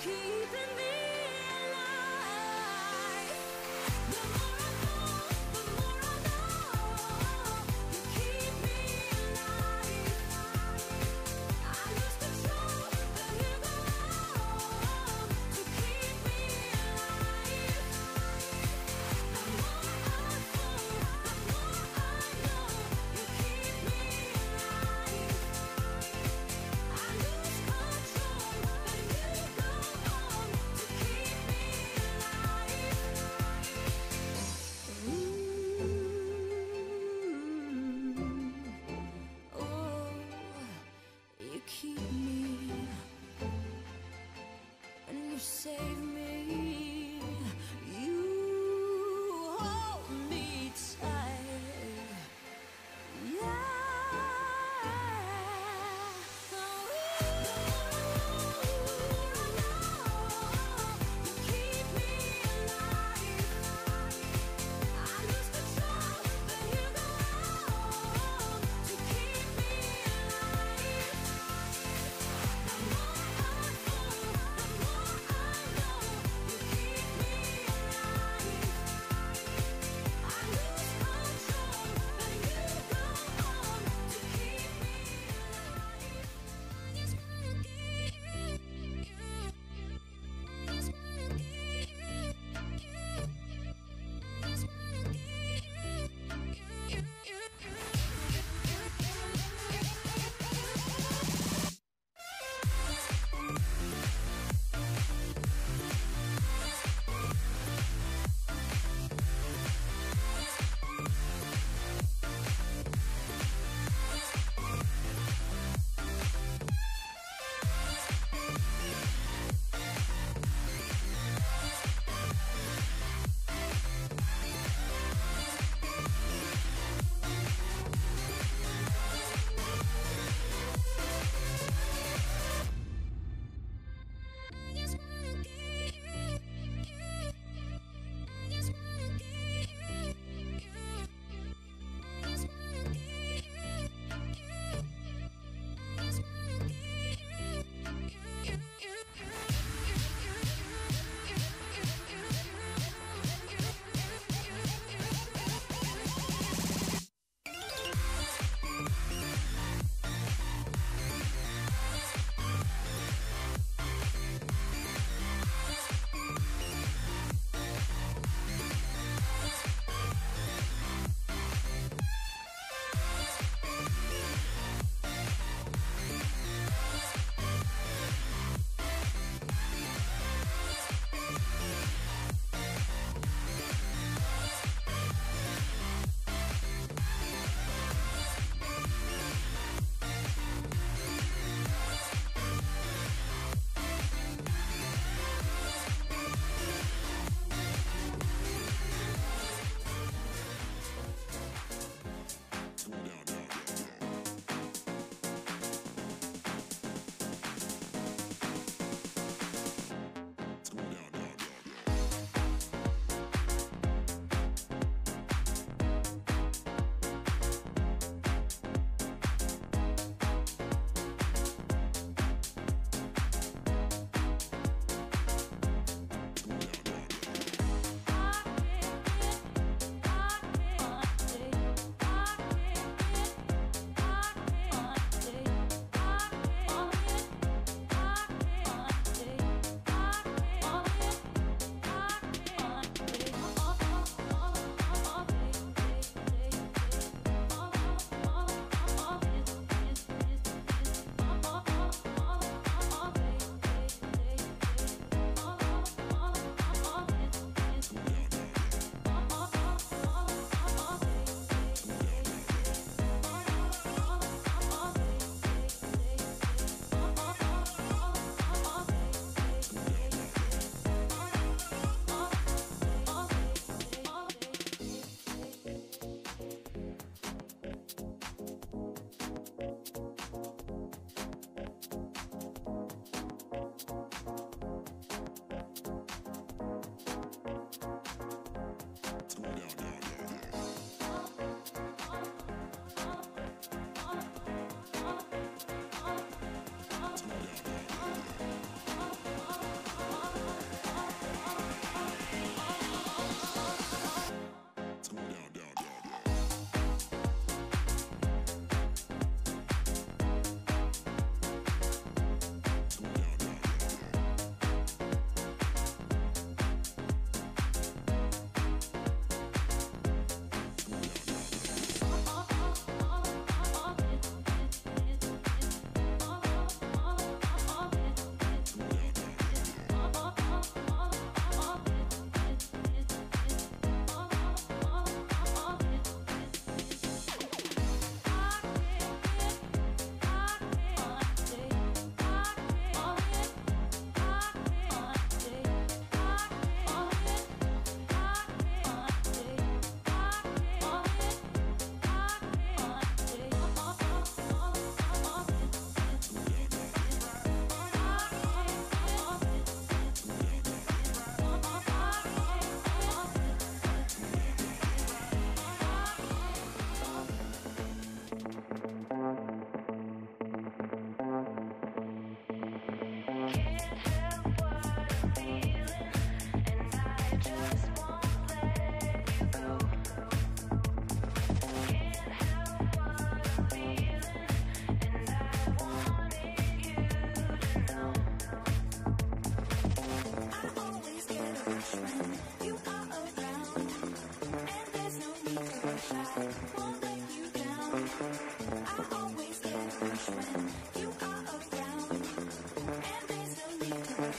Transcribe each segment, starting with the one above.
keeping me alive. The more I fall, the more I know you keep me alive. I lose control, but you go on to keep me alive. The more I fall, the more I know you keep me alive. I lose control, but you go on to keep me alive. Ooh, oh, you keep me and you save me. You hold me tight. Yeah. Keep me alive. I lose control, but you go on to keep me alive. The more I fall, the more I know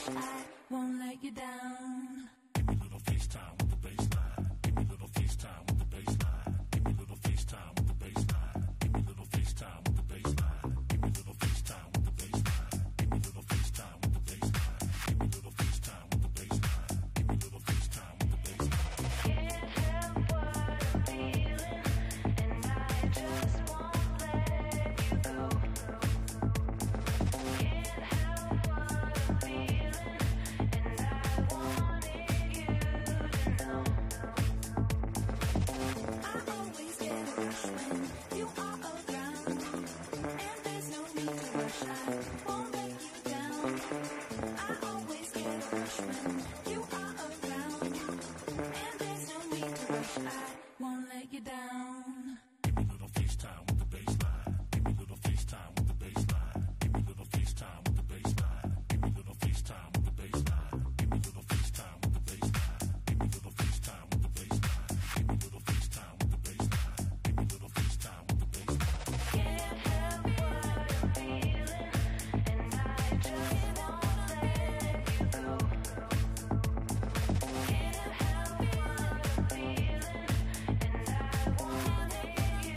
rush. I won't let you down. Give me a little FaceTime with the baseline. Give me a little FaceTime with the baseline. Give me a little FaceTime with the baseline. Give me a little FaceTime with the baseline. Give me a little FaceTime with the baseline. Give me a little FaceTime with the baseline. Give me a little FaceTime with the baseline. Give me a little FaceTime with the baseline. Can't help what I'm feeling, and I just won't let you go. Can't help what I'm feeling, and I wanted you to know. I always get a rush when you are around, and there's no need to rush. I won't let you down. I always get a rush when you are around, and there's no need to rush. I won't let you down. Give me a little FaceTime with the baseline. Give me a little FaceTime with the baseline. Give me a little FaceTime with the baseline. Give me a little FaceTime with the baseline. Give me a little FaceTime with the baseline. Give me a little FaceTime with the baseline. Give me a little FaceTime with the baseline. Give me a little FaceTime with the baseline. Can't help what I'm feeling, and I just won't let you go. Can't help what I'm feeling, and I wanted you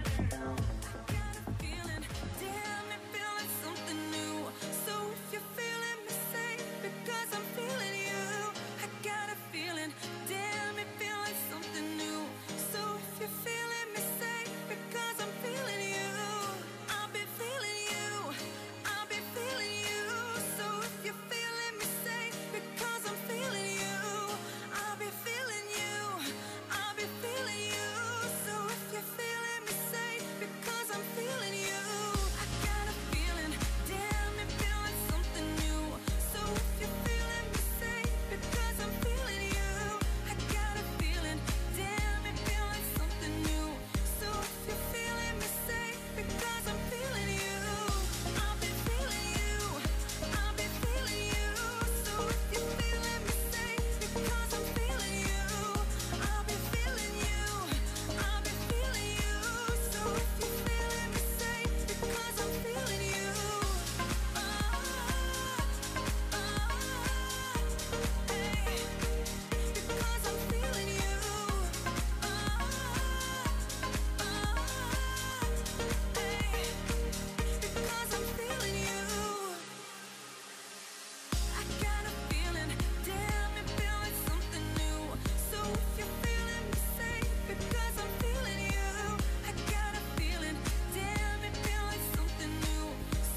to know. Got a feeling, damn it, feeling something new. So if you're feeling me, say because I'm feeling you. I got a feeling, damn it, feeling something new. So if you're feeling me, say because I'm feeling you. I'll be feeling you. I'll be feeling you. So if you're feeling me, say because I'm feeling you. I'll be feeling you. I'll be feeling you. So if you're feeling me, say because I'm feeling you. I got a feeling, damn it, feeling something new. So if you're feeling me, say because I'm feeling you. I got a feeling, damn it, feeling something new. So if you're feeling me, say because I'm feeling you. I'll be feeling you. I'll be feeling you. So if you're feeling me, say because I'm feeling you. I'll be feeling you. I'll be feeling you. So if you're feeling me, say because I'm feeling you. Hey, because I'm feeling you. Hey, because I'm feeling you. I got a feeling, damn it, feeling something new. So if you're feeling me, say because I'm feeling you. I got a feeling, damn it, feeling something new.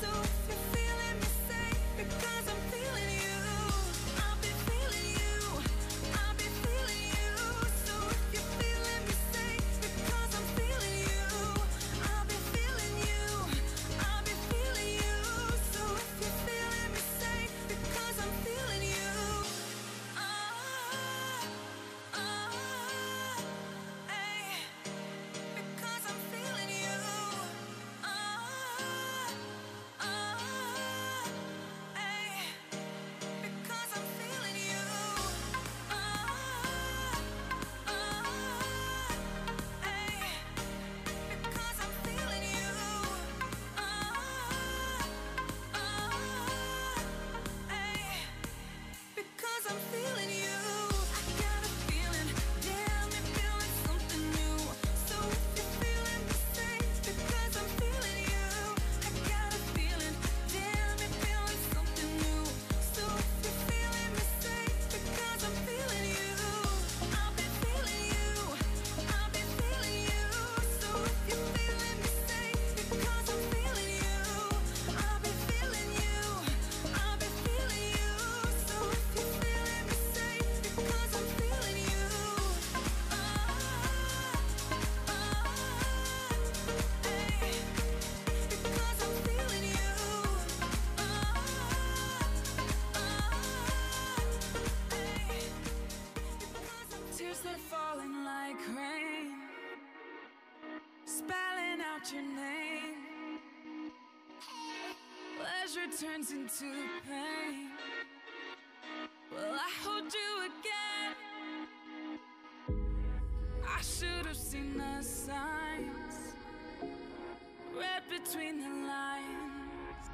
So if you're feeling me, say because I'm feeling you. I'll be feeling you. I'll be feeling you. So if you're feeling me, say because I'm feeling you. I'll be feeling you. I'll be feeling you. So if you're feeling me, say because I'm feeling you. Hey, because I'm feeling you. Hey, because I'm feeling you. Hey, because I'm feeling you. Hey, because I'm feeling you. I got a feeling, damn it, feeling something new. So if you're feeling me, say because I'm feeling you. I got a feeling, damn it, feeling something new. So if you're feeling me, say because I'm feeling you. I'll be feeling you. I'll be feeling you. So if you're feeling me, say because I'm feeling you. I'll be feeling you. I'll be feeling you. So if you're feeling me, say because I'm feeling you. Hey, because I'm feeling you. Tears are falling like rain, spelling out your name. Pleasure turns into pain. Will I hold you again? I should have seen the signs, read between the lines.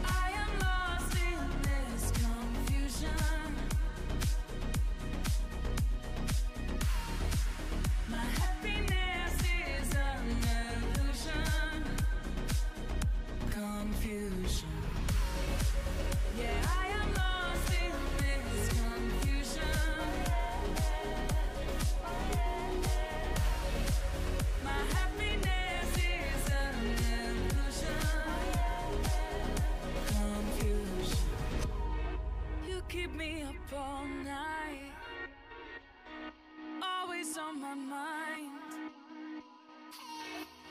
I am lost.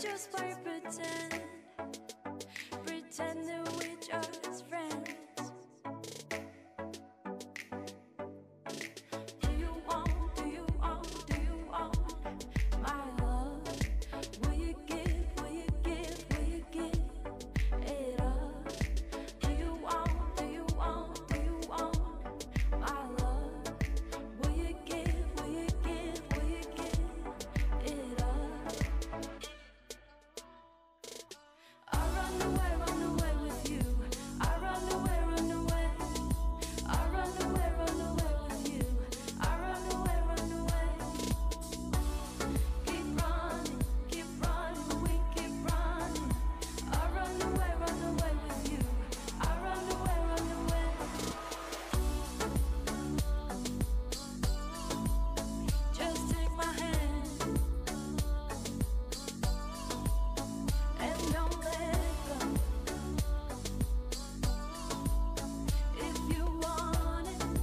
just play pretend, pretend that we're just friends. Do you want my love? Will you give it up? Do you want my love? Will you give it up? I run away with you. I run away with you. I run away. Keep running, we keep running. I run away with you. I run away. Just take my hand and don't let go. If you want it,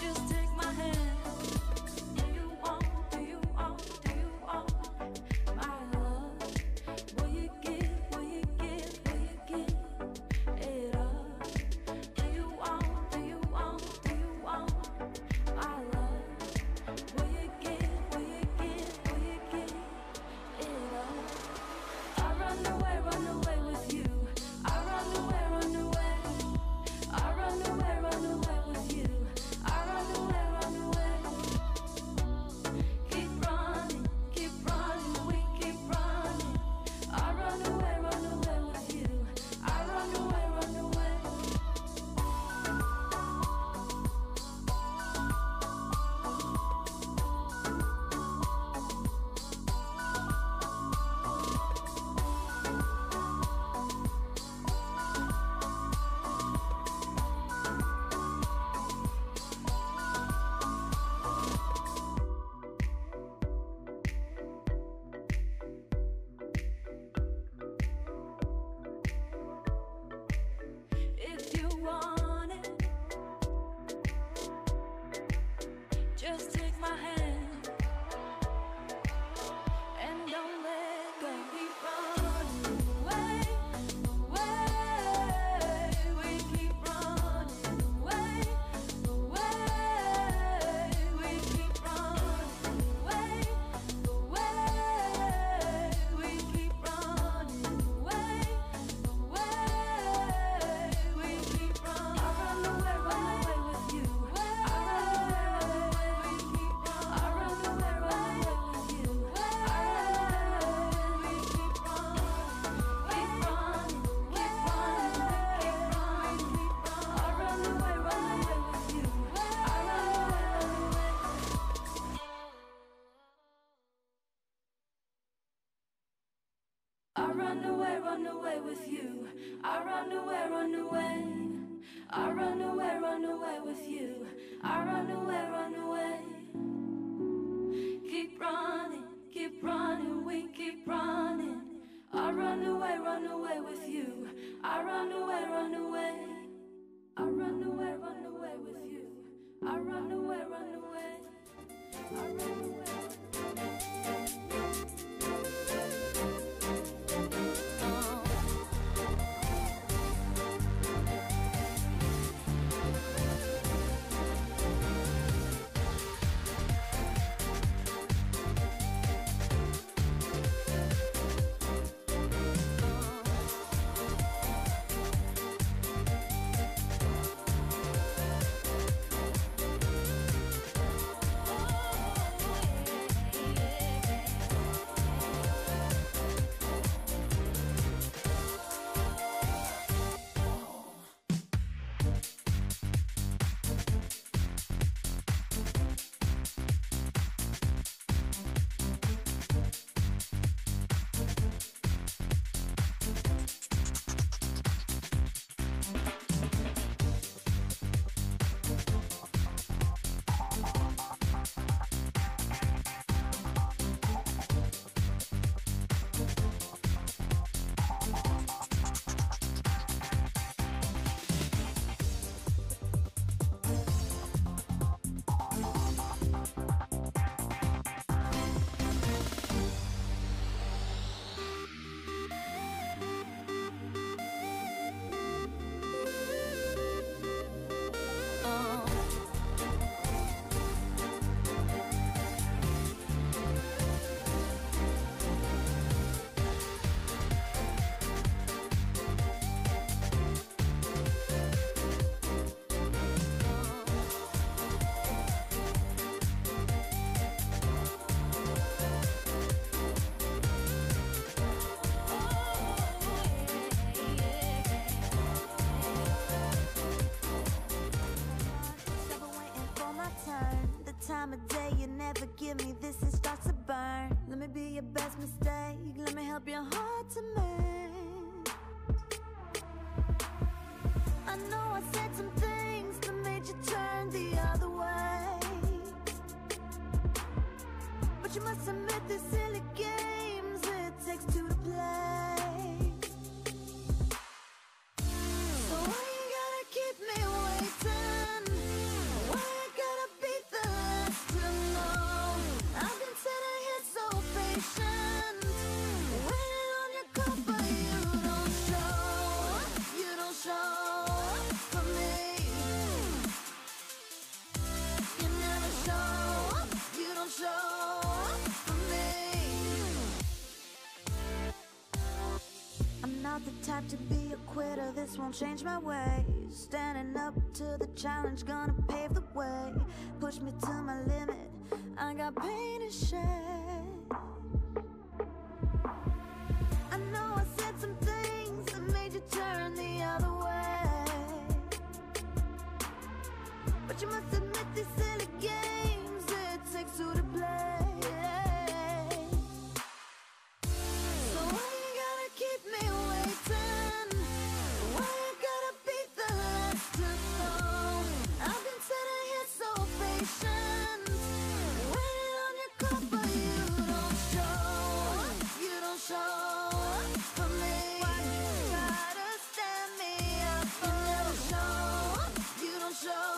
just take my hand. Do you want my love? Will you give it up? Do you want my love? Will you give it up? I run away with you. I run away. I run away with you. I run away. Keep running, we keep running. I run away with you. I run away. If you want it, just take my hand and don't let go. Keep running away. We keep running away. We keep running away. We keep running away. We keep running. I run away with you. I run away with you. We keep running. I run away with you. I run away with you. I run away. I run away with you. I run away. Keep running, we keep running. I run away with you. I run away. I run away with you. I run away. I run away. time of day you never give me this, it starts to burn. Let me be your best mistake, let me help your heart to mend. I know I said some things that made you turn the other way, but you must admit these silly games it takes two to play. So why you gotta keep me waiting? Why I gotta be the last to know? I've been sitting here so patient, waiting on your call, but you don't show for me. You never show, you don't show for me. I'm not the type to be a quitter, this won't change my ways. Standing up to the challenge, gonna pave the way. Push me to my limit, I got pain to shed. I know I said some things that made you turn the other way, but you must admit these silly games it takes two to play. So why you gotta keep me waiting? Why you gotta be the last to know? I've been sitting here so patient, waiting on your call, but you don't show for me. Why you gotta stand me up? You never show, you don't show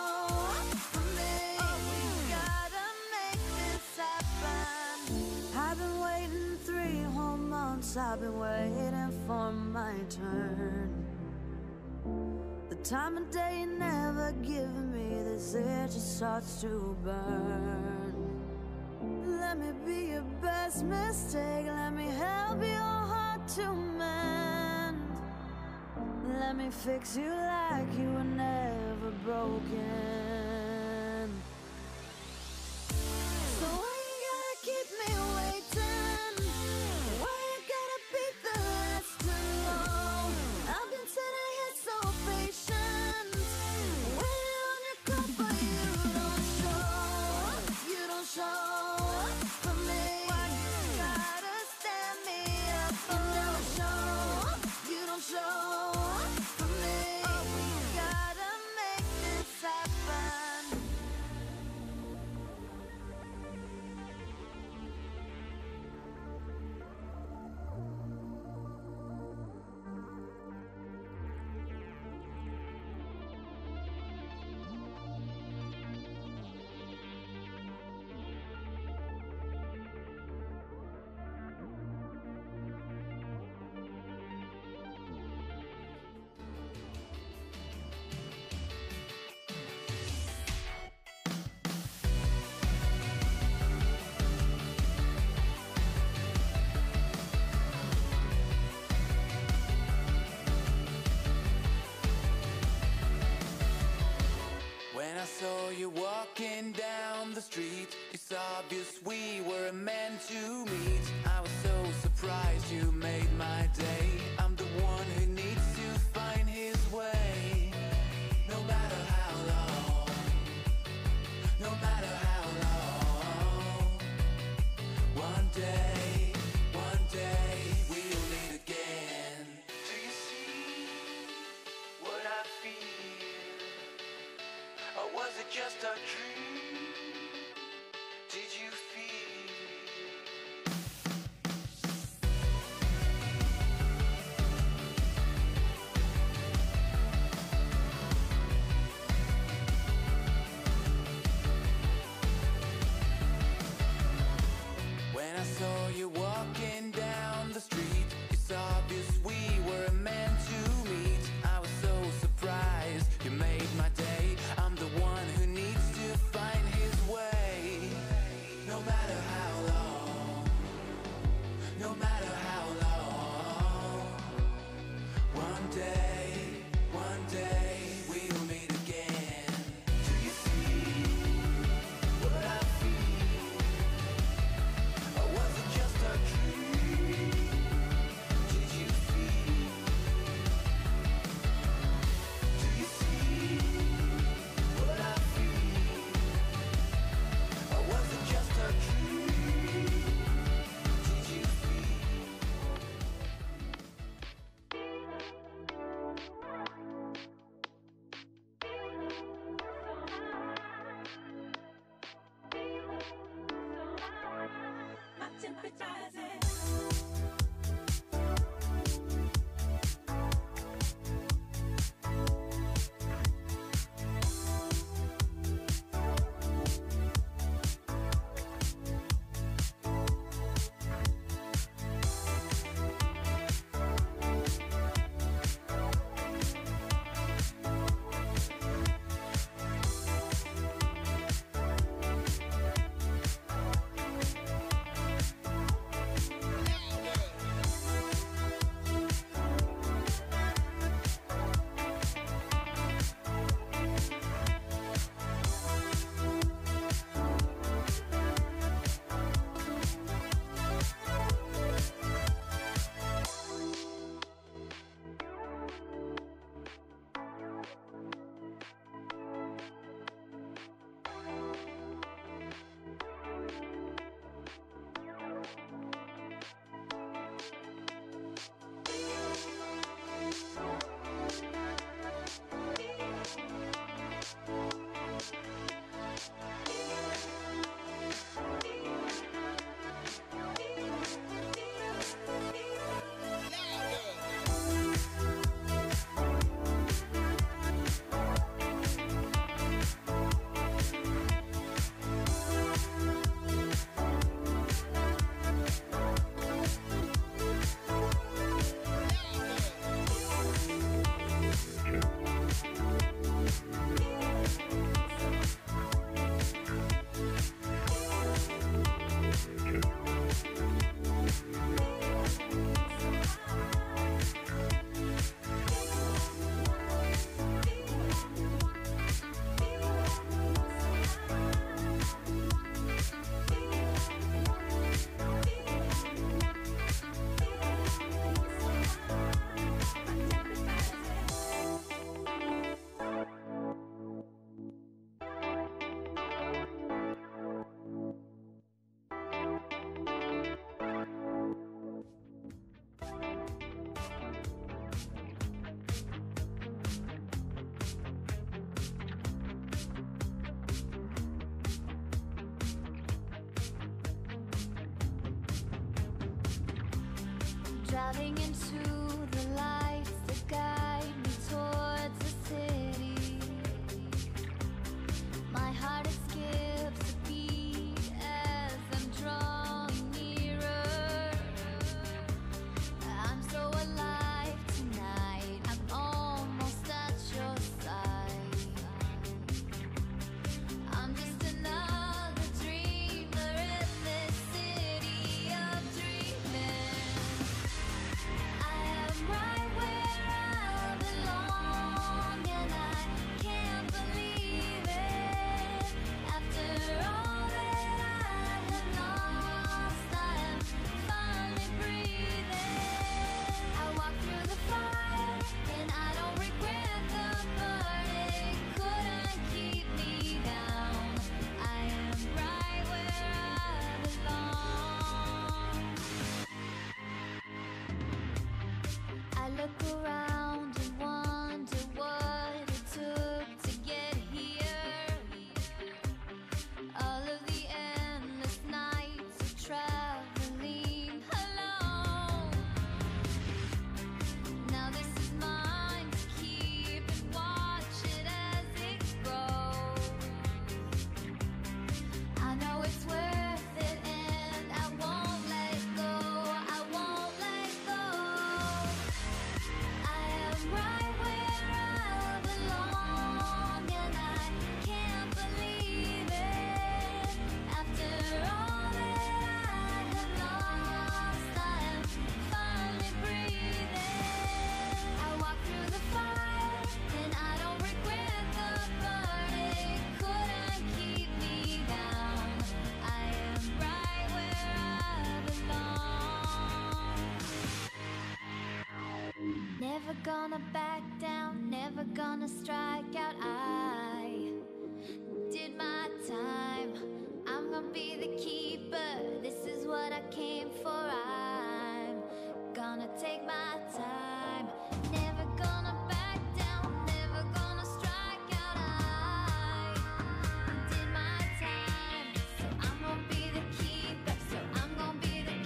for me. Oh, we gotta make this happen. I've been waiting 3 whole months, I've been waiting for my turn. The time of day you never give me, this it just starts to burn. Let me be your best mistake, let me help your heart to mend. Let me fix you like you were never broken. So why you gotta keep me waiting? Why you gotta be the last to know? I've been sitting here so patient, waiting on your call, but you don't show for me. Why you gotta stand me up? You never show, you don't show for me. Oh, we gotta make this happen. When I saw you walking down the street, it's obvious we were meant to meet. I was so surprised you made my day. I'm the one who needs to find his way. No matter how long, no matter how long. One day we'll meet again. Do you see what I feel? Or was it just a dream? Did you feel? Driving into the lights that guide me towards the city. My heart it skips a beat as I'm drawing nearer. I'm so alive tonight, I'm almost at your side. I'm just another dreamer in this city of dreaming. I am right where I belong, and I can't believe it. After all that I have lost, I am finally breathing. I walk through the fire, and I don't regret the burning. Couldn't keep me down. I am right where I belong. I look around and wonder what it took to get here. All of the endless nights of traveling alone. Now this is mine to keep and watch it as it grows. I know it's worth it and I won't let go. I won't let go. I am right where I belong, and I can't believe it. After all that I have lost, I am finally breathing. I walk through the fire, and I don't regret the burning. Couldn't keep me down. I am right where I belong. Never gonna back down, never gonna strike out. I did my time. I'm gonna be the keeper. This is what I came for. I'm gonna take my time. Never gonna back down, never gonna strike out. I did my time, so I'm gonna be the keeper. So I'm gonna be the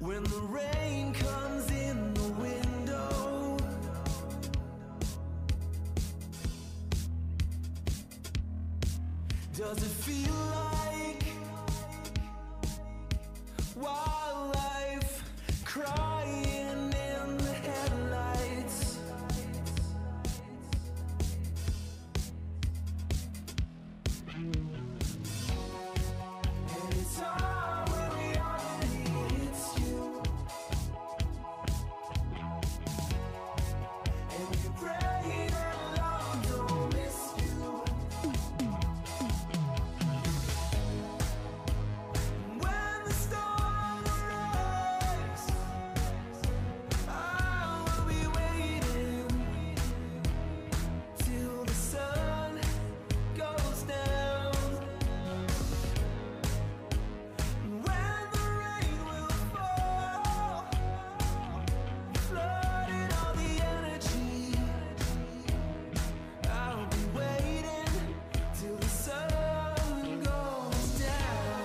When the rain comes in the window, does it feel like wildlife crying in the headlights? And it's hard when reality hits you, and you pray that love don't miss you. When the storm arrives, I will be waiting till the sun goes down. When the rain will fall, flooding all the energy, I'll be waiting till the sun goes down.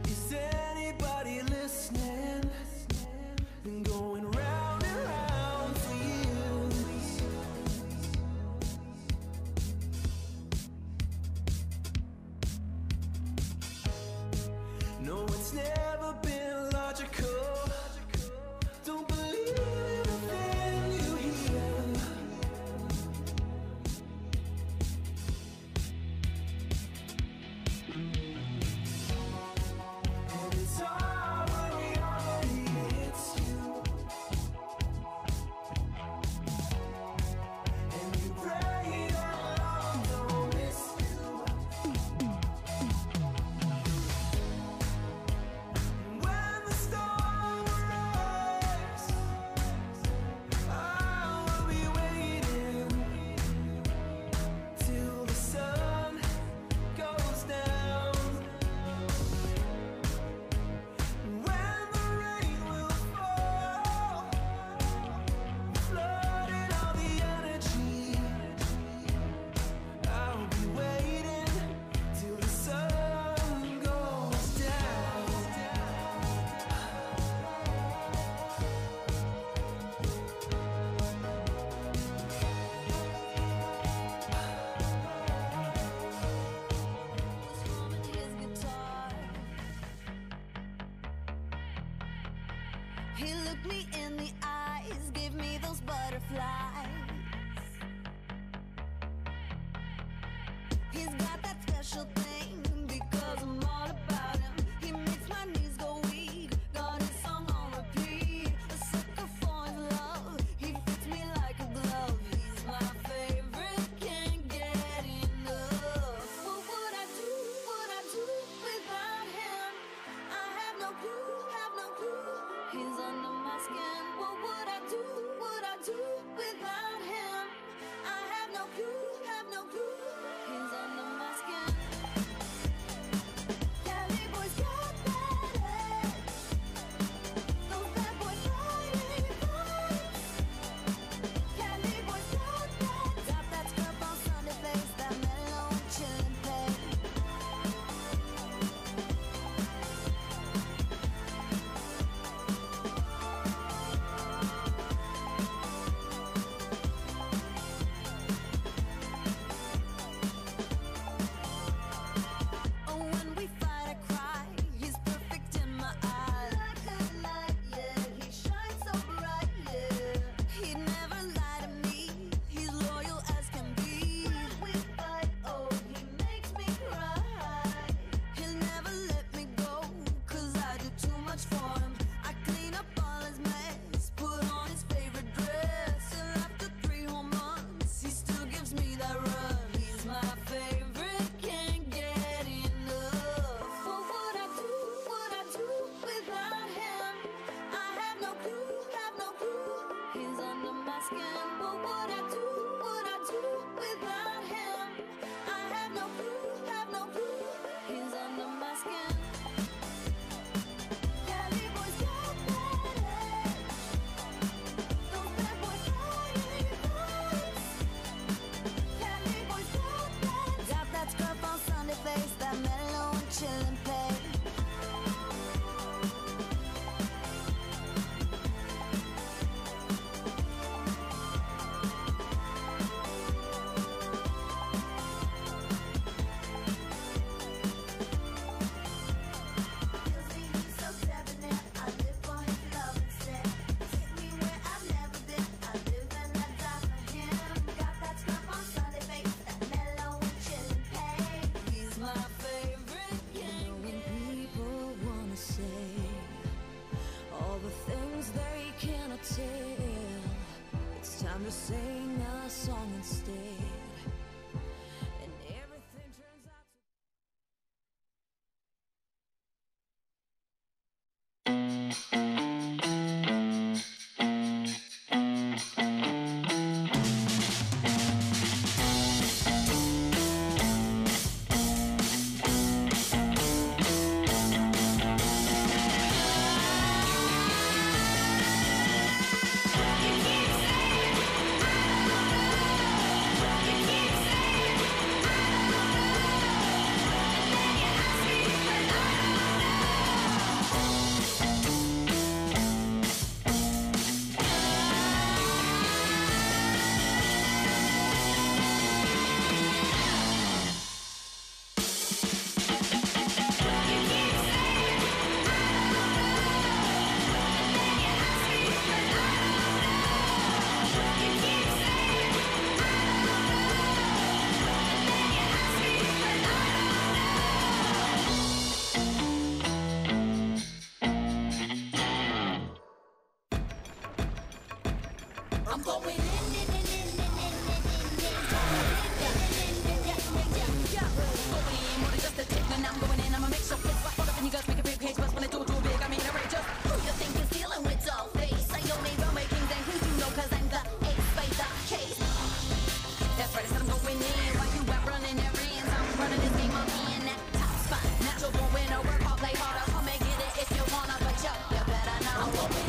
Is anybody listening? Been going round and round for years. No, it's never been logical. Don't believe everything you hear. And it's hard when reality hits you, and you pray that love don't miss you. When the storm arrives, I will be waiting till the sun goes down. When the rain will fall, flooding all the energy, I'll be waiting till the sun goes down. Strumming his guitar, he looked me in the eyes, gave me those butterflies. He's got that special thing because I'm all about him. He makes my knees go weak, got his song on repeat. A sucker for his love, he fits me like a glove. He's my favorite, can't get enough. What would I do without him? I have no clue, have no clue. He's under my skin. What would I do without him? I have no clue, have no clue. He's under my skin. Cali boys got that edge. Those bad boys fighting fights. Cali boys got that. Got that scrub on Sunday face, that mellow chillin' pace. tale. It's time to sing a song instead. And everything turns out to I'm going in. More than just a tick when I'm going in. I'ma make sure it's like all up in you guys make a big page. But when I do too big, I mean outrageous. Who you think is dealing with doll face? I only run my kings and queens, you know, cause I'm the ace by the case. That's right, I said I'm going in. While you out running errands, I'm running this game, I'll be in that top spot. Natural born winner, work hard, play harder. Come and get it if you wanna, but yo, you better know. I'm going in.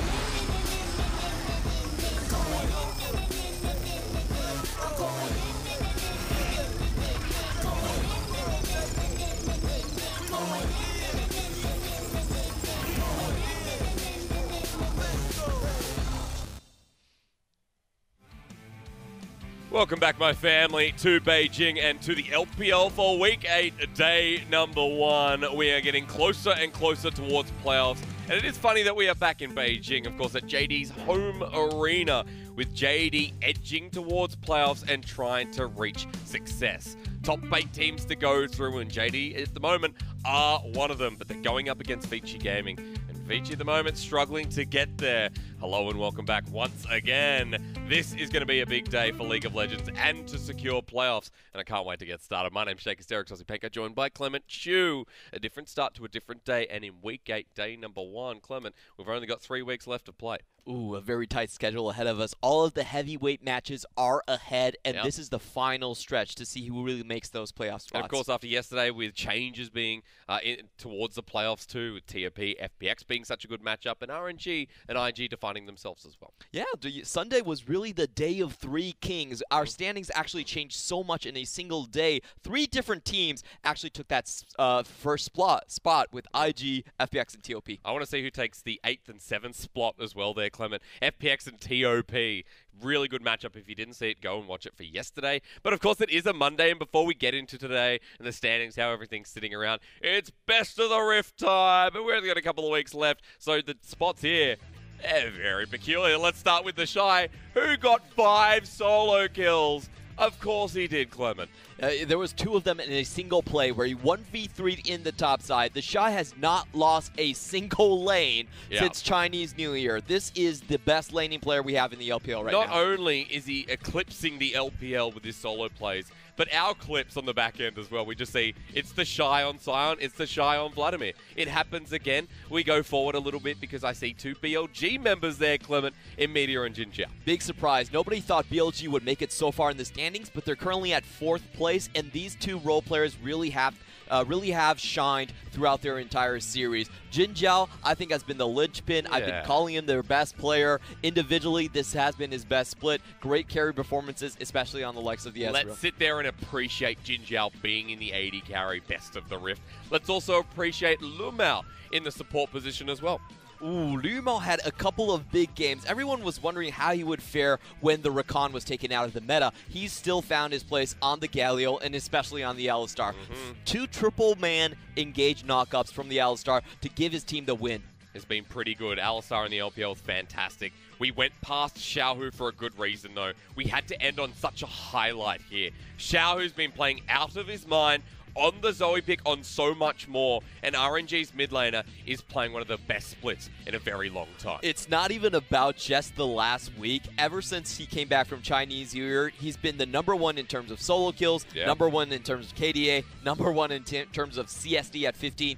Welcome back, my family, to Beijing and to the LPL for Week 8, day number 1. We are getting closer and closer towards playoffs. And it is funny that we are back in Beijing, of course, at JD's home arena, with JD edging towards playoffs and trying to reach success. Top 8 teams to go through, and JD at the moment are one of them, but they're going up against Vici Gaming. And Vici at the moment struggling to get there. Hello and welcome back once again. This is going to be a big day for League of Legends and to secure playoffs, and I can't wait to get started. My name's Shaker Sterix Osipenko, joined by Clement Chu. A different start to a different day, and in Week 8, day number 1, Clement, we've only got 3 weeks left to play. Ooh, a very tight schedule ahead of us. All of the heavyweight matches are ahead, and this is the final stretch to see who really makes those playoff spots. And of course, after yesterday, with changes being towards the playoffs too, with TOP, FPX being such a good matchup, and RNG and IG defining themselves as well. Yeah, Sunday was really the day of 3 kings. Our standings actually changed so much in a single day. 3 different teams actually took that first spot with IG, FPX, and TOP. I want to see who takes the 8th and 7th spot as well there, Clement. FPX and TOP. Really good matchup. If you didn't see it, go and watch it for yesterday. But of course, it is a Monday, and before we get into today and the standings, how everything's sitting around, it's best of the Rift time. But we've only got a couple of weeks left, so the spots here, they're very peculiar. Let's start with the Shy, who got 5 solo kills. Of course he did, Clement. There was 2 of them in a single play where he 1v3'd in the top side. The Shy has not lost a single lane since Chinese New Year. This is the best laning player we have in the LPL right now. Not only is he eclipsing the LPL with his solo plays, but our clips on the back end as well. We just see it's the Shy on Sion, it's the Shy on Vladimir. It happens again. We go forward a little bit because I see 2 BLG members there, Clement, in Meteor and Jinjiao. Big surprise. Nobody thought BLG would make it so far in the standings, but they're currently at 4th place, and these 2 role players really have shined throughout their entire series. Jinjiao, I think, has been the linchpin. I've been calling him their best player. Individually, this has been his best split. Great carry performances, especially on the likes of the Ezreal. Let's sit there and appreciate Jinjiao being in the AD carry, best of the Rift. Let's also appreciate Lumao in the support position as well. Ooh, Lumao had a couple of big games. Everyone was wondering how he would fare when the Rakan was taken out of the meta. He's still found his place on the Galio and especially on the Alistar. 2 triple-man engaged knockups from the Alistar to give his team the win. Has been pretty good. Alistar in the LPL is fantastic. We went past Xiaohu for a good reason, though. We had to end on such a highlight here. Xiaohu's been playing out of his mind, on the Zoe pick on so much more, and RNG's mid laner is playing one of the best splits in a very long time. It's not even about just the last week. Ever since he came back from Chinese New Year, he's been the #1 in terms of solo kills, #1 in terms of KDA, #1 in terms of CSD at 15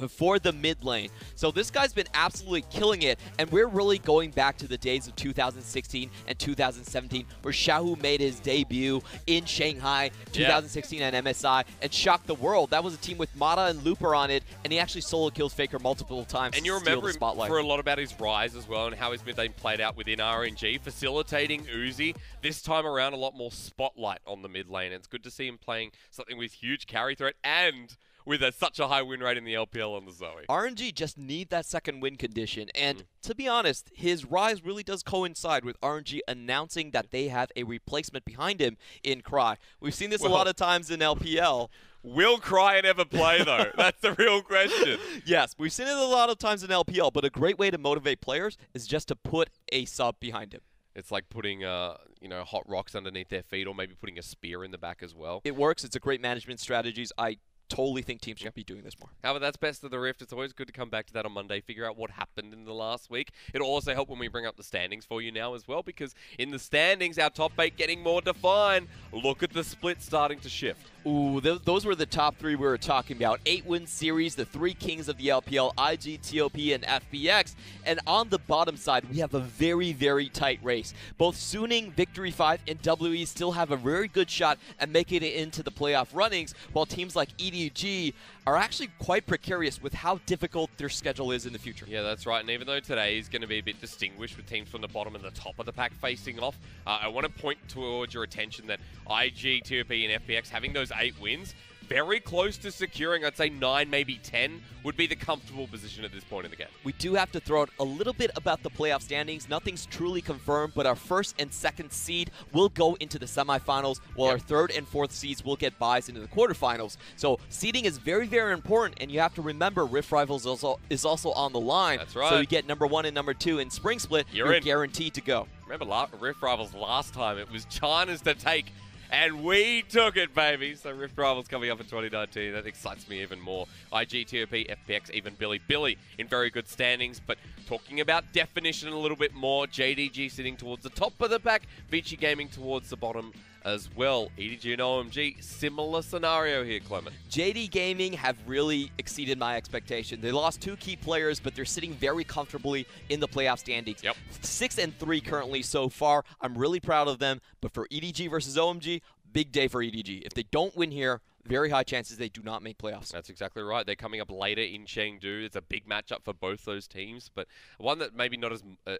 for the mid lane. So this guy's been absolutely killing it, and we're really going back to the days of 2016 and 2017 where Xiaohu made his debut in Shanghai, 2016 at MSI, and shocked the world. That was a team with Mata and Looper on it, and he actually solo kills FLICKR multiple times. And you to steal remember the spotlight. him for a lot about his rise as well and how his mid lane played out within RNG, facilitating Uzi. This time around, a lot more spotlight on the mid lane. It's good to see him playing something with huge carry threat and with such a high win rate in the LPL on the Zoe. RNG just need that second win condition, and to be honest, his rise really does coincide with RNG announcing that they have a replacement behind him in Cry. We've seen this a lot of times in LPL. Will Cry ever play, though? That's the real question. Yes, we've seen it a lot of times in LPL, but a great way to motivate players is just to put a sub behind him. It's like putting, hot rocks underneath their feet, or maybe putting a spear in the back as well. It works. It's a great management strategies. I totally think teams should be doing this more. However, that's best of the Rift. It's always good to come back to that on Monday, figure out what happened in the last week. It'll also help when we bring up the standings for you now as well, because in the standings, our top 8 getting more defined. Look at the split starting to shift. Ooh, those were the top 3 we were talking about. 8-win series, the 3 kings of the LPL, IG, TOP, and FBX. And on the bottom side, we have a very, very tight race. Both Suning, Victory 5, and WE still have a very good shot at making it into the playoff runnings, while teams like EDG are actually quite precarious with how difficult their schedule is in the future. Yeah, that's right. And even though today is going to be a bit distinguished with teams from the bottom and the top of the pack facing off, I want to point towards your attention that IG, TOP, and FBX having those 8 wins, very close to securing, I'd say 9, maybe 10, would be the comfortable position at this point in the game. We do have to throw out a little bit about the playoff standings. Nothing's truly confirmed, but our 1st and 2nd seed will go into the semifinals, while our 3rd and 4th seeds will get buys into the quarterfinals. So seeding is very, very important, and you have to remember Rift Rivals is also on the line. That's right. So you get #1 and #2 in Spring Split, you're guaranteed to go. Remember Rift Rivals last time, it was China's to take, and we took it, baby. So Rift Rivals coming up in 2019. That excites me even more. IG, TOP, FPX, even Billy in very good standings. But talking about definition a little bit more, JDG sitting towards the top of the pack, Vici Gaming towards the bottom as well. EDG and OMG, similar scenario here, Clement. JD Gaming have really exceeded my expectation. They lost 2 key players, but they're sitting very comfortably in the playoff standings. 6 and 3 currently so far. I'm really proud of them, but for EDG versus OMG, big day for EDG. If they don't win here, very high chances they do not make playoffs. That's exactly right. They're coming up later in Chengdu. It's a big matchup for both those teams, but one that maybe not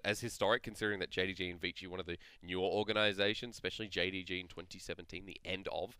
as historic, considering that JDG and Vici, one of the newer organizations, especially JDG in 2017, the end of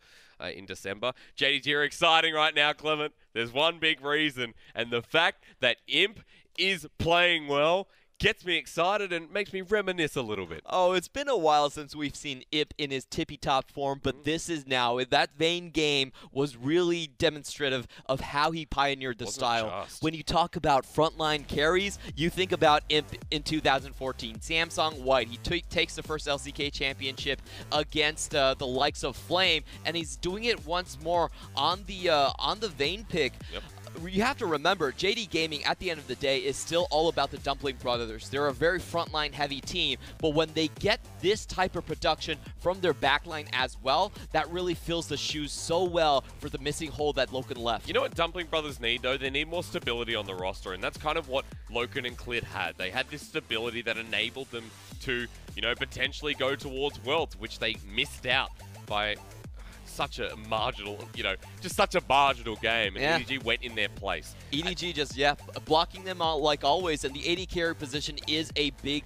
in December. JDG are exciting right now, Clement. There's one big reason, and the fact that Imp is playing well gets me excited and makes me reminisce a little bit. Oh, it's been a while since we've seen Ip in his tippy-top form, but this is now. That Vayne game was really demonstrative of how he pioneered the style. When you talk about frontline carries, you think about Imp in 2014. Samsung White, he takes the first LCK championship against the likes of Flame, and he's doing it once more on the Vayne pick. You have to remember, JD Gaming, at the end of the day, is still all about the Dumpling Brothers. They're a very frontline heavy team, but when they get this type of production from their backline as well, that really fills the shoes so well for the missing hole that Loken left. You know what Dumpling Brothers need, though? They need more stability on the roster, and that's kind of what Loken and Clit had. They had this stability that enabled them to, potentially go towards Worlds, which they missed out by such a marginal, just such a marginal game, and EDG went in their place. EDG just, blocking them out like always, and the AD carry position is a big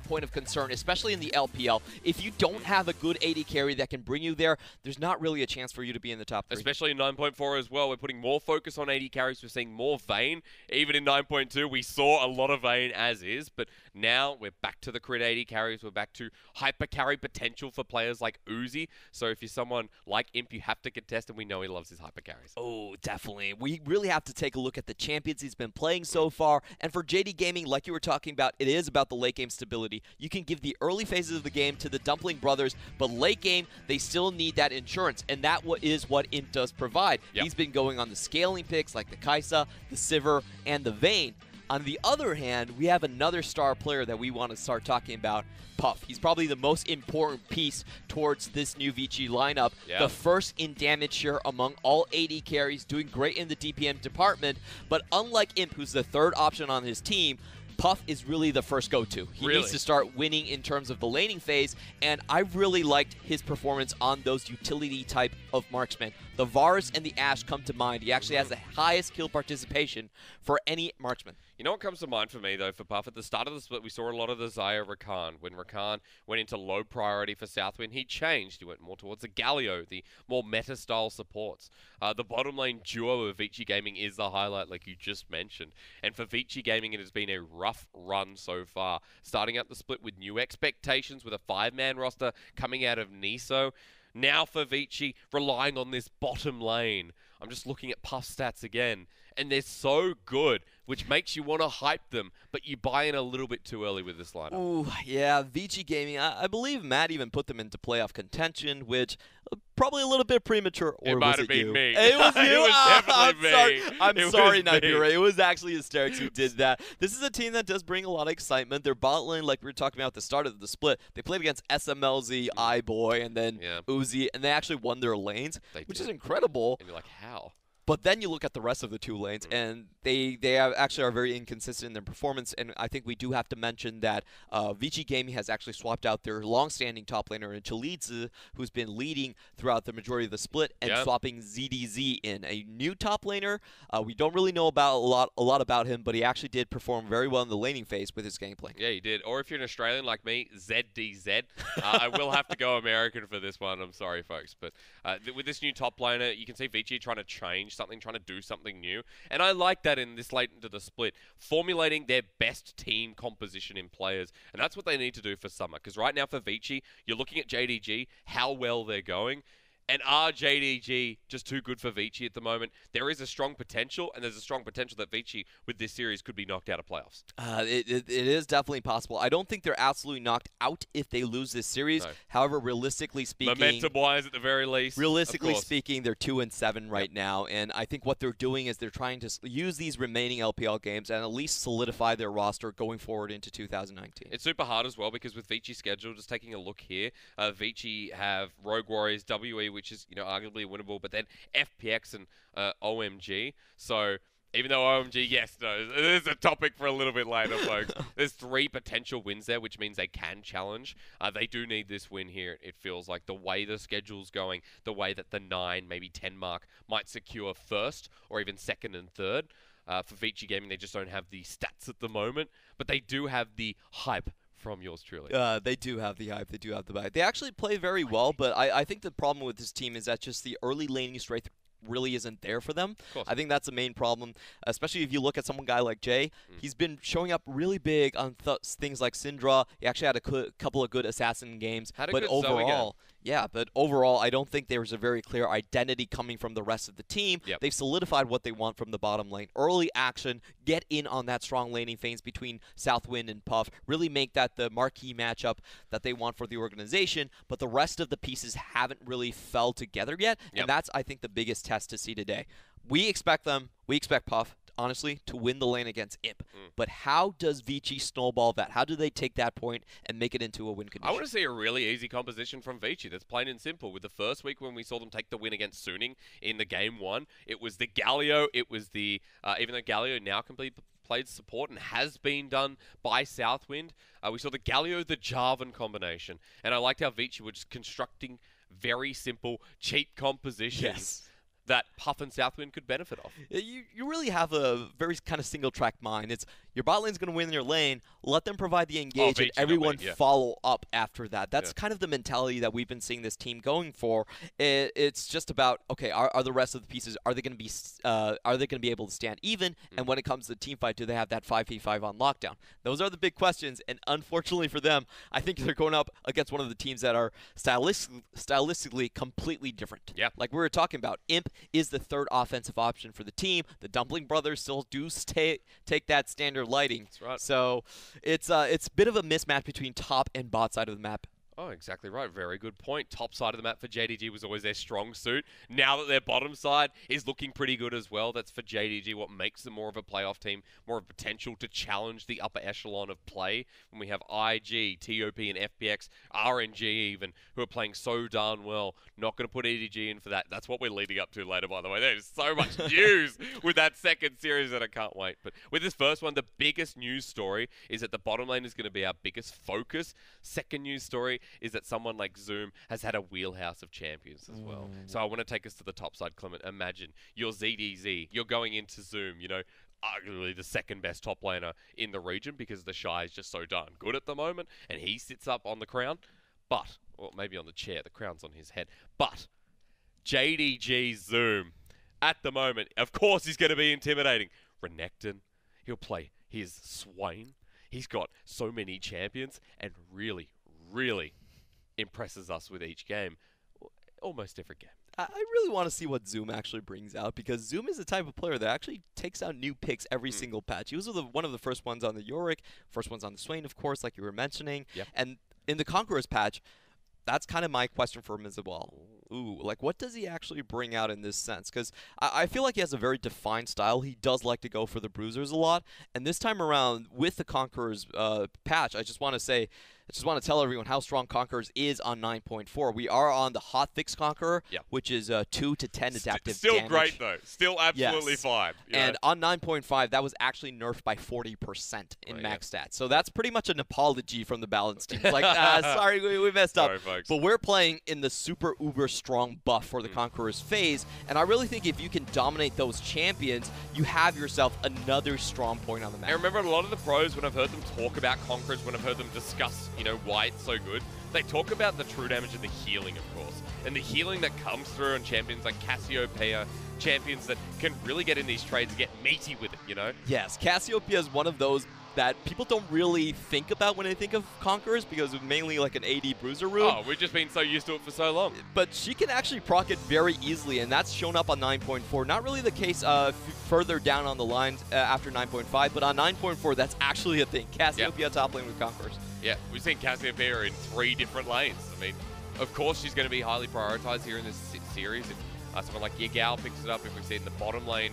point of concern, especially in the LPL. If you don't have a good AD carry that can bring you there, there's not really a chance for you to be in the top 3. Especially in 9.4 as well, we're putting more focus on AD carries, we're seeing more Vayne. Even in 9.2, we saw a lot of Vayne as is, but now we're back to the crit AD carries, we're back to hyper carry potential for players like Uzi. So if you're someone like Imp you have to contest, and we know he loves his hyper carries. Oh, definitely. We really have to take a look at the champions he's been playing so far. And for JD Gaming, like you were talking about, it is about the late game stability. You can give the early phases of the game to the Dumpling brothers, but late game, they still need that insurance. And that is what Imp does provide. Yep. He's been going on the scaling picks like the Kaisa, the Sivir, and the Vayne. On the other hand, we have another star player that we want to start talking about, Puff. He's probably the most important piece towards this new Vici lineup. Yeah. The first in damage share among all AD carries, doing great in the DPM department. But unlike Imp, who's the third option on his team, Puff is really the first go-to. He Really? needs to start winning in terms of the laning phase, and I really liked his performance on those utility type of marksmen. The Varus and the Ashe come to mind. He actually has the highest kill participation for any marksman. You know what comes to mind for me, though, for Puff? At the start of the split, we saw a lot of the Xayah Rakan. When Rakan went into low priority for Southwind, he changed. He went more towards the Galio, the more meta-style supports. The bottom lane duo of Vici Gaming is the highlight, like you just mentioned. And for Vici Gaming, it has been a rough run so far. Starting out the split with new expectations, with a 5-man roster coming out of NISO. Now for Vici, relying on this bottom lane. I'm just looking at Puff stats again, and they're so good, which makes you want to hype them, but you buy in a little bit too early with this lineup. Ooh, yeah, Vici Gaming. I believe Matt even put them into playoff contention, which probably a little bit premature. Or It might was have been you? me. It was you. It was I'm definitely sorry. me. I'm It sorry, was me. Nibira. It was actually Hysterics who did that. This is a team that does bring a lot of excitement. Their bot lane, like we were talking about at the start of the split, they played against SMLZ, iBoy, and then Yeah. Uzi, and they actually won their lanes, They which did. is incredible. And you're like, how? But then you look at the rest of the two lanes, and they actually are very inconsistent in their performance. And I think we do have to mention that Vici Gaming has actually swapped out their long-standing top laner in Chalitza, who's been leading throughout the majority of the split, and Yeah. swapping ZDZ in, a new top laner. We don't really know about a lot about him, but he actually did perform very well in the laning phase with his gameplay. Yeah, you did. Or if you're an Australian like me, ZDZ. I will have to go American for this one. I'm sorry, folks. But with this new top laner, you can see Vici trying to change something, trying to do something new. And I like that in this late into the split, formulating their best team composition in players. And that's what they need to do for summer. Because right now for Vici, you're looking at JDG, how well they're going. And are JDG just too good for Vici at the moment? There is a strong potential, and there's a strong potential that Vici, with this series, could be knocked out of playoffs. It is definitely possible. I don't think they're absolutely knocked out if they lose this series. No. However, realistically speaking, Momentum-wise, at the very least. realistically of course. speaking, they're 2-7 right now, and I think what they're doing is they're trying to use these remaining LPL games and at least solidify their roster going forward into 2019. It's super hard as well because with Vici's schedule, just taking a look here, Vici have Rogue Warriors, WE, which is arguably winnable, but then FPX and OMG. So even though OMG, yes, no, this is a topic for a little bit later, folks. There's 3 potential wins there, which means they can challenge. They do need this win here. It feels like the way the schedule's going, the way that the 9, maybe 10 mark might secure first or even second and third. For Vici Gaming, they just don't have the stats at the moment, but they do have the hype from yours truly. They do have the hype. They do have the hype. They actually play very well, but I think the problem with this team is that just the early laning strength really isn't there for them. Of course. I think that's the main problem, especially if you look at someone guy like Jay. He's been showing up really big on things like Syndra. He actually had a couple of good assassin games, Had a but good Zoe game. overall, I don't think there's a very clear identity coming from the rest of the team. Yep. They've solidified what they want from the bottom lane. Early action, get in on that strong laning phase between Southwind and Puff, really make that the marquee matchup that they want for the organization, but the rest of the pieces haven't really fell together yet, Yep. and that's, I think, the biggest test to see today. We expect Puff, honestly, to win the lane against Imp. But how does Vici snowball that? How do they take that point and make it into a win condition? I want to see a really easy composition from Vici. That's plain and simple. With the first week when we saw them take the win against Suning in the game 1, it was the Galio. It was the even though Galio now played support and has been done by Southwind, we saw the Galio, the Jarvan combination, and I liked how Vici was constructing very simple, cheap compositions. Yes. that Puff and Southwind could benefit off. You really have a very kind of single track mind. It's your bot lane's going to win your lane, let them provide the engage, Vici and not everyone lane, yeah. follow up after that. That's Yeah. kind of the mentality that we've been seeing this team going for. It's just about, okay, are the rest of the pieces, are they going to be able to stand even? And when it comes to team fight, do they have that 5v5 on lockdown? Those are the big questions, and unfortunately for them, I think they're going up against one of the teams that are stylistically completely different. Yeah. Like we were talking about, Imp is the third offensive option for the team. The Dumpling Brothers still do take that standard lighting. That's right. So it's a bit of a mismatch between top and bot side of the map. Oh, exactly right. Very good point. Top side of the map for JDG was always their strong suit. Now that their bottom side is looking pretty good as well, that's for JDG what makes them more of a playoff team, more of a potential to challenge the upper echelon of play. When we have IG, TOP, and FPX, RNG even, who are playing so darn well. Not going to put EDG in for that. That's what we're leading up to later, by the way. There's so much news with that second series that I can't wait. But with this first one, the biggest news story is that the bottom lane is going to be our biggest focus. Second news story is that someone like Zoom has had a wheelhouse of champions as well. So I want to take us to the top side, Clement. Imagine you're ZDZ. You're going into Zoom, you know, arguably the second best top laner in the region because the Shy is just so darn good at the moment, and he sits up on the crown. But, or maybe on the chair, the crown's on his head. But JDG Zoom, at the moment, of course he's going to be intimidating. Renekton, he'll play his Swain. He's got so many champions and really impresses us with each game. Almost every game. I really want to see what Zoom actually brings out, because Zoom is the type of player that actually takes out new picks every single patch. He was one of the first ones on the Yorick, first ones on the Swain, of course, like you were mentioning. Yep. And in the Conquerors patch, that's kind of my question for him as well. Ooh, like what does he actually bring out in this sense? Because I feel like he has a very defined style. He does like to go for the bruisers a lot. And this time around, with the Conquerors patch, I just want to tell everyone how strong Conquerors is on 9.4. We are on the hot fix Conqueror, Yep. which is 2 to 10 adaptive Still damage. great, though. Still absolutely Yes. fine. you And know? on 9.5, that was actually nerfed by 40% in Oh, yeah. max stats. So that's pretty much an apology from the balance team. It's like, sorry, we messed up. Sorry, folks. But we're playing in the super uber strong buff for the Conqueror's phase. And I really think if you can dominate those champions, you have yourself another strong point on the map. I remember a lot of the pros, when I've heard them talk about Conquerors, when I've heard them discuss, you know, why it's so good, they talk about the true damage and the healing, of course. And the healing that comes through on champions like Cassiopeia, champions that can really get in these trades and get meaty with it, you know? Yes, Cassiopeia is one of those that people don't really think about when they think of Conquerors, because it's mainly like an AD bruiser route. Oh, we've just been so used to it for so long. But she can actually proc it very easily, and that's shown up on 9.4. Not really the case further down on the line after 9.5, but on 9.4, that's actually a thing. Cassiopeia top lane with Conquerors. Yeah, we've seen Cassiopeia in 3 different lanes. I mean, of course she's going to be highly prioritized here in this series. If someone like Yagao picks it up, if we see it in the bottom lane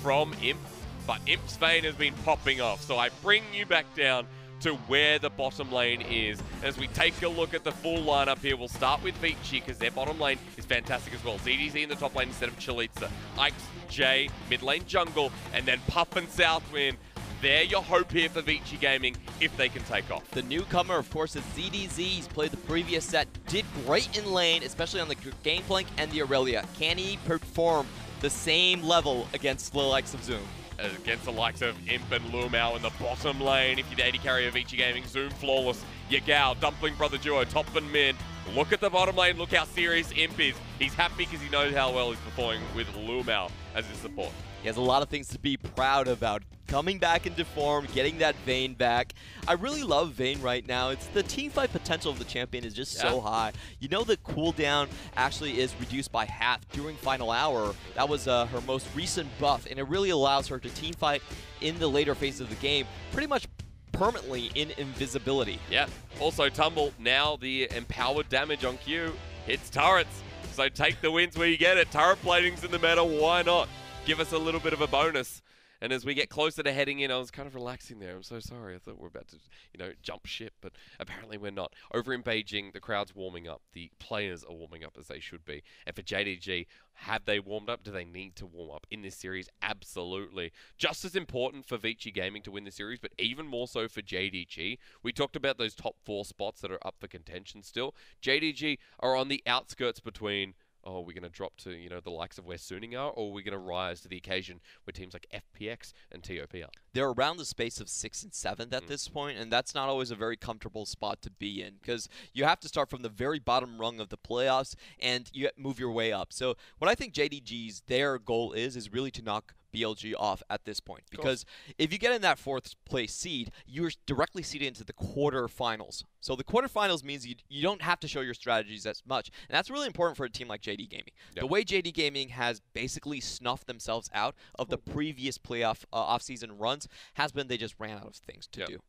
from Imp. But Imp's Vein has been popping off, so I bring you back down to where the bottom lane is. As we take a look at the full lineup here, we'll start with Vici, because their bottom lane is fantastic as well. ZDZ in the top lane instead of Chalitza. Ike's J, mid lane jungle, and then Puff and Southwind. They're your hope here for Vici Gaming if they can take off. The newcomer, of course, is ZDZ. He's played the previous set, did great in lane, especially on the Gangplank and the Aurelia. Can he perform the same level against the likes of Zoom? Against the likes of Imp and Lumao in the bottom lane. If you're the AD carrier of Vici Gaming, Zoom flawless. Yagao, Dumpling Brother duo, top and mid. Look at the bottom lane, look how serious Imp is. He's happy because he knows how well he's performing with Lumao as his support. He has a lot of things to be proud about. Coming back into form, getting that Vayne back. I really love Vayne right now. It's the teamfight potential of the champion is just so high. You know, the cooldown actually is reduced by half during Final Hour. That was her most recent buff, and it really allows her to teamfight in the later phase of the game pretty much permanently in invisibility. Yeah. Also, Tumble, now the empowered damage on Q hits turrets. So take the wins where you get it. Turret plating's in the meta, why not? Give us a little bit of a bonus. And as we get closer to heading in, I was kind of relaxing there. I'm so sorry. I thought we were about to, you know, jump ship, but apparently we're not. Over in Beijing, the crowd's warming up. The players are warming up as they should be. And for JDG, have they warmed up? Do they need to warm up in this series? Absolutely. Just as important for Vici Gaming to win the series, but even more so for JDG. We talked about those top 4 spots that are up for contention still. JDG are on the outskirts between oh, we're going to drop to, the likes of where Suning are, or we're going to rise to the occasion where teams like FPX and TOP are? They're around the space of 6th and 7th at this point, and that's not always a very comfortable spot to be in because you have to start from the very bottom rung of the playoffs and you move your way up. So what I think JDG's their goal is really to knock BLG off at this point, because if you get in that 4th place seed, you're directly seeded into the quarterfinals. So the quarterfinals means you don't have to show your strategies as much, and that's really important for a team like JD Gaming. Yep. The way JD Gaming has basically snuffed themselves out of the previous playoff off-season runs has been they just ran out of things to do.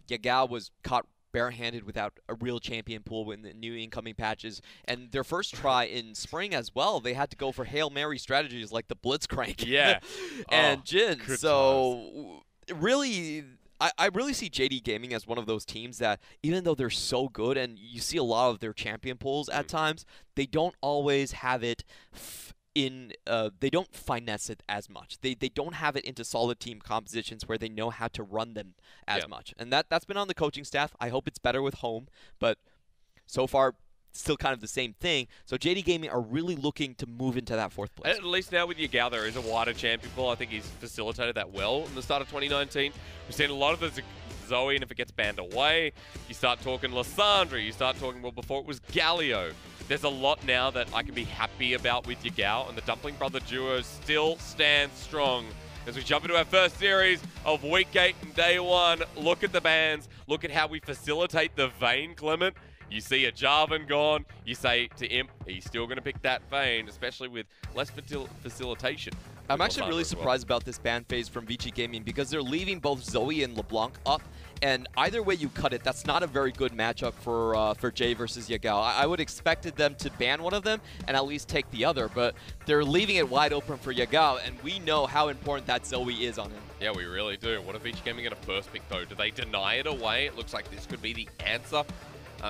Yagao was caught barehanded without a real champion pool in the new incoming patches, and their first try in spring as well, they had to go for Hail Mary strategies like the Blitzcrank and Jin. So really, I really see JD Gaming as one of those teams that, even though they're so good and you see a lot of their champion pools at times, they don't always have it they don't finesse it as much. They don't have it into solid team compositions where they know how to run them as much. And that's been on the coaching staff. I hope it's better with home, but so far still kind of the same thing. So JD Gaming are really looking to move into that 4th place. At least now with Yagao, there is a wider champion pool. I think he's facilitated that well in the start of 2019. We've seen a lot of the Zoe, and if it gets banned away, you start talking Lysandra, you start talking, well, before it was Galio. There's a lot now that I can be happy about with Yagao, and the Dumpling Brother duo still stands strong. As we jump into our first series of Week 8 and Day 1, look at the bans, look at how we facilitate the Vayne, Clement. You see a Jarvan gone, you say to Imp, he's still going to pick that Vayne, especially with less facilitation. I'm actually really surprised about this ban phase from Vici Gaming because they're leaving both Zoe and LeBlanc up, and either way you cut it, that's not a very good matchup for Jay versus Yagao. I would expected them to ban one of them and at least take the other, but they're leaving it wide open for Yagao, and we know how important that Zoe is on him. Yeah, we really do. What if Vici Gaming get a first pick, though? Do they deny it away? It looks like this could be the answer.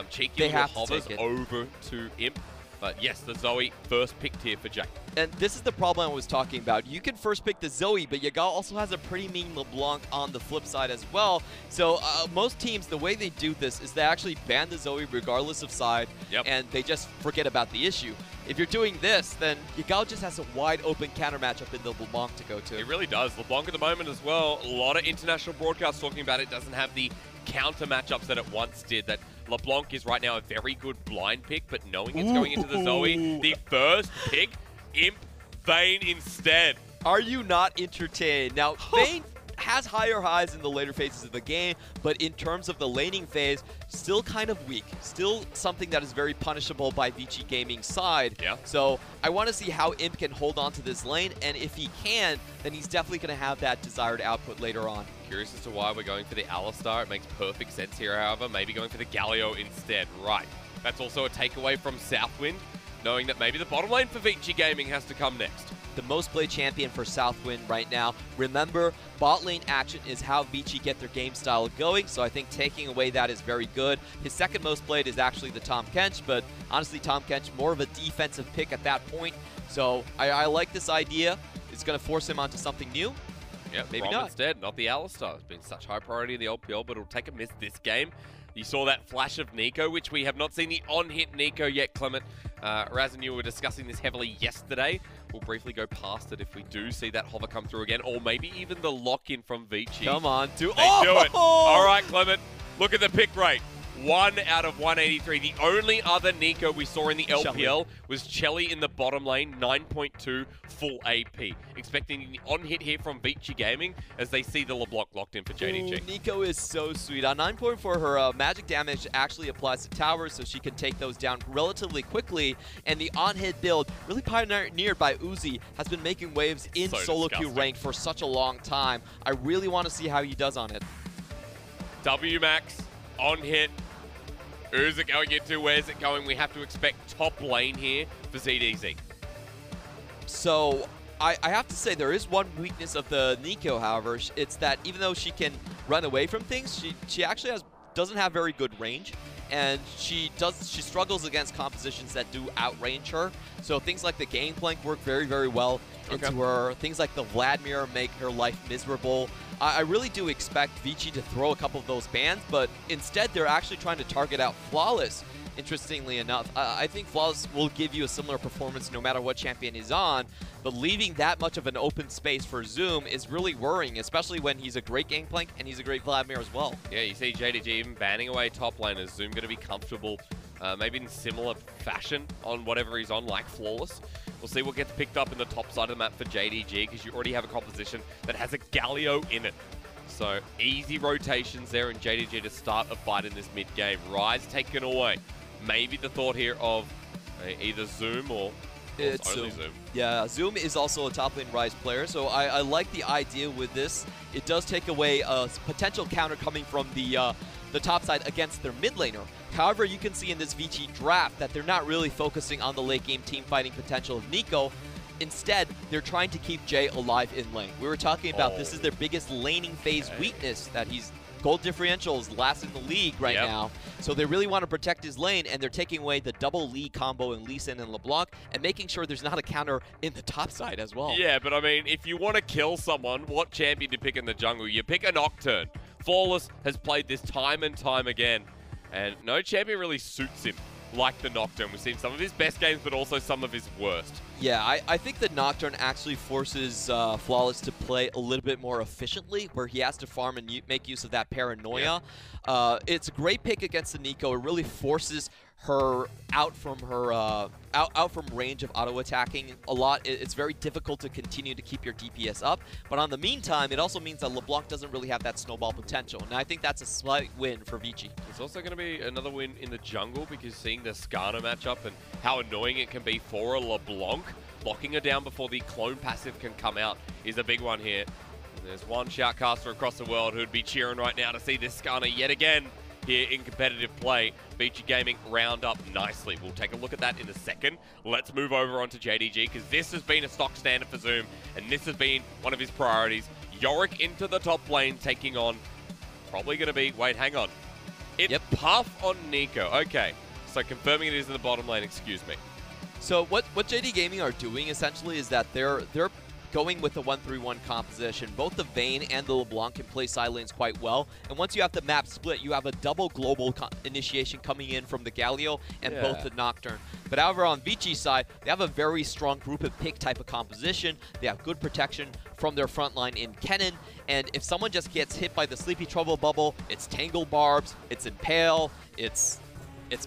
Cheeky little hovers over to Imp. But yes, the Zoe first picked here for Jay. And this is the problem I was talking about. You can first pick the Zoe, but Yagao also has a pretty mean LeBlanc on the flip side as well. So most teams, the way they do this is they actually ban the Zoe regardless of side, and they just forget about the issue. If you're doing this, then Yagao just has a wide open counter matchup in the LeBlanc to go to. It really does. LeBlanc at the moment as well, a lot of international broadcasts talking about it doesn't have the counter matchups that it once did. That LeBlanc is right now a very good blind pick, but knowing it's going into the Zoe, the first pick, Imp Vayne instead. Are you not entertained? Now, Vayne has higher highs in the later phases of the game, but in terms of the laning phase, still kind of weak. Still something that is very punishable by Vici Gaming's side. Yeah. So I want to see how Imp can hold on to this lane, and if he can, then he's definitely going to have that desired output later on. Curious as to why we're going for the Alistar. It makes perfect sense here, however. Maybe going for the Galio instead. Right. That's also a takeaway from Southwind, knowing that maybe the bottom lane for Vici Gaming has to come next. The most played champion for Southwind right now. Remember, bot lane action is how Vici get their game style going, so I think taking away that is very good. His second most played is actually the Tahm Kench, but honestly, Tahm Kench more of a defensive pick at that point. So I like this idea. It's going to force him onto something new. Yeah, maybe Rom not. Instead, not the Alistar. It's been such high priority in the LPL, but it'll take a miss this game. You saw that flash of Nico, which we have not seen the on-hit Nico yet, Clement. Raz and you were discussing this heavily yesterday. We'll briefly go past it if we do see that hover come through again, or maybe even the lock-in from Vici. Come on, They do it. All right, Clement. Look at the pick rate. 1 out of 183. The only other Nico we saw in the LPL was Chelly in the bottom lane, 9.2 full AP. Expecting the on-hit here from Vici Gaming as they see the LeBlanc locked in for JDG. Ooh, Nico is so sweet. On 9.4, her magic damage actually applies to towers, so she can take those down relatively quickly. And the on-hit build, really pioneered by Uzi, has been making waves in solo queue rank for such a long time. I really want to see how he does on it. WMAX, on-hit. Who's it going into? Where's it going? We have to expect top lane here for ZDZ. So, I have to say there is one weakness of the Nico, however. It's that even though she can run away from things, she actually doesn't have very good range. And she struggles against compositions that do outrange her. So things like the Gangplank work very, very well into her. Things like the Vladimir make her life miserable. I really do expect Vici to throw a couple of those bans, but instead they're actually trying to target out Flawless. interestingly enough. I think Flawless will give you a similar performance no matter what champion he's on, but leaving that much of an open space for Zoom is really worrying, especially when he's a great Gangplank and he's a great Vladimir as well. Yeah, you see JDG even banning away top laners. Zoom going to be comfortable, maybe in similar fashion on whatever he's on, like Flawless. We'll see what gets picked up in the top side of the map for JDG, because you already have a composition that has a Galio in it. So easy rotations there in JDG to start a fight in this mid game. Rise taken away. Maybe the thought here of either Zoom or It's only Zoom. Yeah, Zoom is also a top lane Rise player, so I like the idea with this. It does take away a potential counter coming from the top side against their mid laner. However, you can see in this Vici draft that they're not really focusing on the late game team fighting potential of Nico. Instead, they're trying to keep Jay alive in lane. We were talking about this is their biggest laning phase weakness, that he's gold differential is last in the league right now. So they really want to protect his lane, and they're taking away the double Lee combo in Lee Sin and LeBlanc and making sure there's not a counter in the top side as well. Yeah, but I mean, if you want to kill someone, what champion to pick in the jungle? You pick a Nocturne. Flawless has played this time and time again, and no champion really suits him like the Nocturne. We've seen some of his best games, but also some of his worst. Yeah, I think the Nocturne actually forces Flawless to play a little bit more efficiently, where he has to farm and make use of that paranoia. It's a great pick against the Nico. It really forces her out from range of auto attacking a lot. It's very difficult to continue to keep your DPS up, but on the meantime, it also means that LeBlanc doesn't really have that snowball potential, and I think that's a slight win for Vici. It's also going to be another win in the jungle, because seeing the Skarner matchup and how annoying it can be for a LeBlanc, locking her down before the clone passive can come out is a big one here. And there's one shoutcaster across the world who'd be cheering right now to see this Skarner yet again here in competitive play. Vici Gaming round up nicely. We'll take a look at that in a second. Let's move over onto JDG, because this has been a stock standard for Zoom, and this has been one of his priorities. Yorick into the top lane, taking on probably going to be, wait, hang on. It's Puff on Nico. Okay, so confirming it is in the bottom lane, excuse me. So what JD Gaming are doing essentially is that they're going with the 1-3-1 composition. Both the Vayne and the LeBlanc can play side lanes quite well, and once you have the map split, you have a double global initiation coming in from the Galio and both the Nocturne. But however, on Vici's side, they have a very strong group and pick type of composition. They have good protection from their front line in Kennen, and if someone just gets hit by the Sleepy Trouble bubble, it's Tangle Barbs, it's Impale, it's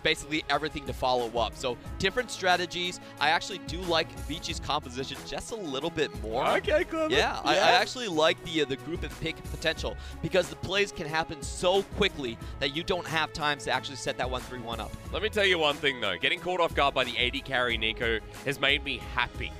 basically everything to follow up. So different strategies. I actually do like Vici's composition just a little bit more. Okay, clever. Yeah, I actually like the group and pick potential, because the plays can happen so quickly that you don't have time to actually set that 1-3-1 up. Let me tell you one thing though. Getting caught off guard by the AD carry Nico has made me happy.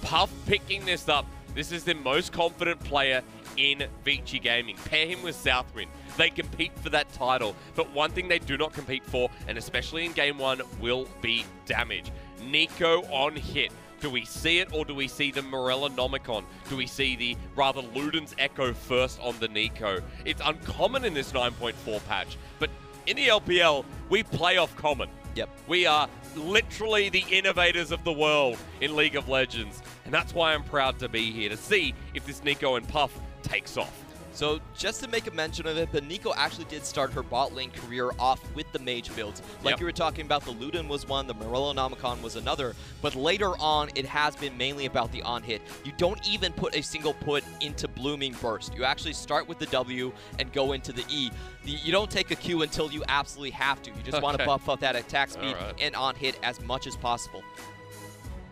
Puff picking this up. This is the most confident player in Vici Gaming. Pair him with Southwind. They compete for that title, but one thing they do not compete for, and especially in Game 1, will be damage. Nico on hit. Do we see it, or do we see the Morella Nomicon? Do we see the rather Luden's Echo first on the Nico? It's uncommon in this 9.4 patch, but in the LPL, we play off common. Yep. We are literally the innovators of the world in League of Legends, and that's why I'm proud to be here, to see if this Nico and Puff takes off. So just to make a mention of it, but Nico actually did start her bot lane career off with the mage builds. Like you were talking about, the Luden was one, the Morello Nomicon was another, but later on it has been mainly about the on-hit. You don't even put a single put into Blooming Burst. You actually start with the W and go into the E. You don't take a Q until you absolutely have to. You just want to buff up that attack speed and on-hit as much as possible.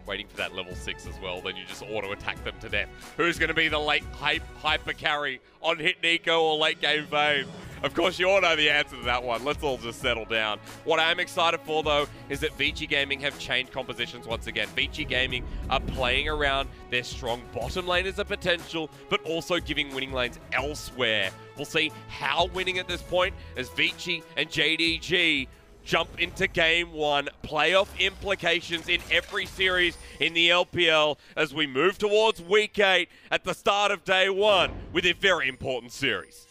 Waiting for that level 6 as well, then you just auto-attack them to death. Who's going to be the late hyper carry on hit Nico or late game Vayne? Of course, you all know the answer to that one. Let's all just settle down. What I'm excited for, though, is that Vici Gaming have changed compositions once again. Vici Gaming are playing around their strong bottom lane as a potential, but also giving winning lanes elsewhere. We'll see how winning at this point as Vici and JDG jump into Game 1. Playoff implications in every series in the LPL as we move towards Week 8 at the start of Day 1 with a very important series.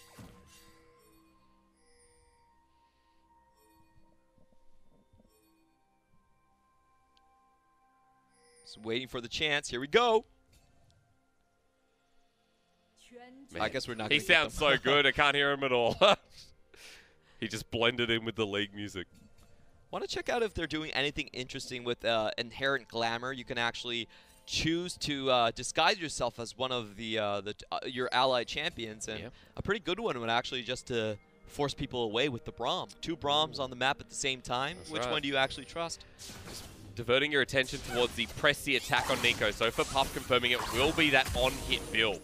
Just waiting for the chance. Here we go. Man, I guess we're not. He sounds so good. I can't hear him at all. He just blended in with the league music. Want to check out if they're doing anything interesting with inherent glamour. You can actually choose to disguise yourself as one of your allied champions, and a pretty good one would actually just to force people away with the Braum. 2 Braums on the map at the same time. That's Which right. one do you actually trust? Just diverting your attention towards the pressy attack on Nico. So for Puff confirming it will be that on-hit build.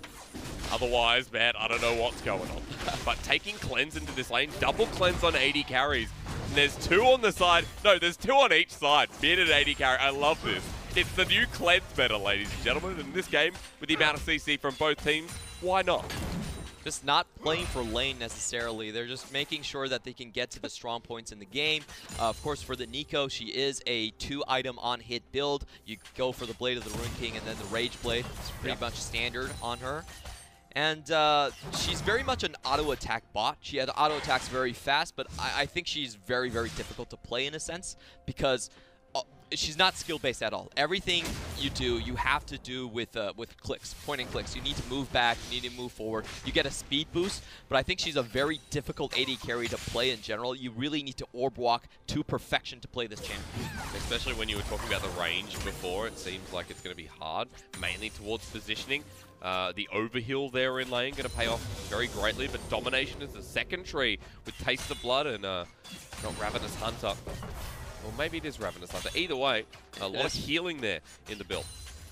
Otherwise, man, I don't know what's going on. But taking cleanse into this lane, double cleanse on 80 carries. And there's 2 on the side. No, there's 2 on each side. Mid and 80 carry. I love this. It's the new cleanse meta, ladies and gentlemen. In this game, with the amount of CC from both teams, why not? Just not playing for lane necessarily. They're just making sure that they can get to the strong points in the game. Of course, for the Nico, she is a 2-item on-hit build. You go for the Blade of the Ruin King and then the Rage Blade. It's pretty much standard on her. And she's very much an auto-attack bot. She auto-attacks very fast, but I think she's very, very difficult to play in a sense because she's not skill-based at all. Everything you do, you have to do with clicks, point and clicks. You need to move back, you need to move forward. You get a speed boost, but I think she's a very difficult AD carry to play in general. You really need to orb walk to perfection to play this champion. Especially when you were talking about the range before, it seems like it's going to be hard, mainly towards positioning. The overheal there in lane going to pay off very greatly, but domination is the second tree with Taste of Blood and not Ravenous Hunter. Or maybe it is Ravenous Hunter. Either way, a lot of healing there in the build.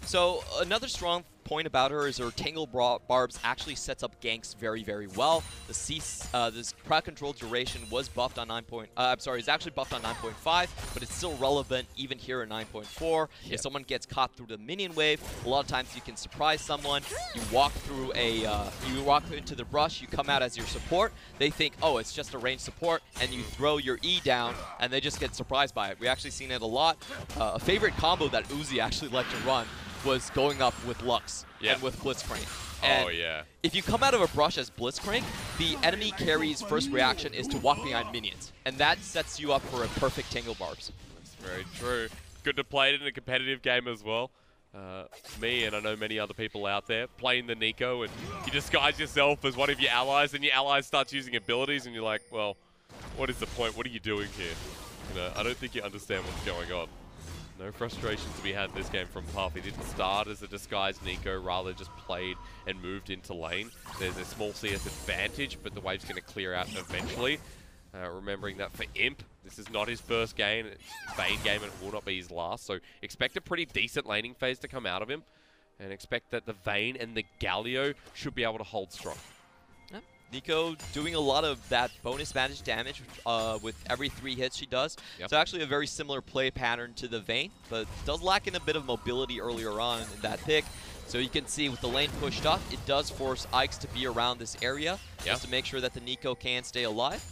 So another strong point about her is her Tangle Barbs actually sets up ganks very, very well. This crowd control duration was buffed on it's actually buffed on 9.5, but it's still relevant even here at 9.4. If someone gets caught through the minion wave, a lot of times you can surprise someone. You walk through you walk into the brush, you come out as your support. They think, oh, it's just a ranged support, and you throw your E down, and they just get surprised by it. We actually seen it a lot. A favorite combo that Uzi actually liked to run was going up with Lux and with Blitzcrank. And if you come out of a brush as Blitzcrank, the enemy carry's first reaction is to walk behind minions. And that sets you up for a perfect Tangle Barbs. That's very true. Good to play it in a competitive game as well. Me and I know many other people out there playing the Nico, and you disguise yourself as one of your allies, and your ally starts using abilities, and you're like, well, what is the point? What are you doing here? You know, I don't think you understand what's going on. No frustration to be had in this game from Puff. He didn't start as a disguised Nico, rather just played and moved into lane. There's a small CS advantage, but the wave's going to clear out eventually. Remembering that for Imp, this is not his first game, Vayne game, and it will not be his last. So expect a pretty decent laning phase to come out of him, and expect that the Vayne and the Galio should be able to hold strong. Nico doing a lot of that bonus vantage damage with every 3 hits she does. It's actually a very similar play pattern to the Vayne, but does lack in a bit of mobility earlier on in that pick. So you can see with the lane pushed up, it does force Ikes to be around this area just to make sure that the Nico can stay alive.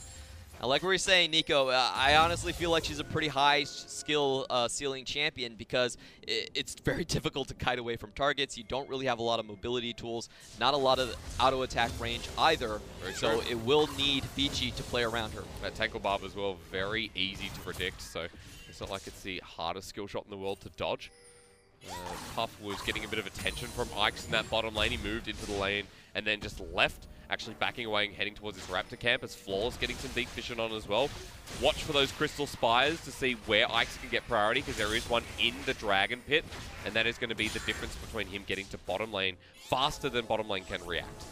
Like we were saying, Nico, I honestly feel like she's a pretty high skill ceiling champion because it's very difficult to kite away from targets. You don't really have a lot of mobility tools, not a lot of auto attack range either. So it will need Vici to play around her. That Tangle Barb as well, very easy to predict. So it's not like it's the hardest skill shot in the world to dodge. Puff was getting a bit of attention from Ikes in that bottom lane. He moved into the lane and then just left, actually backing away and heading towards his Raptor camp as Flawless getting some deep vision on as well. Watch for those Crystal Spires to see where Ikes can get priority, because there is one in the Dragon Pit, and that is going to be the difference between him getting to bottom lane faster than bottom lane can react.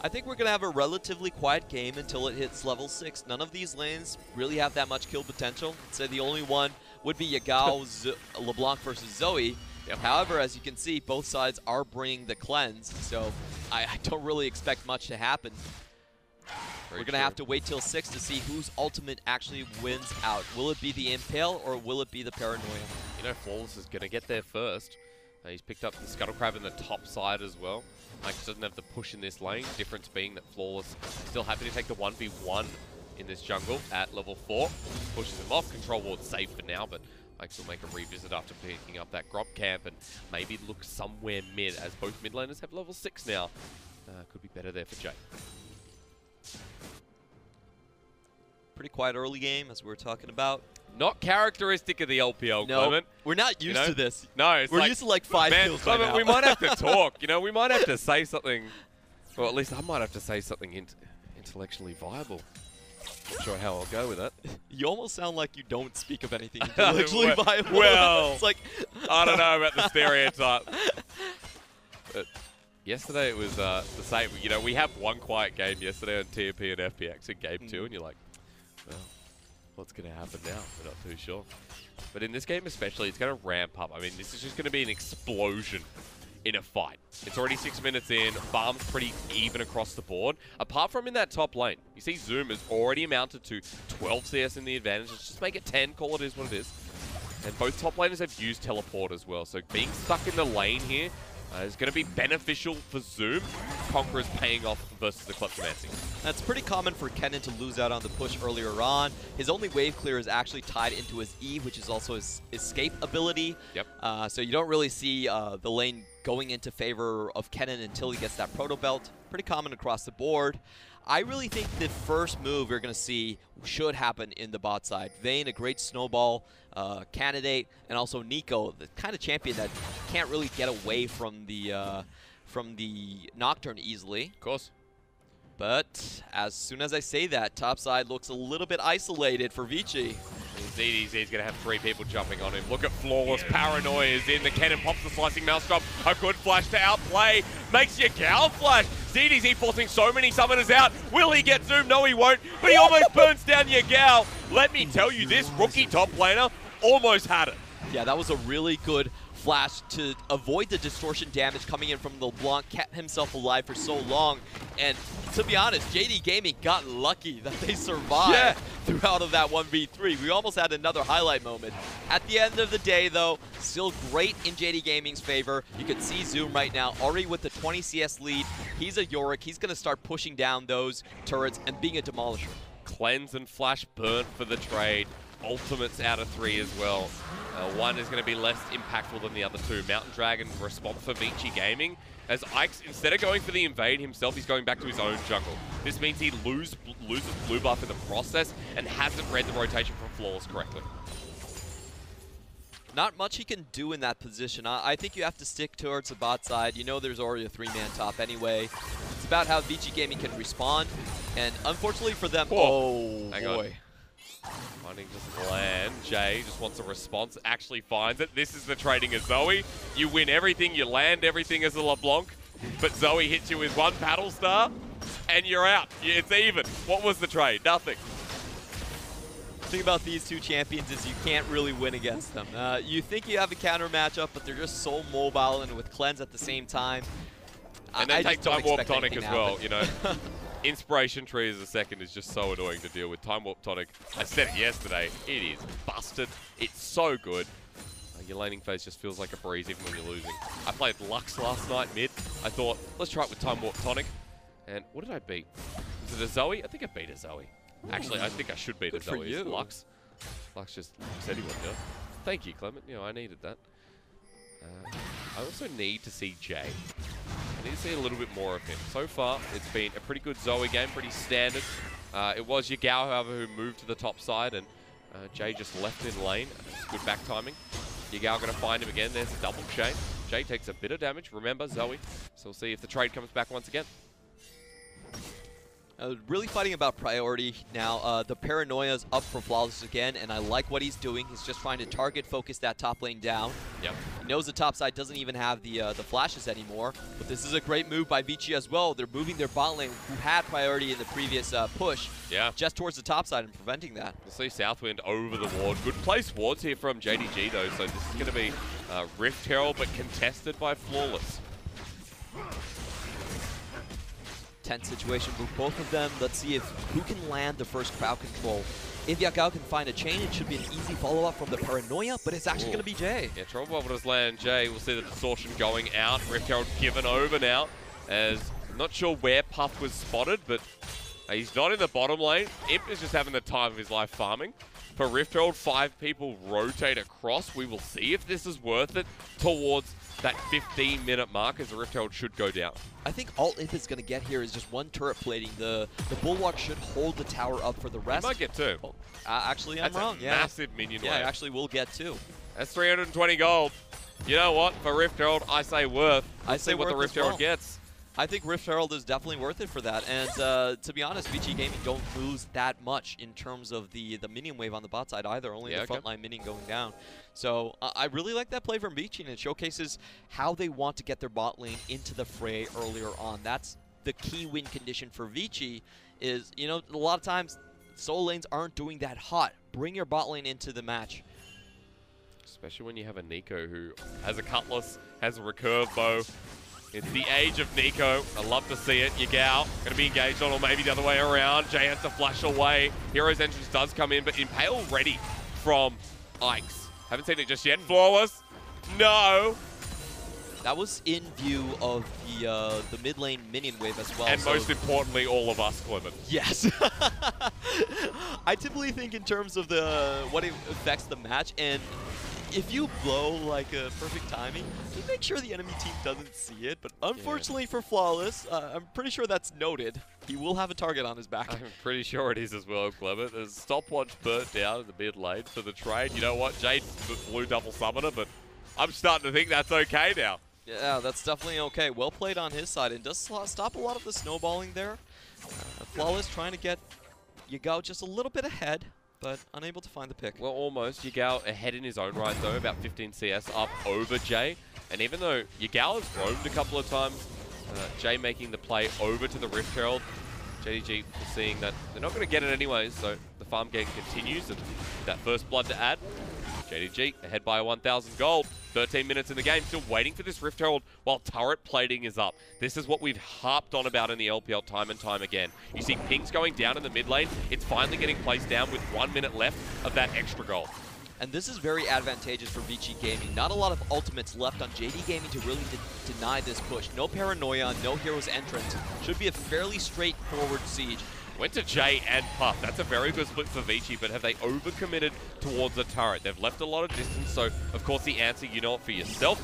I think we're going to have a relatively quiet game until it hits level 6. None of these lanes really have that much kill potential. I'd say the only one would be Yagao LeBlanc versus Zoe. However, as you can see, both sides are bringing the cleanse, so I don't really expect much to happen. We're going to have to wait till 6 to see whose ultimate actually wins out. Will it be the Impale or will it be the Paranoia? You know, Flawless is going to get there first. He's picked up the Scuttle Crab in the top side as well. Ikes doesn't have the push in this lane, difference being that Flawless is still happy to take the 1v1 in this jungle at level 4. Pushes him off, control ward safe for now, but Ikes will make a revisit after picking up that Grop camp and maybe look somewhere mid, as both mid laners have level 6 now. Could be better there for Jay. Pretty quiet early game, as we were talking about. Not characteristic of the LPL, no, Clement. We're not used to this. No, we're used to like 5 kills by Clement, now. we might have to talk. You know, we might have to say something. Or at least I might have to say something intellectually viable. Not sure how I'll go with that. You almost sound like you don't speak of anything intellectually Well- viable. well, it's like I don't know about the stereotype. But yesterday it was the same. You know, we have one quiet game yesterday on TMP and FPX in game 2, and you're like, well, what's going to happen now? We're not too sure. But in this game especially, it's going to ramp up. I mean, this is just going to be an explosion in a fight. It's already 6 minutes in. Farm's pretty even across the board. Apart from in that top lane, you see Zoom has already amounted to 12 CS in the advantage. Let's just make it 10, call it is what it is. And both top laners have used teleport as well. So being stuck in the lane here is going to be beneficial for Zoom. Conqueror's paying off versus the Kleptomancy. That's pretty common for Kennen to lose out on the push earlier on. His only wave clear is actually tied into his E, which is also his escape ability. Yep. So you don't really see the lane going into favor of Kennen until he gets that proto belt. Pretty common across the board. I really think the first move you're going to see should happen in the bot side. Vayne, a great snowball candidate, and also Nico, the kind of champion that can't really get away from the Nocturne easily. Of course. But as soon as I say that, top side looks a little bit isolated for Vici. ZDZ is going to have 3 people jumping on him. Look at Flawless. Paranoia is in. The cannon pops the slicing mouse drop. A good flash to outplay. Makes your gal flash. ZDZ forcing so many summoners out. Will he get zoomed? No, he won't. But he almost burns down your gal. Let me tell you, this rookie top laner almost had it. Yeah, that was a really good flash to avoid the distortion damage coming in from LeBlanc, kept himself alive for so long. And to be honest, JD Gaming got lucky that they survived throughout of that 1v3. We almost had another highlight moment. At the end of the day, though, still great in JD Gaming's favor. You can see Zoom right now, already with the 20 CS lead. He's a Yorick. He's going to start pushing down those turrets and being a demolisher. Cleanse and flash burnt for the trade. Ultimates out of 3 as well. One is going to be less impactful than the other 2. Mountain Dragon response for Vici Gaming. As Ike's, instead of going for the invade himself, he's going back to his own jungle. This means he loses blue buff in the process and hasn't read the rotation from Flawless correctly. Not much he can do in that position. I think you have to stick towards the bot side. You know there's already a 3-man top anyway. It's about how Vici Gaming can respond. And unfortunately for them, oh Hang boy. on. Finding just land. Jay just wants a response, actually finds it. This is the trading of Zoe. You win everything, you land everything as a LeBlanc, but Zoe hits you with 1 battle star, and you're out. It's even. What was the trade? Nothing. The thing about these 2 champions is you can't really win against them. You think you have a counter matchup, but they're just so mobile and with cleanse at the same time. And then take Time Warp Tonic as well, happen. you know. Inspiration Tree as a second is just so annoying to deal with. Time Warp Tonic, I said it yesterday, it is busted. It's so good. Your laning phase just feels like a breeze even when you're losing. I played Lux last night mid. I thought, let's try it with Time Warp Tonic. And what did I beat? Was it a Zoe? I think I beat a Zoe. Actually, I think I should beat a for Zoe. you. Lux. Lux just said he would do it. Thank you, Clement. You know, I needed that. I also need to see Jay. I need to see a little bit more of him. So far, it's been a pretty good Zoe game, pretty standard. It was Yagao, however, who moved to the top side, and Jay just left in lane. It's good back timing. Yagao going to find him again. There's a double chain. Jay takes a bit of damage. Remember, Zoe. So we'll see if the trade comes back once again. Really fighting about priority now. The Paranoia's up for Flawless again, and I like what he's doing. He's just trying to target focus that top lane down. Yep. He knows the top side doesn't even have the flashes anymore, but this is a great move by Vici as well. They're moving their bot lane, who had priority in the previous push, just towards the top side and preventing that. We'll see Southwind over the ward. Good place wards here from JDG though, so this is going to be Rift Herald, but contested by Flawless. Tense situation for both of them. Let's see who can land the first crowd control. If Yagao can find a chain, it should be an easy follow-up from the Paranoia, but it's actually going to be Jay. Yeah, Trouble Bubble does land Jay. We'll see the distortion going out. Rift Herald given over now, as I'm not sure where Puff was spotted, but he's not in the bottom lane. Imp is just having the time of his life farming. For Rift Herald, 5 people rotate across. We will see if this is worth it towards that 15-minute mark, as the Rift Herald should go down. I think all Imp is going to get here is just 1 turret plating. The Bulwark should hold the tower up for the rest. He might get 2. Oh, actually, I'm That's wrong. a Yeah, massive minion wave. actually, we'll get 2. That's 320 gold. You know what? For Rift Herald, I say worth. I Let's say see what the worth Rift as well. Herald gets. I think Rift Herald is definitely worth it for that. And to be honest, Vici Gaming don't lose that much in terms of the minion wave on the bot side either, only the frontline minion going down. So I really like that play from Vici, and it showcases how they want to get their bot lane into the fray earlier on. That's the key win condition for Vici is, you know, a lot of times solo lanes aren't doing that hot. Bring your bot lane into the match. Especially when you have a Nico who has a cutlass, has a recurve bow. It's the age of Nico. I love to see it. Yagao going to be engaged on, or maybe the other way around. Jay has to flash away. Hero's entrance does come in, but Impale ready from Ikes. Haven't seen it just yet. Flawless. No. That was in view of the mid lane minion wave as well. And most importantly, all of us, Clement. Yes. I typically think in terms of what it affects the match, and if you blow like a perfect timing, just make sure the enemy team doesn't see it. But unfortunately for Flawless, I'm pretty sure that's noted. He will have a target on his back. I'm pretty sure it is as well, Clement. There's stopwatch burnt down in the mid lane for the trade. You know what? Jade blew double summoner, but I'm starting to think that's okay now. Yeah, that's definitely okay. Well played on his side, and does stop a lot of the snowballing there. Flawless trying to get Yagao just a little bit ahead, but unable to find the pick. Well, almost. Yagao ahead in his own right, though, about 15 CS up over Jay. And even though Yagao has roamed a couple of times, Jay making the play over to the Rift Herald. JDG seeing that they're not going to get it anyways, so the farm game continues, and that first blood to add. JDG ahead by 1,000 gold. 13 minutes in the game, still waiting for this Rift Herald while turret plating is up. This is what we've harped on about in the LPL time and time again. You see pings going down in the mid lane. It's finally getting placed down with 1 minute left of that extra gold. And this is very advantageous for Vici Gaming. Not a lot of ultimates left on JD Gaming to really deny this push. No paranoia, no hero's entrance. Should be a fairly straightforward siege. Went to Jay and Puff. That's a very good split for Vici, but have they overcommitted towards the turret? They've left a lot of distance, so of course the answer, you know it for yourself.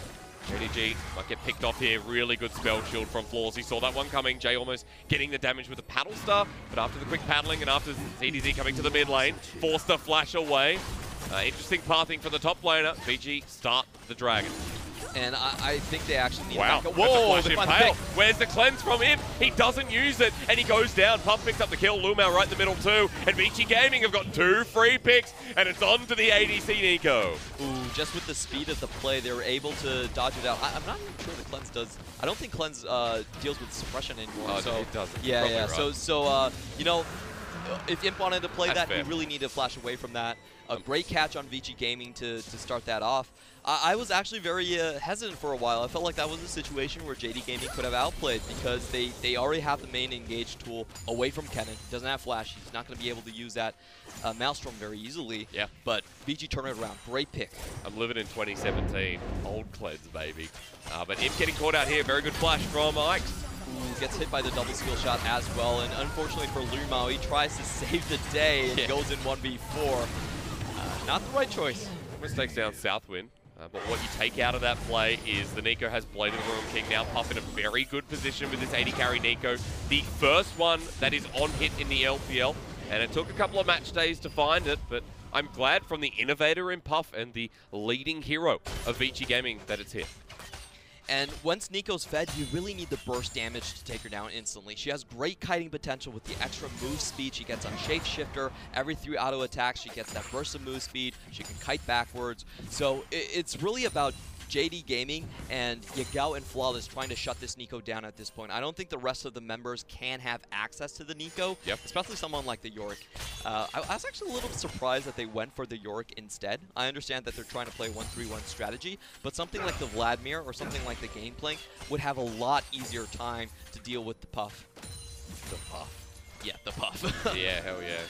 JDG might get picked off here. Really good spell shield from Flawless. He saw that one coming. Jay almost getting the damage with a paddle star, but after the quick paddling and after ZDZ coming to the mid lane, forced to flash away. Interesting pathing for the top laner. Vici start the dragon. And I think they actually need wow. to back up. Whoa, they find the pick. Where's the cleanse from him? He doesn't use it, and he goes down. Puff picks up the kill. Lumao right in the middle too. And Vici Gaming have got 2 free picks, and it's on to the ADC Nico. Ooh, just with the speed of the play, they were able to dodge it out. I'm not even sure the cleanse does. I don't think cleanse deals with suppression anymore. Oh, so no, it doesn't. Yeah, Probably yeah. right. So you know, if Imp wanted to play That's that, fair. you really need to flash away from that. A great catch on Vici Gaming to start that off. I was actually very hesitant for a while. I felt like that was a situation where JD Gaming could have outplayed because they already have the main engage tool away from Kennen. He doesn't have flash. He's not going to be able to use that Maelstrom very easily. Yeah. But Vici turned it around. Great pick. I'm living in 2017. Old cleanse, baby. But Imp getting caught out here. Very good flash from Ikes. Ooh, gets hit by the double skill shot as well. And unfortunately for Lumao, he tries to save the day and goes in 1v4. Not the right choice. Almost takes down Southwind. But what you take out of that play is the Nico has Blade of the Ruin King now. Puff in a very good position with this 80 carry Nico. The first one that is on hit in the LPL. And it took a couple of match days to find it, but I'm glad from the innovator in Puff and the leading hero of Vici Gaming that it's here. And once Nico's fed, you really need the burst damage to take her down instantly. She has great kiting potential with the extra move speed. She gets on Shapeshifter. Every 3 auto attacks, she gets that burst of move speed. She can kite backwards. So it's really about JD Gaming and Yagao and Flawless trying to shut this Nico down at this point. I don't think the rest of the members can have access to the Nico, especially someone like the Yorick. I was actually a little surprised that they went for the Yorick instead. I understand that they're trying to play 1-3-1 strategy, but something like the Vladimir or something like the Gangplank would have a lot easier time to deal with the Puff. The Puff. Yeah, the Puff. Yeah, hell yeah.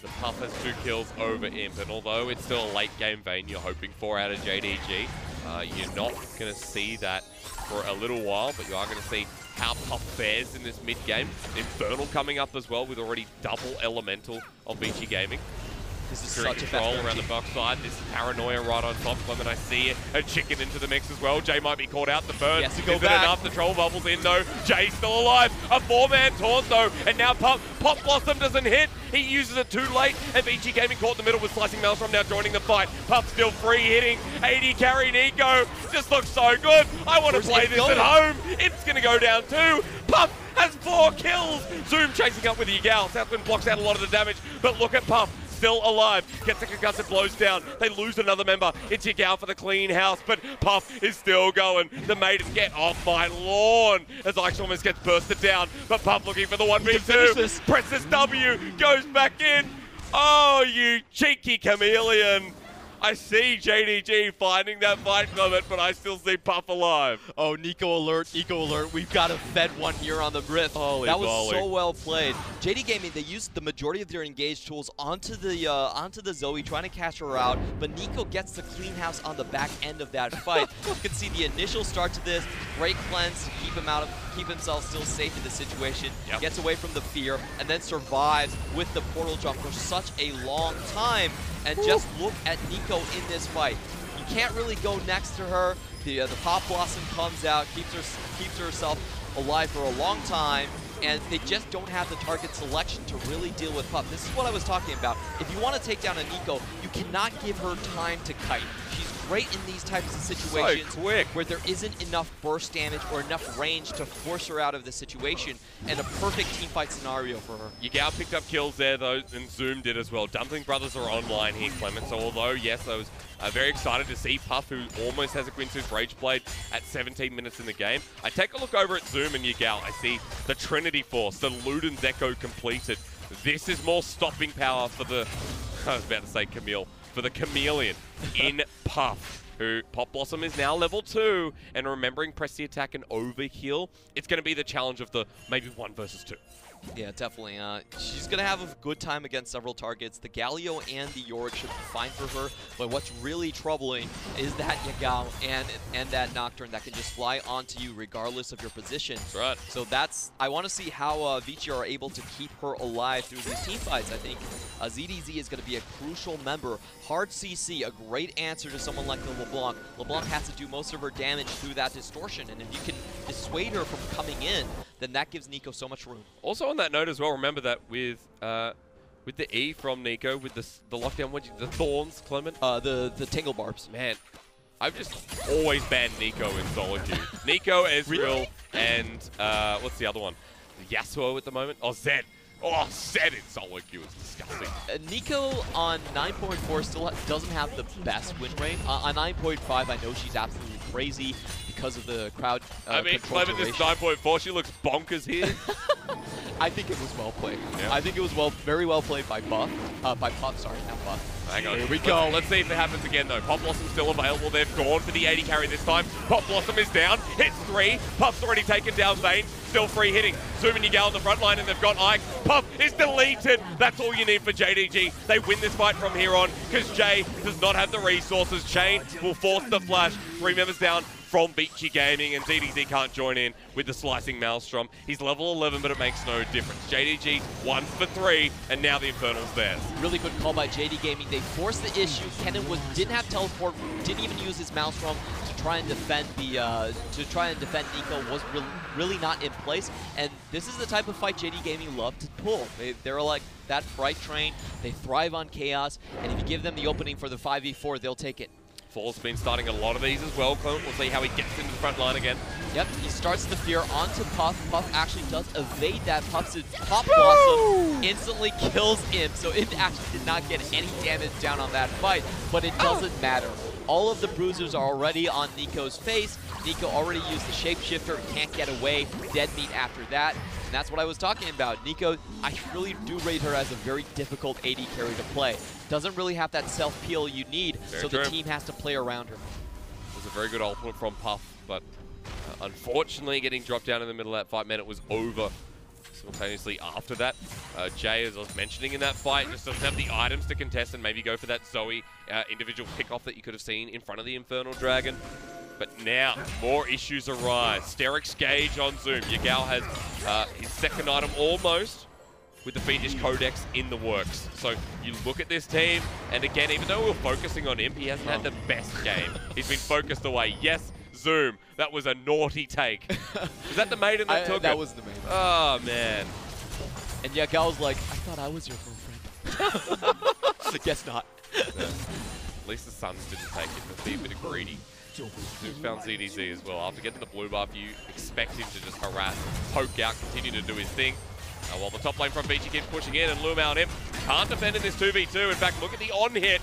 The Puff has 2 kills over Imp, and although it's still a late game vein you're hoping for out of JDG, you're not going to see that for a little while, but you are going to see how Puff fares in this mid-game. Infernal coming up as well with already double Elemental on Vici Gaming. This is Securing such a control fast around the backside. This paranoia right on top. Clement, I see it. A chicken into the mix as well. Jay might be caught out. The burn. Yes, to go Is it back. enough? The troll bubbles in though. Jay's still alive. A 4-man taunt though. And now Pop Blossom doesn't hit. He uses it too late. And Vici Gaming caught in the middle with Slicing Maelstrom now joining the fight. Pup still free hitting. 80 carry Nico. Just looks so good. I want to play this at home. It's going to go down too. Pup has 4 kills. Zoom chasing up with Yagal. Southwind blocks out a lot of the damage. But look at Pup. Still alive, gets a concussive, blows down. They lose another member. It's Yagal for the clean house, but Puff is still going. The Maiden, get off my lawn as Ike almost gets bursted down. But Puff looking for the 1v2. Presses W, goes back in. Oh, you cheeky chameleon. I see JDG finding that fight, Clement, but I still see Puff alive. Oh, Nico alert, Nico alert. We've got a fed one here on the Rift. Holy that was moly. so well played. JD Gaming, they used the majority of their engaged tools onto the Zoe, trying to catch her out, but Nico gets the clean house on the back end of that fight. You can see the initial start to this, great cleanse to keep himself still safe in the situation, gets away from the fear, and then survives with the portal jump for such a long time. And just look at Nico in this fight. You can't really go next to her. The Pop Blossom comes out, keeps herself alive for a long time, and they just don't have the target selection to really deal with Pup. This is what I was talking about. If you want to take down a Nico, you cannot give her time to kite. She's great in these types of situations where there isn't enough burst damage or enough range to force her out of the situation, and a perfect teamfight scenario for her. Yagal picked up kills there though, and Zoom did as well. Dumpling Brothers are online here, Clement, so although, yes, I was very excited to see Puff, who almost has a Quintus Rage Blade at 17 minutes in the game. I take a look over at Zoom and Yagal. I see the Trinity Force, the Luden's Echo completed. This is more stopping power for the, I was about to say Camille, for the Chameleon in Puff, who Pop Blossom is now level 2, and remembering press the attack and overkill, it's going to be the challenge of the maybe 1 versus 2. Yeah, definitely. She's going to have a good time against several targets. The Galio and the Yorick should be fine for her, but what's really troubling is that Yagal and that Nocturne that can just fly onto you regardless of your position. That's right. So I want to see how Vici are able to keep her alive through these team fights. I think ZDZ is going to be a crucial member. Hard CC, a great answer to someone like the LeBlanc. LeBlanc has to do most of her damage through that distortion, and if you can dissuade her from coming in, then that gives Nico so much room. Also on that note as well, remember that with the E from Nico, with the lockdown, the thorns, Clement? The Tingle Barbs. Man, I've just always banned Nico in solo queue. Nico, Ezreal, and what's the other one? Yasuo at the moment? Oh, Zed. Oh, Zed in solo queue is disgusting. Nico on 9.4 still doesn't have the best win rate. On 9.5, I know she's absolutely crazy because of the crowd I mean, control Clement, this duration. 9.4, she looks bonkers here. I think it was well played. Yeah. I think it was very well played by Puff. By Puff, sorry, not Puff. Hang on. Here we go. Let's see if it happens again, though. Pop Blossom's still available. They've gone for the 80 carry this time. Pop Blossom is down. Hits 3. Puff's already taken down Vayne. Still free hitting. Zoom and Yagal on the front line, and they've got Ike. Puff is deleted. That's all you need for JDG. They win this fight from here on because Jay does not have the resources. Chain will force the flash. 3 members down from Vici Gaming, and ZDZ can't join in with the Slicing Maelstrom. He's level 11, but it makes no difference. JDG 1 for 3, and now the Infernal's theirs. Really good call by JD Gaming. They forced the issue. Kennen didn't have teleport, didn't even use his Maelstrom to try and defend Nico. Was really not in place, and this is the type of fight JD Gaming love to pull. They're like that Fright Train. They thrive on chaos, and if you give them the opening for the 5v4, they'll take it. Fall's been starting a lot of these as well, Clement. We'll see how he gets into the front line again. Yep, he starts the fear onto Puff. Puff actually does evade that. Puff's Pop Blossom instantly kills him, so it actually did not get any damage down on that fight, but it doesn't matter. All of the bruisers are already on Nico's face. Nico already used the shapeshifter, can't get away. Dead meat after that. And that's what I was talking about. Nico, I really do rate her as a very difficult AD carry to play. Doesn't really have that self-peel you need, so the team has to play around her. It was a very good ultimate from Puff, but unfortunately getting dropped down in the middle of that fight meant it was over simultaneously after that. Jay, as I was mentioning in that fight, just doesn't have the items to contest and maybe go for that Zoe individual pick-off that you could have seen in front of the Infernal Dragon. But now, more issues arise. Sterix Gauge on Zoom. Yagal has his second item almost with the Fiendish Codex in the works. So you look at this team, and again, even though we're focusing on Imp, he hasn't had the best game. He's been focused away. Yes, Zoom, that was a naughty take. Was that the maiden that took it? That was the maiden. Oh, man. And yeah, Gal's like, I thought I was your girlfriend. Guess not. At least the Suns didn't take it, but be a bit of greedy. Zoom found ZDZ as well. After getting the blue buff, you expect him to just harass, poke out, continue to do his thing. While the top lane from Vici keeps pushing in and Loom out Imp can't defend in this 2v2. In fact, look at the on-hit.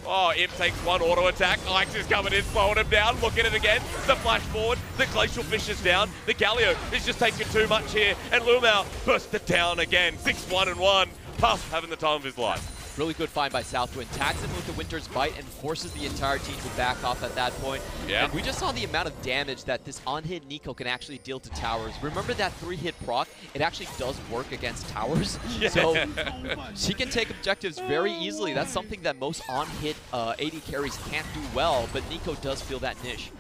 Oh, Imp takes one auto attack. Ike's is coming in, slowing him down. Look at it again. The flash forward. The Glacial Fish is down. The Galio is just taking too much here. And Lumao bursts it down again. 6-1-1. Puff having the time of his life. Really good find by Southwind. Tags him with the Winter's Bite and forces the entire team to back off at that point. Yeah. And we just saw the amount of damage that this on-hit Nico can actually deal to towers. Remember that 3-hit proc? It actually does work against towers. Yeah. So she can take objectives very easily. That's something that most on-hit AD carries can't do well, but Nico does feel that niche.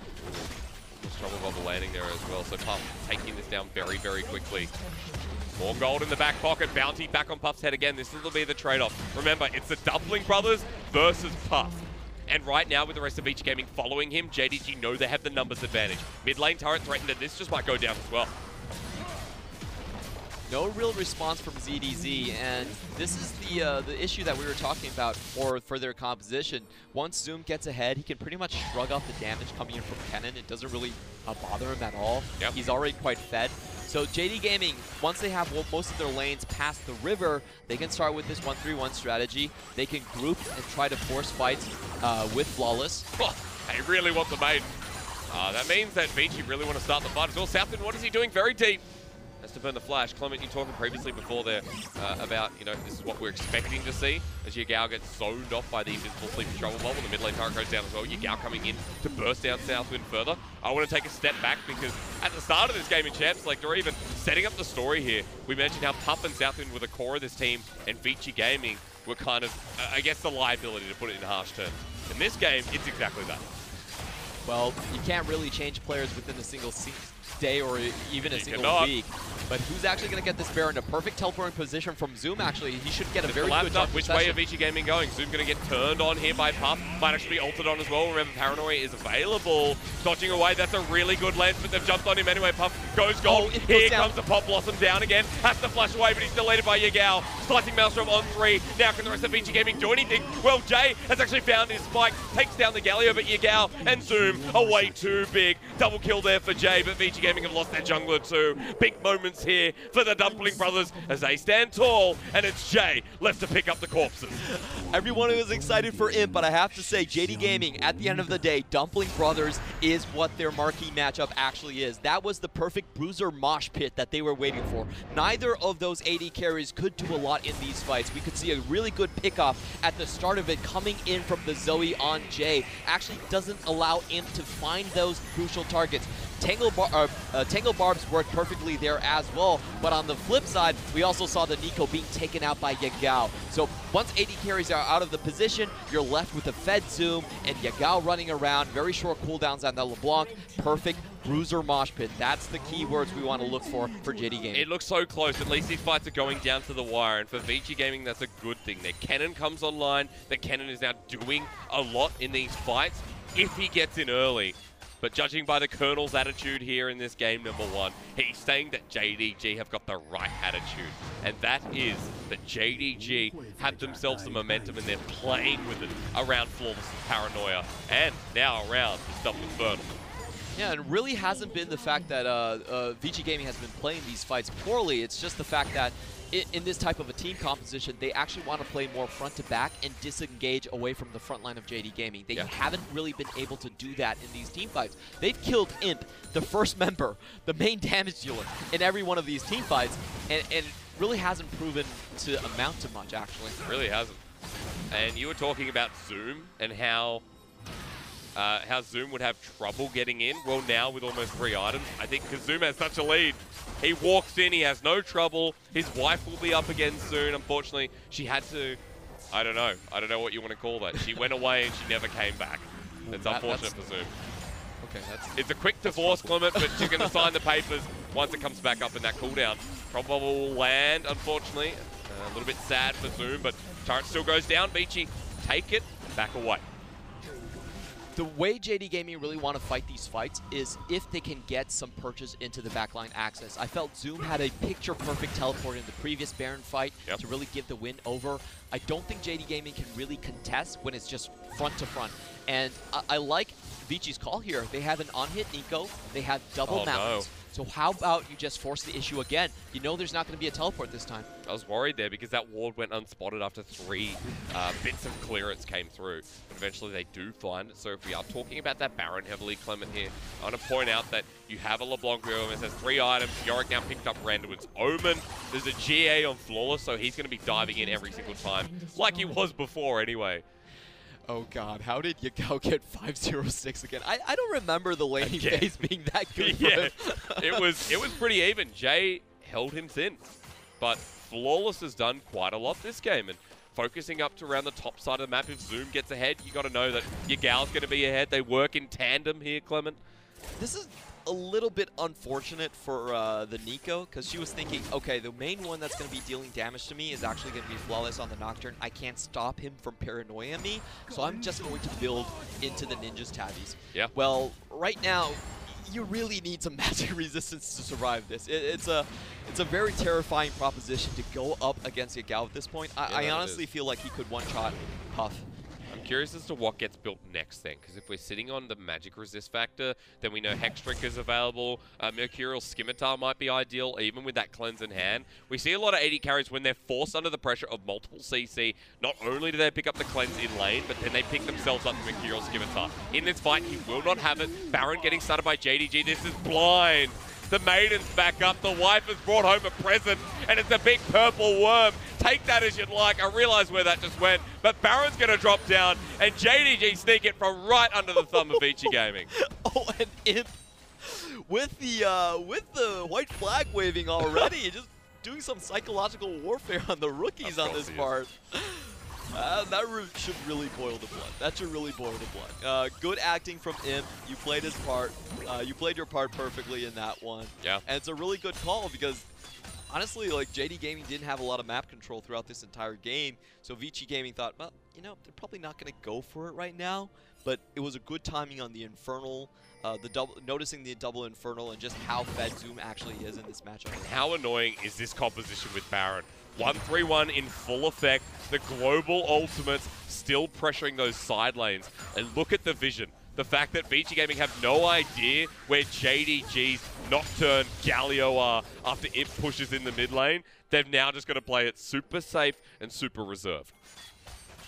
Trouble bubble landing there as well, so Puff taking this down very, very quickly. More gold in the back pocket. Bounty back on Puff's head again. This will be the trade-off. Remember, it's the Dumpling Brothers versus Puff. And right now, with the rest of Vici Gaming following him, JDG know they have the numbers advantage. Mid lane turret threatened that this just might go down as well. No real response from ZDZ, and this is the issue that we were talking about for their composition. Once Zoom gets ahead, he can pretty much shrug off the damage coming in from Kennen. It doesn't really bother him at all. Yep. He's already quite fed. So JD Gaming, once they have most of their lanes past the river, they can start with this 1-3-1 strategy. They can group and try to force fights with Flawless. Oh, they really want the maiden. That means that Vici really want to start the fight as well. Southwind, what is he doing? Very deep. Has to burn the flash. Clement, you talking previously before there about, you know, this is what we're expecting to see as Yagao gets zoned off by the invisible sleepy trouble bubble. The mid lane turret goes down as well. Yagao coming in to burst down Southwind further. I want to take a step back because at the start of this game in Champs, like they're even setting up the story here. We mentioned how Puff and Southwind were the core of this team and Vici Gaming were kind of, I guess, the liability to put it in harsh terms. In this game, it's exactly that. Well, you can't really change players within a single day or even a single week. But who's actually going to get this Baron? A perfect teleporting position from Zoom, actually. He should get a very good jump. Which way are Vici Gaming going? Zoom going to get turned on here by Puff. Might actually be ulted on as well. Remember, Paranoia is available. Dodging away. That's a really good lens, but they've jumped on him anyway. Puff goes gold. Here comes the Pop Blossom down again. Has to flash away, but he's deleted by Yagao. Slicing Maelstrom on 3. Now can the rest of Vici Gaming do anything? Well, Jay has actually found his spike. Takes down the Galio, but Yagao and Zoom are way too big. Double kill there for Jay, but Vici Gaming have lost their jungler too. Big moments here for the Dumpling Brothers as they stand tall, and it's Jay left to pick up the corpses. Everyone was excited for Imp, but I have to say, JD Gaming, at the end of the day, Dumpling Brothers is what their marquee matchup actually is. That was the perfect bruiser mosh pit that they were waiting for. Neither of those AD carries could do a lot in these fights. We could see a really good pickoff at the start of it coming in from the Zoe on Jay. Actually doesn't allow Imp to find those crucial targets. Tangle Barbs worked perfectly there as well, but on the flip side, we also saw the Nico being taken out by Yagao. So once AD carries are out of the position, you're left with a fed Zoom and Yagao running around, very short cooldowns on the LeBlanc, perfect bruiser mosh pit. That's the key words we want to look for JD Gaming. It looks so close. At least these fights are going down to the wire, and for Vici Gaming, that's a good thing. Their Kennen comes online. The Kennen is now doing a lot in these fights if he gets in early. But judging by the Colonel's attitude here in this game number 1, he's saying that JDG have got the right attitude. And that is that JDG have themselves some momentum and they're playing with it around Flawless Paranoia and now around the Stuff Infernal. Yeah, it really hasn't been the fact that Vici Gaming has been playing these fights poorly. It's just the fact that in this type of a team composition, they actually want to play more front to back and disengage away from the front line of JD Gaming. They haven't really been able to do that in these team fights. They've killed Imp, the first member, the main damage dealer, in every one of these team fights, and it really hasn't proven to amount to much, actually. It really hasn't. And you were talking about Zoom and how Zoom would have trouble getting in. Well, now with almost 3 items, I think because Zoom has such a lead. He walks in, he has no trouble. His wife will be up again soon. Unfortunately, she had to, I don't know what you want to call that. She went away and she never came back. It's unfortunate for Zoom. Okay, it's a quick divorce, Clement, but she's going to sign the papers once it comes back up in that cooldown. Probable will land, unfortunately. A little bit sad for Zoom, but turret still goes down. Vici, take it, back away. The way JD Gaming really want to fight these fights is if they can get some purchase into the backline access. I felt Zoom had a picture-perfect teleport in the previous Baron fight to really give the win over. I don't think JD Gaming can really contest when it's just front to front. And I like Vici's call here. They have an on-hit Nico. They have double mountains. So how about you just force the issue again? You know there's not going to be a teleport this time. I was worried there because that ward went unspotted after 3 bits of clearance came through. But eventually they do find it. So if we are talking about that Baron heavily, Clement here, I want to point out that you have a LeBlanc who almost has 3 items. Yorick now picked up Randuin's Omen. There's a GA on Flawless, so he's going to be diving in every single time, like he was before anyway. Oh god, how did Yagao get 506 again? I don't remember the laning phase being that good for him. it was pretty even. Jay held him thin. But Flawless has done quite a lot this game, and focusing up to around the top side of the map, if Zoom gets ahead, you got to know that Yagao's going to be ahead. They work in tandem here, Clement. This is a little bit unfortunate for the Nico, because she was thinking, okay, the main one that's going to be dealing damage to me is actually going to be Flawless on the Nocturne. I can't stop him from paranoia me, so I'm just going to build into the Ninja's tabbies. Yeah. Well, right now, you really need some magic resistance to survive this. It's a very terrifying proposition to go up against Yagao at this point. I honestly feel like he could one-shot Puff. I'm curious as to what gets built next then, because if we're sitting on the magic resist factor, then we know Hexdrink is available. Mercurial Scimitar might be ideal, even with that cleanse in hand. We see a lot of AD carries when they're forced under the pressure of multiple CC. Not only do they pick up the cleanse in lane, but then they pick themselves up the Mercurial Scimitar. In this fight, he will not have it. Baron getting started by JDG. This is blind. The maiden's back up. The wife has brought home a present, and it's a big purple worm. Take that as you'd like. I realize where that just went, but Baron's going to drop down, and JDG sneak it from right under the thumb of Vici Gaming. Oh, and Imp with the white flag waving already, just doing some psychological warfare on the rookies on this part. That should really boil the blood. That should really boil the blood. Good acting from Imp. You played his part. You played your part perfectly in that one. Yeah. And it's a really good call because, honestly, like JD Gaming didn't have a lot of map control throughout this entire game. So Vici Gaming thought, well, you know, they're probably not going to go for it right now. But it was a good timing on the Infernal, noticing the double Infernal and just how fed Zoom actually is in this matchup. How annoying is this composition with Baron? 1-3-1 in full effect. The global ultimates still pressuring those side lanes. And look at the vision. The fact that Vici Gaming have no idea where JDG's Nocturne Galio are after it pushes in the mid lane. They've now just got to play it super safe and super reserved.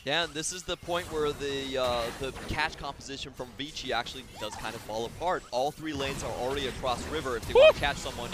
Yeah, and this is the point where the catch composition from Vici actually does kind of fall apart. All 3 lanes are already across river if they want to catch someone.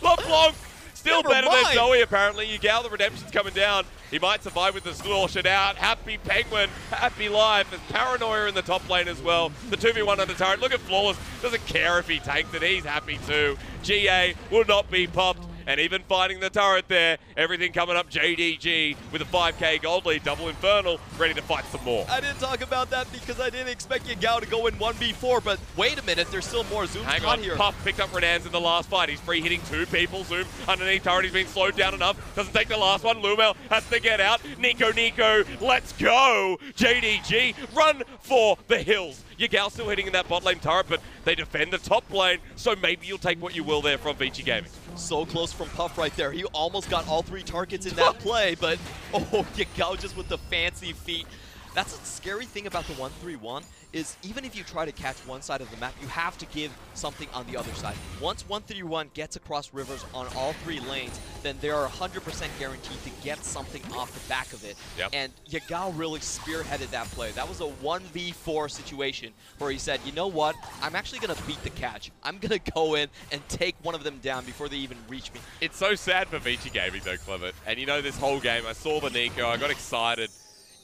LeBlanc! Still better than Zoe, apparently. Yagao, the redemption's coming down. He might survive with the Slaughter out. Happy Penguin, happy life. There's Paranoia in the top lane as well. The 2v1 on the turret. Look at Flawless. Doesn't care if he tanks it. He's happy too. GA will not be popped. And even finding the turret there, everything coming up JDG with a 5k gold lead, double Infernal, ready to fight some more. I didn't talk about that because I didn't expect Yagao to go in 1v4, but wait a minute, there's still more. Zoom's Hang on, here. Puff picked up Renan's in the last fight. He's free hitting 2 people. Zoom underneath turret, he's been slowed down enough. Doesn't take the last one. Lumel has to get out. Nico, let's go. JDG, run for the hills. Yagao still hitting in that bot lane turret, but they defend the top lane, so maybe you'll take what you will there from Vici Gaming. So close from Puff right there. He almost got all 3 targets in that play, but oh, Yagao just with the fancy feet. That's the scary thing about the 1-3-1 is even if you try to catch one side of the map, you have to give something on the other side. Once 1-3-1 gets across rivers on all 3 lanes, then they are 100% guaranteed to get something off the back of it. Yep. And Yagao really spearheaded that play. That was a 1v4 situation where he said, you know what? I'm actually going to beat the catch. I'm going to go in and take one of them down before they even reach me. It's so sad for Vici Gaming though, Clement. And you know, this whole game, I saw the Nico, I got excited.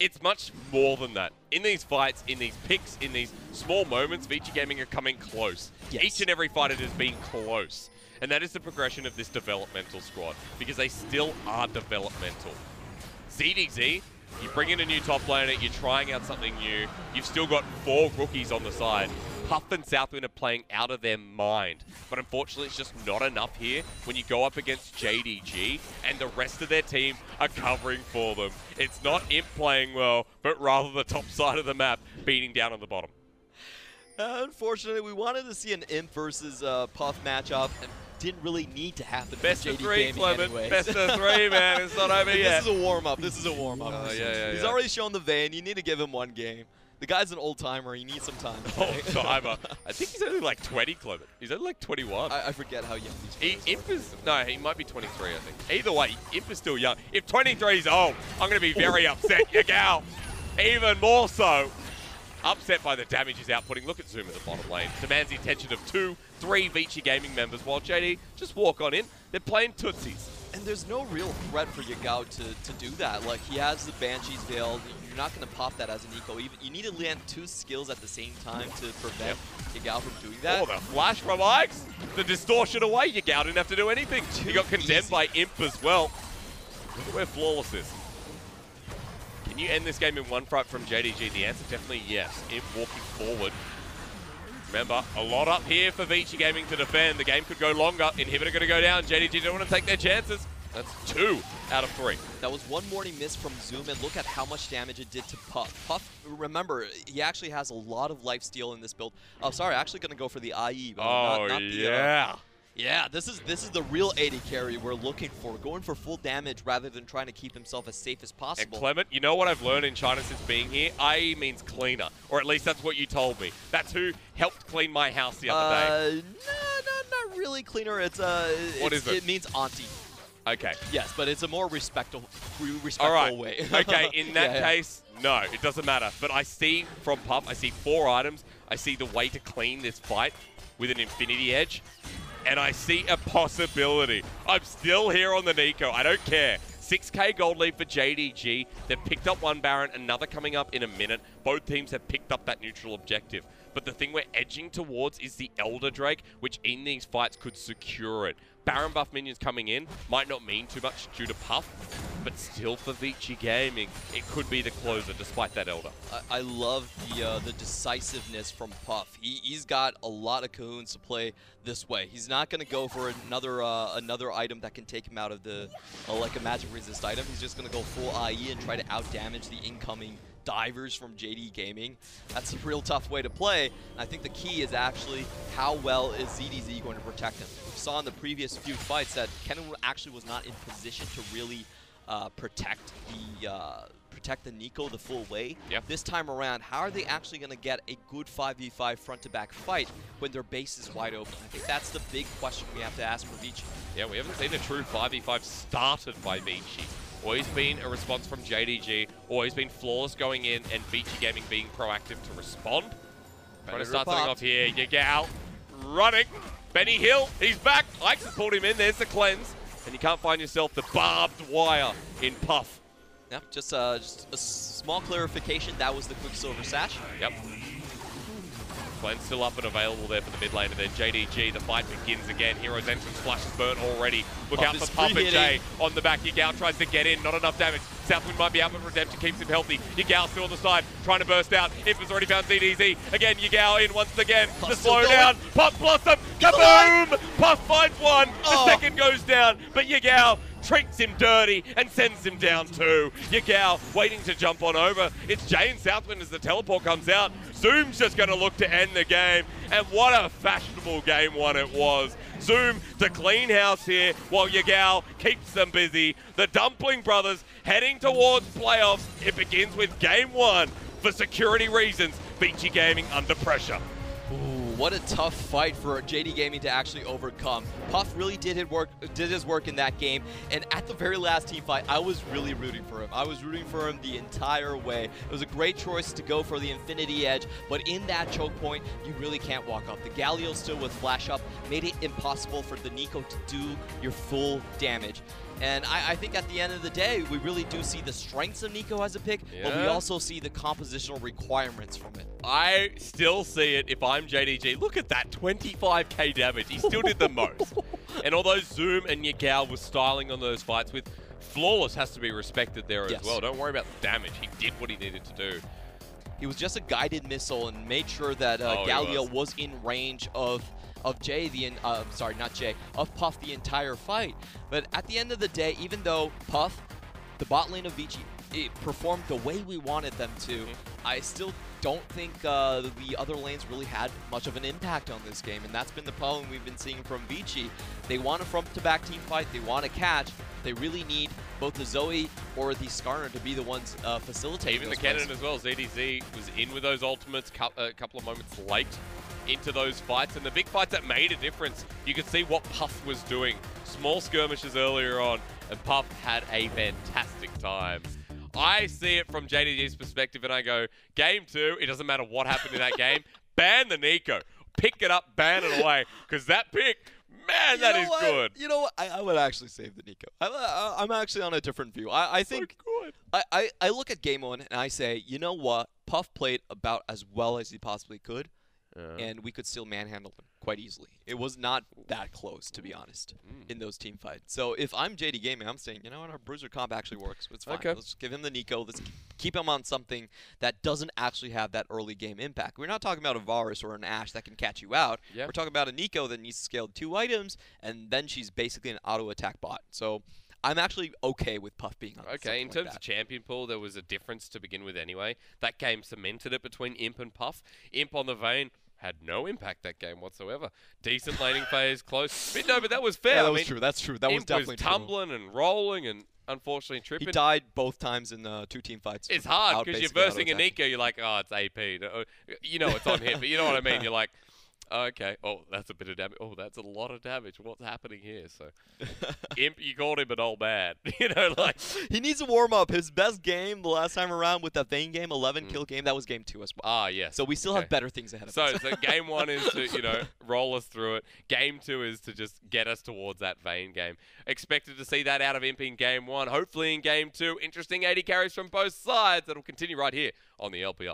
It's much more than that. In these fights, in these picks, in these small moments, Vici Gaming are coming close. Yes. Each and every fight it has been close. And that is the progression of this developmental squad, because they still are developmental. ZDG, you bring in a new top laner, you're trying out something new, you've still got 4 rookies on the side. Puff and Southwind are playing out of their mind. But unfortunately, it's just not enough here when you go up against JDG and the rest of their team are covering for them. It's not Imp playing well, but rather the top side of the map beating down on the bottom. Unfortunately, we wanted to see an Imp versus Puff matchup, and didn't really need to happen. Best for of JD 3, Gaming Clement. anyways. Best of 3, man. It's not over yet. This is a warm-up. This is a warm-up. Oh, yeah, He's yeah. already shown the vein. You need to give him one game. The guy's an old-timer. He needs some time. Timer. I think he's only like 20, Clement. He's only like 21. I forget how young these players Imp is, no, he might be 23, I think. Either way, Imp is still young. If 23 is old, I'm going to be very upset, Yagal. Even more so. Upset by the damage he's outputting. Look at Zoom in the bottom lane. Demands the attention of 2, 3 Vici Gaming members, while JD just walk on in. They're playing Tootsies. And there's no real threat for Yagao to do that. Like, he has the Banshee's Veil. You're not going to pop that as an eco. You need to land 2 skills at the same time to prevent Yagao from doing that. Oh, the flash from Ike's. The distortion away. Yagao didn't have to do anything. He got condemned easy. by Imp as well. Look at where Flawless is. Can you end this game in one fight from JDG? The answer definitely yes. Imp walking forward. Remember, a lot up here for Vici Gaming to defend. The game could go longer. Inhibitor going to go down. JDG don't want to take their chances. That's 2 out of 3. That was one morning miss from Zoom, and look at how much damage it did to Puff. Puff, remember, he actually has a lot of lifesteal in this build. Oh, sorry, actually going to go for the IE. But not yeah. Yeah, this is the real AD carry we're looking for, going for full damage rather than trying to keep himself as safe as And possible. Clement, you know what I've learned in China since being here? IE means cleaner, or at least that's what you told me. That's who helped clean my house the other day. No, not really cleaner. What is it? It means auntie. Okay. Yes, but it's a more respectful All right. way. Okay, in that Yeah. case, no, it doesn't matter. But I see from Puff, I see 4 items. I see the way to clean this fight with an Infinity Edge. And I see a possibility. I'm still here on the Nico. I don't care. 6k gold lead for JDG. They've picked up 1 Baron, another coming up in a minute. Both teams have picked up that neutral objective. But the thing we're edging towards is the Elder Drake, which in these fights could secure it. Baron buff minions coming in might not mean too much due to Puff, but still for Vici Gaming, it could be the closer despite that Elder. I love the decisiveness from Puff. He's got a lot of Cahoons to play this way. He's not going to go for another item that can take him out of the like a magic resist item. He's just going to go full IE and try to out damage the incoming divers from JD Gaming. That's a real tough way to play. And I think the key is actually how well is ZDZ going to protect him. We saw in the previous few fights that Kennen actually was not in position to really protect the Nico the full way. Yep. This time around, how are they actually going to get a good 5v5 front-to-back fight when their base is wide open? I think that's the big question we have to ask for Vici. Yeah, we haven't seen a true 5v5 started by Vici. Always been a response from JDG, always been Flawless going in and Vici Gaming being proactive to respond. Trying to start something off here. Yagao running. Benny Hill, he's back. Ike's has pulled him in. There's the cleanse. And you can't find yourself the barbed wire in Puff. Yep, just a small clarification. That was the Quicksilver Sash. Yep. Cleanse still up and available there for the mid lane, and then JDG, the fight begins again. Hero's entrance flash is burnt already. Look Puff out is for Puff and free-hitting. Jay on the back. Yagao tries to get in, not enough damage. Southwind might be out, but Redemption keeps him healthy. Yagao still on the side, trying to burst out. Imp already found ZDZ. Again, Yagao in once again Puff to still slow going. down. Puff blossom, kaboom! Puff finds one, the second goes down, but Yagao treats him dirty and sends him down 2. Yagao waiting to jump on over. It's Jay and Southwind as the teleport comes out. Zoom's just going to look to end the game. And what a fashionable game 1 it was. Zoom to clean house here while Yagao keeps them busy. The Dumpling Brothers heading towards playoffs. It begins with game 1. For security reasons, Vici Gaming under pressure. Ooh, what a tough fight for JD Gaming to actually overcome. Puff really did his work in that game, and at the very last team fight, I was really rooting for him. I was rooting for him the entire way. It was a great choice to go for the Infinity Edge, but in that choke point, you really can't walk up. The Galio still with flash up made it impossible for the Nico to do your full damage. And I think at the end of the day, we really do see the strengths of Nico as a pick, but we Yeah. also see the compositional requirements from it. I still see it if I'm JDG. Look at that, 25k damage. He still did the most. And although Zoom and Yagao was styling on those fights with, Flawless has to be respected there as Yes. well. Don't worry about the damage. He did what he needed to do. He was just a guided missile and made sure that Galio was in range of Jay, sorry, not Jay, of Puff the entire fight. But at the end of the day, even though Puff, the bot lane of Vici, it performed the way we wanted them to, I still don't think the other lanes really had much of an impact on this game, and that's been the problem we've been seeing from Vici. They want a front-to-back team fight, they want to catch, they really need both the Zoe or the Skarner to be the ones facilitating Even the Cannon as well. ZDZ was in with those ultimates a couple of moments late into those fights, and the big fights that made a difference, you could see what Puff was doing. Small skirmishes earlier on, and Puff had a fantastic time. I see it from JDG's perspective, and I go, game 2, it doesn't matter what happened in that game, ban the Nico. Pick it up, ban it away, because that pick, man, that is good. You know what? I would actually save the Nico. I'm actually on a different view. I think so good. I look at game 1 and I say, you know what? Puff played about as well as he possibly could, and we could still manhandle him quite easily. It was not that close, to be honest, in those team fights. So if I'm JD Gaming, I'm saying, you know what? Our Bruiser comp actually works. It's fine. Okay. Let's give him the Nico. Let's keep him on something that doesn't actually have that early game impact. We're not talking about a Varus or an Ashe that can catch you out. Yep. We're talking about a Nico that needs to scale 2 items, and then she's basically an auto attack bot. So I'm actually okay with Puff being on Okay, in like terms that. of champion pool, there was a difference to begin with anyway. That game cemented it between Imp and Puff. Imp on the Vayne had no impact that game whatsoever. Decent laning phase, close. But no, but that was fair. Yeah, that I was mean, true. That's true. That was Imp definitely was true. tumbling and rolling and unfortunately He tripping. died both times in 2 team fights. It's hard out because you're basically versing a auto-attacking. Nico, you're like, oh, it's AP. You know it's on him, but you know what I mean? You're like, okay, oh, that's a bit of damage. Oh, that's a lot of damage. What's happening here? So, Imp, you called him an old man. You know, like... He needs a warm-up. His best game the last time around with that Vayne game, 11-kill game, that was game 2 as well. Ah, yes. So we still have better things ahead of us. So game 1 is to, you know, roll us through it. Game 2 is to just get us towards that Vayne game. Expected to see that out of Imp in game 1. Hopefully in game 2, interesting 80 carries from both sides. That'll continue right here on the LPL.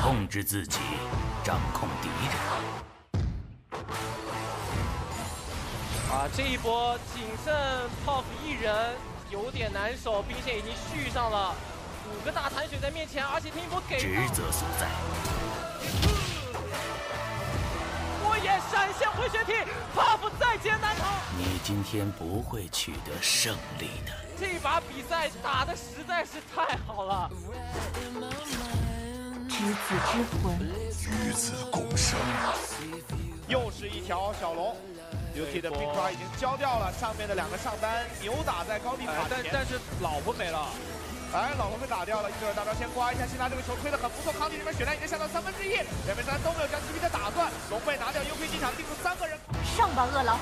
控制自己，掌控敌人。这一波仅剩 Puff 一人，有点难守，兵线已经续上了5个大残血在面前，而且听一波给职责所在。火眼闪现回旋踢 ，Puff 再劫难逃。你今天不会取得胜利的。这把比赛打得实在是太好了。执子之魂，与子共生。又是一条小龙 ，UT 的 FLICKR 已经交掉了，上面的2个上单扭打在高地塔前，但是老婆没了。哎，老婆被打掉了，一对大招先刮一下，辛拉这个球推得很不错，康体这边血量已经下到1/3，两边都没有将 TP 的打算，龙被拿掉 ，UP 进场定住3个人，上吧，饿狼！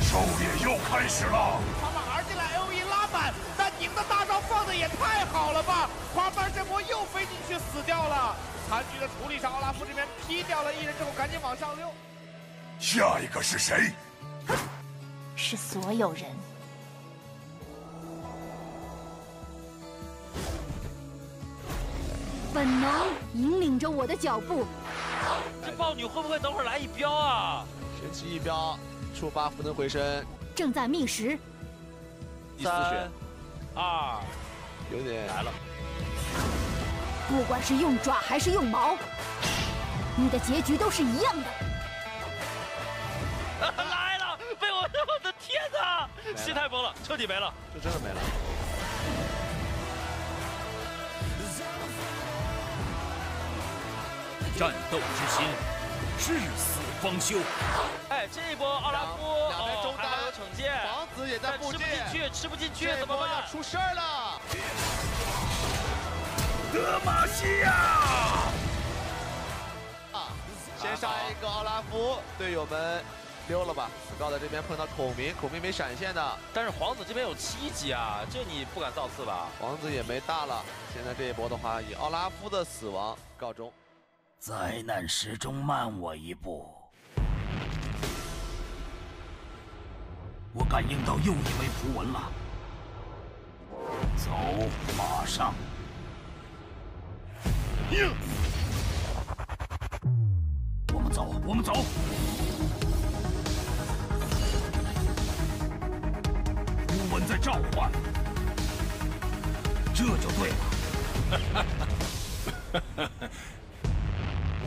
狩猎又开始了。滑板 R 进来 ，LE 拉板，但您的大招放的也太好了吧！滑板这波又飞进去死掉了，残局的处理上，奥拉夫这边劈掉了1人之后，赶紧往上溜。下一个是谁？是所有人。本能引领着我的脚步。这豹女会不会等会儿来一镖啊？神奇一镖，触发福能回身，正在觅食。第4血3、2，有点来了。不管是用爪还是用矛，你的结局都是一样的。来了！被我的天哪！心态崩了，彻底没了。这真的没了。战斗之心，至死方休。哎，这一波奥拉夫两边中单还有惩戒，王子也在附近，吃不进去，这怎么办？波要出事儿了！德玛西亚！先上一个奥拉夫，队友们溜了吧。死高在这边碰到孔明，孔明没闪现的，但是皇子这边有7级啊，这你不敢造次吧？皇子也没大了。现在这一波的话，以奥拉夫的死亡告终。灾难始终慢我一步。我感应到又一枚符文了，走，马上。我们走，我们走。符文在召唤，这就对了。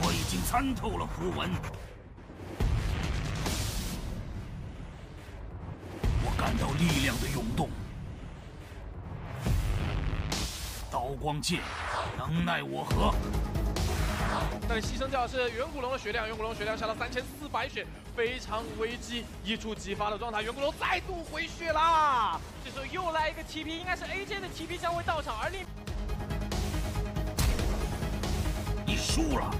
我已经参透了符文，我感到力量的涌动。刀光剑，能奈我何？那里牺牲掉的是远古龙的血量，远古龙血量下到3400血，非常危机，一触即发的状态，远古龙再度回血啦！这时候又来一个 TP， 应该是 AJ 的 TP 将会到场，而另你输了。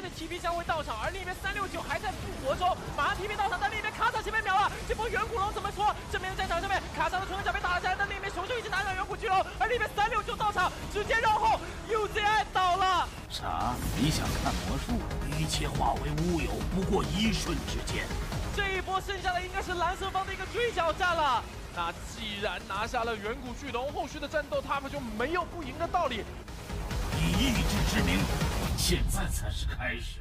的 TP 将会到场，而另一边369还在复活中，马上 TP 到场，但另一边卡萨先被秒了。这波远古龙怎么说？正面的战场上面，卡萨的冲锋脚被打了下来，但另一边熊熊已经打倒远古巨龙，而另一边369到场，直接绕后 UZI 倒了。啥？你想看魔术？一切化为乌有，不过一瞬之间。这一波剩下的应该是蓝色方的一个追剿战了。那既然拿下了远古巨龙，后续的战斗他们就没有不赢的道理。以意志之名，现在才是开始。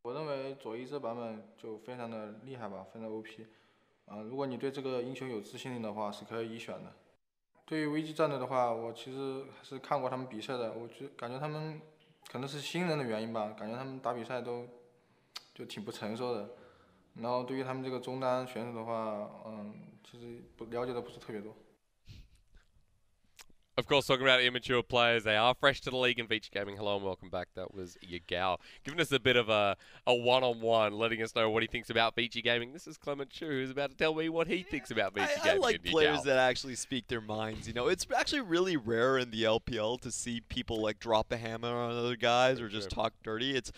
我认为左一这版本就非常的厉害吧，非常 OP。如果你对这个英雄有自信的话，是可以一选的。对于危机战队的话，我其实还是看过他们比赛的，感觉他们可能是新人的原因吧，感觉他们打比赛都就挺不成熟的。然后对于他们这个中单选手的话，其实了解的不是特别多。Of course, talking about immature players, they are fresh to the league in Vici Gaming. Hello and welcome back. That was Yagao giving us a bit of a one-on-one, letting us know what he thinks about Vici Gaming. This is Clement Chu, who's about to tell me what he thinks about Vici Gaming. I like players that actually speak their minds. You know, it's actually really rare in the LPL to see people like drop a hammer on other guys or just talk dirty. It's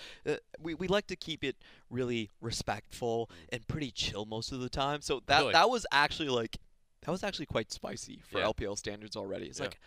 we like to keep it really respectful and pretty chill most of the time. So that was actually like. That was actually quite spicy for LPL standards already. It's like,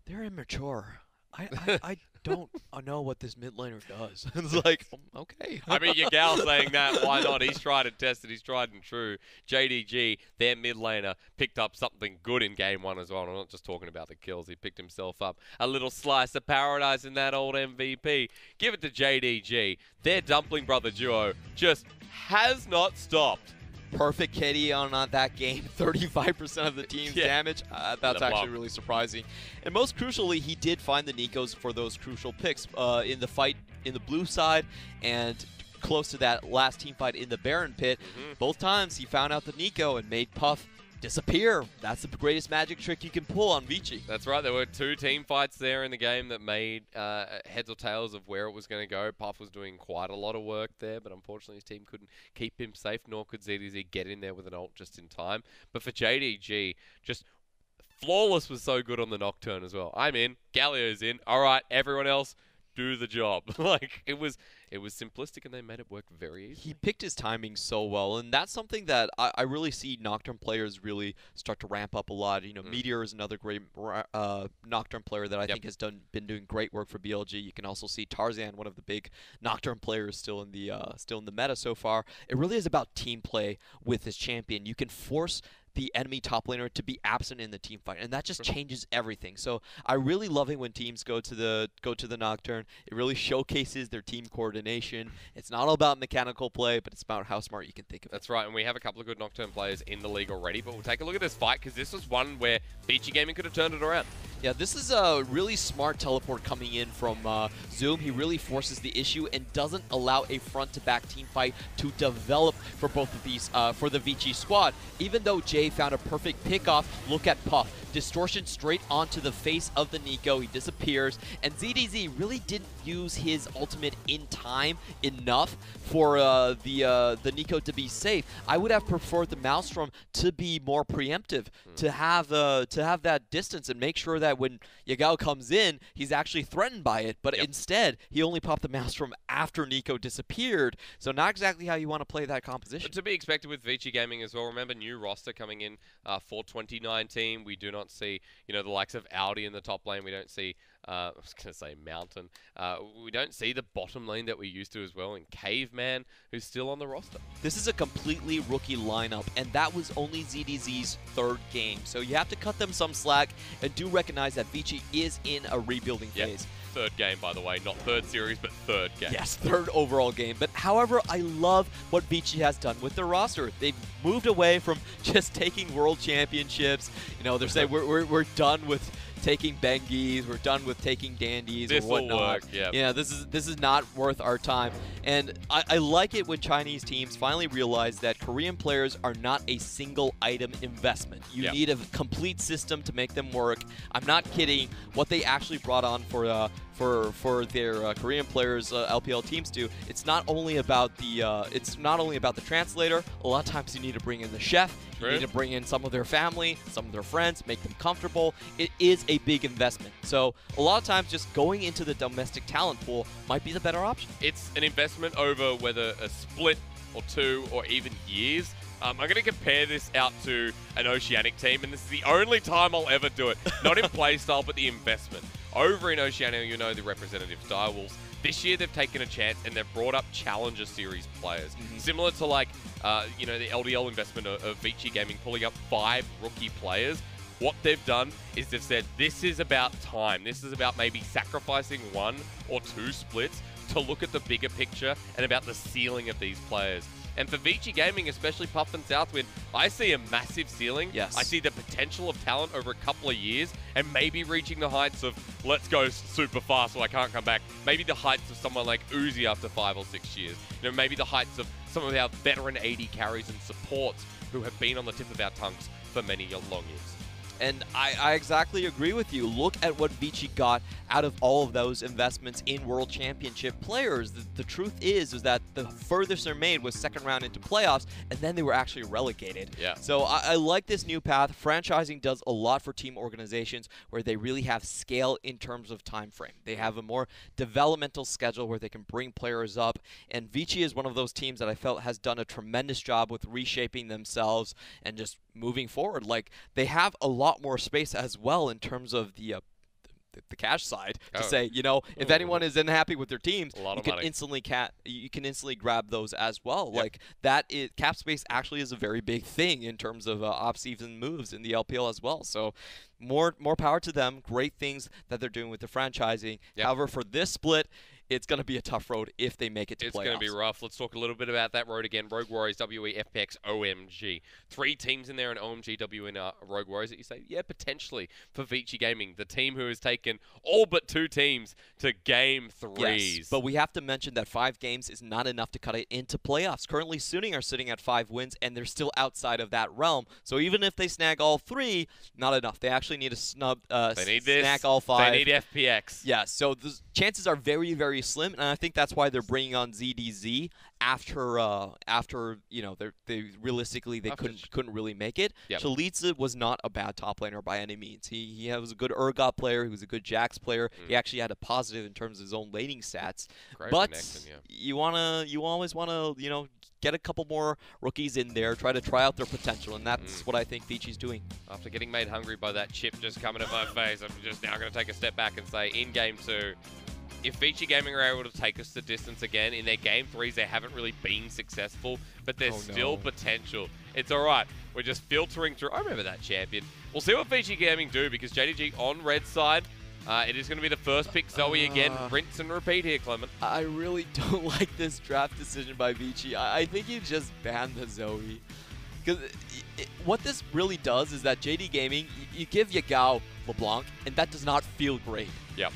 they're immature. I don't know what this mid laner does. It's like, okay. I mean, your gal saying that, why not? He's tried and tested, he's tried and true. JDG, their mid laner, picked up something good in game 1 as well. I'm not just talking about the kills. He picked himself up a little slice of paradise in that old MVP. Give it to JDG. Their Dumpling Brother duo just has not stopped. Perfect KD on that game, 35% of the team's damage. That's actually really surprising. And most crucially, he did find the Nikos for those crucial picks in the fight in the blue side and close to that last team fight in the Baron pit. Both times he found out the Nico and made Puff disappear. That's the greatest magic trick you can pull on Vici. That's right. There were 2 team fights there in the game that made heads or tails of where it was going to go. Puff was doing quite a lot of work there, but unfortunately his team couldn't keep him safe, nor could ZDZ get in there with an ult just in time. But for JDG, just Flawless was so good on the Nocturne as well. I'm in. Galio's in. All right, everyone else, do the job. Like, it was simplistic and they made it work very easily. He picked his timing so well, and that's something that I really see Nocturne players really start to ramp up a lot. You know, Meteor is another great Nocturne player that I think has been doing great work for BLG. You can also see Tarzan, one of the big Nocturne players still in the meta so far. It really is about team play with this champion. You can force the enemy top laner to be absent in the team fight, and that just changes everything. So I really love it when teams go to the Nocturne. It really showcases their team coordination. It's not all about mechanical play, but it's about how smart you can think of it. That's right, and we have a couple of good Nocturne players in the league already, but we'll take a look at this fight because this was one where Vici Gaming could have turned it around. Yeah, this is a really smart teleport coming in from Zoom. He really forces the issue and doesn't allow a front-to-back team fight to develop for both of these, for the Vici squad. Even though Jay found a perfect pickoff, look at Puff. Distortion straight onto the face of the Nico. He disappears, and ZDZ really didn't use his ultimate in time enough for the Nico to be safe. I would have preferred the Maelstrom to be more preemptive, to have that distance and make sure that when Yagao comes in, he's actually threatened by it. But instead, he only popped the Maelstrom after Nico disappeared. So not exactly how you want to play that composition. But to be expected with Vici Gaming as well. Remember, new roster coming in for 2019. We do not see, you know, the likes of Audi in the top lane. We don't see, I was going to say Mountain. We don't see the bottom lane that we used to as well in Caveman, who's still on the roster. This is a completely rookie lineup, and that was only ZDZ's 3rd game. So you have to cut them some slack and do recognize that Vici is in a rebuilding phase. 3rd game, by the way, not 3rd series, but 3rd game. Yes, 3rd overall game. But however, I love what Vici has done with their roster. They've moved away from just taking world championships. You know, they're saying we're done with taking Bengies, we're done with taking Dandies or whatnot. Yeah, this is not worth our time. And I like it when Chinese teams finally realize that Korean players are not a single item investment. You need a complete system to make them work. I'm not kidding. What they actually brought on for their Korean players, LPL teams do. It's not only about the translator. A lot of times you need to bring in the chef. You need to bring in some of their family, some of their friends, make them comfortable. It is a big investment. So a lot of times just going into the domestic talent pool might be the better option. It's an investment over whether a split or 2 or even years. I'm going to compare this out to an Oceanic team, and this is the only time I'll ever do it. Not in playstyle, but the investment. Over in Oceania, you know the representative Direwolves. This year they've taken a chance and they've brought up Challenger Series players. Similar to like, you know, the LDL investment of Vici Gaming pulling up 5 rookie players. What they've done is they've said, this is about time. This is about maybe sacrificing 1 or 2 splits to look at the bigger picture and about the ceiling of these players. And for Vici Gaming, especially Puff and Southwind, I see a massive ceiling. Yes. I see the potential of talent over a couple of years and maybe reaching the heights of, let's go super fast so I can't come back. Maybe the heights of someone like Uzi after 5 or 6 years. You know, maybe the heights of some of our veteran AD carries and supports who have been on the tip of our tongues for many long years. And I exactly agree with you. Look at what Vici got out of all of those investments in World Championship players. The truth is that the furthest they're made was 2nd round into playoffs, and then they were actually relegated. Yeah. So I like this new path. Franchising does a lot for team organizations where they really have scale in terms of time frame. They have a more developmental schedule where they can bring players up, and Vici is one of those teams that I felt has done a tremendous job with reshaping themselves and just moving forward. Like, they have a lot more space as well in terms of the the cash side to Oh. say, you know, if anyone is unhappy with their teams, A lot you of can money. instantly grab those as well. Yep. Like that is cap space actually is a very big thing in terms of off-season moves in the LPL as well. So more power to them. Great things that they're doing with the franchising. Yep. However, for this split, it's going to be a tough road if they make it to It's playoffs. going to be rough. Let's talk a little bit about that road again. Rogue Warriors, WE, FPX, OMG. 3 teams in there, and OMG, WE, and Rogue Warriors that you say, yeah, potentially for Vici Gaming, the team who has taken all but 2 teams to Game 3s. Yes, but we have to mention that 5 games is not enough to cut it into playoffs. Currently, Suning are sitting at 5 wins, and they're still outside of that realm. So even if they snag all 3, not enough. They actually need to snag all 5. They need FPX. Yeah, so the chances are very, very slim, and I think that's why they're bringing on ZDZ after you know they realistically couldn't really make it. Yep. Chalitza was not a bad top laner by any means. He was a good Urgot player. He was a good Jax player. He actually had a positive in terms of his own laning stats. Great but connection, yeah. you always wanna you know get a couple more rookies in there, try out their potential, and that's what I think Vici's doing. After getting made hungry by that chip just coming at my face, I'm just now going to take a step back and say, in Game 2, if Vici Gaming are able to take us the distance again, in their Game 3s, they haven't really been successful, but there's still potential. It's all right. We're just filtering through. I remember that champion. We'll see what Vici Gaming do, because JDG on red side, it is going to be the first pick. Zoe again. Rinse and repeat here, Clement. I really don't like this draft decision by Vici. I think you just ban the Zoe. Because what this really does is that JD Gaming, you give Yagao LeBlanc, and that does not feel great. Yep.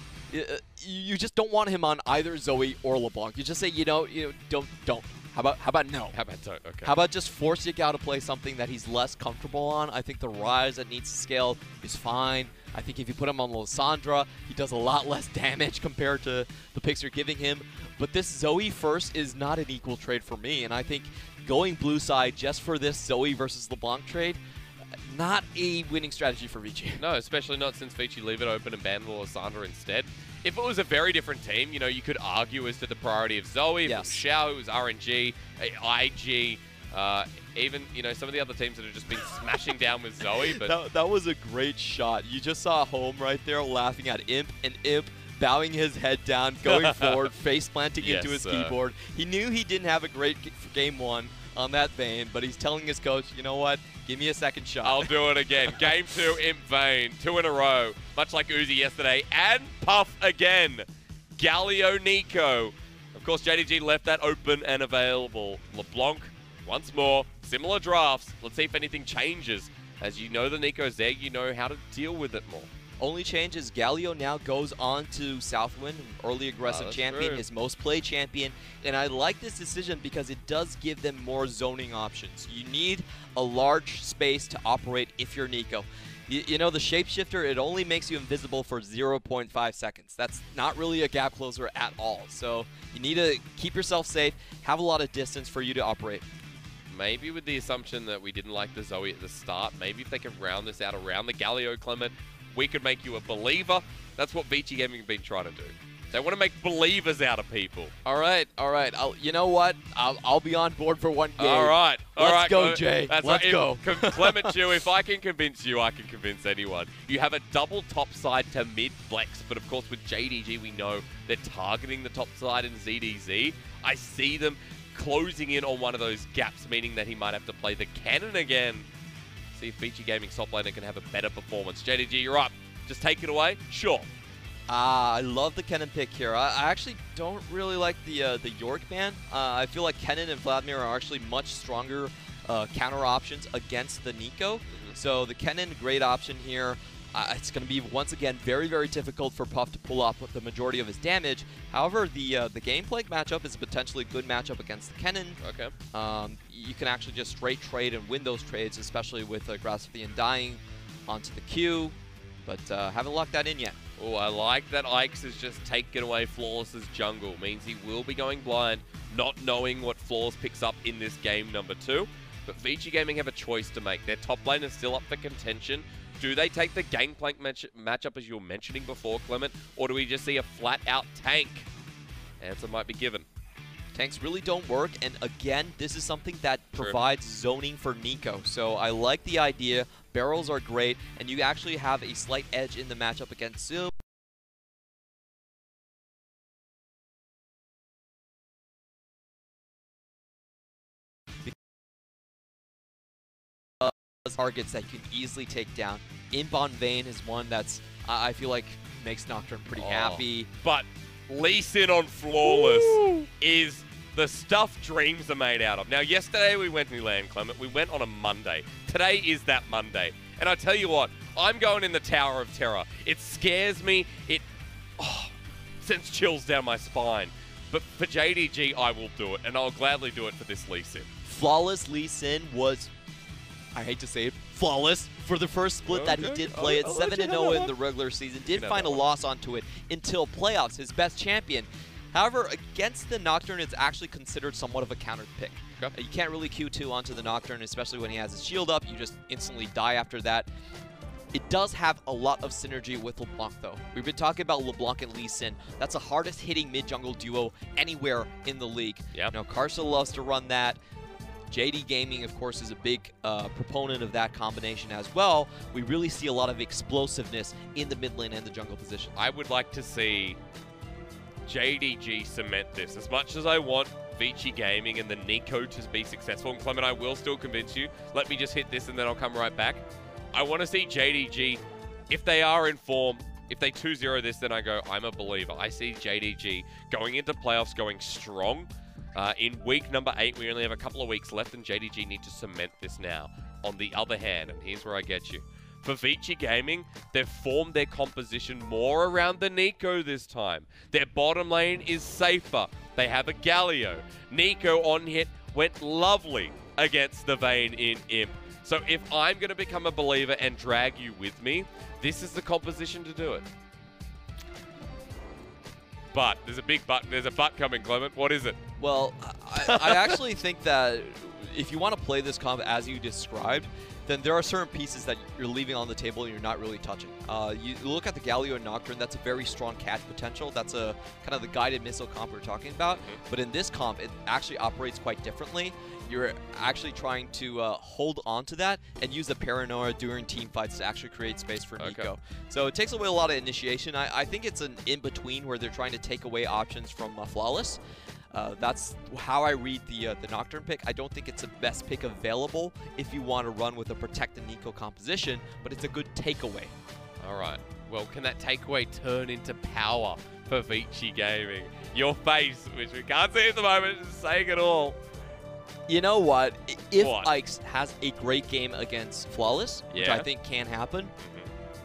You just don't want him on either Zoe or LeBlanc. You just say, don't. How about no? How about don't? Okay. How about just force Yagao to play something that he's less comfortable on? I think the Rise that needs to scale is fine. I think if you put him on Lysandra, he does a lot less damage compared to the picks you're giving him. But this Zoe first is not an equal trade for me, and I think going blue side just for this Zoe versus LeBlanc trade, not a winning strategy for Vici. No, especially not since Vici leave it open and ban Lysandra instead. If it was a very different team, you could argue as to the priority of Zoe, Yes. Xiao, who was RNG, IG, even, some of the other teams that have just been smashing down with Zoe. But that was a great shot. You just saw Home right there laughing at Imp, and Imp bowing his head down, going forward, face planting into his keyboard. He knew he didn't have a great Game 1 on that vein, but he's telling his coach, you know what? Give me a second shot. I'll do it again. Game 2, Imp Vane, 2 in a row. Much like Uzi yesterday. And Puff again. Galio Nico. Of course, JDG left that open and available. LeBlanc, once more, similar drafts. Let's see if anything changes. As you know the Nico's there, you know how to deal with it more. Only change is Galio now goes on to Southwind, an early aggressive champion, true. his most played champion. And I like this decision because it does give them more zoning options. You need a large space to operate if you're Nico. You know, the Shapeshifter, it only makes you invisible for 0.5 seconds. That's not really a gap closer at all. So you need to keep yourself safe, have a lot of distance for you to operate. Maybe with the assumption that we didn't like the Zoe at the start, maybe if they can round this out around the Galio, Clement, we could make you a believer. That's what Vici Gaming have been trying to do. They want to make believers out of people. All right. You know what? I'll be on board for one game. All right. Let's go, Jay. That's Let's go. Clement Chew, if I can convince you, I can convince anyone. You have a double top side to mid flex, but of course with JDG, we know they're targeting the top side in ZDZ. I see them closing in on one of those gaps, meaning that he might have to play the cannon again. See if Vici Gaming top laner can have a better performance. JDG, you're up. Just take it away. Sure. I love the Kennen pick here. I actually don't really like the York ban. I feel like Kennen and Vladimir are actually much stronger counter options against the Nico. So the Kennen, great option here. It's going to be, once again, very, very difficult for Puff to pull off the majority of his damage. However, the gameplay matchup is a potentially good matchup against the Kennen. Okay. You can actually just straight trade and win those trades, especially with Grassofian dying onto the queue. But haven't locked that in yet. Oh, I like that Ike's is just taken away Flawless's jungle. Means he will be going blind, not knowing what Flawless picks up in this game number 2. But Vici Gaming have a choice to make. Their top lane is still up for contention. Do they take the Gangplank matchup as you were mentioning before, Clement? Or do we just see a flat-out tank? Answer might be given. Tanks really don't work, and again, this is something that provides zoning for Nico. So I like the idea. Barrels are great, and you actually have a slight edge in the matchup against Zoom. targets that you can easily take down. Inbound Vayne is one that's, I feel like, makes Nocturne pretty happy. But Lee Sin on Flawless is the stuff dreams are made out of. Now, yesterday we went to Land Clement. We went on a Monday. Today is that Monday. And I tell you what, I'm going in the Tower of Terror. It scares me. It sends chills down my spine. But for JDG, I will do it. And I'll gladly do it for this Lee Sin. Flawless Lee Sin was, I hate to say it, flawless for the first split that he did play at 7-0 in the regular season. Did find a loss onto it until playoffs, his best champion. However, against the Nocturne, it's actually considered somewhat of a countered pick. You can't really Q2 onto the Nocturne, especially when he has his shield up. You just instantly die after that. It does have a lot of synergy with LeBlanc, though. We've been talking about LeBlanc and Lee Sin. That's the hardest hitting mid-jungle duo anywhere in the league. Yep. Now, Karsa loves to run that. JD Gaming, of course, is a big proponent of that combination as well. We really see a lot of explosiveness in the mid lane and the jungle position. I would like to see JDG cement this. As much as I want Vici Gaming and the Nico to be successful, and Clement, I will still convince you. Let me just hit this and then I'll come right back. I want to see JDG, if they are in form, if they 2-0 this, then I go, I'm a believer. I see JDG going into playoffs, going strong. In week number 8, we only have a couple of weeks left, and JDG need to cement this now. On the other hand, and here's where I get you. For Vici Gaming, they've formed their composition more around the Nico this time. Their bottom lane is safer. They have a Galio. Nico on hit went lovely against the Vayne in Imp. So if I'm going to become a believer and drag you with me, this is the composition to do it. But, there's a big but, there's a but coming, Clement. What is it? Well, I actually think that if you want to play this comp as you described, then there are certain pieces that you're leaving on the table and you're not really touching. You look at the Galio and Nocturne, that's a very strong catch potential. That's a kind of the guided missile comp we're talking about. But in this comp, it actually operates quite differently. You're actually trying to hold on to that and use the Paranoia during team fights to actually create space for Nico. So it takes away a lot of initiation. I think it's an in-between where they're trying to take away options from Flawless. That's how I read the Nocturne pick. I don't think it's the best pick available if you want to run with a Protect the Nico composition, but it's a good takeaway. All right. Well, can that takeaway turn into power for Vici Gaming? Your face, which we can't see at the moment, is saying it all. You know what? If Ike's has a great game against Flawless, which I think can happen,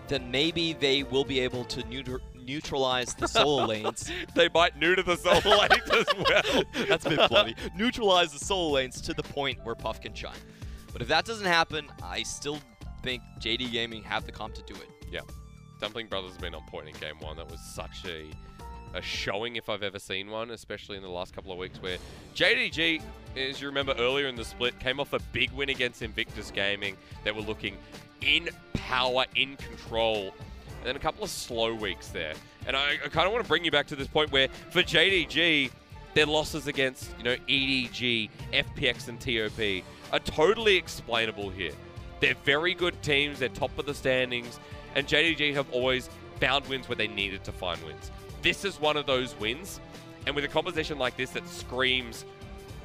then maybe they will be able to neutralize the solo lanes. They might neuter the solo lanes as well. That's a bit bloody. Neutralize the solo lanes to the point where Puff can shine. But if that doesn't happen, I still think JD Gaming have the comp to do it. Yeah. Dumpling Brothers have been on point in game 1. That was such a showing if I've ever seen one, especially in the last couple of weeks, where JDG, as you remember earlier in the split, came off a big win against Invictus Gaming. They were looking in power, in control. And then a couple of slow weeks there. And I kind of want to bring you back to this point where, for JDG, their losses against, EDG, FPX, and TOP are totally explainable here. They're very good teams. They're top of the standings. And JDG have always found wins where they needed to find wins. This is one of those wins. And with a composition like this that screams,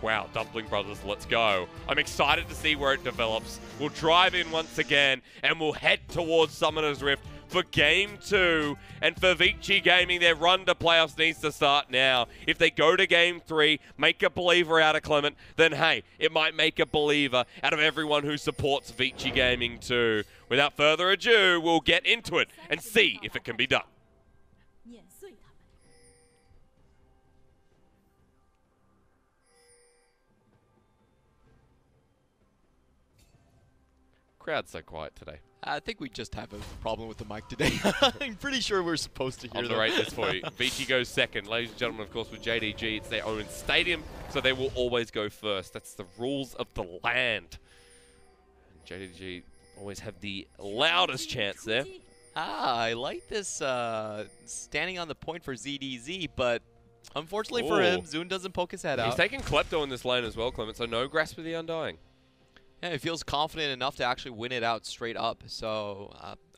wow, Dumpling Brothers, let's go. I'm excited to see where it develops. We'll drive in once again, and we'll head towards Summoner's Rift for Game 2. And for Vici Gaming, their run to playoffs needs to start now. If they go to Game 3, make a believer out of Clement, then hey, it might make a believer out of everyone who supports Vici Gaming too. Without further ado, we'll get into it and see if it can be done. Crowd's so quiet today. I think we just have a problem with the mic today. I'm pretty sure we're supposed to hear I'll narrate this for you. Vici goes second. Ladies and gentlemen, of course, with JDG, it's their own stadium, so they will always go first. That's the rules of the land. JDG always have the loudest chance there. I like this standing on the point for ZDZ, but unfortunately for him, Zune doesn't poke his head out. He's taking Klepto in this lane as well, Clement, so no Grasp of the Undying. Yeah, he feels confident enough to actually win it out straight up. So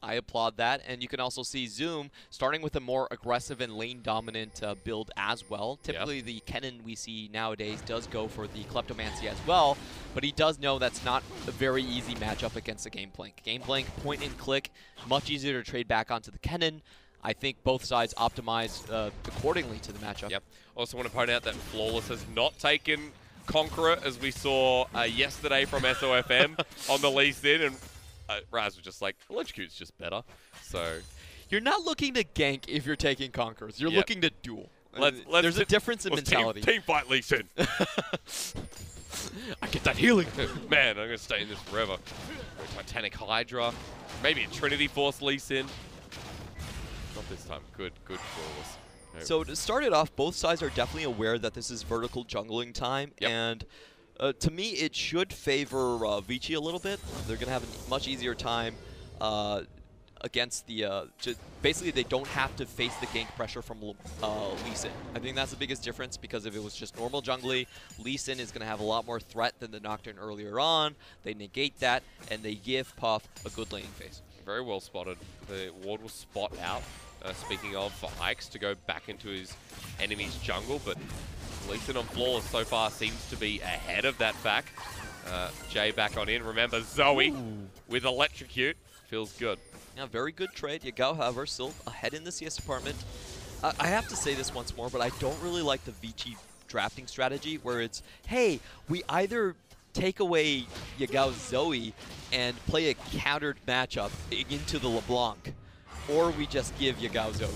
I applaud that. And you can also see Zoom starting with a more aggressive and lane-dominant build as well. Typically, the Kennen we see nowadays does go for the Kleptomancy as well, but he does know that's not a very easy matchup against the Gameplank. Gameplank, point and click, much easier to trade back onto the Kennen. I think both sides optimize accordingly to the matchup. Yep. Also want to point out that Flawless has not taken Conqueror, as we saw yesterday from SOFM on the Lee Sin, and Raz was just like, Electrocute's just better. So you're not looking to gank if you're taking Conquerors. You're looking to duel. There's a difference in mentality. Team fight Lee Sin. I get that healing. Man, I'm going to stay in this forever. Titanic Hydra. Maybe a Trinity Force Lee Sin. Not this time. Good Flawless. No. So to start it off, both sides are definitely aware that this is vertical jungling time, and to me, it should favor Vici a little bit. They're going to have a much easier time against the... basically, they don't have to face the gank pressure from Lee Sin. I think that's the biggest difference, because if it was just normal jungly, Lee Sin is going to have a lot more threat than the Nocturne earlier on. They negate that, and they give Puff a good laning phase. Very well spotted. The ward will spot out, speaking of, for Ike's to go back into his enemy's jungle, but Lee Sin on Flawless so far seems to be ahead of that fact. Jay back on in. Remember, Zoe with Electrocute. Feels good. Yeah, very good trade. Yagao, however, still ahead in the CS department. I have to say this once more, but I don't really like the Vici drafting strategy where it's, hey, we either take away Yagao's Zoe and play a countered matchup into the LeBlanc, or we just give Yagao Zoe.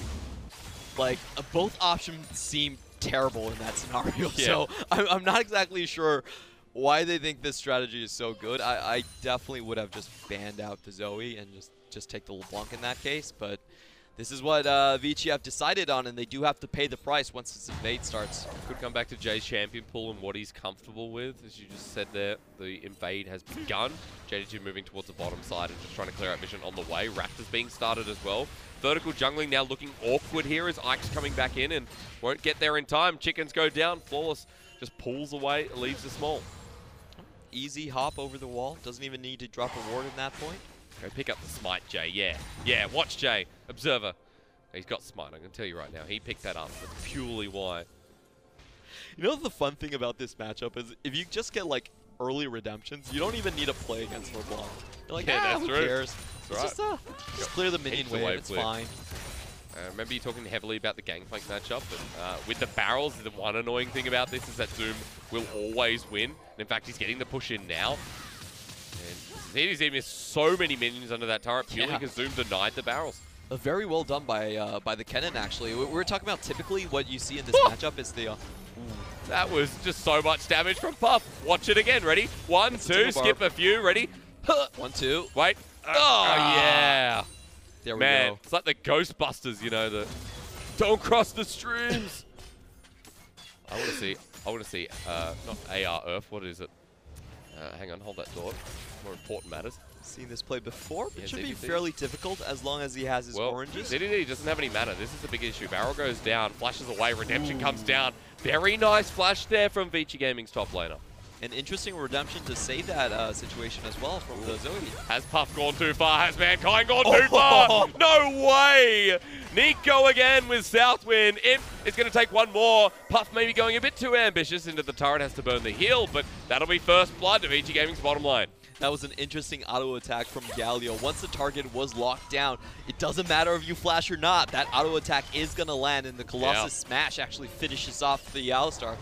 Like, both options seem terrible in that scenario, so I'm not exactly sure why they think this strategy is so good. I definitely would have just banned out the Zoe and just take the LeBlanc in that case, but this is what Vici have decided on, and they do have to pay the price once this invade starts. Could come back to Jay's champion pool and what he's comfortable with. As you just said there, the invade has begun. JDG moving towards the bottom side and just trying to clear out vision on the way. Raptors being started as well. Vertical jungling now looking awkward here as Ike's coming back in and won't get there in time. Chickens go down. Flawless just pulls away, leaves the small. Easy hop over the wall. Doesn't even need to drop a ward at that point. Go pick up the smite, Jay. Yeah, watch Jay. Observer. He's got smite, I'm going to tell you right now. He picked that up. That's purely why. You know the fun thing about this matchup is if you just get, like, early redemptions, you don't even need to play against LeBlanc. You're like, that's who true. cares? That's right. Just clear the minion wave, it's fine. Remember you talking heavily about the Gangplank matchup, but with the barrels, the one annoying thing about this is that Zoom will always win. And in fact, he's getting the push in now. And EDG missed so many minions under that turret purely because Zoom denied the barrels. Very well done by the Kennen, actually. We were talking about typically what you see in this matchup is the... That was just so much damage from Puff. Watch it again. Ready? 1, 2, skip a few. Ready? 1, 2. Wait. Oh, yeah. There we Man, go. it's like the Ghostbusters, you know, the don't cross the streams. I want to see, not AR Earth, what is it? Hang on, hold that thought. More important matters. Seen this play before, but should be fairly difficult as long as he has his oranges. JDG doesn't have any mana. This is the big issue. Barrel goes down, flashes away, redemption comes down. Very nice flash there from Vici Gaming's top laner. An interesting redemption to save that situation as well from the Zoe. Has Puff gone too far? Has Mankind gone too far? No way! Nico again with Southwind. It's going to take one more. Puff maybe going a bit too ambitious into the turret, has to burn the heal, but that'll be first blood to Vici Gaming's bottom line. That was an interesting auto attack from Galio. Once the target was locked down, it doesn't matter if you flash or not. That auto attack is going to land, and the Colossus Smash actually finishes off the Alistar.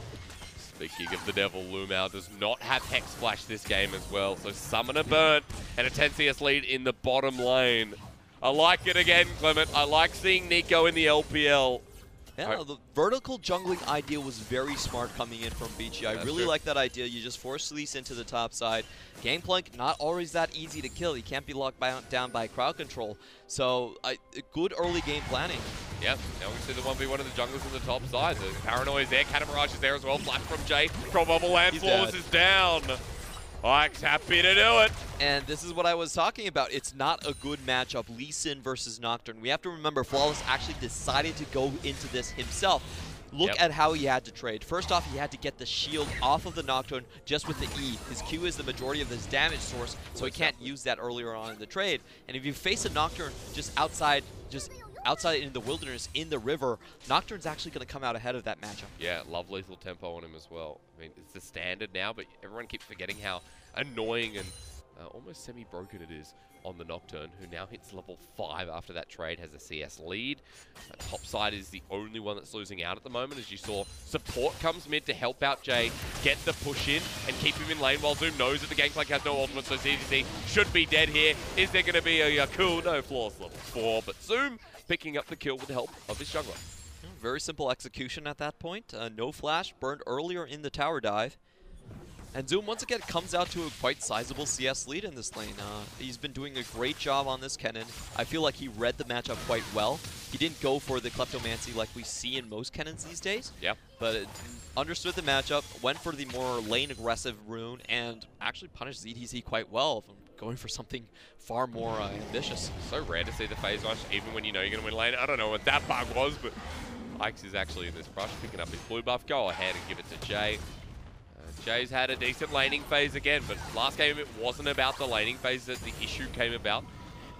Speaking of the Devil, Lumao does not have Hex Flash this game as well, so Summoner burnt and a 10 CS lead in the bottom lane. I like it again, Clement. I like seeing Nico in the LPL. Yeah, the vertical jungling idea was very smart coming in from Vici. I really like that idea. You just force Lee Sin to the top side. Gangplank, not always that easy to kill. He can't be locked down by crowd control. So, good early game planning. Yep, now we see the 1v1 of the junglers on the top side. The Paranoia is there, Catamirage is there as well. Flash from Jay, Troll Bubble land, Flawless is down. Ike's happy to do it. And this is what I was talking about. It's not a good matchup. Lee Sin versus Nocturne. We have to remember Flawless actually decided to go into this himself. Look at how he had to trade. First off, he had to get the shield off of the Nocturne just with the E. His Q is the majority of his damage source, so he can't use that earlier on in the trade. And if you face a Nocturne just outside in the wilderness, in the river, Nocturne's actually going to come out ahead of that matchup. Yeah, love lethal tempo on him as well. I mean, it's the standard now, but everyone keeps forgetting how annoying and almost semi-broken it is on the Nocturne, who now hits level 5 after that trade, has a CS lead. Top side is the only one that's losing out at the moment. As you saw, support comes mid to help out Jay, get the push in, and keep him in lane while Zoom knows that the Gangplank has no ultimate, so JDG should be dead here. Is there going to be a cool? No, Flawless level 4, but Zoom picking up the kill with the help of his jungler. Very simple execution at that point. No flash, burned earlier in the tower dive. And Zoom, once again, comes out to a quite sizable CS lead in this lane. He's been doing a great job on this Kennen. I feel like he read the matchup quite well. He didn't go for the Kleptomancy like we see in most Kennens these days. Yeah. But understood the matchup, went for the more lane-aggressive rune, and actually punished ZDZ quite well, going for something far more ambitious. So rare to see the phase rush, even when you know you're going to win lane. I don't know what that bug was, but Ike's is actually in this rush, picking up his blue buff. Go ahead and give it to Jay. Jay's had a decent laning phase again, but last game it wasn't about the laning phase that the issue came about.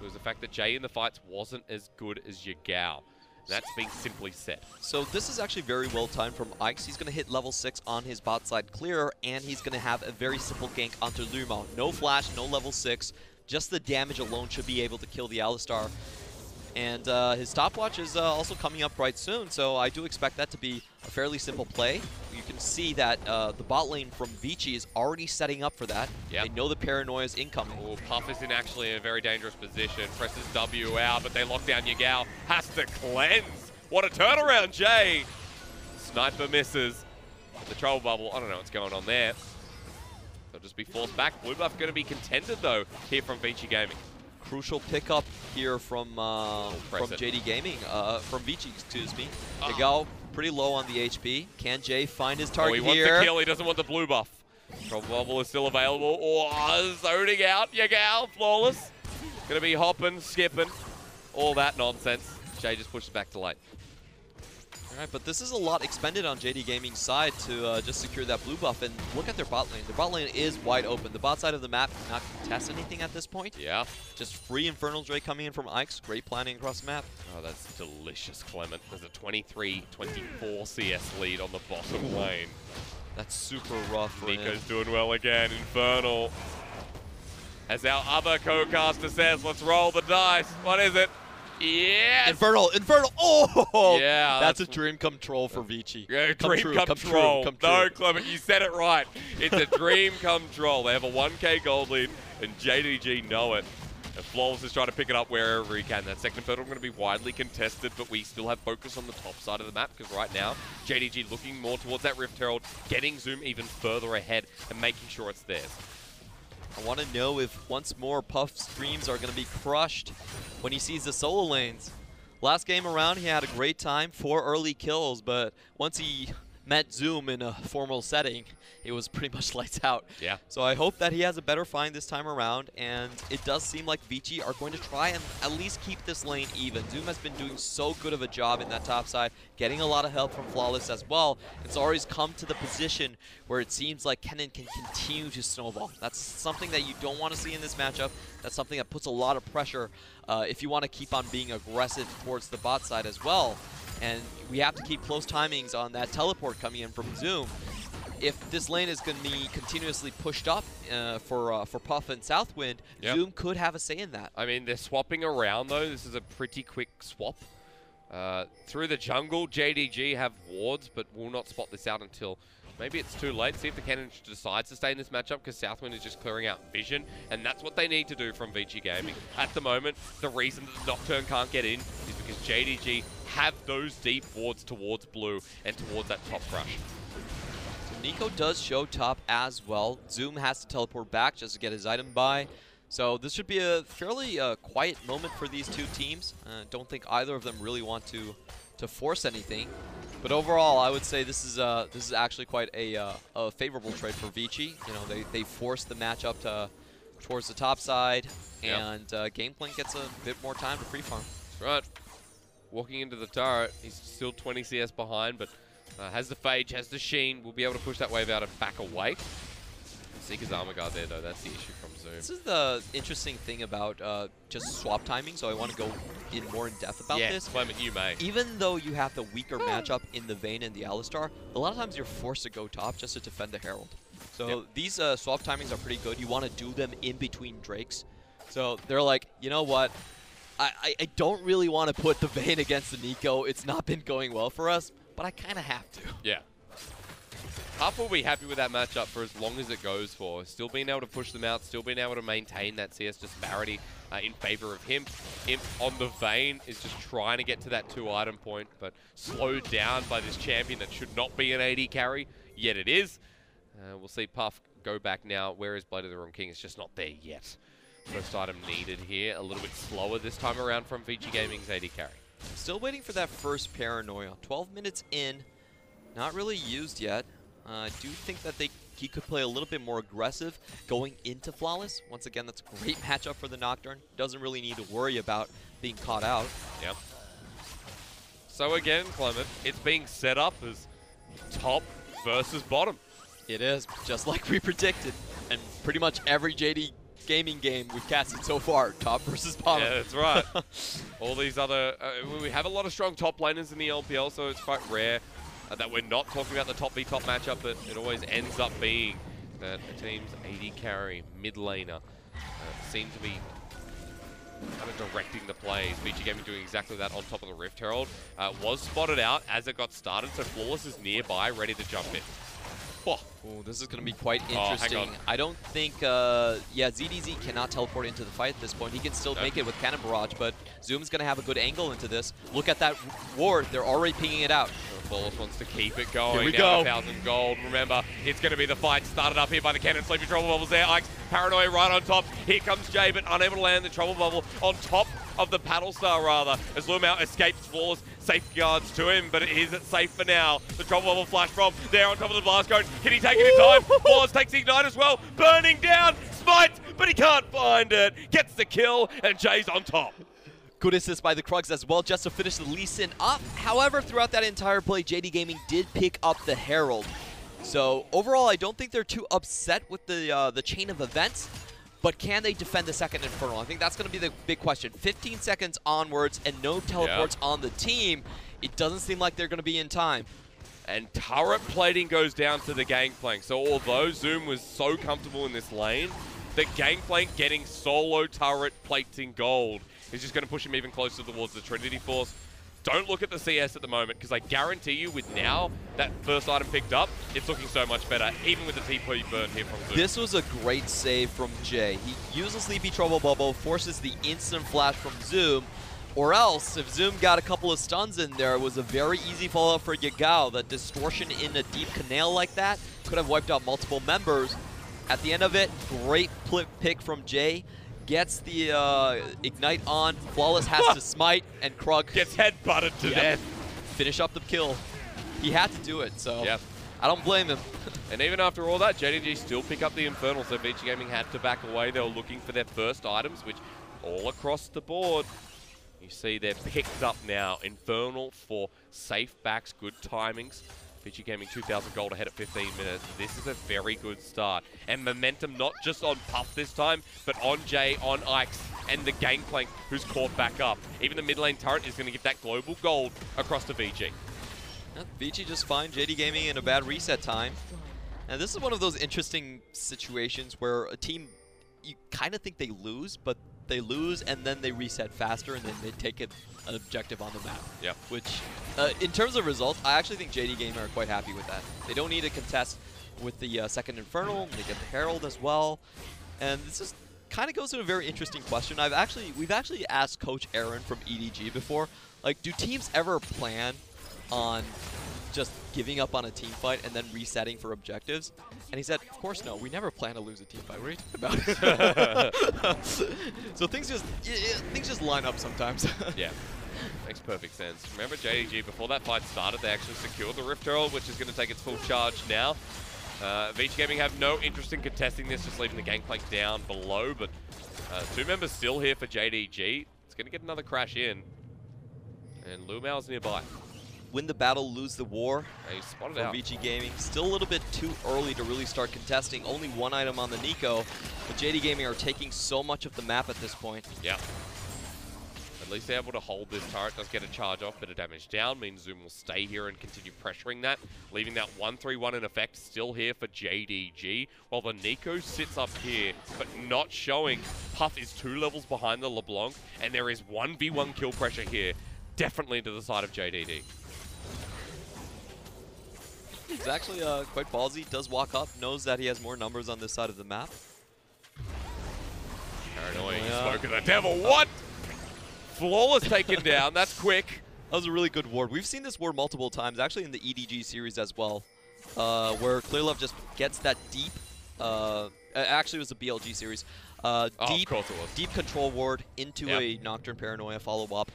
It was the fact that Jay in the fights wasn't as good as Yagao. That's been simply said. So this is actually very well timed from Ike's. He's going to hit level 6 on his bot side clear, and he's going to have a very simple gank onto Luma. No flash, no level 6. Just the damage alone should be able to kill the Alistar. And his stopwatch is also coming up right soon, so I do expect that to be a fairly simple play. You can see that the bot lane from Vici is already setting up for that. Yep. They know the paranoia is incoming. Oh, Puff is in actually a very dangerous position. Presses W out, but they lock down Yagao. Has to cleanse. What a turnaround, Jay. Sniper misses. The trouble bubble, I don't know what's going on there. They'll just be forced back. Blue buff going to be contended, though, here from Vici Gaming. Crucial pickup here from JD Gaming, from Vici, excuse me. Yagao pretty low on the HP. Can Jay find his target he here? wants the kill, he doesn't want the blue buff. Trouble bubble is still available. Oh, zoning out, Yagao, Flawless. Gonna be hopping, skipping, all that nonsense. Jay just pushes back to lane. Alright, but this is a lot expended on JD Gaming's side to just secure that blue buff, and look at their bot lane. Their bot lane is wide open. The bot side of the map cannot contest anything at this point. Yeah. Just free Infernal Drake coming in from Ike's. Great planning across the map. Oh, that's delicious, Clement. There's a 23-24 CS lead on the bottom lane. That's super rough for him. Nico's doing well again. Infernal. As our other co-caster says, let's roll the dice. What is it? Yes! Infernal! Oh! Yeah. That's a dream come true for Vici. Yeah, dream come true. No, Clement, you said it right. It's a dream come true. They have a 1k gold lead, and JDG know it. And Flawless is trying to pick it up wherever he can. That second Infernal going to be widely contested, but we still have focus on the top side of the map, because right now, JDG looking more towards that Rift Herald, getting Zoom even further ahead, and making sure it's theirs. I want to know if once more Puff's dreams are going to be crushed when he sees the solo lanes. Last game around, he had a great time, 4 early kills, but once he met Zoom in a formal setting, it was pretty much lights out. Yeah. So I hope that he has a better find this time around, and it does seem like Vici are going to try and at least keep this lane even. Zoom has been doing so good of a job in that top side, getting a lot of help from Flawless as well. It's always come to the position where it seems like Kennen can continue to snowball. That's something that you don't want to see in this matchup. That's something that puts a lot of pressure if you want to keep on being aggressive towards the bot side as well. And we have to keep close timings on that teleport coming in from Zoom. If this lane is going to be continuously pushed up for Puff and Southwind, Zoom could have a say in that. I mean, they're swapping around, though. This is a pretty quick swap. Through the jungle, JDG have wards, but will not spot this out until maybe it's too late. See if the Cannon decides to stay in this matchup, because Southwind is just clearing out vision, and that's what they need to do from Vici Gaming. At the moment, the reason that the Nocturne can't get in is because JDG have those deep wards towards blue and towards that top rush. Nico does show top as well. Zoom has to teleport back just to get his item by. So this should be a fairly quiet moment for these two teams. Don't think either of them really want to force anything. But overall, I would say this is actually quite a favorable trade for Vici. You know, they forced the matchup towards the top side, and Gameplank gets a bit more time to free farm. That's right. Walking into the turret, he's still 20 CS behind, but Has the Phage, has the Sheen. We'll be able to push that wave out and back away. Seeker's armor guard there, though. That's the issue from Zoom. This is the interesting thing about just swap timing, so I want to go in more in depth about this. Clement, you may. Even though you have the weaker matchup in the Vayne and the Alistar, a lot of times you're forced to go top just to defend the Herald. So these swap timings are pretty good. You want to do them in between Drakes. So they're like, you know what? I don't really want to put the Vayne against the Nico. It's not been going well for us, but I kind of have to. Yeah. Huff will be happy with that matchup for as long as it goes for. Still being able to push them out, still being able to maintain that CS disparity in favor of him. Imp on the Vayne is just trying to get to that 2-item point, but slowed down by this champion that should not be an AD carry, yet it is. We'll see Puff go back now. Where is Blade of the Wrong King? It's just not there yet. First item needed here. A little bit slower this time around from Vici Gaming's AD carry. Still waiting for that first Paranoia. 12 minutes in, not really used yet. I do think that he could play a little bit more aggressive going into Flawless. Once again, that's a great matchup for the Nocturne. Doesn't really need to worry about being caught out. Yep. So again, Clement, it's being set up as top versus bottom. It is, just like we predicted. And pretty much every JD Gaming game we've casted so far, top versus bottom. Yeah, that's right. All these other... we have a lot of strong top laners in the LPL, so it's quite rare that we're not talking about the top v top matchup, but it always ends up being that a team's AD carry, mid laner, seem to be kind of directing the plays. Vici Gaming doing exactly that on top of the Rift Herald. Was spotted out as it got started, so Flawless is nearby, ready to jump in. Oh. Ooh, this is going to be quite hang interesting. on. I don't think, yeah, ZDZ cannot teleport into the fight at this point. He can still make it with Cannon Barrage, but Zoom's going to have a good angle into this. Look at that ward. They're already pinging it out. Flawless wants to keep it going. Here we Down go. 1,000 gold. Remember, it's going to be the fight started up here by the Cannon. Sleepy Trouble Bubbles there. Ike's Paranoia right on top. Here comes Jay, but unable to land the Trouble Bubble on top of the Paddle Star, rather, as Lumao escapes Flawless. Safeguards to him, but it is safe for now. The Trouble Bubble flash from there on top of the blast cone. Can he take it in time? Flawless takes the Ignite as well. Burning down. Smite, but he can't find it. Gets the kill, and Jay's on top. Good assist by the Krugs as well, just to finish the Lee Sin up. However, throughout that entire play, JD Gaming did pick up the Herald. So overall, I don't think they're too upset with the chain of events. But can they defend the second Infernal? I think that's going to be the big question. 15 seconds onwards and no teleports on the team. It doesn't seem like they're going to be in time. And turret plating goes down to the Gangplank. So although Zoom was so comfortable in this lane, the Gangplank getting solo turret plating gold is just going to push him even closer towards the Trinity Force. Don't look at the CS at the moment, because I guarantee you with now that first item picked up, it's looking so much better, even with the TP burn here from Zoom. This was a great save from Jay. He uses Sleepy Trouble Bubble, forces the instant flash from Zoom, or else, if Zoom got a couple of stuns in there, it was a very easy follow-up for Yagao. That distortion in a deep canal like that could have wiped out multiple members. At the end of it, great pick from Jay. Gets the Ignite on. Flawless has to smite, and Krug gets headbutted to death. Finish up the kill. He had to do it, so I don't blame him. And even after all that, JDG still pick up the Infernal, so Vici Gaming had to back away. They were looking for their first items, which all across the board, you see they're picked up now. Infernal for safe backs, good timings. Vici Gaming 2,000 gold ahead at 15 minutes. This is a very good start. And momentum not just on Puff this time, but on Jay, on Ike's, and the Gangplank who's caught back up. Even the mid lane turret is going to give that global gold across to Vici. Vici just fine. JD Gaming in a bad reset time. And this is one of those interesting situations where a team, you kind of think they lose, but they lose and then they reset faster and then they take an objective on the map. Yeah. Which, in terms of results, I actually think JD Gaming are quite happy with that. They don't need to contest with the second Infernal. They get the Herald as well. And this is kind of goes to a very interesting question. We've actually asked Coach Aaron from EDG before, like, do teams ever plan on just giving up on a team fight and then resetting for objectives? And he said, of course no, we never plan to lose a team fight. What are you talking about? So things just line up sometimes. Yeah, makes perfect sense. Remember JDG, before that fight started, they actually secured the Rift Herald, which is going to take its full charge now. Vici Gaming have no interest in contesting this, just leaving the Gangplank down below, but two members still here for JDG. It's going to get another crash in, and Lumao's nearby. win the battle, lose the war. He spotted for out. Vici Gaming. Still a little bit too early to really start contesting. Only one item on the Nico, but JD Gaming are taking so much of the map at this point. Yeah. At least they're able to hold this turret. Does get a charge off, bit of damage down. Means Zoom will stay here and continue pressuring that, leaving that 1-3-1 in effect still here for JDG. While the Nico sits up here, but not showing. Puff is 2 levels behind the LeBlanc, and there is 1v1 kill pressure here. Definitely to the side of JDD. He's actually quite ballsy, does walk up, knows that he has more numbers on this side of the map. Paranoia, you spoke of the devil. What? Flawless taken down. That's quick. That was a really good ward. We've seen this ward multiple times, actually in the EDG series as well, where Clearlove just gets that deep, actually it was the BLG series, deep control ward into a Nocturne Paranoia follow-up.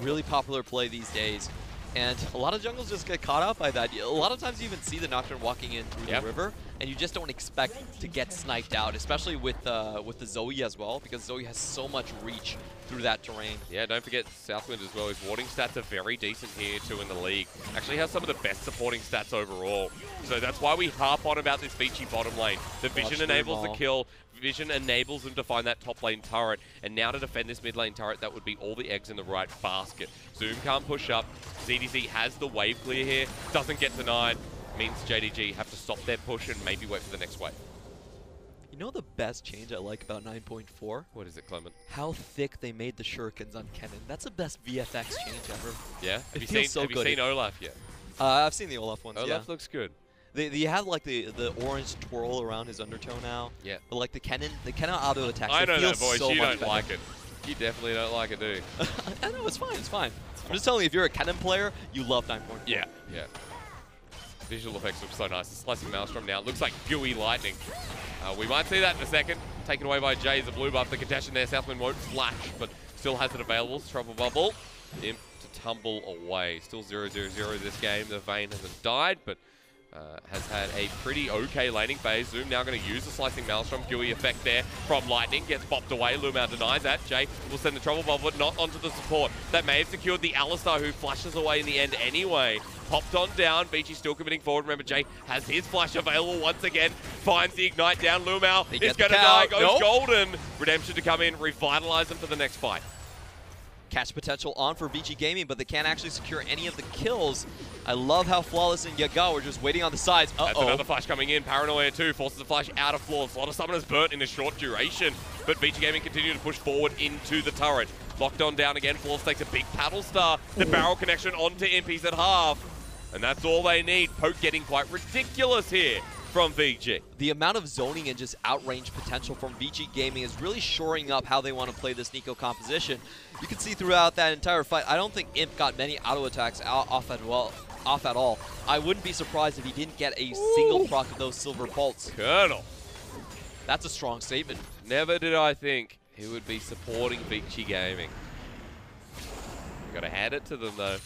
Really popular play these days. And a lot of jungles just get caught out by that. A lot of times you even see the Nocturne walking in through the river, and you just don't expect to get sniped out, especially with the Zoe as well, because Zoe has so much reach through that terrain. Yeah, don't forget Southwind as well. His warding stats are very decent here too in the league. Actually has some of the best supporting stats overall. So that's why we harp on about this Vici bottom lane. The vision enables the kill. Vision enables them to find that top lane turret, and now to defend this mid lane turret, that would be all the eggs in the right basket. Zoom can't push up. ZDZ has the wave clear here, doesn't get denied. Means JDG have to stop their push and maybe wait for the next wave. You know the best change I like about 9.4? What is it, Clement? How thick they made the shurikens on Kennen. That's the best VFX change ever. Yeah? Have It feels so you good. seen Olaf yet? I've seen the Olaf ones, Olaf looks good. They have like the orange twirl around his undertow now. Yeah. But like the Kennen auto attacks. I know feel that voice. So You much don't better. like it. You definitely don't like it, do you? I know, it's fine, it's fine. I'm just telling you, if you're a Kennen player, you love 9.4. Yeah, yeah. Visual effects look so nice. The Slicing Maelstrom now looks like gooey lightning. We might see that in a second. Taken away by Jay, the blue buff. The contention there, Southwind won't flash, but still has it available. Trouble Bubble. Imp to tumble away. Still 0-0-0 this game. The Vayne hasn't died, but has had a pretty okay laning phase. Zoom now going to use the Slicing Maelstrom. Gooey effect there from Lightning. Gets popped away. Lumao denies that. Jay will send the Trouble Bubble, but not onto the support. That may have secured the Alistar, who flashes away in the end anyway. Popped on down. Vici still committing forward. Remember, Jay has his flash available once again. Finds the Ignite down. Lumao is going to die. Goes golden. Redemption to come in. Revitalize them for the next fight. Catch potential on for Vici Gaming, but they can't actually secure any of the kills. I love how Flawless and Yaga are just waiting on the sides. That's another flash coming in. Paranoia too forces the flash out of Flawless. A lot of summoners burnt in a short duration, but Vici Gaming continue to push forward into the turret. Locked on down again. Flawless takes a big paddle star. The barrel connection onto Impies at half, and that's all they need. Poke getting quite ridiculous here from VG. The amount of zoning and just outrange potential from Vici Gaming is really shoring up how they want to play this Nico composition. You can see throughout that entire fight, I don't think Imp got many auto attacks off at all. I wouldn't be surprised if he didn't get a single proc of those silver bolts. Colonel. That's a strong statement. Never did I think he would be supporting Vici Gaming. Got to hand it to them though.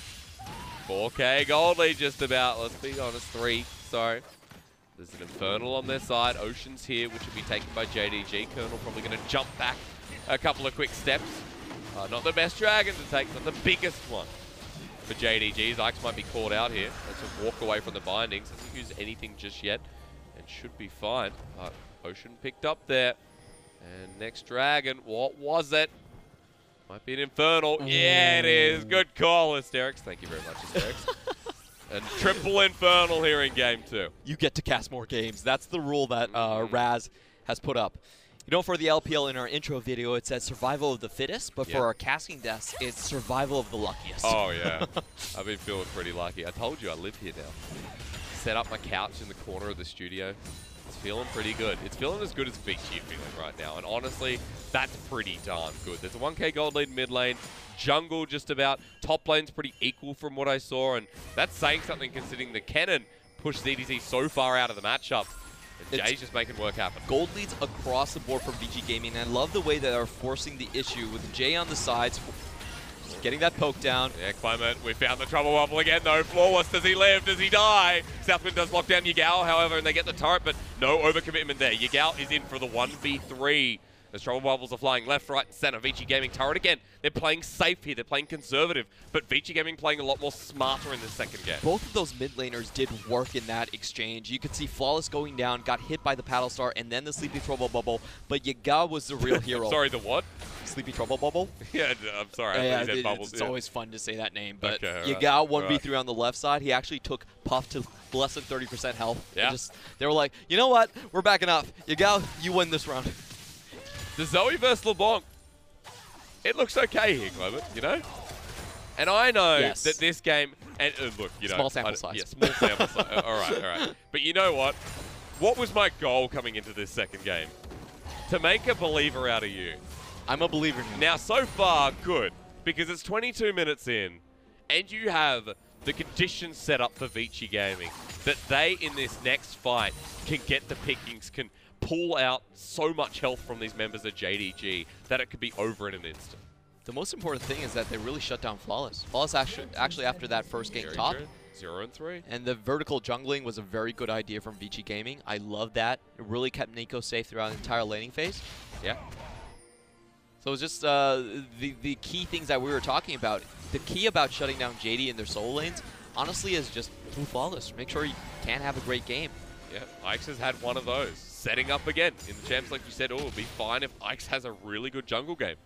4K gold lead just about, let's be honest, 3, sorry. There's an Infernal on their side. Ocean's here, which will be taken by JDG. Colonel probably going to jump back a couple of quick steps. Not the best dragon to take, not the biggest one for JDG. Zyx might be caught out here. Let's just walk away from the bindings. Doesn't use anything just yet and should be fine. But Ocean picked up there. And next dragon, what was it? Might be an Infernal. Yeah, it is. Good call, Hysterix. Thank you very much, Hysterix. And triple Infernal here in game 2. You get to cast more games. That's the rule that Raz has put up. You know, for the LPL in our intro video, it says survival of the fittest, but for our casting deaths, it's survival of the luckiest. Oh, yeah. I've been feeling pretty lucky. I told you I live here now. Set up my couch in the corner of the studio. It's feeling pretty good. It's feeling as good as Vici feeling right now. And honestly, that's pretty darn good. There's a 1K gold lead mid lane. Jungle just about. Top lane's pretty equal from what I saw. And that's saying something considering the Kennen pushed ZDZ so far out of the matchup. And Jay's just making work happen. Gold leads across the board from Vici Gaming. And I love the way that they're forcing the issue with Jay on the sides. Getting that poke down. Yeah, Clement, we found the trouble bubble again though. Flawless, does he live? Does he die? Southwind does lock down Yagao, however, and they get the turret, but no overcommitment there. Yagao is in for the 1v3. As trouble bubbles are flying left, right, and center. Vici Gaming turret again. They're playing safe here. They're playing conservative. But Vici Gaming playing a lot more smarter in this second game. Both of those mid laners did work in that exchange. You could see Flawless going down, got hit by the Paddle Star, and then the Sleepy Trouble Bubble. But Yaga was the real hero. Sorry, the what? Sleepy Trouble Bubble? Yeah, I'm sorry. I said bubbles. It's always fun to say that name. But Okay, Yaga 1v3 on the left side. He actually took Puff to less than 30% health. Yeah. They were like, you know what? We're backing up. Yaga, you win this round. The Zoe versus LeBlanc. It looks okay here, Clement, you know? And I know that this game, and look, you know. Small sample size. Yeah, small sample size. All right. But you know what? What was my goal coming into this second game? To make a believer out of you. I'm a believer now. Now, so far, good. Because it's 22 minutes in, and you have the conditions set up for Vici Gaming that they, in this next fight, can get the pickings, can pull out so much health from these members of JDG that it could be over in an instant. The most important thing is that they really shut down Flawless. Flawless actually after that first game Very top. true. 0-3. And the vertical jungling was a very good idea from Vici Gaming. I love that. It really kept Nico safe throughout the entire laning phase. Yeah. So it was just the key things that we were talking about. The key about shutting down JD in their solo lanes, honestly, is just do Flawless. Make sure you can have a great game. Yeah, Ike's has had one of those. Setting up again in the champs, like you said, it'll be fine if Ike's has a really good jungle game.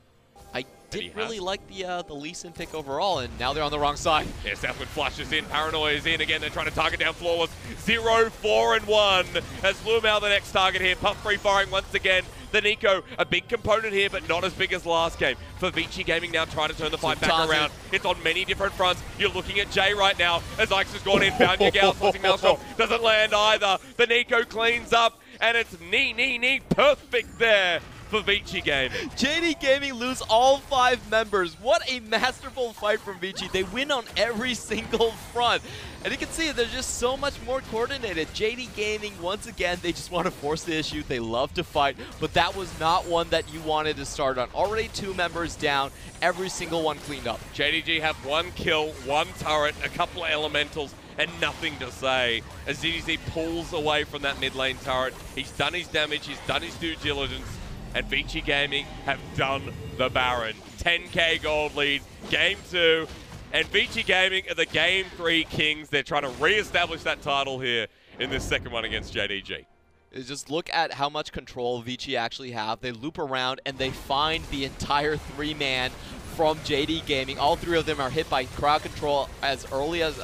I didn't really like the Lee Sin pick overall, and now they're on the wrong side. Yeah, Southwood flushes in, Paranoia is in again, they're trying to target down Flawless. 0-4-1 as Lumao the next target here. Puff free firing once again. The Nico, a big component here, but not as big as last game. For Vici Gaming now trying to turn the fight back around. It's on many different fronts. You're looking at Jay right now as Ike's has gone in, found Yagal, forcing Maelstrom. Doesn't land either. The Nico cleans up, and it's knee, perfect there for Vici Gaming. JD Gaming lose all 5 members. What a masterful fight from Vici. They win on every single front. And you can see they're just so much more coordinated. JD Gaming, once again, they just want to force the issue. They love to fight, but that was not one that you wanted to start on. Already 2 members down, every single one cleaned up. JDG have 1 kill, 1 turret, a couple of elementals, and nothing to say. As ZDZ pulls away from that mid lane turret, he's done his damage, he's done his due diligence, and Vici Gaming have done the Baron. 10k gold lead, game 2, and Vici Gaming are the game 3 kings. They're trying to re-establish that title here in this second one against JDG. Just look at how much control Vici actually have. They loop around and they find the entire 3-man from JD Gaming. All 3 of them are hit by crowd control as early as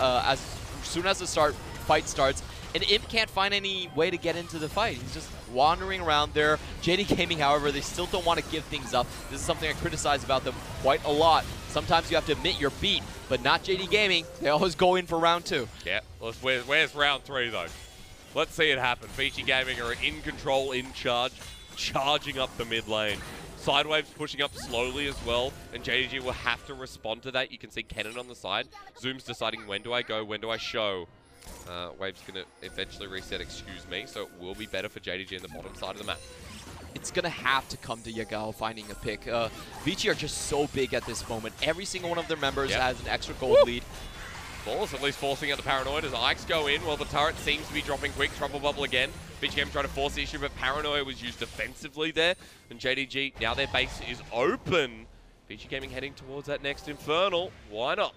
soon as the fight starts. And Imp can't find any way to get into the fight. He's just wandering around there. JD Gaming, however, they still don't want to give things up. This is something I criticize about them quite a lot. Sometimes you have to admit you're beat, but not JD Gaming. They always go in for round 2. Yeah, where's round 3 though? Let's see it happen. Vici Gaming are in control, in charge, charging up the mid lane. Sidewaves pushing up slowly as well, and JDG will have to respond to that. You can see Kennen on the side. Zoom's deciding when do I go, when do I show. Wave's going to eventually reset, excuse me, so it will be better for JDG in the bottom side of the map. It's going to have to come to Yagao finding a pick. Vici are just so big at this moment. Every single one of their members has an extra gold lead. Balls at least forcing out the Paranoid as Ikes go in. Well, the turret seems to be dropping quick. Trouble bubble again. Vici Gaming trying to force the issue, but Paranoia was used defensively there. And JDG, now their base is open. Vici Gaming heading towards that next Infernal. Why not?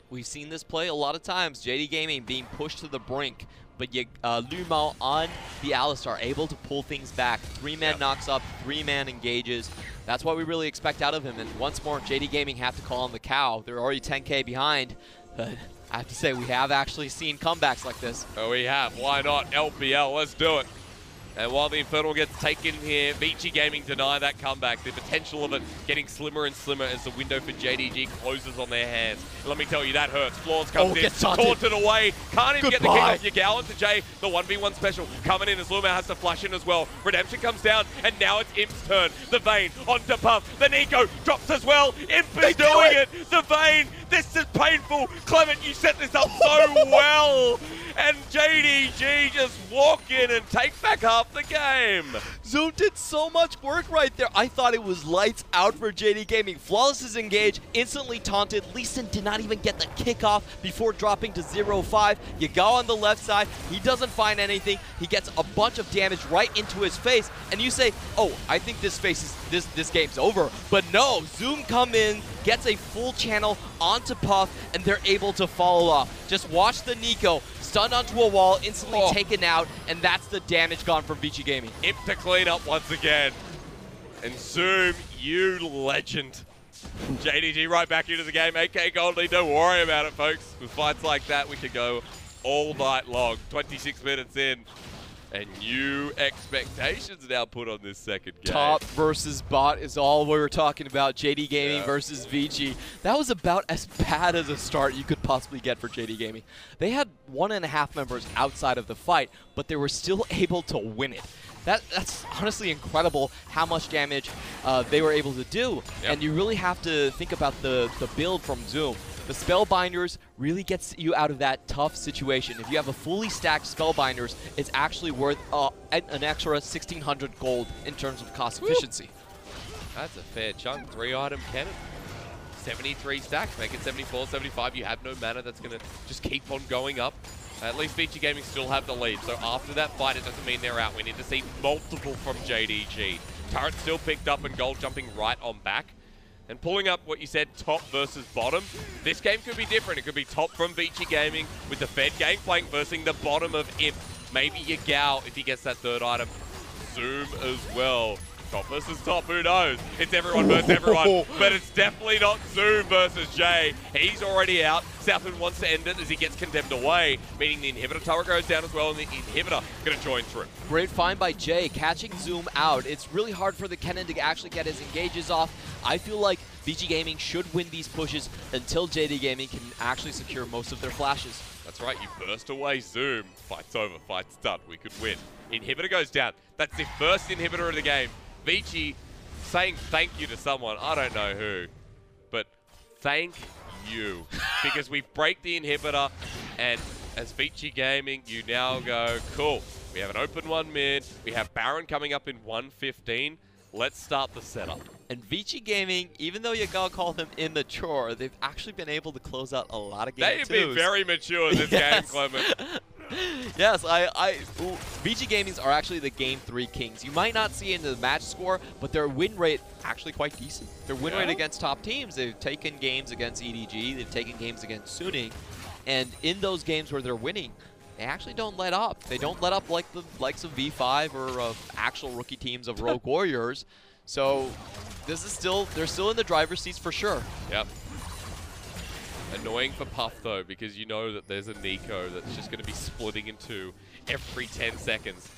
We've seen this play a lot of times. JD Gaming being pushed to the brink, but Lumao on the Alistar able to pull things back. 3-man knocks up, 3-man engages. That's what we really expect out of him. And once more, JD Gaming have to call on the cow. They're already 10k behind, but I have to say we have actually seen comebacks like this. Oh, we have. Why not? LPL, let's do it. And while the Infernal gets taken here, Vici Gaming deny that comeback. The potential of it getting slimmer and slimmer as the window for JDG closes on their hands. And let me tell you, that hurts. Flaws comes in, taunted away. Can't even get the kick off Yagal into Jay. The 1v1 special coming in as Lumao has to flush in as well. Redemption comes down, and now it's Imp's turn. The Vayne onto Puff. The Nico drops as well. Imp is doing it. The Vayne. This is painful. Clement, you set this up so well. And JDG just walk in and take back half the game. Zoom did so much work right there. I thought it was lights out for JD Gaming. Flawless is engaged, instantly taunted. Lee Sin did not even get the kickoff before dropping to 0-5. Yagao on the left side, he doesn't find anything. He gets a bunch of damage right into his face, and you say, oh, I think this game's over. But no, Zoom come in, gets a full channel onto Puff, and they're able to follow up. Just watch the Nico stunned onto a wall, instantly taken out, and that's the damage gone from Vici Gaming. Imp to clean up once again. And Zoom, you legend. JDG right back into the game. AK Goldie, don't worry about it, folks. With fights like that, we could go all night long. 26 minutes in. And new expectations now put on this second game. Top versus bot is all we were talking about. JD Gaming versus Vici. That was about as bad as a start you could possibly get for JD Gaming. They had 1.5 members outside of the fight, but they were still able to win it. That's honestly incredible how much damage they were able to do. Yep. And you really have to think about the build from Zoom. The Spellbinders really gets you out of that tough situation. If you have a fully stacked Spellbinders, it's actually worth an extra 1,600 gold in terms of cost efficiency. That's a fair chunk. 3-item cannon. 73 stacks, make it 74, 75. You have no mana that's going to just keep on going up. At least Vici Gaming still have the lead. So after that fight, it doesn't mean they're out. We need to see multiple from JDG. Turret still picked up and gold jumping right on back. And pulling up what you said, top versus bottom, this game could be different. It could be top from Vici Gaming with the Fed Gangplank versus the bottom of Imp. Maybe Yagao if he gets that third item. Zoom as well. Top versus top, who knows? It's everyone versus everyone, but it's definitely not Zoom versus Jay. He's already out. Southwind wants to end it as he gets condemned away, meaning the inhibitor tower goes down as well, and the inhibitor going to join through. Great find by Jay, catching Zoom out. It's really hard for the Kennen to actually get his engages off. I feel like Vici Gaming should win these pushes until JD Gaming can actually secure most of their flashes. That's right, you burst away Zoom. Fight's over, fight's done, we could win. Inhibitor goes down. That's the first inhibitor of the game. Vici saying thank you to someone, I don't know who, but thank you. Because we break the inhibitor, and as Vici Gaming, you now go, cool, we have an open 1 mid, we have Baron coming up in 1:15, let's start the setup. And Vici Gaming, even though you gotta call them immature, they've actually been able to close out a lot of games. They've been very mature this game, Clement. Yes, Vici Gamings are actually the Game 3 kings. You might not see it in the match score, but their win rate actually quite decent. Their win rate against top teams, they've taken games against EDG, they've taken games against Suning, and in those games where they're winning, they actually don't let up. They don't let up like the likes of V5 or actual rookie teams of Rogue Warriors. So this is they're still in the driver's seats for sure. Yep. Annoying for Puff though, because you know that there's a Nico that's just going to be splitting in two every 10 seconds.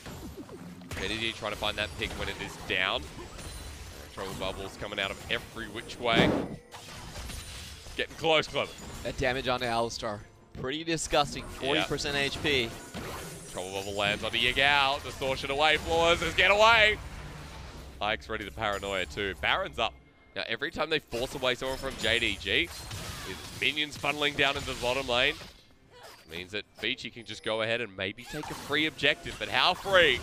JDG trying to find that pick when it is down. Trouble bubbles coming out of every which way. Getting close, Clement. That damage on the Alistar. Pretty disgusting. 40% HP. Trouble bubble lands onto Yagao. Distortion away. Flawless says get away. Ike's ready to paranoia too. Baron's up. Now every time they force away someone from JDG, with minions funneling down into the bottom lane, means that Vici can just go ahead and maybe take a free objective. But how free?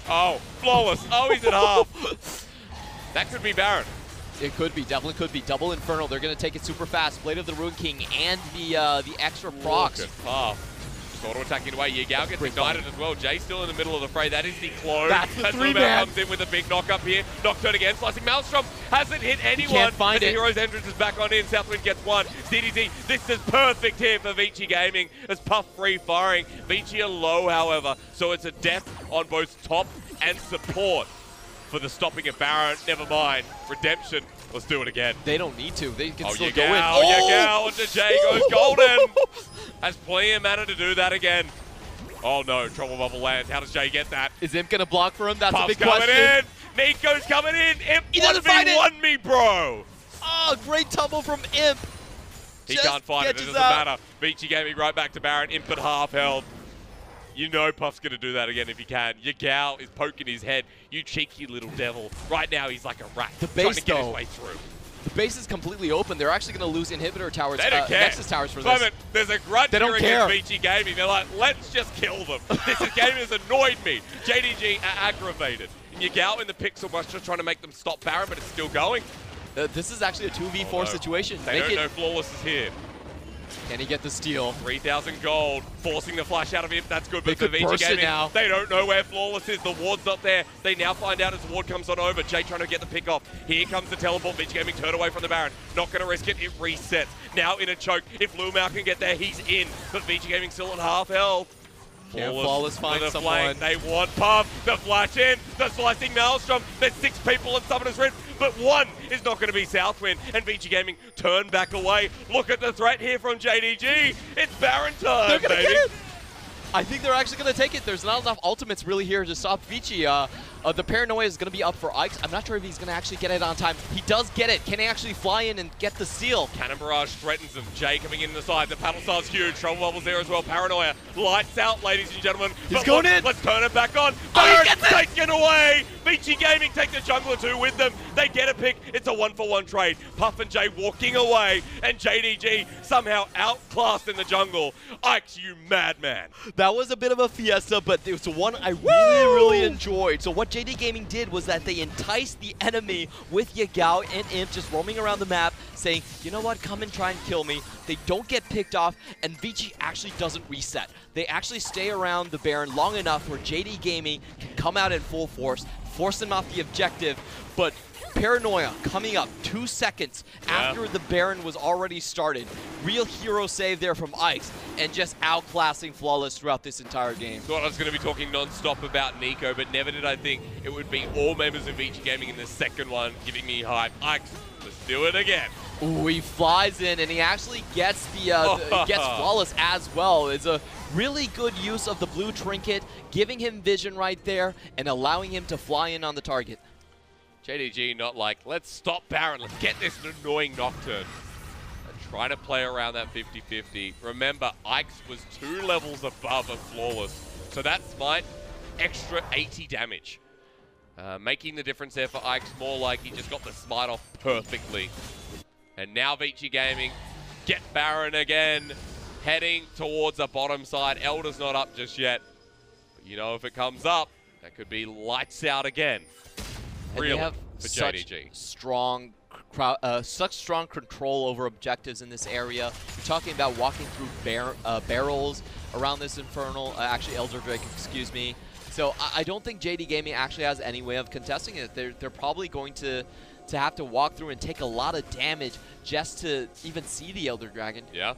Oh, Flawless. Oh, he's at half. That could be Baron. It could be, definitely could be. Double Infernal, they're going to take it super fast. Blade of the Rune King and the extra procs. Look at Puff. Just auto-attacking away. Yagao gets ignited as well. Jay's still in the middle of the fray. That is the close. That's the three-man. Comes in with a big knock up here. Nocturne again. Slicing Maelstrom. Hasn't hit anyone. Can't find the it. Hero's entrance is back on in. Southwind gets one. DDZ. This is perfect here for Vici Gaming as Puff free firing. Vici are low, however. So it's a death on both top and support for the stopping of Baron. Never mind. Redemption. Let's do it again. They don't need to. They can still Yagao, go in. Yagao into Jay goes golden. Has plenty of mana to do that again. Oh no, Trouble Bubble lands. How does Jay get that? Is Imp going to block for him? That's Puff's a big coming question. in. Nico's coming in. Imp He doesn't find it. 1v1 me, bro. Oh, great tumble from Imp. He can't find it. It doesn't matter. Vici Gaming right back to Baron. Imp at half health. You know Puff's going to do that again if he can. Yagao is poking his head. You cheeky little devil. Right now, he's like a rat. The trying base, to get his though. way through. The base is completely open. They're actually going to lose inhibitor towers, They don't care. Nexus towers for Clement, this. there's a grudge They don't here care. against Vici Gaming. They're like, let's just kill them. This game has annoyed me. JDG are aggravated. Yagao in the pixel rush just trying to make them stop Baron, but it's still going. This is actually a 2v4 situation. They don't know Flawless is here. Can he get the steal? 3,000 gold, forcing the flash out of him. That's good, They but for could Vici burst it Gaming, now. they don't know where Flawless is. The ward's not there. They now find out as the ward comes on over. Jay trying to get the pick off. Here comes the teleport. Vici Gaming turn away from the Baron. Not going to risk it. It resets. Now in a choke. If Lumao can get there, he's in. But Vici Gaming still at half health. Can Flawless find with a someone? flame. They want Puff. The flash in. The slicing Maelstrom. There's 6 people in Summoner's Rift, but 1 is not going to be Southwind. And Vici Gaming turn back away. Look at the threat here from JDG. It's Baron time, They're gonna baby. get it! I think they're actually going to take it. There's not enough ultimates really here to stop Vici. The Paranoia is going to be up for Ike. I'm not sure if he's going to actually get it on time. He does get it. Can he actually fly in and get the seal? Cannon Barrage threatens him. Jay coming in the side. The paddle star's huge. Trouble bubbles there as well. Paranoia. Lights out, ladies and gentlemen. He's going in. Let's turn it back on. Oh, he Baron gets it. taken away. Vici Gaming take the jungler 2 with them. They get a pick. It's a 1-for-1 trade. Puff and Jay walking away. And JDG somehow outclassed in the jungle. Ike, you madman. That was a bit of a fiesta, but it was one I really enjoyed. So what JD Gaming did was that they enticed the enemy with Yagao and Imp just roaming around the map, saying, you know what, come and try and kill me. They don't get picked off, and Vici actually doesn't reset. They actually stay around the Baron long enough where JD Gaming can come out in full force, force them off the objective, but Paranoia coming up 2 seconds after the Baron was already started. Real hero save there from Ike's, and just outclassing Flawless throughout this entire game. Thought I was going to be talking non-stop about Nico, but never did I think it would be all members of Vici Gaming in the second one giving me hype. Ike, let's do it again. Ooh, he flies in and he actually gets gets Flawless as well. It's a really good use of the blue trinket, giving him vision right there and allowing him to fly in on the target. JDG not like, let's stop Baron, let's get this annoying Nocturne. And try to play around that 50-50. Remember, Ike's was 2 levels above a Flawless. So that smite, extra 80 damage. Making the difference there for Ike's more like he just got the smite off perfectly. And now Vici Gaming get Baron again, heading towards the bottom side. Elder's not up just yet. But you know, if it comes up, that could be lights out again. Really, they have for such JDG. such strong control over objectives in this area. You're talking about walking through barrels around this Infernal, actually Elder Drake, excuse me. So I don't think JD Gaming actually has any way of contesting it. They're probably going to have to walk through and take a lot of damage just to even see the Elder Dragon. Yeah.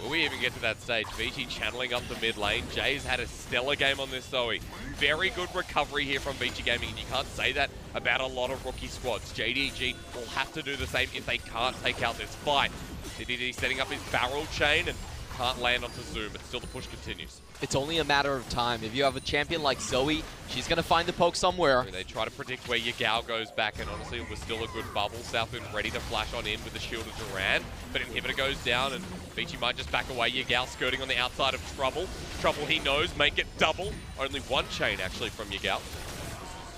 Will we even get to that stage? Vici channeling up the mid lane. Jay's had a stellar game on this Zoe. Very good recovery here from Vici Gaming, and you can't say that about a lot of rookie squads. JDG will have to do the same if they can't take out this fight. JDG setting up his barrel chain and can't land onto Zoom, but still the push continues. It's only a matter of time. If you have a champion like Zoe, she's going to find the poke somewhere. They try to predict where Yagao goes back, and honestly, it was still a good bubble. Southwind ready to flash on in with the shield of Duran, but Inhibitor goes down, and Vici might just back away. Yagao skirting on the outside of Trouble. Trouble, he knows, make it double. Only 1 chain, actually, from Yagao.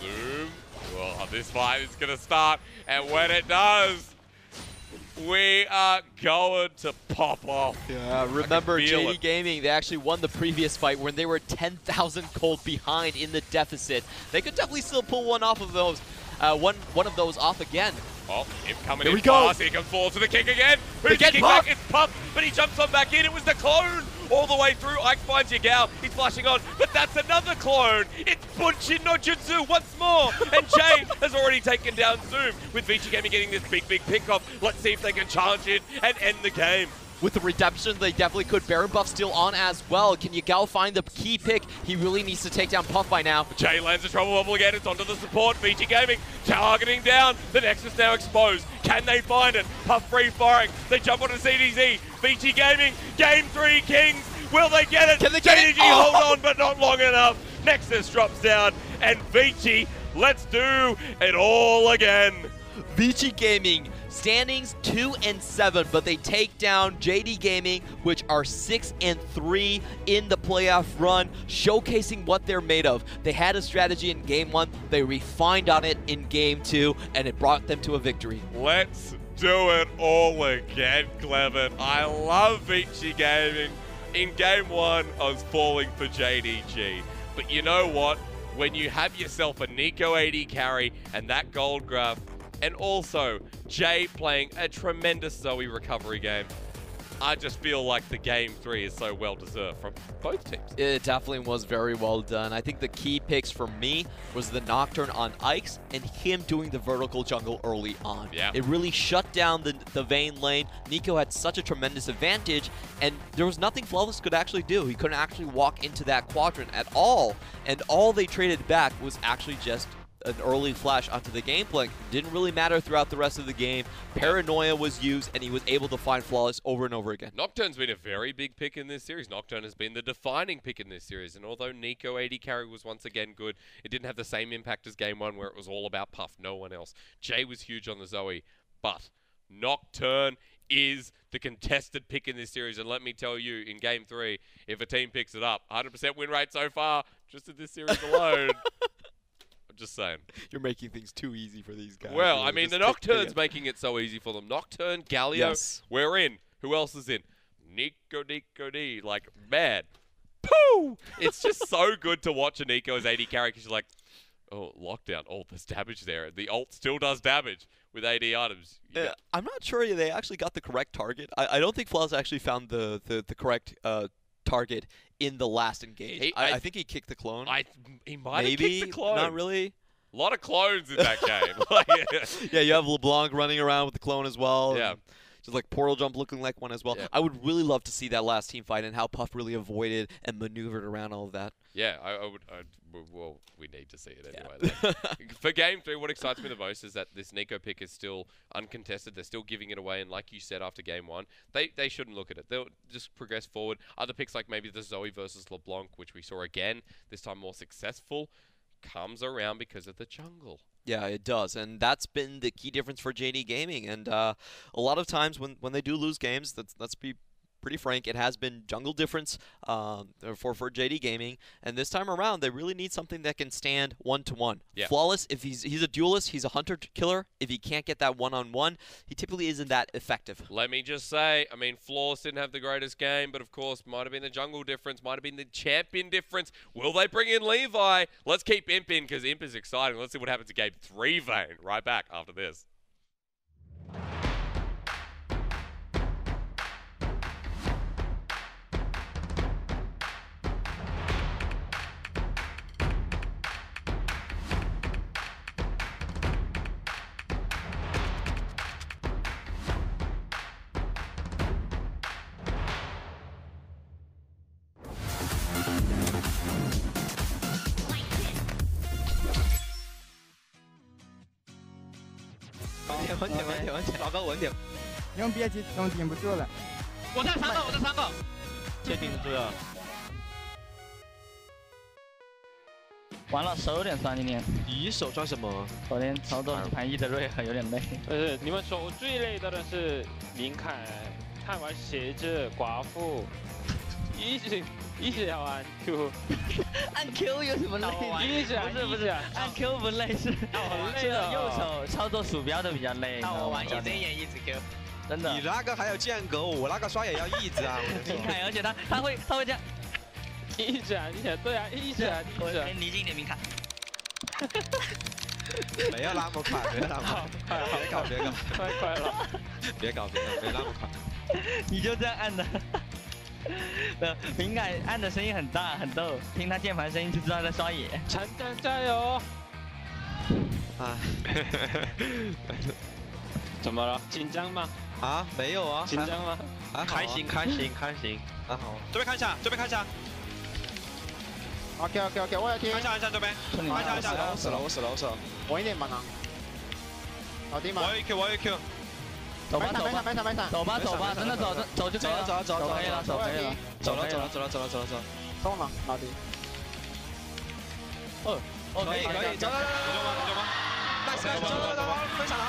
Zoom. Oh, this fight is going to start, and when it does, we are going to pop off. Yeah, remember JD it. Gaming, they actually won the previous fight when they were 10,000 gold behind in the deficit. They could definitely still pull one off of those, one of those off again. Oh, him coming Here in we go. fast. Here comes Force to the kick again. They Who's get kicking Puff. back? It's Puff, but he jumps on back in. It was the clone all the way through. Ike finds Yagao. He's flashing on, but that's another clone. It's Bunshin no Jutsu once more. And Jay has already taken down Zoom with Vici Gaming getting this big pick off. Let's see if they can charge it and end the game. With the redemption, they definitely could. Baron buff still on as well. Can Yagao find the key pick? He really needs to take down Puff by now. Jay lands a trouble bubble again. It's onto the support. Vici Gaming targeting down. The Nexus now exposed. Can they find it? Puff free firing. They jump onto CDZ. Vici Gaming, game 3 Kings. Will they get it? Can they get JDG it? Oh! hold on, but not long enough. Nexus drops down. And Vici, let's do it all again. Vici Gaming, standings 2-7, but they take down JD Gaming, which are 6-3 in the playoff run, showcasing what they're made of. They had a strategy in game 1, they refined on it in game 2, and it brought them to a victory. Let's do it all again, Clement. I love Vici Gaming. In game 1, I was falling for JDG. But you know what? when you have yourself a Nico AD carry and that gold graph, and also Jay playing a tremendous Zoe recovery game. I just feel like the game 3 is so well deserved from both teams. It definitely was very well done. I think the key picks for me was the Nocturne on Ike's and him doing the vertical jungle early on. Yeah. It really shut down the Vayne lane. Nico had such a tremendous advantage, and there was nothing Flawless could actually do. He couldn't actually walk into that quadrant at all, and all they traded back was actually just an early flash onto the game plan. Didn't really matter throughout the rest of the game. Paranoia was used, and he was able to find Flawless over and over again. Nocturne's been a very big pick in this series. Nocturne has been the defining pick in this series, and although Nico AD carry was once again good, it didn't have the same impact as game 1 where it was all about Puff, no one else. Jay was huge on the Zoe, but Nocturne is the contested pick in this series, and let me tell you, in game 3, if a team picks it up, 100% win rate so far, just in this series alone. I'm just saying. You're making things too easy for these guys. Well, I mean, the Nocturne's making it so easy for them. Nocturne, Galio, Yes. we're in. Who else is in? Nico D. Like, man. Pooh! It's just so good to watch a Nico as AD carry because you're like, oh, lockdown. Oh, there's damage there. The ult still does damage with AD items. Yeah. I'm not sure they actually got the correct target. I don't think Flawless actually found the correct target in the last engage. I think he kicked the clone. He might have kicked the clone. Not really. A lot of clones in that game. Yeah, you have LeBlanc running around with the clone as well. Yeah. Just like Portal Jump looking like one as well. Yeah. I would really love to see that last team fight and how Puff really avoided and maneuvered around all of that. Yeah, I would. Well, we need to see it anyway. Yeah. For game 3, what excites me the most is that this Nico pick is still uncontested. They're still giving it away, and like you said after game 1, they shouldn't look at it. They'll just progress forward. Other picks like maybe the Zoe versus LeBlanc, which we saw again, this time more successful, comes around because of the jungle. Yeah, it does, and that's been the key difference for JD Gaming. And a lot of times when they do lose games, let's be pretty frank, it has been jungle difference for JD Gaming. And this time around, they really need something that can stand one-to-one. Yeah. Flawless, if he's a duelist, he's a hunter killer. If he can't get that one-on-one, he typically isn't that effective. Let me just say, I mean, Flawless didn't have the greatest game, but of course, might have been the jungle difference, might have been the champion difference. Will they bring in Levi? Let's keep Imp in, because Imp is exciting. Let's see what happens in game 3, Vayne. Right back after this.稳点，老高稳点。用别急，用顶不住了。我在3个，我在3个，这顶不住了。完了，手有点酸，今天。你手酸什么？昨天操作盘1的瑞很有点累。你们手最累的人是林凯、看完鞋子、寡妇，一直要按 Q。按 Q 有什么累？不是，按 Q 不累，是右手操作鼠标的比较累。那我玩野真也一直 Q。真的。你那个还有间隔，我那个刷也要一直啊。林凯，而且他会这样。一直按，对啊，一直按。我离近点，明凯。没有那么快，没有那么快，别搞，太快了，别搞，没那么快。你就这样按的。明凯按的声音很大，很逗，听他键盘声音就知道在刷野。陈真加油！啊，怎么了？紧张吗？啊，没有啊。紧张吗？啊，开心，还好。这边看一下，OK，我要听。看一下这边，看一下。我死了。稳一点吧，搞定吗？我有 Q。没闪，走吧，真的走就可以了，走可以了，走了。中了，老弟。可以，走吗？那是走，分闪了，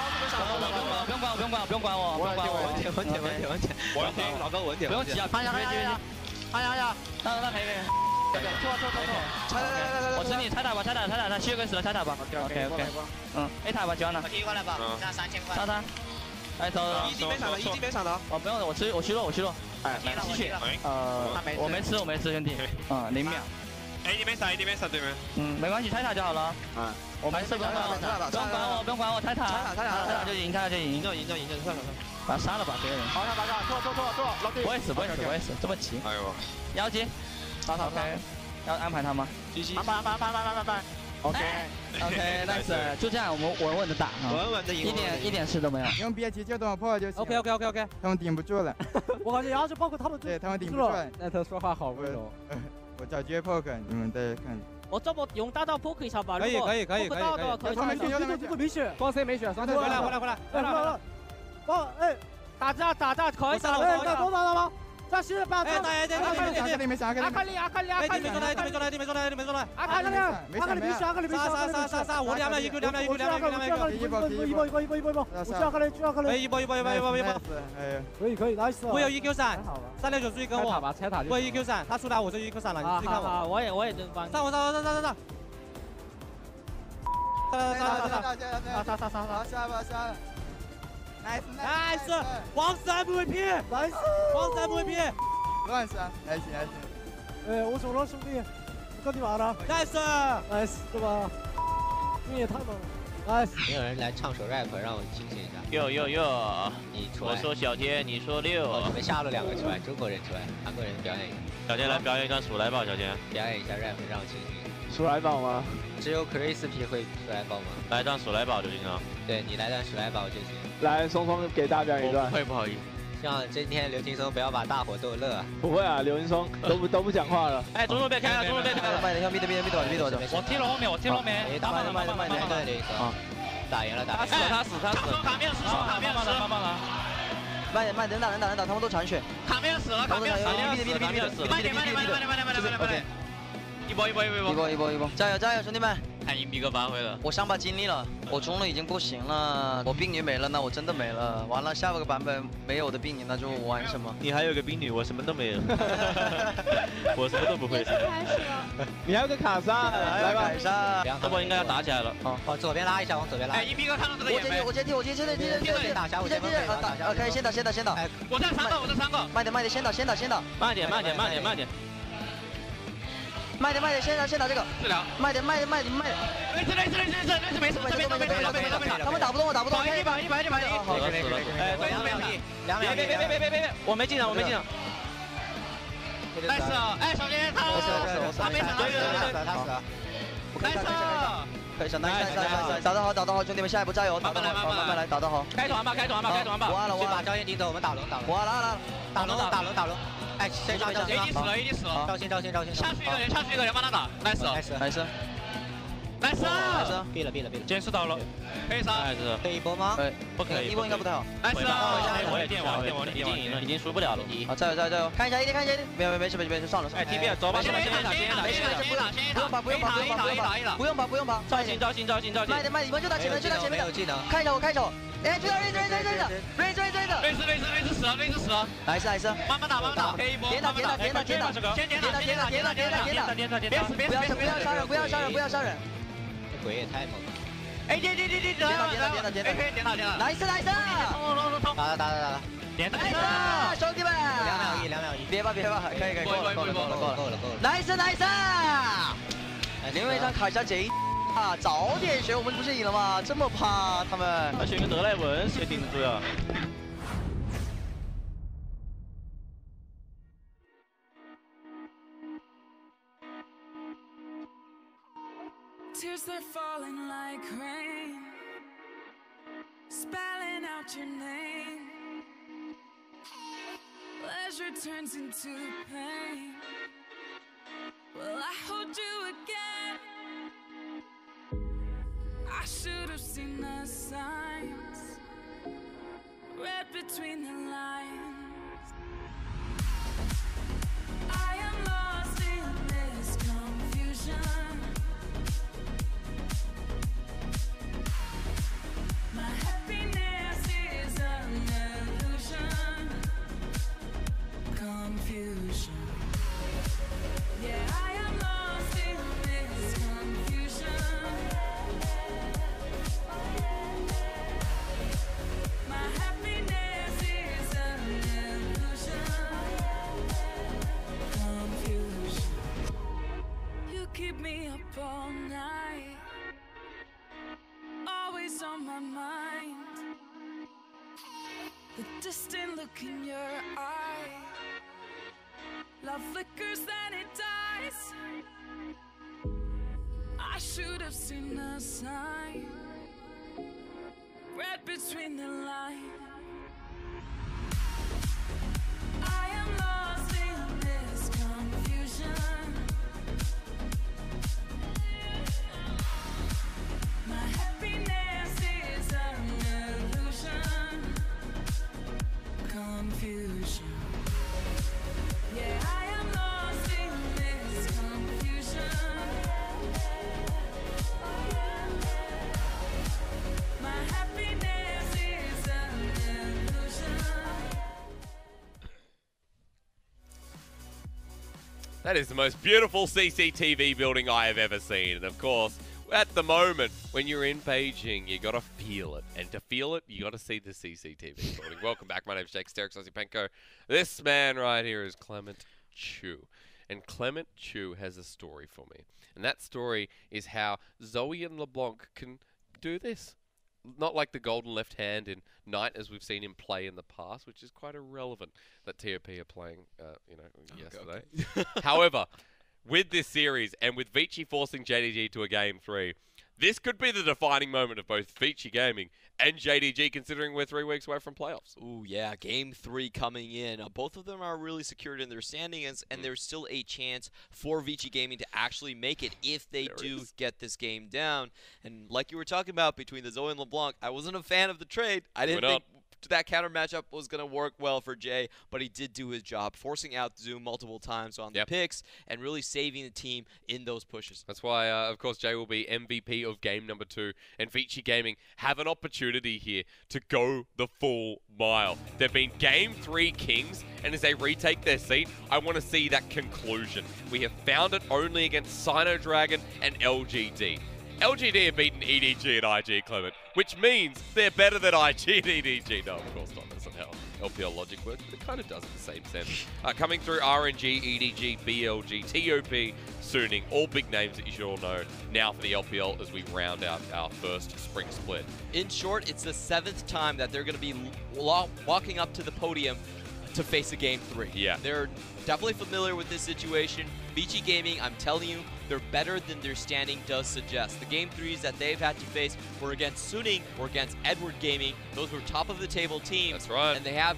不用管我，稳点，我要听老哥稳点，不用急啊，攀呀，那可以。错，我吃你拆塔吧，他7个死了，拆塔吧。OK， A 塔吧，交呢。我踢过来吧，那3000块。杀他。哎，走。一滴没闪的。哦，不用，我虚弱。哎，来吸血。我没吃，兄弟。0秒。AD 没杀，AD 没杀对面。没关系，拆塔就好了。我没事，不用管我，不用管我，拆塔。拆塔就赢，拆塔就赢。赢就算了。把他杀了吧，这个人。好，错，老弟。不会死，这么齐。哎呦。妖姬。OK。要安排他吗？安排。OK， nice， 就这样，我们稳稳的打，稳稳的赢，一点事都没有。用别急就等破就行。OK， 他们顶不住了。我感觉要是包括他们，对他们顶不住了。那他说话好温柔。我找接 poke， 你们再看。我这么用大招 poke 一下吧。可以。到的可以。他们选没选，光 C 没选，回来。帮打架可以打了，多打了吗？这是办法。阿卡丽，没中来，没中来。阿卡丽，杀！我2秒1Q，一波，我去阿卡丽，一波，可以，nice。我有1Q 闪，36就注意跟我。拆塔。我有1Q 闪，他出来我就1Q 闪了，你注意看我。我也真帮。上！杀！nice，黄色 MVP，nice， 黄色 MVP，乱杀，还行。我走了，兄弟，跟你玩了 ，nice， 对吧？你也太猛了 ，nice。没有人来唱首 rap 让我清醒一下。哟，你出来。我说小天，你说6。你们下了2个出来，中国人出来，韩国人表演一下。小天来表演一段鼠来宝，小天。表演一下 rap 让我清醒一下。鼠来宝吗？只有 Crispy 会鼠来宝吗？来段鼠来宝就行了。对你来段鼠来宝就行。来，松松给大家表演一段。不好意思。希望今天刘劲松不要把大伙逗乐。不会啊，刘劲松都不讲话了。中路被开了。慢点，密的。我踢了后面。慢点。打赢了。他死。卡面死。慢点，能打，他们都残血。卡面死了。慢点。一波，加油，兄弟们！看硬币哥发挥了。我伤疤尽力了，我中路已经不行了，我兵女没了，那我真的没了。完了，下个版本没有的兵女，那就玩什么？你还有个兵女，我什么都没有。我什么都不会。你还有个卡莎，来吧，卡莎。这波应该要打起来了。往左边拉一下，往左边拉。硬币哥看到这个眼没？我接替打下，我先打，可以先打。我这3个。慢点，先打。慢点。慢点，先打这个。治疗。慢点。没事。他们打不动，我打不动。100。好，死了。2秒。别，我没进场。nice， 小天他没闪到。nice。可以上，打得好，兄弟们，下一步加油，慢慢来，打得好。开团吧。我把焦烟顶走，我们打龙。打龙。哎，先上。AD 死了。招先。下去一个人帮他打。nice。毙了。监视到了，可以杀。可以一波吗？不可以，一波应该不太好。nice。我也电网，已经输不了了。好，加油！看一下 AD，没事，上了。哎 ，TB 走吧，先打。不用跑。招新。慢点，你们就打前面。没有技能。看一下我开手。哎，追着。瑞死了。nice。慢慢打，可以一波。点打。不要杀人。这鬼也太猛了。哎，点打。nice。打。点打。兄弟们。2秒1。别吧，可以，够了。nice。林队长卡一下JDG。早点学，我们不是赢了吗？这么怕他们？他选个德莱文，谁顶得住呀？ Tears they're falling like rain, spelling out your name. Pleasure turns into pain. Will I hold you again? I should have seen the signs, read between the lines. I am lost in this confusion. My happiness is an illusion. Confusion. Yeah, I am lost in this confusion. My happiness is an the distant look in your eye. Love flickers and it dies. I should have seen the sign. Read between the lines. I am lost in this confusion. My happiness is an illusion. Confusion. Yeah, I am lost in this confusion. My happiness is an illusion. That is the most beautiful CCTV building I have ever seen. And of course, at the moment, when you're in Beijing, you gotta feel it. And to feel it, you gotta see the CCTV building. Welcome back. My name's Jake Sterix Osipenko. This man right here is Clement Chu. And Clement Chu has a story for me. And that story is how Zoe and LeBlanc can do this. Not like the golden left hand in Knight as we've seen him play in the past, which is quite irrelevant that TOP are playing, yesterday. Okay. However, with this series and with Vici forcing JDG to a Game 3, this could be the defining moment of both Vici Gaming and JDG, considering we're 3 weeks away from playoffs. Ooh, yeah, Game 3 coming in. Both of them are really secured in their standings, and there's still a chance for Vici Gaming to actually make it if they get this game down. And like you were talking about between the Zoe and LeBlanc, I wasn't a fan of the trade. I didn't think that counter matchup was going to work well for Jay, but he did do his job, forcing out Zoom multiple times on the picks and really saving the team in those pushes. That's why, of course, Jay will be MVP of game number 2, and Vici Gaming have an opportunity here to go the full mile. They've been Game 3 kings, and as they retake their seat, I want to see that conclusion. We have found it only against Sino Dragon and LGD. LGD have beaten EDG and IG, Clement, which means they're better than IG and EDG. No, of course not. That's not how LPL logic works, but it kind of does in the same sense. Coming through RNG, EDG, BLG, TOP, Suning, all big names that you should all know now for the LPL as we round out our first spring split. In short, it's the 7th time that they're going to be walking up to the podium to face a Game 3. Yeah. They're definitely familiar with this situation. Vici Gaming, I'm telling you, they're better than their standing does suggest. The Game 3s that they've had to face were against Suning or against Edward Gaming. Those were top of the table teams. That's right. And they have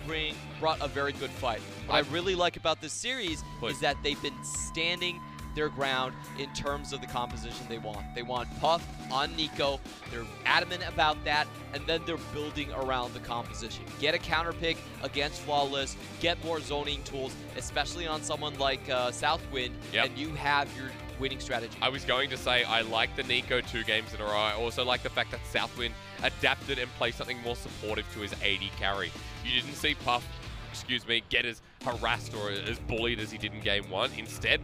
brought a very good fight. What I really like about this series is that they've been standing their ground in terms of the composition they want. They want Puff on Nico. They're adamant about that, and then they're building around the composition. Get a counter pick against Flawless, get more zoning tools, especially on someone like Southwind, and you have your winning strategy. I was going to say I like the Nico 2 games in a row. I also like the fact that Southwind adapted and played something more supportive to his AD carry. You didn't see Puff, get as harassed or as bullied as he did in Game 1. Instead,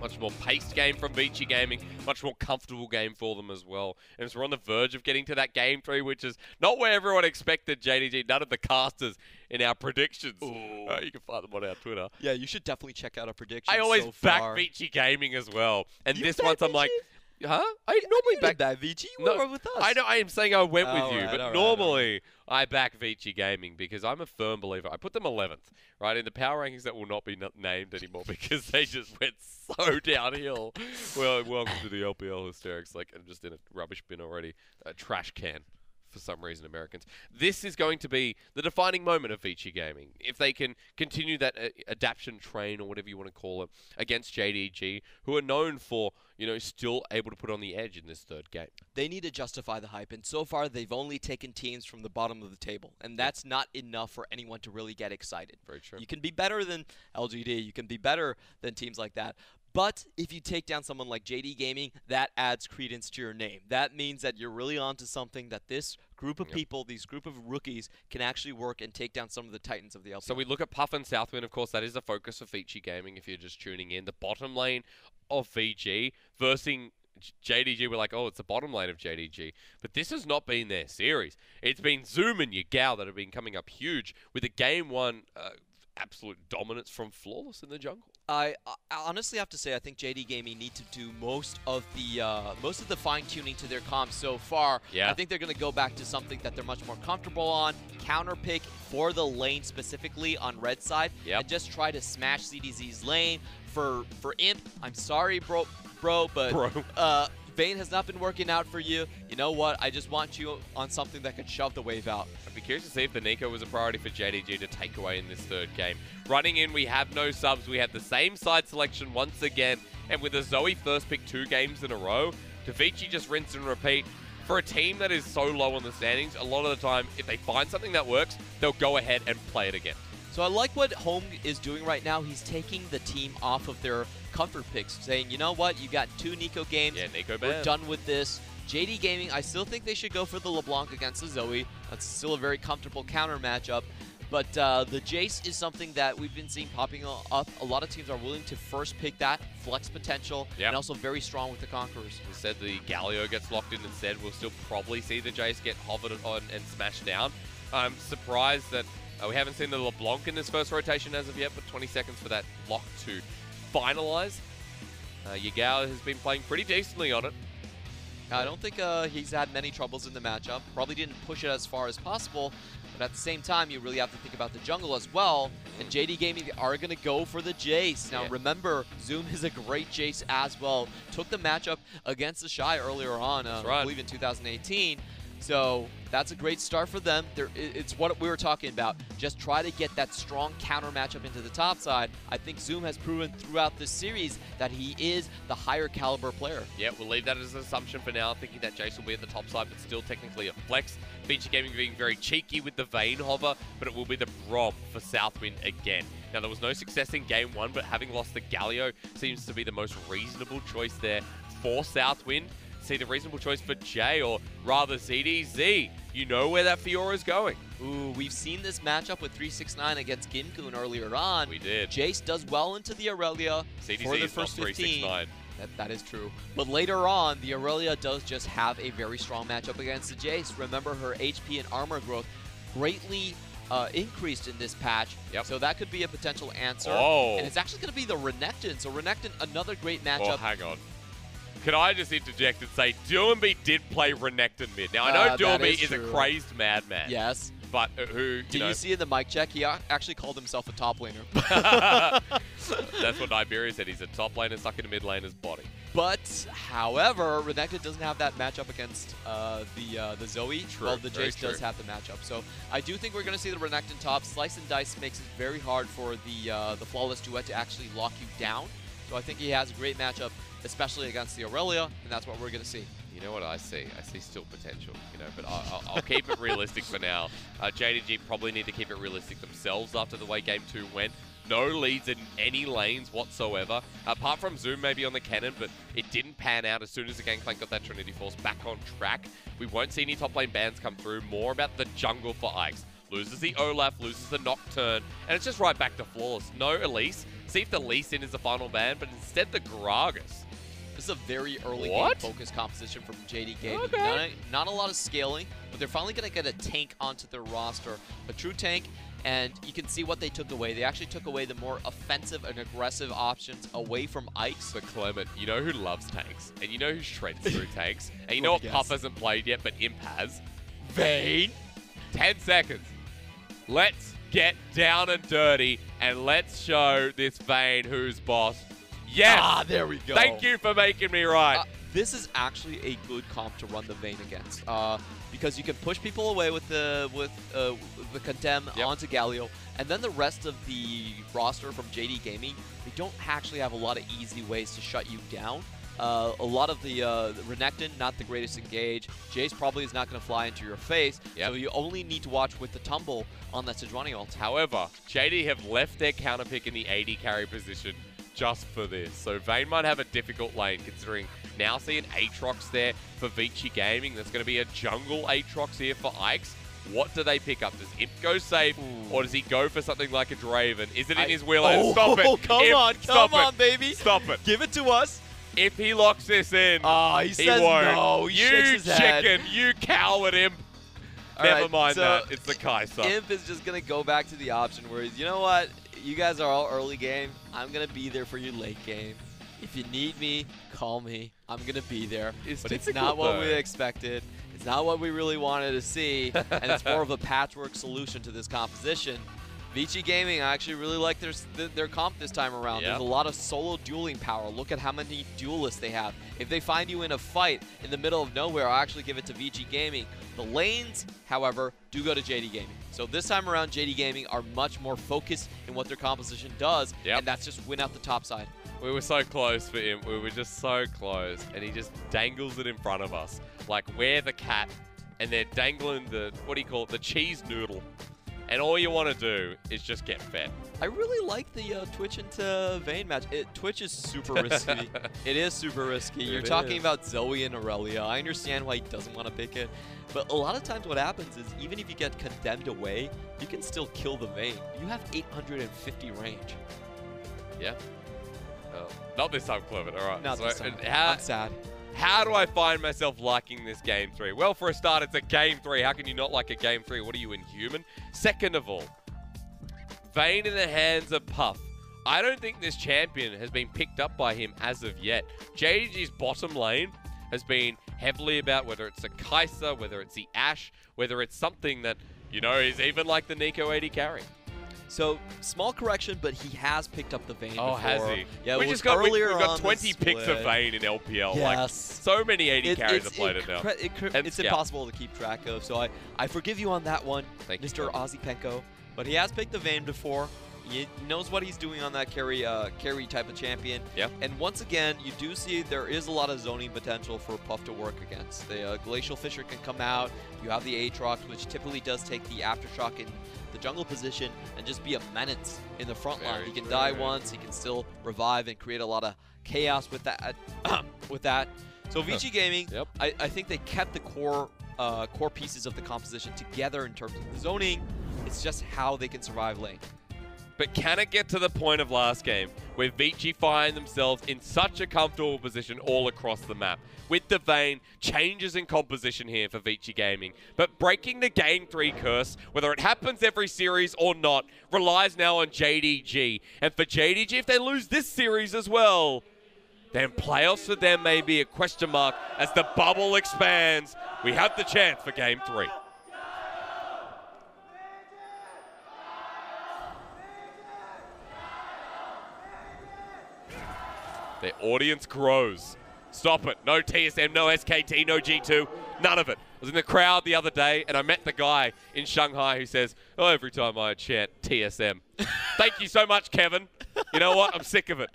much more paced game from Vici Gaming, much more comfortable game for them as well. And as we're on the verge of getting to that Game 3, which is not where everyone expected JDG, none of the casters in our predictions. You can find them on our Twitter. Yeah, you should definitely check out our predictions. I always back Vici Gaming as well. And this once I'm like, huh? I normally back that Vici. You were with us. I know. I am saying I went with you, right, but normally I back Vici Gaming because I'm a firm believer. I put them 11th, right, in the power rankings that will not be named anymore because they just went so downhill. Well, welcome to the LPL hysterics. Like, I'm just in a rubbish bin already, a trash can. For some reason, Americans. This is going to be the defining moment of Vici Gaming. If they can continue that adaptation train or whatever you want to call it against JDG, who are known for, still able to put on the edge in this 3rd game. They need to justify the hype, and so far they've only taken teams from the bottom of the table, and that's not enough for anyone to really get excited. Very true. You can be better than LGD, you can be better than teams like that, but if you take down someone like JD Gaming, that adds credence to your name. That means that you're really onto something, that this group of people, these group of rookies, can actually work and take down some of the titans of the LPL. So we look at Puff and Southwind, of course, that is the focus of Vici Gaming if you're just tuning in. The bottom lane of VG versus JDG, we're like, oh, it's the bottom lane of JDG. But this has not been their series. It's been Zoom and Yagao that have been coming up huge with a Game 1 absolute dominance from Flawless in the jungle. I honestly have to say I think JD Gaming need to do most of the fine tuning to their comms so far. Yeah. I think they're going to go back to something that they're much more comfortable on, counter pick for the lane specifically on red side, and just try to smash CDZ's lane. For Imp, I'm sorry, bro, but Vayne has not been working out for you. You know what? I just want you on something that could shove the wave out. I'd be curious to see if the Nico was a priority for JDG to take away in this third game. Running in, we have no subs. We have the same side selection once again. And with a Zoe first pick 2 games in a row, Vici just rinse and repeat. For a team that is so low on the standings, a lot of the time, if they find something that works, they'll go ahead and play it again. So I like what Home is doing right now. He's taking the team off of their comfort picks, saying, you know what, you got 2 Nico games. Yeah, Nico We're banned. done with this. JD Gaming, I still think they should go for the LeBlanc against the Zoe. That's still a very comfortable counter matchup. But the Jace is something that we've been seeing popping up. A lot of teams are willing to first pick that, flex potential, and also very strong with the Conquerors. Instead, the Galio gets locked in instead. We'll still probably see the Jace get hovered on and smashed down. I'm surprised that we haven't seen the LeBlanc in this first rotation as of yet, but 20 seconds for that lock to finalize. Yagao has been playing pretty decently on it. I don't think he's had many troubles in the matchup. Probably didn't push it as far as possible, but at the same time, you really have to think about the jungle as well. And JD Gaming are going to go for the Jace. Now, remember, Zoom is a great Jace as well. Took the matchup against the Shy earlier on, I believe in 2018. So that's a great start for them. It's what we were talking about. Just try to get that strong counter matchup into the top side. I think Zoom has proven throughout this series that he is the higher caliber player. Yeah, we'll leave that as an assumption for now, thinking that Jace will be at the top side, but still technically a flex. Vici Gaming being very cheeky with the Vayne hover, but it will be the Rob for Southwind again. Now, there was no success in Game 1, but having lost the Galio seems to be the most reasonable choice there for Southwind. See the reasonable choice for Jay, or rather ZDZ. You know where that Fiora is going. Ooh, we've seen this matchup with 369 against Gimkun earlier on. We did. Jace does well into the Aurelia ZDZ for the is not first 15. 369. That is true. But later on, the Aurelia does just have a very strong matchup against the Jace. Remember, her HP and armor growth greatly increased in this patch. So that could be a potential answer. Oh. And it's actually going to be the Renekton. So Renekton, another great matchup. Oh, hang on. Could I just interject and say, Duambi did play Renekton mid. Now, I know Duambi is a crazed madman. Yes. But who, Did you see in the mic check, he actually called himself a top laner. That's what Iberia said. He's a top laner stuck in a mid laner's body. But, however, Renekton doesn't have that matchup against the Zoe. True, well, the very Jace does true. have the matchup. So I do think we're going to see the Renekton top. Slice and Dice makes it very hard for the Flawless Duet to actually lock you down. So I think he has a great matchup, especially against the Aurelia, and that's what we're going to see. You know what I see? I see still potential, you know, but I'll keep it realistic for now. JDG probably need to keep it realistic themselves after the way Game 2 went. No leads in any lanes whatsoever, apart from Zoom maybe on the cannon, but it didn't pan out as soon as the Gangplank got that Trinity Force back on track. We won't see any top lane bans come through. More about the jungle for Ike's. Loses the Olaf, loses the Nocturne, and it's just right back to Flawless. No Elise. See if the Lee Sin is the final ban, but instead the Gragas. This is a very early game focus composition from JD Gaming. Not a lot of scaling, but they're finally going to get a tank onto their roster. A true tank, and you can see what they took away. They actually took away the more offensive and aggressive options away from Ike's. But Clement, you know who loves tanks, and you know who shreds through tanks, and you know what Puff hasn't played yet, but Imp has? Vayne. 10 seconds. Let's get down and dirty, and let's show this Vayne who's boss. Yes! Ah, there we go. Thank you for making me right. This is actually a good comp to run the Vayne against, because you can push people away with the Condemn onto Galio, and then the rest of the roster from JD Gaming, they don't actually have a lot of easy ways to shut you down. A lot of the Renekton, not the greatest engage. Jace probably is not going to fly into your face, so you only need to watch with the tumble on that Sejuani ult. However, JD have left their counter pick in the AD carry position just for this. So Vayne might have a difficult lane, considering now seeing Aatrox there for Vici Gaming. There's going to be a jungle Aatrox here for Ike's. What do they pick up? Does Imp go safe, or does he go for something like a Draven? Is it in his wheelhouse? Stop it! Come on, baby! Stop it! Give it to us! If he locks this in, he says won't. no. He shakes You his head. chicken! You coward, Imp! All Never right, mind so that. It's the Kai'Sa. Imp is just going to go back to the option where, you know what? you guys are all early game. I'm gonna be there for you late game. If you need me, call me. I'm gonna be there. But it's not what we expected. It's not what we really wanted to see, and it's more of a patchwork solution to this composition. Vici Gaming, I actually really like their comp this time around. There's a lot of solo dueling power. Look at how many duelists they have. If they find you in a fight in the middle of nowhere, I'll actually give it to Vici Gaming. The lanes, however, do go to JD Gaming. So this time around, JD Gaming are much more focused in what their composition does, and that's just win out the top side. We were so close for him. We were just so close, and he just dangles it in front of us. Like, we're the cat, and they're dangling the, what do you call it, the cheese noodle. And all you want to do is just get fed. I really like the Twitch into Vayne match. Twitch is super risky. It is super risky. You're talking about Zoe and Aurelia. I understand why he doesn't want to pick it. But a lot of times what happens is even if you get condemned away, you can still kill the Vayne. You have 850 range. Yeah. Oh, not this time, Clever. All right. Not so this time. I'm sad. How do I find myself liking this Game 3? Well, for a start, it's a Game 3. How can you not like a Game 3? What are you, inhuman? Second of all, Vayne in the hands of Puff. I don't think this champion has been picked up by him as of yet. JDG's bottom lane has been heavily about whether it's a Kai'Sa, whether it's the Ashe, whether it's something that, you know, is even like the Nico AD carry. So, small correction, but he has picked up the Vayne before. Has he? Yeah, we just got, earlier we've got on 20 picks of Vayne in LPL. Yes. Like, so many AD carries have played it now. It's impossible to keep track of, so I forgive you on that one, Mr. Ozzy Penko. But he has picked the Vayne before. He knows what he's doing on that carry type of champion. Yep. And once again, you do see there is a lot of zoning potential for Puff to work against. The Glacial Fissure can come out. You have the Aatrox, which typically does take the Aftershock in the jungle position and just be a menace in the front line. He can die once, he can still revive and create a lot of chaos with that. So Vici Gaming, I think they kept the core pieces of the composition together in terms of the zoning. It's just how they can survive lane. But can it get to the point of last game where Vici find themselves in such a comfortable position all across the map? With the Vayne, changes in composition here for Vici Gaming. But breaking the Game 3 curse, whether it happens every series or not, relies now on JDG. And for JDG, if they lose this series as well, then playoffs for them may be a question mark as the bubble expands. We have the chance for Game 3. Their audience grows. Stop it. No TSM, no SKT, no G2, none of it. I was in the crowd the other day and I met the guy in Shanghai who says, oh, every time I chant TSM. Thank you so much, Kevin. You know what? I'm sick of it.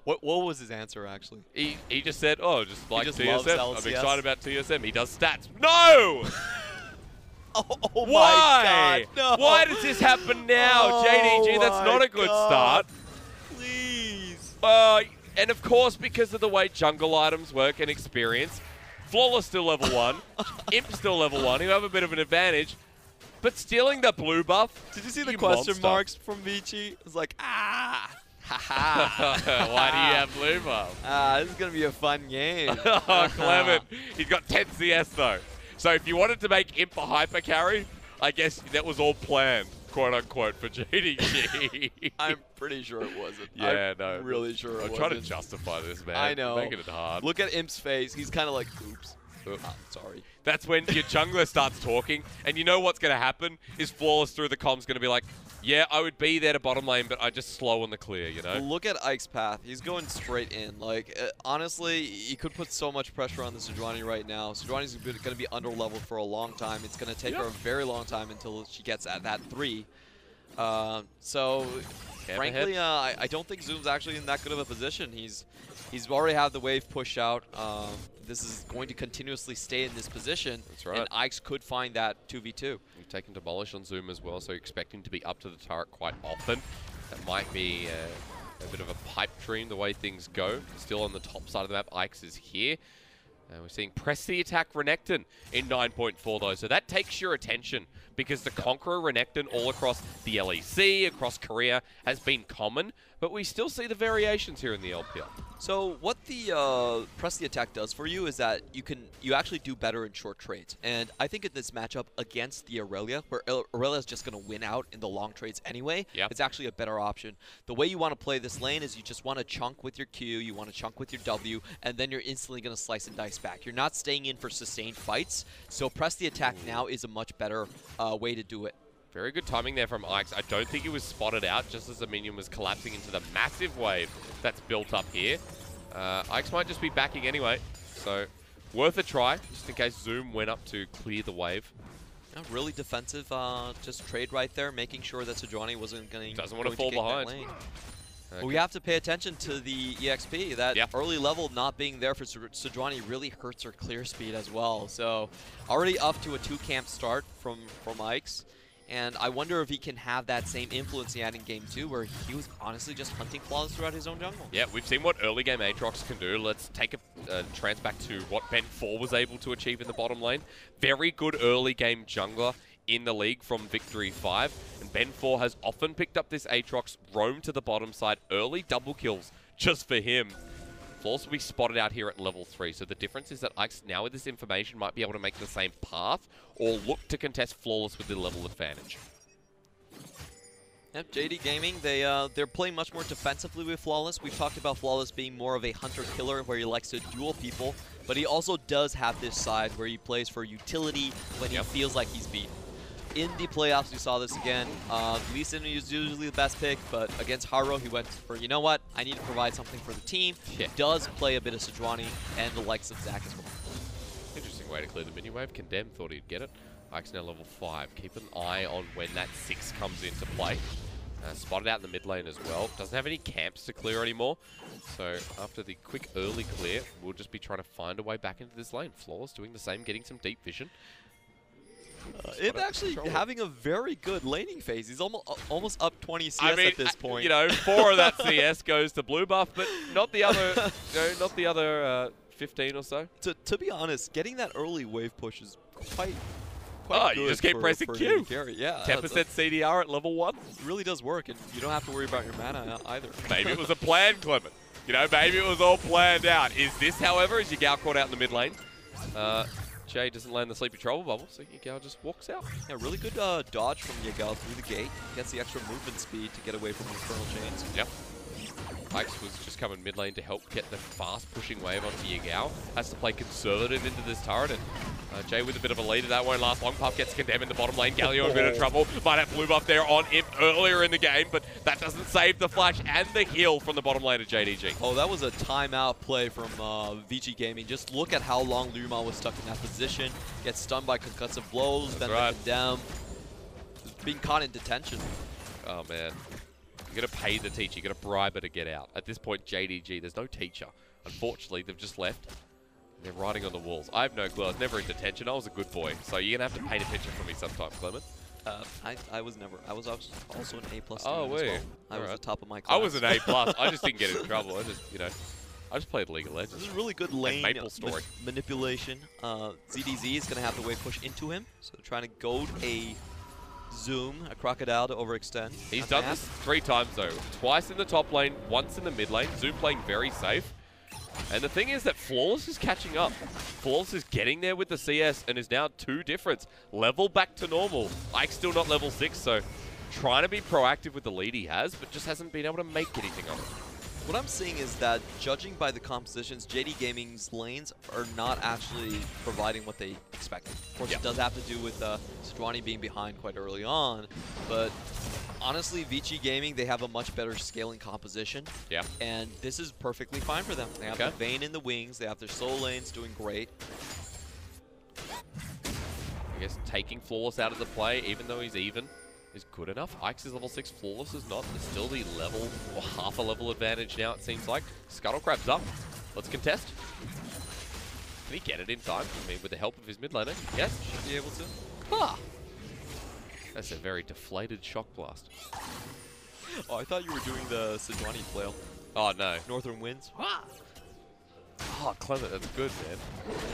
What was his answer, actually? He just said, oh, just like TSM. I'm excited about TSM. He does stats. No! Oh Why? My God, no. Why does this happen now? JDG, that's not a good start. Please. And of course, because of the way jungle items work and experience, Flawless still level 1, Imp still level 1, who have a bit of an advantage, but stealing the blue buff. Did you see the question marks from Vici? It was like, Why do you have blue buff? This is going to be a fun game. Oh, Clement. He's got 10 CS though. So if you wanted to make Imp a hyper carry, I guess that was all planned, quote unquote, for JDG. I'm pretty sure it wasn't. Yeah, I'm really sure it wasn't. I'm trying to justify this, man. I know. Making it hard. Look at Imp's face. He's kind of like, oops. Sorry. That's when your jungler starts talking, and you know what's going to happen is Flawless through the comms going to be like, yeah, I would be there to bottom lane, but I just slow on the clear, you know? Look at Ike's path. He's going straight in. Like, honestly, he could put so much pressure on the Sejuani right now. Sejuani's going to be under-leveled for a long time. It's going to take her a very long time until she gets at that 3. Frankly, I don't think Zoom's actually in that good of a position. He's already had the wave push out. This is going to continuously stay in this position. That's right. And Ike's could find that 2v2. You've taken Demolish on Zoom as well, so you expect him to be up to the turret quite often. That might be a bit of a pipe dream the way things go. Still on the top side of the map, Ike's is here. We're seeing press the attack Renekton in 9.4 though, so that takes your attention because the Conqueror Renekton all across the LEC, across Korea, has been common, but we still see the variations here in the LPL. So what the press the attack does for you is that you actually do better in short trades. And I think in this matchup against the Aurelia, where Aurelia is just going to win out in the long trades anyway, it's actually a better option. The way you want to play this lane is you just want to chunk with your Q, you want to chunk with your W, and then you're instantly going to slice and dice back. You're not staying in for sustained fights, so press the attack now is a much better way to do it. Very good timing there from Ike's. I don't think he was spotted out just as the minion was collapsing into the massive wave that's built up here. Ike's might just be backing anyway, so worth a try, just in case Zoom went up to clear the wave. Really defensive, just trade right there, making sure that Sejuani wasn't going to fall behind. But we have to pay attention to the EXP. That early level not being there for Sejuani really hurts her clear speed as well. So already up to a 2-camp start from Ike's. And I wonder if he can have that same influence he had in Game 2, where he was honestly just hunting Flawless throughout his own jungle. Yeah, we've seen what early game Aatrox can do. Let's take a trance back to what Ben 4 was able to achieve in the bottom lane. Very good early game jungler in the league from Victory 5. And Ben 4 has often picked up this Aatrox, roam to the bottom side, early double kills just for him. Flawless will be spotted out here at level 3. So the difference is that Ike's now with this information might be able to make the same path or look to contest Flawless with the level advantage. Yep, JD Gaming, they're playing much more defensively with Flawless. We've talked about Flawless being more of a hunter-killer where he likes to duel people, but he also does have this side where he plays for utility when he feels like he's beaten. In the playoffs, we saw this again. Lee Sin is usually the best pick, but against Haro, he went for, you know what, I need to provide something for the team. He does play a bit of Sejuani and the likes of Zac as well. Interesting way to clear the minion wave. Condemn thought he'd get it. Ike's now level 5. Keep an eye on when that 6 comes into play. Spotted out in the mid lane as well. Doesn't have any camps to clear anymore. So after the quick early clear, we'll just be trying to find a way back into this lane. Flawless doing the same, getting some deep vision. It's actually having a very good laning phase. He's almost up 20 CS at this point. You know, 4 of that CS goes to blue buff, but not the other, not the other 15 or so. To be honest, getting that early wave push is quite good. You You just keep pressing Q. Yeah, 10% CDR at level 1. It really does work, and you don't have to worry about your mana either. Maybe it was a plan, Clement. You know, maybe it was all planned out. Is this, however, is Yagao caught out in the mid lane? Jay doesn't land the Sleepy Trouble bubble, so Yagao just walks out. Yeah, really good dodge from Yagao through the gate. Gets the extra movement speed to get away from the Infernal Chains. Yep. Ike's was just coming mid lane to help get the fast pushing wave onto Yagao. Has to play conservative into this turret, and Jay with a bit of a lead. That won't last long. Puff gets condemned in the bottom lane. Vici in a bit of trouble. Might have blue buff there on him earlier in the game, but that doesn't save the flash and the heal from the bottom lane of JDG. Oh, that was a timeout play from Vici Gaming. Just look at how long Luma was stuck in that position. Gets stunned by concussive blows, then the condemn. Being caught in detention. Oh, man. You gotta pay the teacher, you gotta bribe her to get out. At this point, JDG, there's no teacher. Unfortunately, they've just left. They're riding on the walls. I have no clue. I was never in detention. I was a good boy. So you're gonna have to paint a picture for me sometime, Clement. I was never. I was also an A+ student Oh, wait. as well. I was the top of my class. I was an A+. I just didn't get in trouble. I just, you know, I just played League of Legends. This is really good lane Maple Story. manipulation. ZDZ is gonna have the wave push into him, so trying to goad a Zoom, a Crocodile to overextend. He's done this 3 times though. Twice in the top lane, once in the mid lane. Zoom playing very safe. And the thing is that Flawless is catching up. Flawless is getting there with the CS and is now 2 difference. Level back to normal. Ike's still not level 6, so trying to be proactive with the lead he has, but just hasn't been able to make anything of it. What I'm seeing is that, judging by the compositions, JD Gaming's lanes are not actually providing what they expected. Of course, it does have to do with Sejuani being behind quite early on, but honestly, Vici Gaming, they have a much better scaling composition. Yeah. And this is perfectly fine for them. They have the Vayne in the wings, they have their soul lanes doing great. I guess taking Flawless out of the play, even though he's even, is good enough. Ike's is level 6, Flawless is not. There's still the level, or half a level advantage now, it seems like. Scuttlecrab's up. Let's contest. Can he get it in time? I mean, with the help of his mid laner? Yes, should be able to. Ah! That's a very deflated shock blast. Oh, I thought you were doing the Sejuani flail. Oh, no. Northern Winds. Oh, Clement, that's good, man.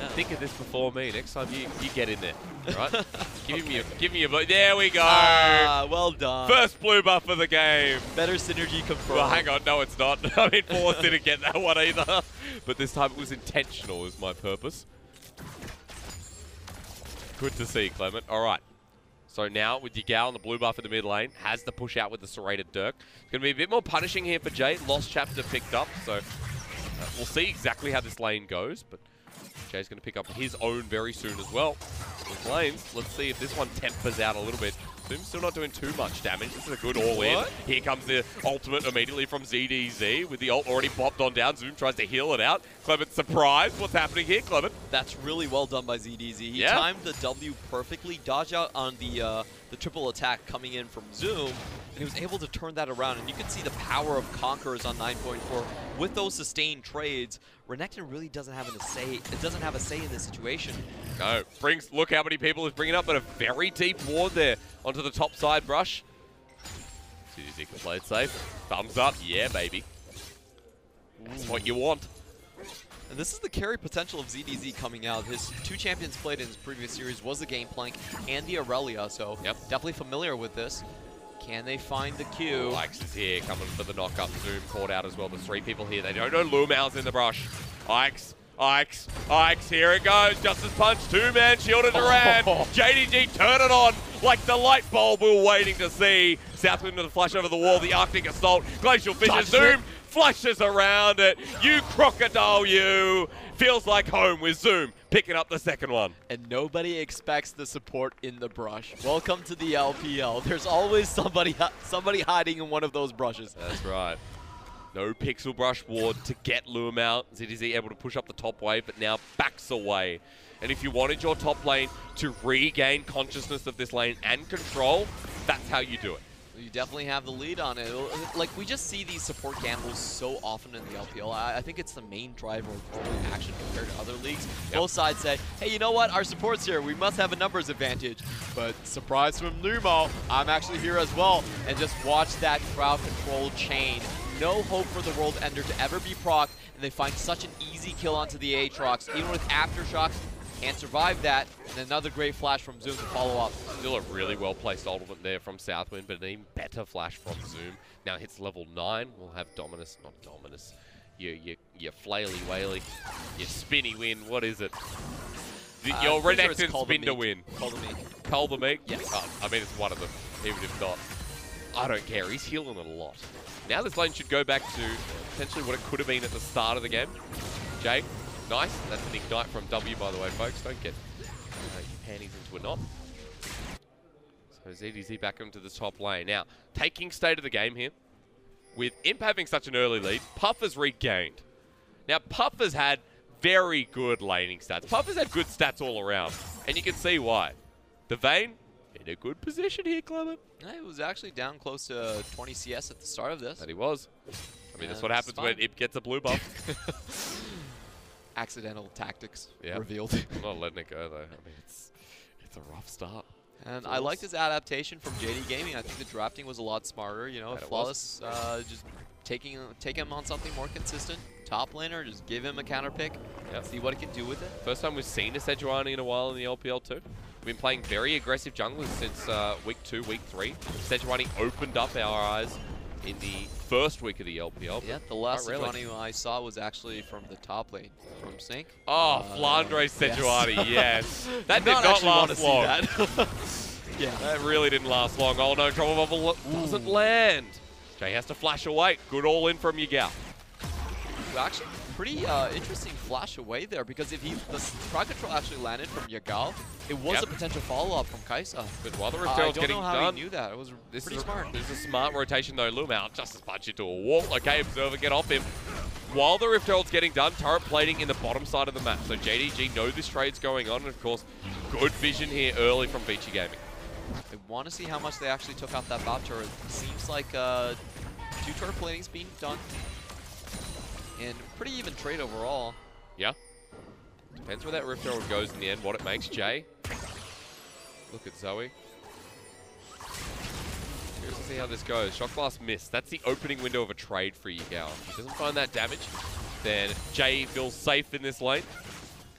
Yeah. Think of this before me. Next time you get in there, all right? give me a blue. There we go. Well done. First blue buff of the game. Better synergy confirmed. Well, hang on. No, it's not. I mean, Force didn't get that one either. But this time it was intentional is my purpose. Good to see, Clement. All right. So now with Yagao on the blue buff in the mid lane, has the push out with the serrated Dirk. It's going to be a bit more punishing here for Jay. Lost chapter picked up, so we'll see exactly how this lane goes. But Jay's going to pick up his own very soon as well. With lanes, let's see if this one tempers out a little bit. Zoom's still not doing too much damage. This is a good all-in. Here comes the ultimate immediately from ZDZ with the ult already popped on down. Zoom tries to heal it out. Clement surprised. What's happening here, Clement? That's really well done by ZDZ. He timed the W perfectly, dodged out on the triple attack coming in from Zoom, and he was able to turn that around. And you can see the power of Conquerors on 9.4 with those sustained trades. Renekton really doesn't have a say. It doesn't have a say in this situation. No, look how many people he's bringing up, but a very deep ward there onto the top side brush. ZDZ can play it safe. Thumbs up, yeah, baby. That's what you want. And this is the carry potential of ZDZ coming out. His 2 champions played in his previous series was the Gameplank and the Aurelia, so definitely familiar with this. Can they find the Q? Ike's is here, coming for the knock-up. Zoom caught out as well. There's 3 people here. They don't know Lumao's in the brush. Ike's, here it goes. Justice Punch, 2-man shielded around. JDG turn it on like the light bulb we were waiting to see. Southwind with a flash over the wall. The Arctic Assault. Glacial Fissure. Zoom flashes around it. You crocodile, you. Feels like home with Zoom picking up the second one. And nobody expects the support in the brush. Welcome to the LPL. There's always somebody hiding in one of those brushes. That's right. No pixel brush ward to get Luam out. ZDZ able to push up the top wave, but now backs away. And if you wanted your top lane to regain consciousness of this lane and control, that's how you do it. You definitely have the lead on it. Like, we just see these support gambles so often in the LPL. I think it's the main driver of early action compared to other leagues. Both sides say, hey, you know what? Our support's here. We must have a numbers advantage. But surprise from Lumo, I'm actually here as well. And just watch that crowd control chain. No hope for the World Ender to ever be procced, and they find such an easy kill onto the Aatrox. Even with Aftershocks, can't survive that, and another great flash from Zoom to follow up. Still a really well-placed ultimate there from Southwind, but an even better flash from Zoom. Now hits level 9. We'll have Dominus, not Dominus. Your flaily whaley, your spinny win. What is it? Your Renekton spin to win. Cull the Meek? Yes. Oh, I mean, it's one of them, even if not. I don't care. He's healing it a lot. Now this lane should go back to potentially what it could have been at the start of the game. Jay, nice. That's an ignite from W, by the way, folks. Don't get your panties into a knot. So ZDZ back into the top lane. Now, taking state of the game here. With Imp having such an early lead, Puff has regained. Now, Puff has had very good laning stats. Puff has had good stats all around. And you can see why. The Vayne in a good position here, Clement. He was actually down close to 20 CS at the start of this. That he was. I mean, that's what happens when Imp gets a blue buff. Accidental tactics revealed. revealed. I'm not letting it go, though. I mean, it's a rough start. And I liked his adaptation from JD Gaming. I think the drafting was a lot smarter. You know, Flawless just take him on something more consistent. Top laner, just give him a counter pick. See what he can do with it. First time we've seen a Sejuani in a while in the LPL too. We've been playing very aggressive junglers since week 2, week 3. Sejuani opened up our eyes in the first week of the LPL. Yeah, the last Sejuani I saw was actually from the top lane, from Snake. Oh, Flandre Sejuani, yes. That did not last long. Yeah, that really didn't last long. Oh no, trouble bubble doesn't land. Jay has to flash away. Good all in from Yagao. Actually, pretty interesting flash away there, because if the crowd control actually landed from Yagao, it was a potential follow-up from Kaisa. But while the Rift Herald's getting done, I don't know how he knew that. It was pretty smart. This is a smart rotation though. Lumao just as punch into a wall. Okay, Observer, get off him. While the Rift Herald's getting done, turret plating in the bottom side of the map. So JDG know this trade's going on, and of course, good vision here early from Vici Gaming. I want to see how much they actually took out that bot turret. It seems like 2 turret plating's being done. And pretty even trade overall. Yeah. Depends where that Rift Herald goes in the end, what it makes. Jay. Look at Zoe. Curious to see how this goes. Shock Blast missed. That's the opening window of a trade for Yagao. If he doesn't find that damage, then Jay feels safe in this lane.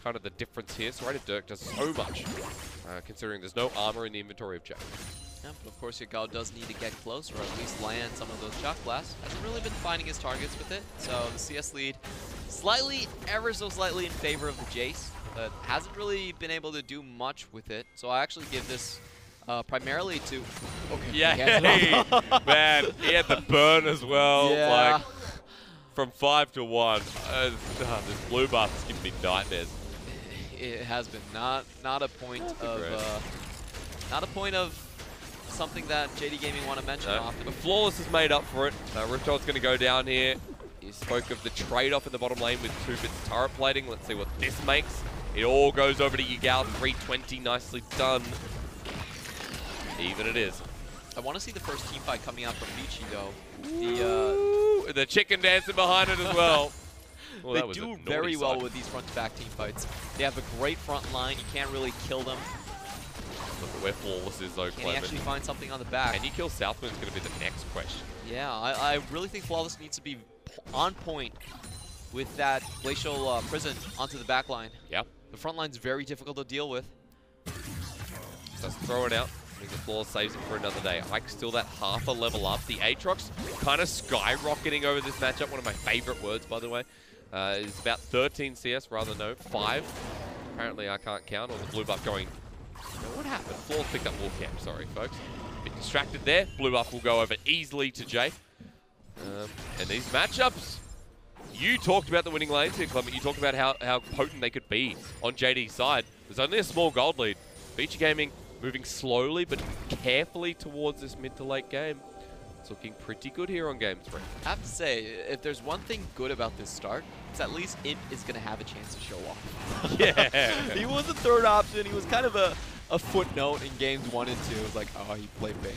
Kind of the difference here. Serrated Dirk does so much, considering there's no armor in the inventory of Jay. Yeah, but of course Yagao does need to get close, or at least land some of those shock blasts. Hasn't really been finding his targets with it, so the CS lead slightly, ever so slightly in favor of the Jace, but hasn't really been able to do much with it. So I actually give this primarily to... Okay. Yeah, hey, man, he had the burn as well. Yeah. Like, from 5 to 1. This blue buff is giving me nightmares. It has been not a point of something that JD Gaming want to mention often. But Flawless has made up for it. Riptold's going to go down here. He spoke of the trade-off in the bottom lane with 2 bits of turret plating. Let's see what this makes. It all goes over to Yagao. 320, nicely done. Even it is. I want to see the first team fight coming out from Vici though. The chicken dancing behind it as well. Well, they do very well with these front-to-back team fights. They have a great front line. You can't really kill them. Look at where Flawless is though, Can he actually find something on the back? Can you kill Southwind is going to be the next question. Yeah, I really think Flawless needs to be on point with that Glacial Prison onto the back line. Yep. The front line's very difficult to deal with. Just throw it out. I think the Flawless saves it for another day. Ike's still that half a level up. The Aatrox kind of skyrocketing over this matchup. One of my favorite words, by the way. Is about 13 CS rather than 5. Apparently I can't count. Or the blue buff going... What happened? Flawless picked up wall camp. Sorry, folks. Bit distracted there. Blue buff will go over easily to Jay. And these matchups... You talked about the winning lanes here, Clement. You talked about how potent they could be on JD's side. There's only a small gold lead. Vici Gaming moving slowly but carefully towards this mid to late game. It's looking pretty good here on game 3. I have to say, if there's one thing good about this start, it's at least Imp is going to have a chance to show off. Yeah. He was the third option. He was kind of a footnote in games 1 and 2. It was like, oh, he played Bane.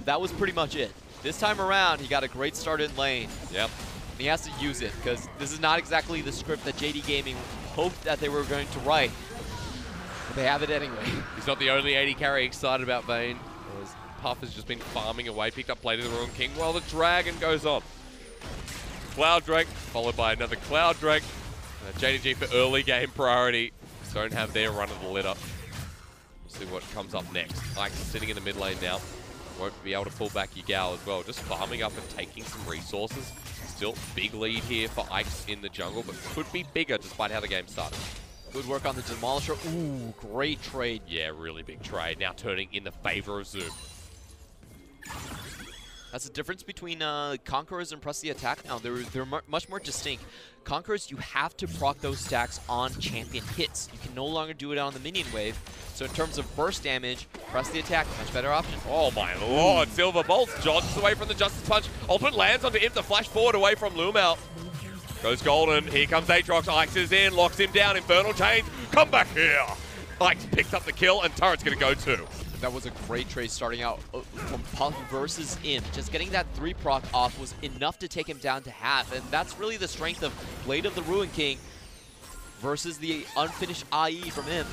That was pretty much it. This time around, he got a great start in lane. Yep. And he has to use it, because this is not exactly the script that JD Gaming hoped that they were going to write. But they have it anyway. He's not the only AD carry excited about Vayne. Puff has just been farming away, picked up Blade of the Ruined King while the Dragon goes on. Cloud Drake, followed by another Cloud Drake. JDG for early game priority. Don't have their run of the litter. We'll see what comes up next. Ike's sitting in the mid lane now. Won't be able to pull back Yagao as well. Just farming up and taking some resources. Still big lead here for Ike's in the jungle, but could be bigger despite how the game started. Good work on the Demolisher. Ooh, great trade. Yeah, really big trade. Now turning in the favor of Zoom. That's the difference between Conquerors and Press the Attack now. They're much more distinct. Conquerors, you have to proc those stacks on champion hits. You can no longer do it on the minion wave. So in terms of burst damage, Press the Attack, much better option. Oh my lord, Silver Bolts jogs away from the Justice Punch. Ultimate lands onto him, the flash forward away from Lumel. Goes Golden, here comes Aatrox, Ike's is in, locks him down, Infernal Chains, come back here! Ike's picked up the kill, and Turret's gonna go too. That was a great trade starting out from Puff versus Imp. Just getting that 3 proc off was enough to take him down to half, and that's really the strength of Blade of the Ruined King versus the unfinished IE from Imp.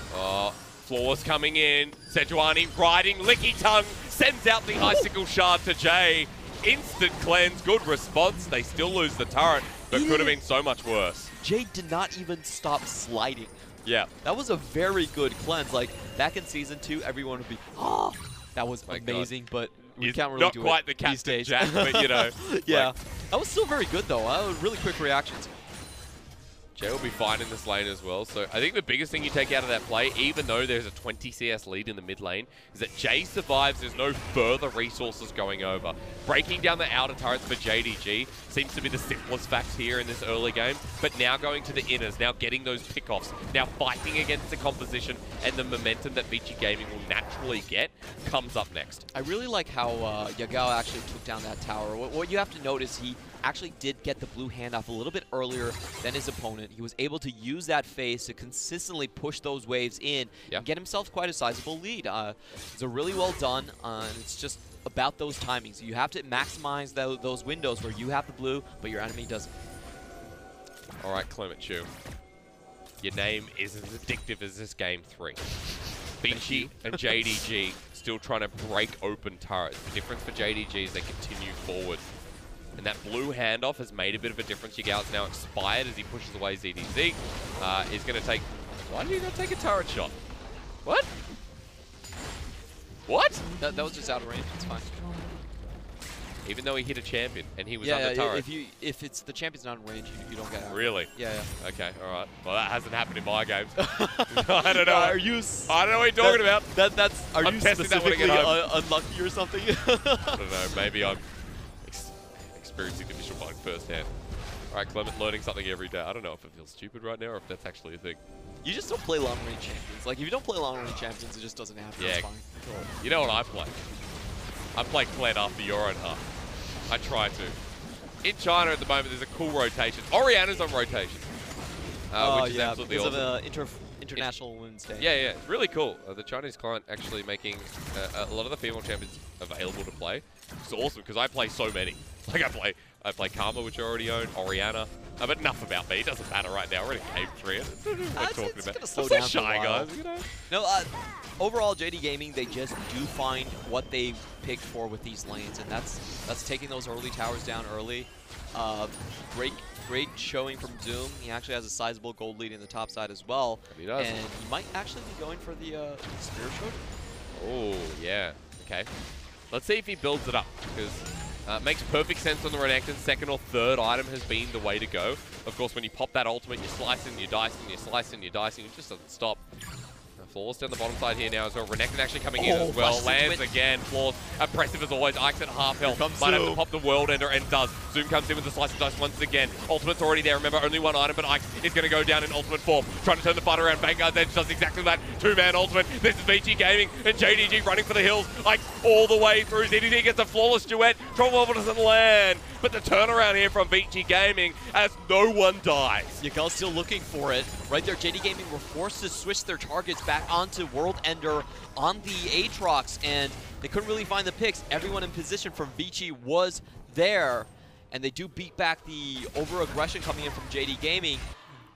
Flawless coming in, Sejuani riding, Licky Tongue, sends out the Icicle Shard to Jay. Instant cleanse, good response. They still lose the turret, but could have been so much worse. Jay did not even stop sliding. Yeah. That was a very good cleanse. Like, back in Season 2, everyone would be, oh, that was amazing, but we can't really do it not quite the Captain Jack, but you know. Yeah. That was still very good, though. Really quick reactions. Jay will be fine in this lane as well. So I think the biggest thing you take out of that play, even though there's a 20 CS lead in the mid lane, is that Jay survives. There's no further resources going over. Breaking down the outer turrets for JDG seems to be the simplest fact here in this early game. But now going to the inners, now getting those pickoffs, now fighting against the composition and the momentum that Vici Gaming will naturally get comes up next. I really like how Yagao actually took down that tower. What you have to notice, he actually did get the blue hand off a little bit earlier than his opponent. He was able to use that phase to consistently push those waves in and get himself quite a sizable lead. It's a really well done. It's just about those timings. You have to maximize those windows where you have the blue, but your enemy doesn't. All right, Clement Chu. Your name is as addictive as this game 3. Vici and JDG still trying to break open turrets. The difference for JDG is they continue forward. And that blue handoff has made a bit of a difference. Yagal's now expired as he pushes away ZDZ. Is going to take... Why did he not take a turret shot? What? What? That was just out of range. It's fine. Even though he hit a champion and he was under turret. If it's the champion's not in range, you don't get out. Really? Yeah. Okay, all right. Well, that hasn't happened in my games. I don't know. I don't know what you're talking about. Are I'm you testing that when I specifically get home. unlucky or something? I don't know. Maybe I'm experiencing the visual bug firsthand. All right, Clement, learning something every day. I don't know if it feels stupid right now or if that's actually a thing. You just don't play long range champions. Like if you don't play long range champions, it just doesn't happen. Yeah. It's fine. You know what I play? I play Cled after your own half. I try to. In China at the moment, there's a cool rotation. Oriana's on rotation. Which is absolutely because awesome. of International Women's Day. Yeah, it's really cool. The Chinese client actually making a lot of the female champions available to play. It's awesome because I play so many. Like I play Karma, which I already own, Oriana. But enough about me. It doesn't matter right now. We're in Game 3. We're talking about. Gonna slow I'm down so shy, for a while. guys. You know? No, overall, JD Gaming, they just do find what they picked for with these lanes, and that's taking those early towers down early. Great showing from Zoom. He actually has a sizable gold lead in the top side as well. He does. And he might actually be going for the Spear Shoot. Oh, yeah. Okay. Let's see if he builds it up, because it makes perfect sense on the Renekton. Second or third item has been the way to go. Of course, when you pop that ultimate, you slice and you dice and you slice and you dice, and it just doesn't stop. Flawless down the bottom side here now as well. Renekton actually coming in as well. Lands again. Flawless. Impressive as always. Ike's at half health. Might have to pop the World Ender and does. Zoom comes in with the slice and dice once again. Ultimate's already there. Remember, only one item, but Ike is going to go down in ultimate form. Trying to turn the fight around. Vanguard's Edge does exactly that. Two-man ultimate. This is Vici Gaming and JDG running for the hills. Ike all the way through. ZDG gets a flawless duet. Trouble level doesn't land. But the turnaround here from Vici Gaming as no one dies. Yagal's still looking for it. Right there, JD Gaming were forced to switch their targets back onto World Ender on the Aatrox, and they couldn't really find the picks. Everyone in position from Vici was there, and they do beat back the over-aggression coming in from JD Gaming.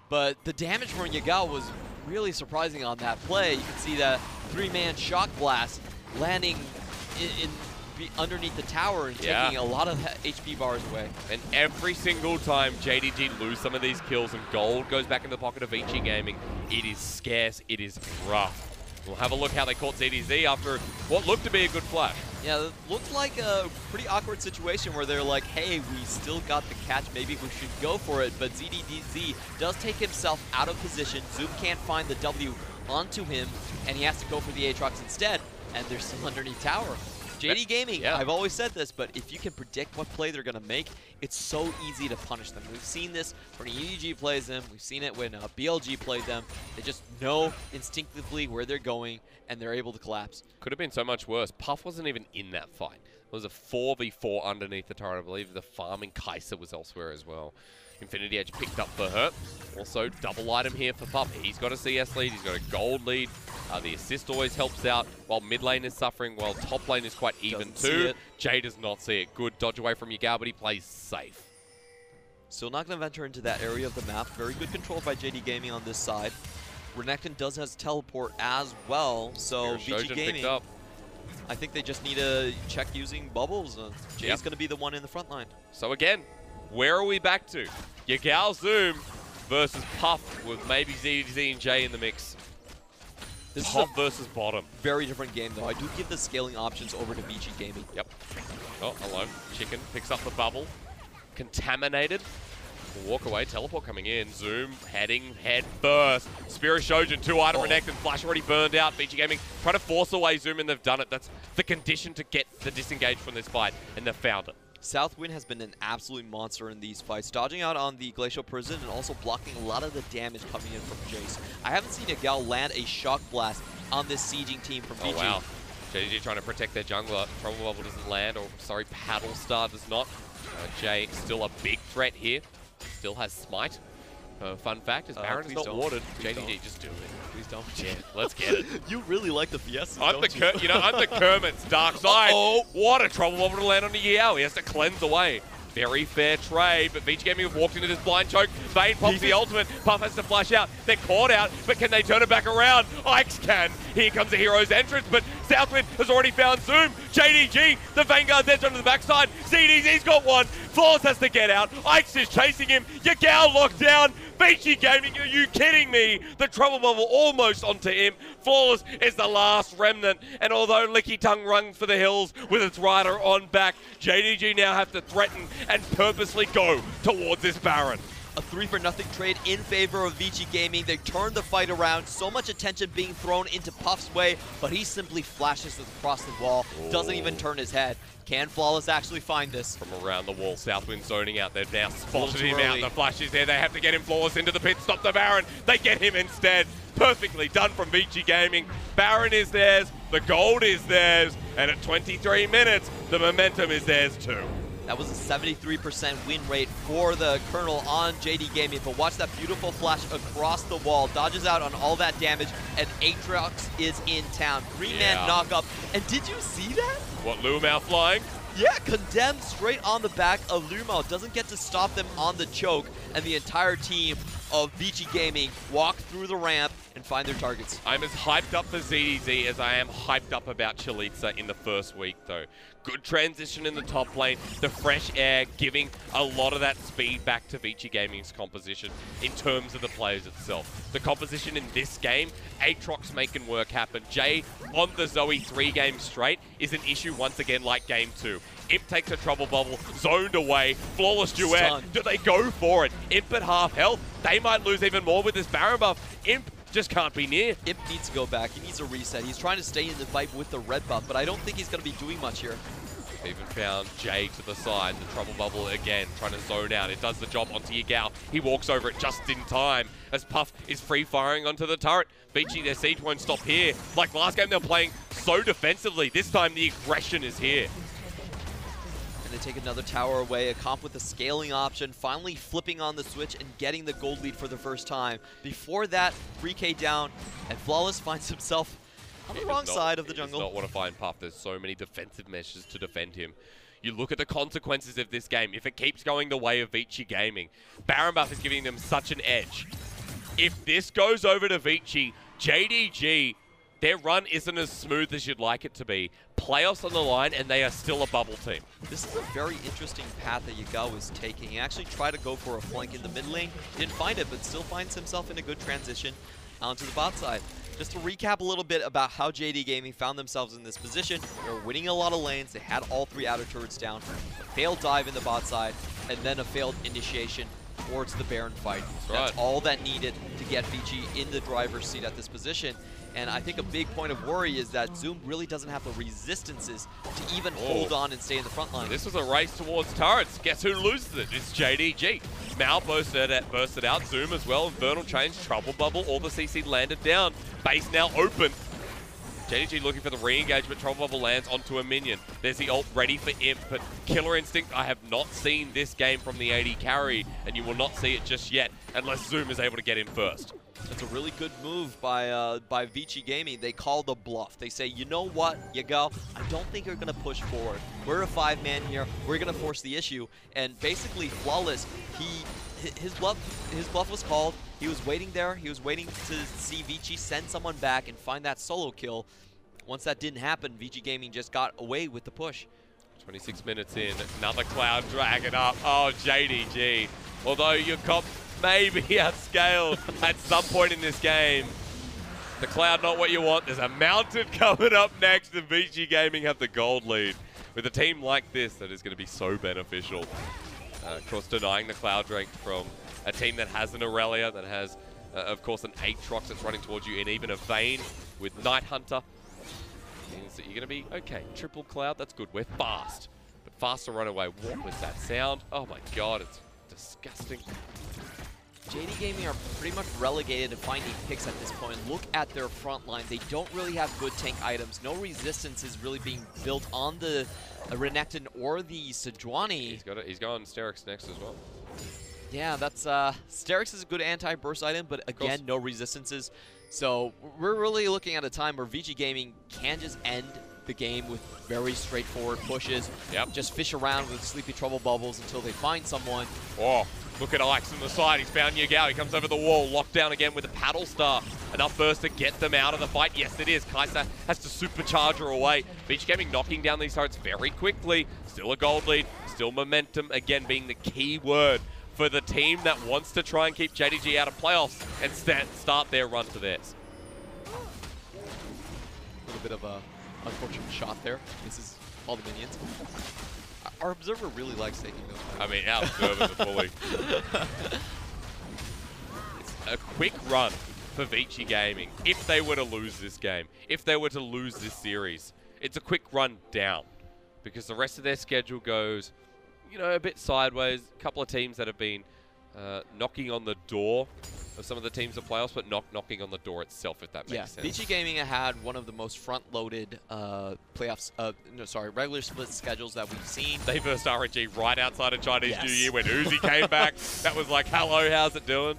But the damage from Yagal was really surprising on that play. You can see that three-man shock blast landing underneath the tower and taking a lot of HP bars away. And every single time JDG lose some of these kills and gold goes back in the pocket of Vici Gaming, it is scarce, it is rough. We'll have a look how they caught ZDZ after what looked to be a good flash. Yeah, it looked like a pretty awkward situation where they're like, hey, we still got the catch, maybe we should go for it, but ZDZ does take himself out of position. Zoom can't find the W onto him, and he has to go for the Aatrox instead, and they're still underneath tower. JD Gaming, I've always said this, but if you can predict what play they're going to make, it's so easy to punish them. We've seen this when EDG plays them. We've seen it when BLG played them. They just know instinctively where they're going, and they're able to collapse. Could have been so much worse. Puff wasn't even in that fight. It was a 4v4 underneath the turret. I believe the farming Kai'Sa was elsewhere as well. Infinity Edge picked up for her. Also, double item here for Puff. He's got a CS lead. He's got a gold lead. The assist always helps out while mid lane is suffering, while top lane is quite even too. Jay does not see it. Good dodge away from Yagal, but he plays safe. Still not going to venture into that area of the map. Very good control by JD Gaming on this side. Renekton does has teleport as well, so Vici Gaming, I think they just need to check using bubbles. Jay's going to be the one in the front line. So again, where are we back to? Yagal Zoom versus Puff with maybe ZDZ and Jay in the mix. This Top is versus bottom. Very different game, though. I do give the scaling options over to Vici Gaming. Yep. Oh, hello. Chicken picks up the bubble. Contaminated. Walk away. Teleport coming in. Zoom heading head first. Spirit Shojin, 2-item Renekton. Flash already burned out. Vici Gaming trying to force away Zoom, and they've done it. That's the condition to get the disengage from this fight, and they've found it. Southwind has been an absolute monster in these fights, dodging out on the Glacial Prison and also blocking a lot of the damage coming in from Jace. I haven't seen Yagal land a Shock Blast on this sieging team from Vici. Oh, wow. JDG trying to protect their jungler. Trouble Bubble doesn't land, or sorry, Paddle Star does not. Jay still a big threat here. Still has Smite. Fun fact is Baron is not warded. JDG, just do it. Please don't. Yeah, let's get it. You really like the Fiesta, I'm the Kermit's dark side. What a Trouble Bubble to land on the Yao. He has to cleanse away. Very fair trade, but Vici Gaming have walked into this blind choke. Vayne pops the ultimate. Puff has to flash out. They're caught out, but can they turn it back around? Ikes can. Here comes the hero's entrance, but Southwind has already found Zoom. JDG, the Vanguard's edge onto the backside. CDZ's got one. Flawless has to get out. Ike's is chasing him. Yagao locked down. Vici Gaming, are you kidding me? The trouble bubble almost onto him. Flawless is the last remnant. And although Licky Tongue runs for the hills with its rider on back, JDG now have to threaten and purposely go towards this Baron. A 3-for-0 trade in favor of Vici Gaming. They turned the fight around. So much attention being thrown into Puff's way, but he simply flashes across the wall. Doesn't even turn his head. Can Flawless actually find this? From around the wall, Southwind zoning out. They've now spotted him out. The flash is there. They have to get him Flawless into the pit. Stop the Baron. They get him instead. Perfectly done from Vici Gaming. Baron is theirs. The gold is theirs. And at 23 minutes, the momentum is theirs too. That was a 73% win rate for the Colonel on JD Gaming, but watch that beautiful flash across the wall, dodges out on all that damage, and Aatrox is in town. 3-man knock up, and did you see that? What, Lumao flying? Yeah, condemned straight on the back of Lumao, doesn't get to stop them on the choke, and the entire team of Vici Gaming walk through the ramp and find their targets. I'm as hyped up for ZDZ as I am hyped up about Chalitza in the first week, though. Good transition in the top lane, the fresh air giving a lot of that speed back to Vici Gaming's composition in terms of the players itself. The composition in this game, Aatrox making work happen. Jay on the Zoe 3 games straight is an issue once again like game 2. Imp takes a trouble bubble, zoned away, Flawless duet. Stunned. Do they go for it? Imp at half health, they might lose even more with this Baron buff. Imp just can't be near. Imp needs to go back. He needs a reset. He's trying to stay in the fight with the red buff, but I don't think he's going to be doing much here. Even found Jay to the side. The trouble bubble again, trying to zone out. It does the job onto Yagao. He walks over it just in time as Puff is free firing onto the turret. Vici, their siege won't stop here. Like last game, they're playing so defensively. This time, the aggression is here. They take another tower away, a comp with a scaling option, finally flipping on the switch and getting the gold lead for the first time. Before that, 3K down, and Flawless finds himself on the wrong side of the jungle. He does not want to find Puff. There's so many defensive measures to defend him. You look at the consequences of this game. If it keeps going the way of Vici Gaming, Baron buff is giving them such an edge. If this goes over to Vici, JDG, their run isn't as smooth as you'd like it to be. Playoffs on the line, and they are still a bubble team. This is a very interesting path that Yagao is taking. He actually tried to go for a flank in the mid lane. Didn't find it, but still finds himself in a good transition onto the bot side. Just to recap a little bit about how JD Gaming found themselves in this position. They were winning a lot of lanes. They had all 3 outer turrets down. A failed dive in the bot side, and then a failed initiation towards the Baron fight. That's all that needed to get Vici in the driver's seat at this position. And I think a big point of worry is that Zoom really doesn't have the resistances to even hold on and stay in the front line. This was a race towards turrets. Guess who loses it? It's JDG. Mal bursted out, Zoom as well, Infernal Change, Trouble Bubble, all the CC landed down. Base now open. JDG looking for the re-engagement, Trouble Bubble lands onto a minion. There's the ult ready for Imp, but Killer Instinct, I have not seen this game from the AD carry, and you will not see it just yet, unless Zoom is able to get in first. That's a really good move by Vici Gaming. They call the bluff. They say, you know what, Yagao, I don't think you're going to push forward. We're a 5-man here. We're going to force the issue. And basically, Flawless, his bluff was called. He was waiting there. He was waiting to see Vici send someone back and find that solo kill. Once that didn't happen, Vici Gaming just got away with the push. 26 minutes in, another Cloud dragging up. Oh, JDG. Although your comp may be outscaled at some point in this game. The Cloud not what you want. There's a Mountain coming up next, and Vici Gaming have the gold lead. With a team like this, that is going to be so beneficial. Of course, denying the Cloud rank from a team that has an Aurelia, that has, of course, an Aatrox that's running towards you, and even a Vayne with Night Hunter. Means that you're going to be, okay, triple Cloud, that's good. We're fast. But fast to run away. What was that sound? Oh my god, it's disgusting. JD Gaming are pretty much relegated to finding picks at this point. Look at their front line. They don't really have good tank items. No resistance is really being built on the Renekton or the Sejuani. He's going Sterix next as well. Yeah, that's Sterix is a good anti-burst item, but again, no resistances. So we're really looking at a time where Vici Gaming can just end the game with very straightforward pushes. Yep. Just fish around with sleepy trouble bubbles until they find someone. Oh, look at Ike's on the side. He's found Yagao. He comes over the wall, locked down again with a paddle star. enough burst to get them out of the fight? Yes, it is. Kai'Sa has to supercharge her away. Vici Gaming knocking down these turrets very quickly. Still a gold lead, still momentum, again being the key word for the team that wants to try and keep JDG out of playoffs and start their run to theirs. A little bit of a unfortunate shot there. Misses all the minions. Our observer really likes taking those. I mean, our observers are fully. It's a quick run for Vici Gaming if they were to lose this game, if they were to lose this series. It's a quick run down because the rest of their schedule goes, you know, a bit sideways. A couple of teams that have been knocking on the door of some of the teams in playoffs, but not knocking on the door itself, if that makes sense. Vici Gaming had one of the most front-loaded playoffs, regular split schedules that we've seen. They versed RNG right outside of Chinese New Year when Uzi came back. That was like, hello, how's it doing?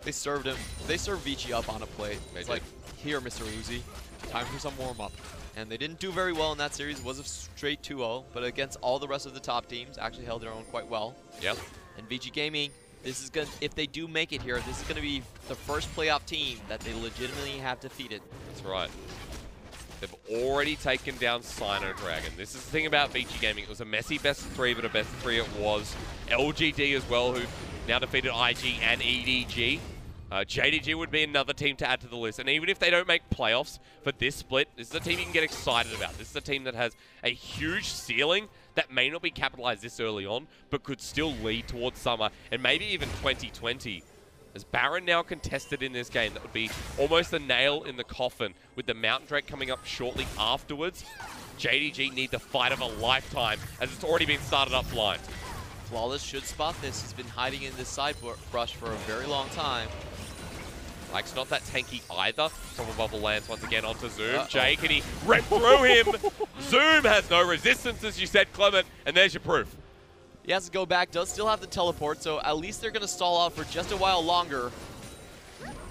They served him. They served Vici up on a plate. It's like, here, Mr. Uzi, time for some warm-up. And they didn't do very well in that series. It was a straight 2-0, but against all the rest of the top teams, actually held their own quite well. Yep. And Vici Gaming, this is gonna, if they do make it here, this is going to be the first playoff team that they legitimately have defeated. That's right. They've already taken down Sino Dragon. This is the thing about Vici Gaming. It was a messy best of 3, but a best of 3 it was. LGD as well, who now defeated IG and EDG. JDG would be another team to add to the list. And even if they don't make playoffs for this split, this is a team you can get excited about. This is a team that has a huge ceiling that may not be capitalized this early on, but could still lead towards summer and maybe even 2020. As Baron now contested in this game, that would be almost a nail in the coffin with the Mountain Drake coming up shortly afterwards. JDG need the fight of a lifetime as it's already been started up blind. Flawless should spot this. He's been hiding in this side brush for a very long time. Mike's not that tanky either. Trouble Bubble lands once again onto Zoom. Jay, can he rip through him? Zoom has no resistance, as you said, Clement, and there's your proof. He has to go back, does still have the teleport, so at least they're going to stall out for just a while longer.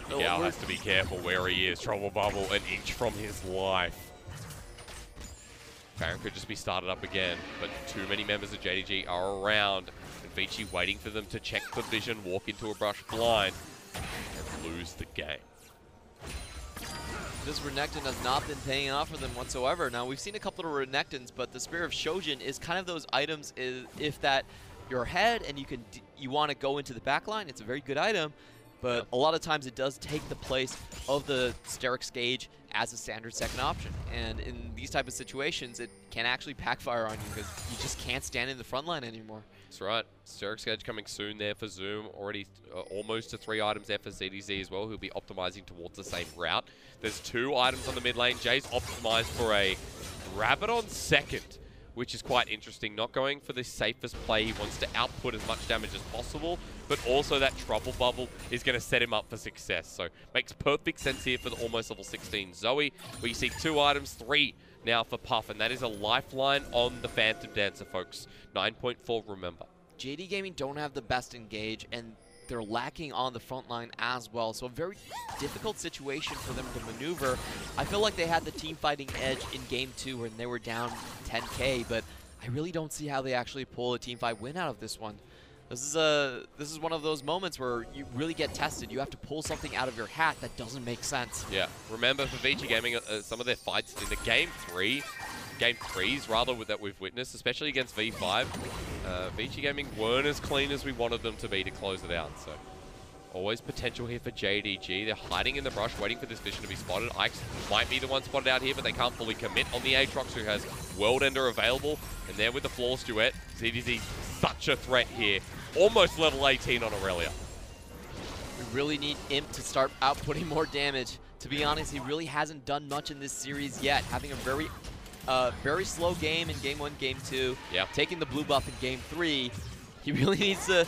Gal has to be careful where he is. Trouble Bubble an inch from his life. Baron could just be started up again, but too many members of JDG are around. And Vici waiting for them to check the vision, walk into a brush blind, and lose the game. This Renekton has not been paying off for them whatsoever. Now, we've seen a couple of Renektons, but the Spear of Shojin is kind of those items if that you're ahead and you want to go into the backline, it's a very good item, but a lot of times it does take the place of the Sterix Gauge as a standard second option. And in these type of situations, it can actually backfire on you because you just can't stand in the front line anymore. That's right. Sterix Gauge coming soon there for Zoom. Already almost to 3 items there for ZDZ as well, who'll be optimizing towards the same route. There's 2 items on the mid lane. Jay's optimized for a Rabbit on second, which is quite interesting. Not going for the safest play. He wants to output as much damage as possible, but also that Trouble Bubble is going to set him up for success. So makes perfect sense here for the almost level 16 Zoe. We see 2 items, 3 now for Puff, and that is a lifeline on the Phantom Dancer, folks. 9.4, remember. JD Gaming don't have the best engage, and they're lacking on the front line as well, so a very difficult situation for them to maneuver. I feel like they had the team fighting edge in Game 2 when they were down 10k, but I really don't see how they actually pull a team fight win out of this one. This is one of those moments where you really get tested. You have to pull something out of your hat that doesn't make sense. Yeah, remember for Vici Gaming, some of their fights in the Game 3s rather that we've witnessed, especially against V5, Vici Gaming weren't as clean as we wanted them to be to close it out. So always potential here for JDG. They're hiding in the brush, waiting for this vision to be spotted. Ike's might be the one spotted out here, but they can't fully commit on the Aatrox, who has World Ender available. And there with the Flawless Duet, ZDZ such a threat here. Almost level 18 on Aurelia. We really need Imp to start outputting more damage. To be honest, he really hasn't done much in this series yet. Having a very slow game in Game 1, Game 2. Yep. Taking the blue buff in Game 3. He really needs to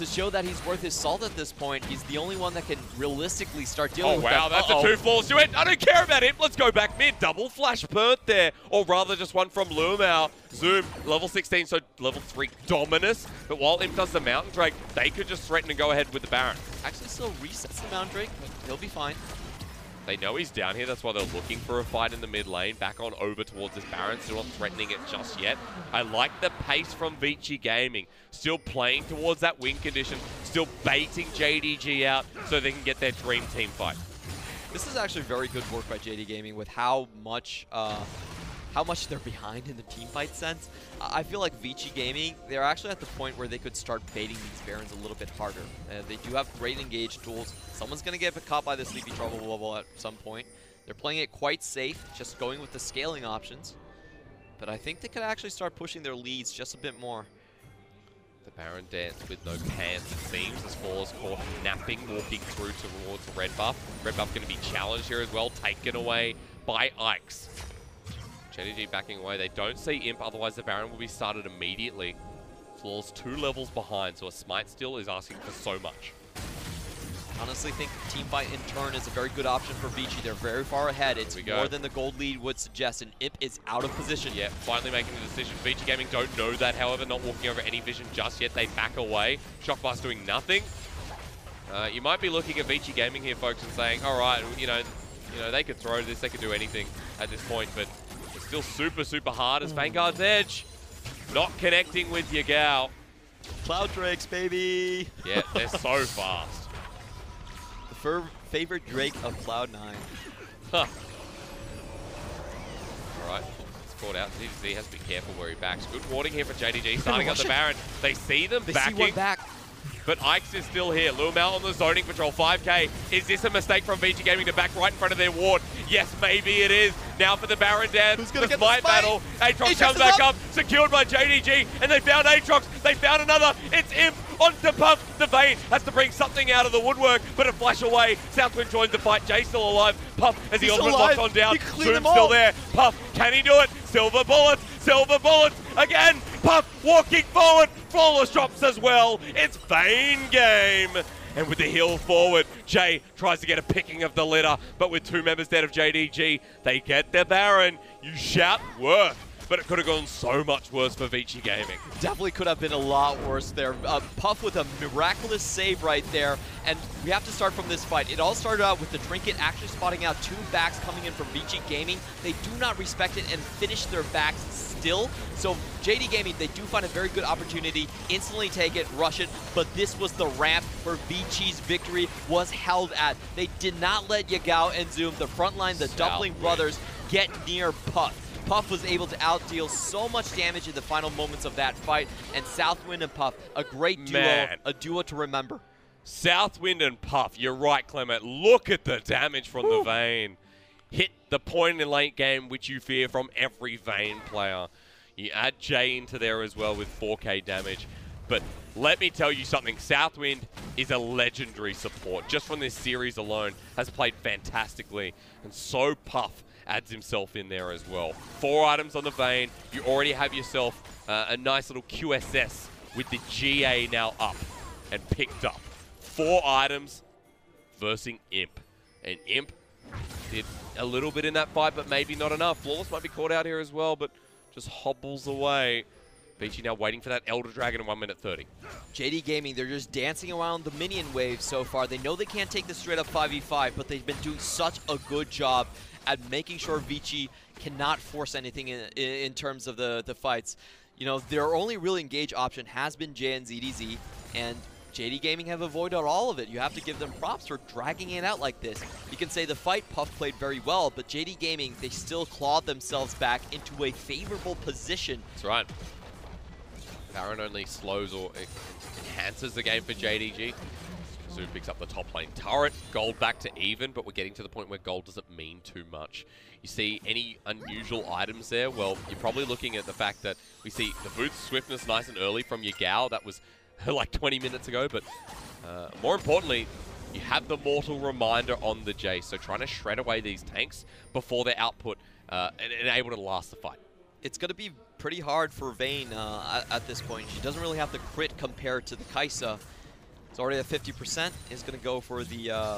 show that he's worth his salt at this point. He's the only one that can realistically start dealing with that. Oh, wow, that's a 2 Flawless Duet. I don't care about him. Let's go back mid. Double flash burnt there. Or rather, just one from Lumao. Zoom, level 16, so level 3 Dominus. But while Imp does the Mountain Drake, they could just threaten and go ahead with the Baron. Actually, still resets the Mountain Drake, but he'll be fine. They know he's down here, that's why they're looking for a fight in the mid lane. Back on over towards this Baron, still not threatening it just yet. I like the pace from Vici Gaming. Still playing towards that win condition, still baiting JDG out so they can get their dream team fight. This is actually very good work by JD Gaming with how much they're behind in the team fight sense. I feel like Vici Gaming, they're actually at the point where they could start baiting these Barons a little bit harder. They do have great engage tools. Someone's going to get caught by the Sleepy Trouble bubble at some point. They're playing it quite safe, just going with the scaling options. But I think they could actually start pushing their leads just a bit more. The Baron dance with no pants, it seems, as Flawless caught napping, walking through towards the red buff. Red buff going to be challenged here as well, taken away by Ikes. JDG backing away. They don't see Imp, otherwise the Baron will be started immediately. Flawless 2 levels behind, so a Smite Steal is asking for so much. Honestly think teamfight in turn is a very good option for Vici. They're very far ahead. It's more than the gold lead would suggest, and Imp is out of position. Yeah, finally making the decision. Vici Gaming don't know that, however, not walking over any vision just yet. They back away. Shock Blast doing nothing. You might be looking at Vici Gaming here, folks, and saying, all right, you know, they could throw this, they could do anything at this point, but it's still super, super hard as Vanguard's Edge not connecting with Yagao. Cloud Drakes, baby! Yeah, they're so fast. Favorite Drake of Cloud9. Huh. Alright, it's caught out. JDG has to be careful where he backs. Good warning here for JDG, starting up the Baron. They see them backing. See one back. But Ikes is still here. Lumel on the zoning patrol, 5k. Is this a mistake from Vici Gaming to back right in front of their ward? Yes, maybe it is. Now for the Baron dance. Who's gonna get the Smite battle. Aatrox comes back up, secured by JDG, and they found Aatrox. They found another. It's Imp onto Puff. The Vayne has to bring something out of the woodwork, but a flash away. Southwind joins the fight. Jay still alive. Puff as the ultimate locks on down. Zoom's still there. Puff, can he do it? Silver bullets again. Puff walking forward. Flawless drops as well. It's Vayne game. And with the heal forward, Jay tries to get a picking of the litter, but with 2 members dead of JDG, they get their Baron. You shout worth, but it could have gone so much worse for Vici Gaming. Definitely could have been a lot worse there. Puff with a miraculous save right there, and we have to start from this fight. It all started out with the Trinket actually spotting out 2 backs coming in from Vici Gaming. They do not respect it and finish their backs still. So JD Gaming, they do find a very good opportunity, instantly take it, rush it, but this was the ramp where Vici's victory was held at. They did not let Yagao and Zoom, the front line, the Dumpling brothers, get near Puff. Puff was able to outdeal so much damage in the final moments of that fight, and Southwind and Puff, a great duo, a duo to remember. Southwind and Puff, you're right, Clement. Look at the damage from the Vayne. Hit the point in late game which you fear from every Vayne player. You add Jay into there as well with 4k damage. But let me tell you something, Southwind is a legendary support. Just from this series alone, has played fantastically. And so Puff adds himself in there as well. 4 items on the Vayne. You already have yourself a nice little QSS with the GA now up and picked up. 4 items versus Imp. And Imp did a little bit in that fight, but maybe not enough. Flawless might be caught out here as well, but just hobbles away. Vici now waiting for that Elder Dragon in 1 minute 30. JD Gaming, they're just dancing around the minion wave so far. They know they can't take this straight up 5v5, but they've been doing such a good job at making sure Vici cannot force anything in terms of the fights. You know, their only real engage option has been Jay and ZDZ, and JD Gaming have avoided all of it. You have to give them props for dragging it out like this. You can say the fight Puff played very well, but JD Gaming, they still clawed themselves back into a favorable position. That's right. Baron only slows or enhances the game for JDG. Zoom picks up the top lane turret. Gold back to even, but we're getting to the point where gold doesn't mean too much. You see any unusual items there? Well, you're probably looking at the fact that we see the Boots Swiftness nice and early from Yagao. That was like 20 minutes ago, but more importantly, you have the Mortal Reminder on the Jace, so trying to shred away these tanks before their output and able to last the fight. It's going to be pretty hard for Vayne at this point. She doesn't really have the crit compared to the Kai'Sa. It's already at 50%. It's going to go for the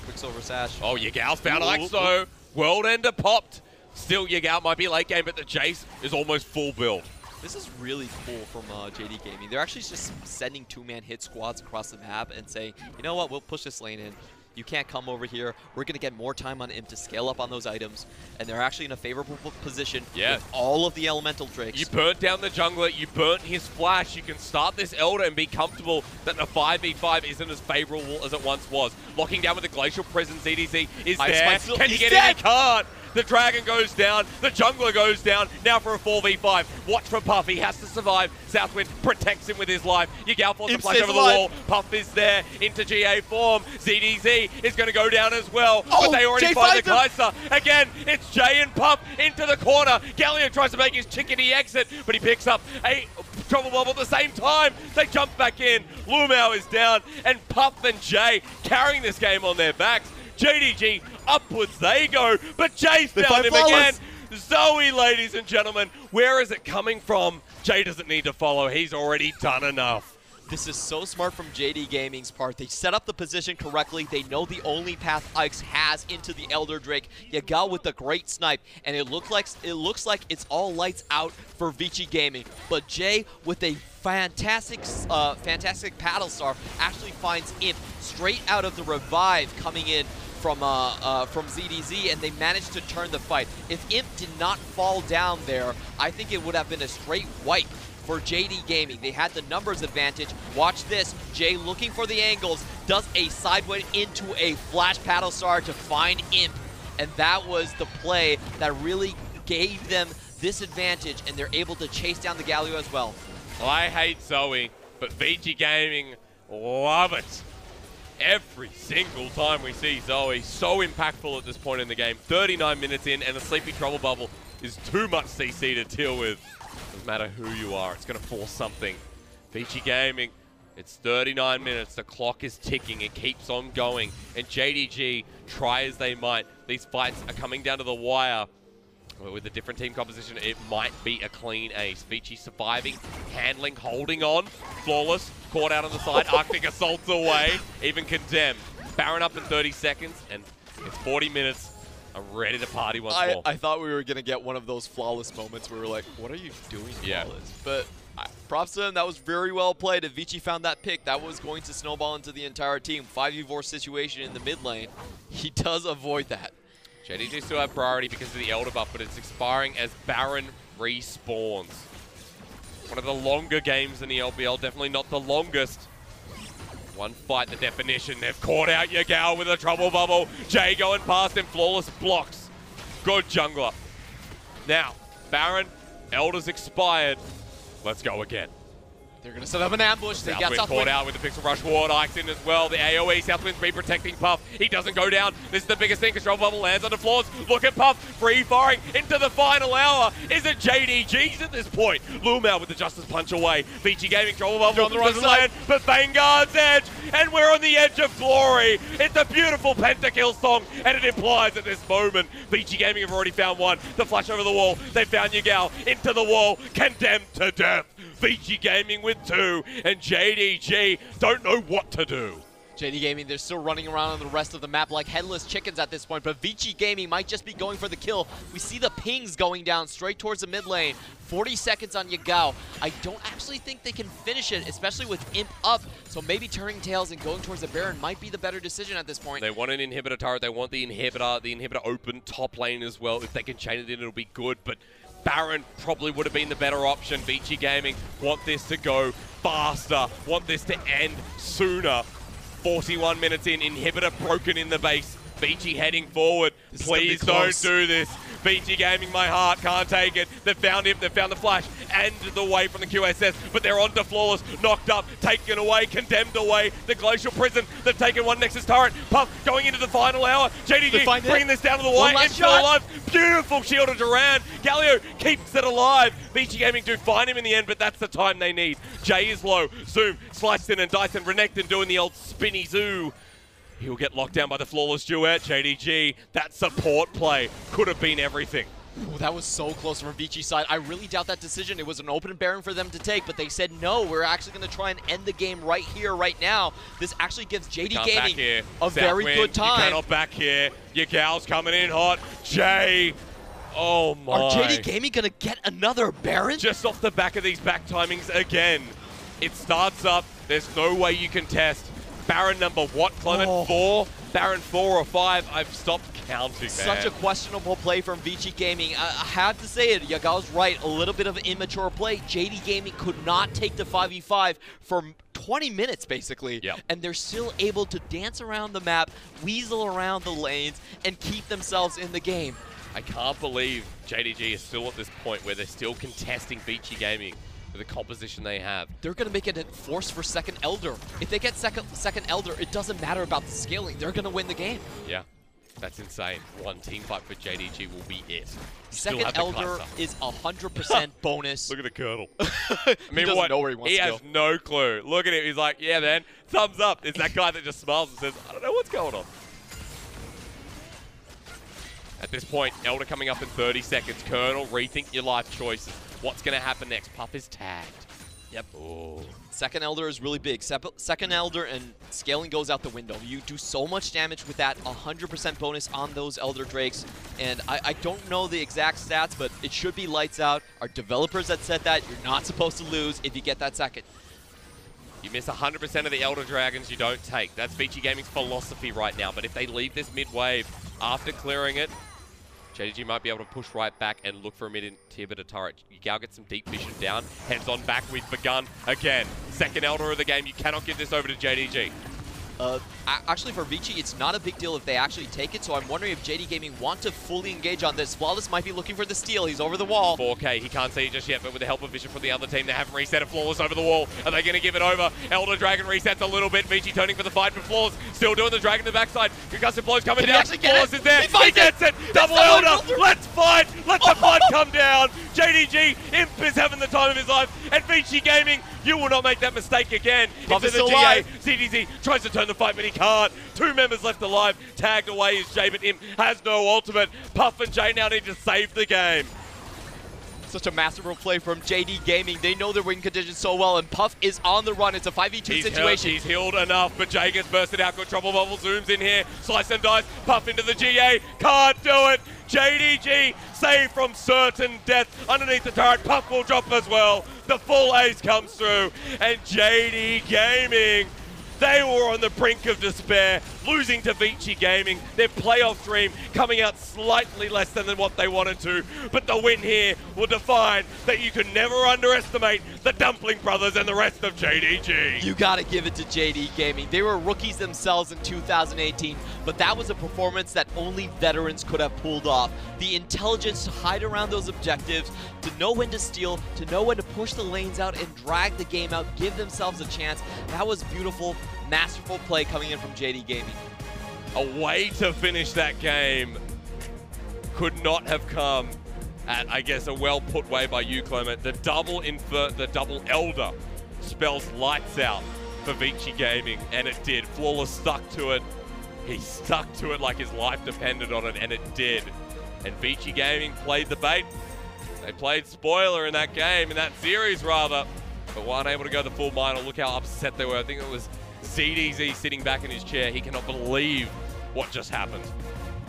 Quicksilver Sash. Oh, Yagao's found Ike though. World Ender popped. Still, Yagao might be late game, but the Jace is almost full build. This is really cool from JD Gaming. They're actually just sending two-man hit squads across the map and saying, you know what, we'll push this lane in. You can't come over here. We're going to get more time on him to scale up on those items. And they're actually in a favorable position with all of the elemental drakes. You burnt down the jungler. You burnt his flash. You can start this Elder and be comfortable that the 5v5 isn't as favorable as it once was. Locking down with the Glacial Prison, ZDZ is there. Can he get in? He can't. The Dragon goes down. The Jungler goes down. Now for a 4v5. Watch for Puff. He has to survive. Southwind protects him with his life. Yagao forces a flash over the wall. Puff is there into GA form. ZDZ is going to go down as well. But they already find the Kai'Sa. Again, it's Jay and Puff into the corner. Galio tries to make his chickadee exit, but he picks up a trouble bubble at the same time. They jump back in. Lumao is down. And Puff and Jay carrying this game on their backs. JDG, upwards they go, but Jay found him again. Zoe, ladies and gentlemen, where is it coming from? Jay doesn't need to follow. He's already done enough. This is so smart from JD Gaming's part. They set up the position correctly. They know the only path Ike's has into the Elder Drake. Yagao with the great snipe, and it looks like it's all lights out for Vici Gaming. But Jay with a fantastic paddle star actually finds Imp straight out of the revive coming in from ZDZ, and they managed to turn the fight. If Imp did not fall down there, I think it would have been a straight wipe for JD Gaming. They had the numbers advantage. Watch this. Jay looking for the angles, does a sideway into a flash paddle star to find Imp, and that was the play that really gave them this advantage, and they're able to chase down the Galio as well. I hate Zoe, but Vici Gaming love it. Every single time we see Zoe, so impactful at this point in the game. 39 minutes in, and the Sleepy Trouble Bubble is too much CC to deal with. Doesn't matter who you are, it's going to force something. Vici Gaming, it's 39 minutes, the clock is ticking, it keeps on going. And JDG, try as they might, these fights are coming down to the wire. With a different team composition, it might be a clean ace. Vici surviving, handling, holding on. Flawless, caught out on the side. Arctic assaults away, even condemned. Baron up in 30 seconds, and it's 40 minutes. I'm ready to party once more. I thought we were going to get one of those flawless moments where we were like, what are you doing, flawless? But props to him, that was very well played. If Vici found that pick, that was going to snowball into the entire team. 5v4 situation in the mid lane. He does avoid that. JDG still have priority because of the Elder buff, but it's expiring as Baron respawns. One of the longer games in the LPL, definitely not the longest. One fight, the definition. They've caught out Yagao with a trouble bubble. Jay going past him, flawless blocks. Good jungler. Now, Baron, Elder's expired. Let's go again. They're going to set up an ambush. They got Southwind caught out with the Pixel Rush Ward. Ike's in as well. The AoE, Southwind's re-protecting Puff. He doesn't go down. This is the biggest thing. Control bubble lands on the floors. Look at Puff, free-firing into the final hour. Is it JDG's at this point? Lumao with the Justice Punch away. Vici Gaming, control bubble on the right side. But Vanguard's edge, and we're on the edge of glory. It's a beautiful pentakill song, and it implies at this moment, Vici Gaming have already found one. The flash over the wall. They found Yagao into the wall, condemned to death. Vici Gaming with 2, and JDG don't know what to do. JD Gaming, they're still running around on the rest of the map like headless chickens at this point, but Vici Gaming might just be going for the kill. We see the pings going down straight towards the mid lane. 40 seconds on Yagao. I don't actually think they can finish it, especially with Imp up, so maybe turning tails and going towards the Baron might be the better decision at this point. They want an inhibitor turret, they want the inhibitor open top lane as well. If they can chain it in, it'll be good, but Baron probably would have been the better option. Vici Gaming want this to go faster, want this to end sooner. 41 minutes in, inhibitor broken in the base. Vici heading forward. Please don't do this. Vici Gaming, my heart can't take it. They've found him, they've found the flash, and the way from the QSS, but they're onto Flawless, knocked up, taken away, condemned away. The Glacial Prison, they've taken one Nexus turret. Puff going into the final hour. JDG bringing this down to the wire, it's still alive. Beautiful shield of Durand. Galio keeps it alive. Vici Gaming do find him in the end, but that's the time they need. Jay is low. Zoom, sliced in, and Dyson Renekton doing the old spinny zoo. He'll get locked down by the flawless duet. JDG, that support play could have been everything. Ooh, that was so close from Vici's side. I really doubt that decision. It was an open Baron for them to take, but they said, no, we're actually going to try and end the game right here, right now. This actually gives JD Gaming a very good time. You cannot back here. Yagao's coming in hot. Jay Oh my. Are JD Gaming going to get another Baron? Just off the back of these back timings again. It starts up. There's no way you can test. Baron number what, Clement? 4? Baron 4 or 5? I've stopped counting, man. Such a questionable play from Vici Gaming. I have to say it, Yagal's right. A little bit of immature play. JD Gaming could not take the 5v5 for 20 minutes, basically. Yep. And they're still able to dance around the map, weasel around the lanes, and keep themselves in the game. I can't believe JDG is still at this point where they're still contesting Vici Gaming with the composition they have. They're going to make it a force for second Elder. If they get second Elder, it doesn't matter about the scaling. They're going to win the game. Yeah, that's insane. One team fight for JDG will be it. Second Elder is 100% bonus. Look at the Colonel. I mean, doesn't know where he wants to go. He has no clue. Look at him. He's like, yeah, man, thumbs up. It's that guy that just smiles and says, I don't know what's going on. At this point, Elder coming up in 30 seconds. Colonel, rethink your life choices. What's going to happen next? Puff is tagged. Yep. Second Elder is really big. Second Elder and scaling goes out the window. You do so much damage with that 100% bonus on those Elder Drakes. And I don't know the exact stats, but it should be lights out. Our developers that said that you're not supposed to lose if you get that second. You miss 100% of the Elder Dragons you don't take. That's Vici Gaming's philosophy right now. But if they leave this mid-wave after clearing it, JDG might be able to push right back and look for a mid-inhibitor turret. Yagao gets some deep vision down. Heads on back with Begun again. Second Elder of the game. You cannot give this over to JDG. Actually, for Vici, it's not a big deal if they actually take it, so I'm wondering if JD Gaming want to fully engage on this. Flawless might be looking for the steal. He's over the wall. 4K. He can't see it just yet, but with the help of vision from the other team, they haven't reset it. Flawless over the wall. Are they going to give it over? Elder Dragon resets a little bit. Vici turning for the fight, but Flawless still doing the Dragon to the backside. Concussive blows coming down. Flawless is there. He gets it. Double Elder. Let's fight. Let the blood come down. JDG, Imp is having the time of his life. And Vici Gaming, you will not make that mistake again. Puff Into is the still alive. CDZ tries to turn the fight, but he can't. 2 members left alive. Tagged away is Jay, but Imp has no ultimate. Puff and Jay now need to save the game. Such a masterful play from JD Gaming. They know their win conditions so well, and Puff is on the run. It's a 5v2 situation. He's healed enough, but Jay gets bursted out. Good trouble bubble zooms in here. Slice and dice. Puff into the GA. Can't do it. JDG saved from certain death underneath the turret. Puff will drop as well. The full ace comes through, and JD Gaming, they were on the brink of despair, losing to Vici Gaming. Their playoff dream coming out slightly less than what they wanted to, but the win here will define that you can never underestimate the Dumpling Brothers and the rest of JDG. You gotta give it to JD Gaming. They were rookies themselves in 2018, but that was a performance that only veterans could have pulled off. The intelligence to hide around those objectives, to know when to steal, to know when to push the lanes out and drag the game out, give themselves a chance. That was beautiful, masterful play coming in from JD Gaming. A way to finish that game could not have come at, I guess, a well-put way by you, Clement. The double Elder spells lights out for Vici Gaming, and it did. Flawless stuck to it. He stuck to it like his life depended on it, and it did. And Vici Gaming played the bait. They played spoiler in that game, in that series rather, but weren't able to go the full mile. Look how upset they were. I think it was ZDZ sitting back in his chair. He cannot believe what just happened.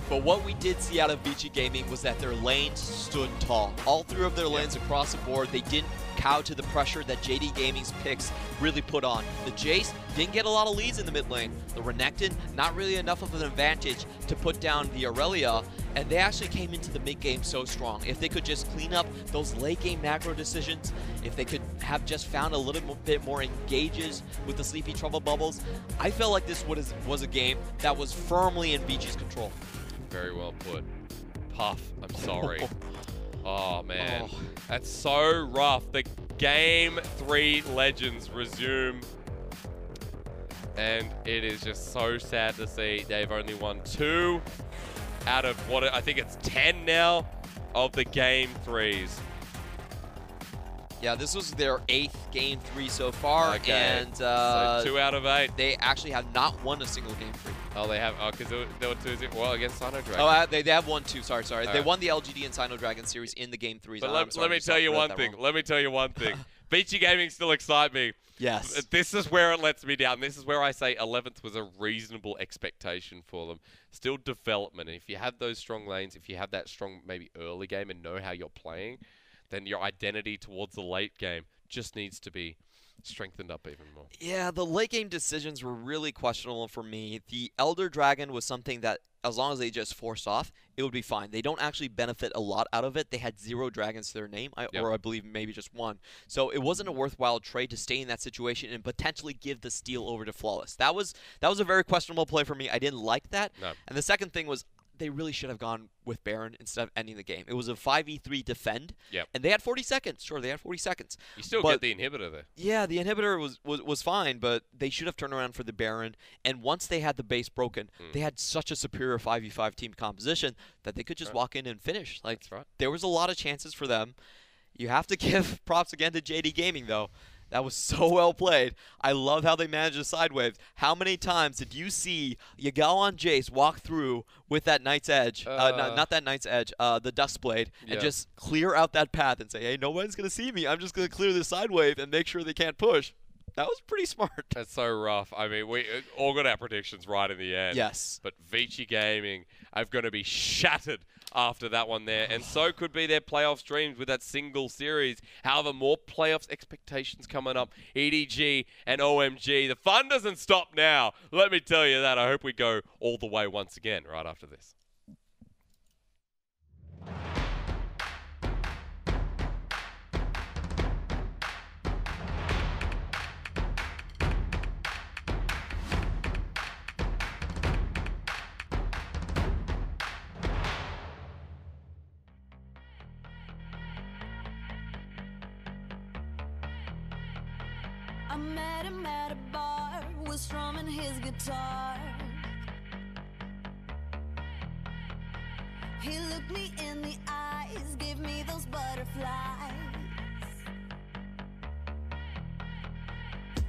But what we did see out of Vici Gaming was that their lanes stood tall. All 3 of their lanes across the board, they didn't cow to the pressure that JD Gaming's picks really put on. The Jace didn't get a lot of leads in the mid lane. The Renekton, not really enough of an advantage to put down the Aurelia, and they actually came into the mid game so strong. If they could just clean up those late game macro decisions, if they could have just found a little bit more engages with the Sleepy Trouble Bubbles, I felt like this was a game that was firmly in Vici's control. Very well put. Puff, I'm sorry. Oh, man. That's so rough. The Game 3 legends resume. And it is just so sad to see they've only won 2 out of what I think it's 10 now of the Game 3s. Yeah, this was their 8th Game 3 so far, Okay. and So 2 out of 8. they actually have not won a single Game 3. Oh, they have. Oh, because there were 2. Well, against Sino Dragon. Oh, they have won 2. Sorry. They right. won the LGD and Sino Dragon series in the Game 3s. But let me tell you one thing. Let me tell you one thing. Vici Gaming still excite me. Yes. This is where it lets me down. This is where I say 11th was a reasonable expectation for them. Still development. And if you have those strong lanes, if you have that strong maybe early game and know how you're playing, then your identity towards the late game just needs to be strengthened up even more. Yeah, the late game decisions were really questionable for me. The Elder Dragon was something that, as long as they just forced off, it would be fine. They don't actually benefit a lot out of it. They had 0 dragons to their name, or I believe maybe just 1. So it wasn't a worthwhile trade to stay in that situation and potentially give the steal over to Flawless. That was a very questionable play for me. I didn't like that. No. And the second thing was, they really should have gone with Baron instead of ending the game. It was a 5v3 defend, and they had 40 seconds. Sure, they had 40 seconds. You still get the inhibitor there. Yeah, the inhibitor was fine, but they should have turned around for the Baron. And once they had the base broken, they had such a superior 5v5 team composition that they could just walk in and finish. Like, there was a lot of chances for them. You have to give props again to JD Gaming, though. That was so well played. I love how they managed the side waves. How many times did you see Yagao on Jace walk through with that Knight's Edge, not that Knight's Edge, the Dust Blade, and just clear out that path and say, hey, nobody's going to see me. I'm just going to clear this side wave and make sure they can't push. That was pretty smart. That's so rough. I mean, we all got our predictions right in the end. Yes. But Vici Gaming are going to be shattered after that one there. And so could be their playoff dreams with that single series. However, more playoffs expectations coming up. EDG and OMG. The fun doesn't stop now. Let me tell you that. I hope we go all the way once again right after this. I met him at a bar, was strumming his guitar. He looked me in the eyes, gave me those butterflies.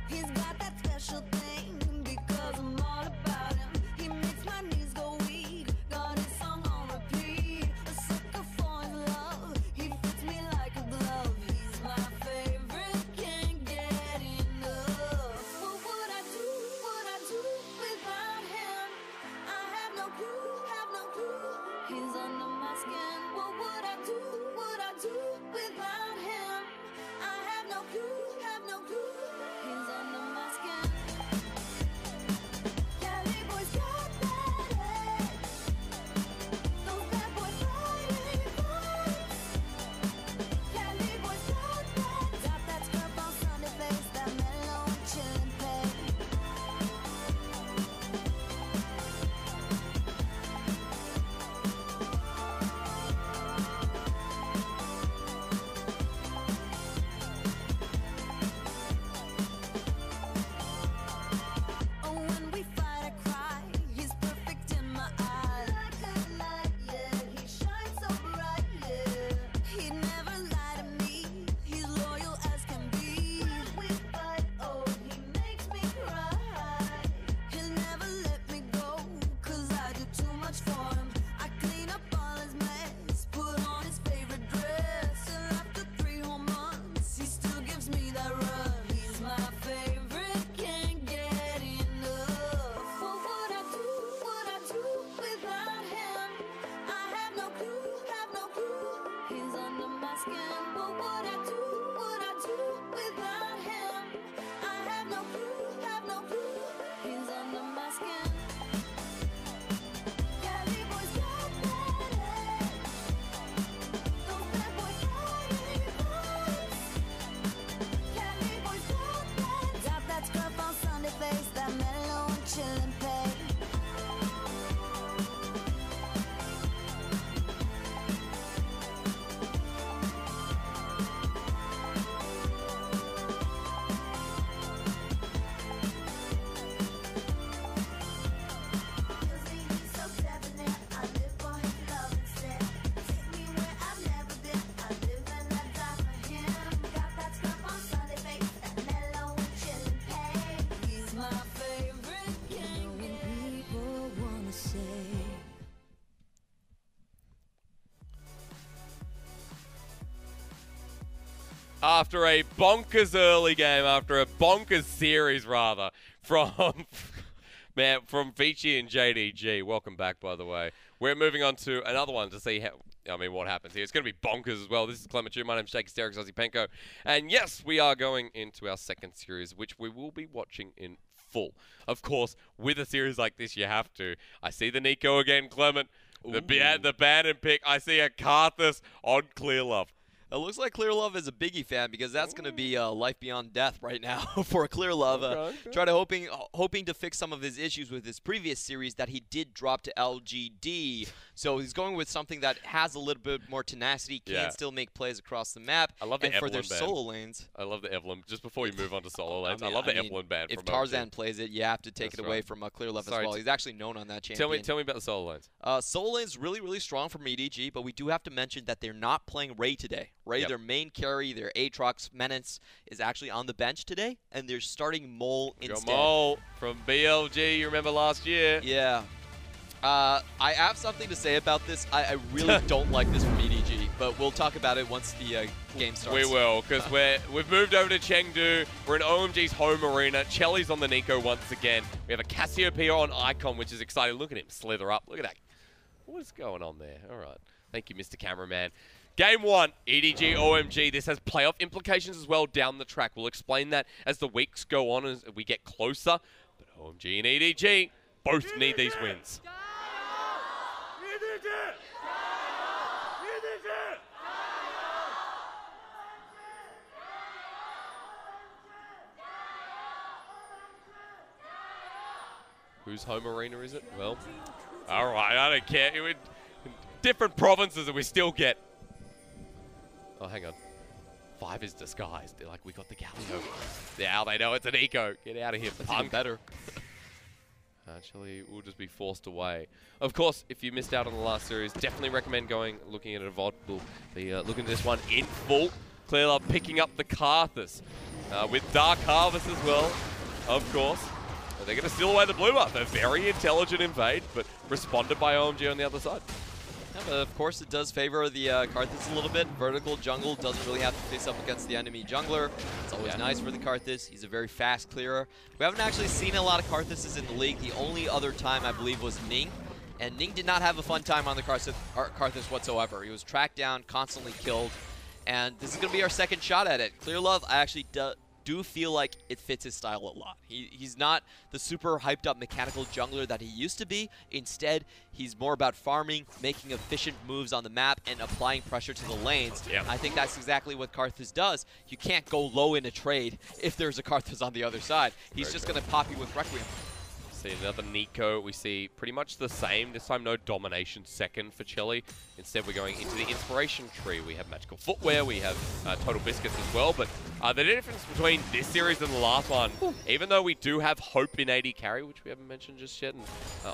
He's got that special thing because I'm all about him. He makes my knees go weak, got his song on repeat. A sucker for his love, he fits me like a glove. He's my favorite, can't get enough. What would I do without him? I have no clue. He's under my skin. What would I do without him? I have no clue. He's under my skin. after a bonkers early game, after a bonkers series rather, from Vici and JDG. Welcome back, by the way. We're moving on to another one to see what happens here. It's going to be bonkers as well. This is Clement. My name's Jake Asterix Ozipenko. And yes, we are going into our second series, which we will be watching in full. Of course, with a series like this, you have to. I see the Nico again, Clement. The Bannon pick. I see a Karthus on Clear Love. It looks like Clear Love is a Biggie fan because that's going to be life beyond death right now for Clear Love. Try to hoping to fix some of his issues with his previous series that he did drop to LGD. So he's going with something that has a little bit more tenacity, can still make plays across the map. I love the and for their Evelyn solo lanes. I love the Evelyn. Just before you move on to solo lanes, I love the Evelyn band. If Tarzan plays it, you have to take it away from Clear Love as well. He's actually known on that champion. Tell me about the solo lanes. Solo lanes really, really strong from EDG, but we do have to mention that they're not playing Ray today. Ray, their main carry, their Aatrox Menace, is actually on the bench today, and they're starting Mole instead. Mole from BLG, you remember last year? Yeah. I have something to say about this. I really don't like this from EDG, but we'll talk about it once the game starts. We will, because we've moved over to Chengdu. We're in OMG's home arena. Chelly's on the Nico once again. We have a Cassiopeia on Icon, which is exciting. Look at him slither up. Look at that. What's going on there? All right. Thank you, Mr. Cameraman. Game 1, EDG, OMG. This has playoff implications as well down the track. We'll explain that as the weeks go on, as we get closer. But OMG and EDG both need these wins. Whose home arena is it? Well, all right, I don't care. Different provinces that we still get. Oh, hang on. 5 is disguised. They're like, we got the Galio. Now they know it's an eco. Get out of here. That's even better. Actually, we'll just be forced away. Of course, if you missed out on the last series, definitely recommend looking at a VOD. We'll be looking at this one in full. Clear Love picking up the Karthus with Dark Harvest as well, of course. They're going to steal away the blue buff. A very intelligent invade, but responded by OMG on the other side. Yeah, but of course, it does favor the Karthus a little bit. Vertical jungle doesn't really have to face up against the enemy jungler. It's always nice for the Karthus. He's a very fast clearer. We haven't actually seen a lot of Karthuses in the league. The only other time, I believe, was Ning. And Ning did not have a fun time on the Karthus whatsoever. He was tracked down, constantly killed. And this is going to be our second shot at it. Clear Love, I actually do feel like it fits his style a lot. He's not the super hyped up mechanical jungler that he used to be. Instead, he's more about farming, making efficient moves on the map, and applying pressure to the lanes. Yeah. I think that's exactly what Karthus does. You can't go low in a trade if there's a Karthus on the other side. He's just going to pop you with Requiem. See another Nico. We see pretty much the same. This time, no domination second for Chelly. Instead, we're going into the inspiration tree. We have magical footwear. We have total biscuits as well. But the difference between this series and the last one, even though we do have Hope in AD carry, which we haven't mentioned just yet, and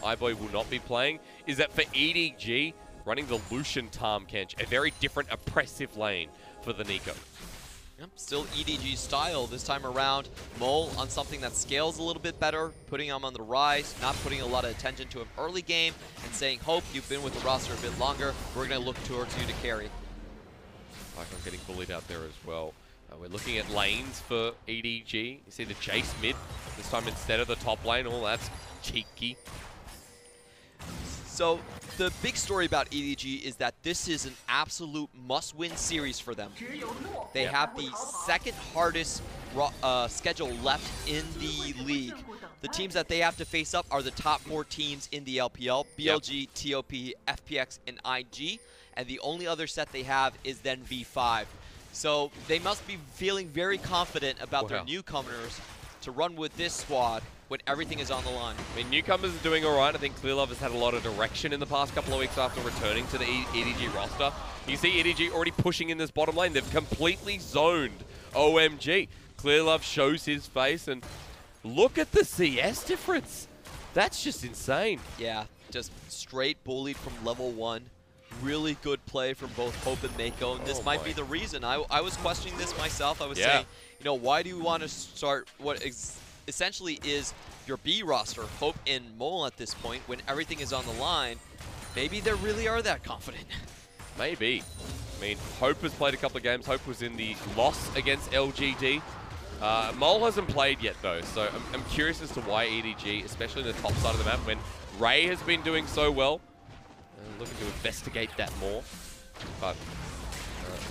iBoy will not be playing, is that for EDG, running the Lucian Tarm Kench, a very different oppressive lane for the Nico. Yep, still EDG style this time around. Mole on something that scales a little bit better, putting him on the rise, not putting a lot of attention to him early game, and saying, Hope, you've been with the roster a bit longer. We're going to look towards you to carry. I'm getting bullied out there as well. We're looking at lanes for EDG. You see the Jace mid, this time instead of the top lane. Oh, that's cheeky. So the big story about EDG is that this is an absolute must-win series for them. They have the second hardest schedule left in the league. The teams that they have to face up are the top 4 teams in the LPL, BLG, TOP, FPX, and IG. And the only other set they have is then V5. So they must be feeling very confident about their newcomers to run with this squad when everything is on the line. I mean, newcomers are doing all right. I think Clear Love has had a lot of direction in the past couple of weeks after returning to the EDG roster. You see EDG already pushing in this bottom lane. They've completely zoned OMG. Clear Love shows his face, and look at the CS difference. That's just insane. Yeah, just straight bullied from level 1. Really good play from both Hope and Mako, and this might be the reason. I was questioning this myself. I was saying, you know, why do you want to start what essentially is your B roster, Hope and Mole at this point, when everything is on the line? Maybe they really are that confident. Maybe. I mean, Hope has played a couple of games. Hope was in the loss against LGD. Mole hasn't played yet, though, so I'm curious as to why EDG, especially in the top side of the map, when Ray has been doing so well. Looking to investigate that more. But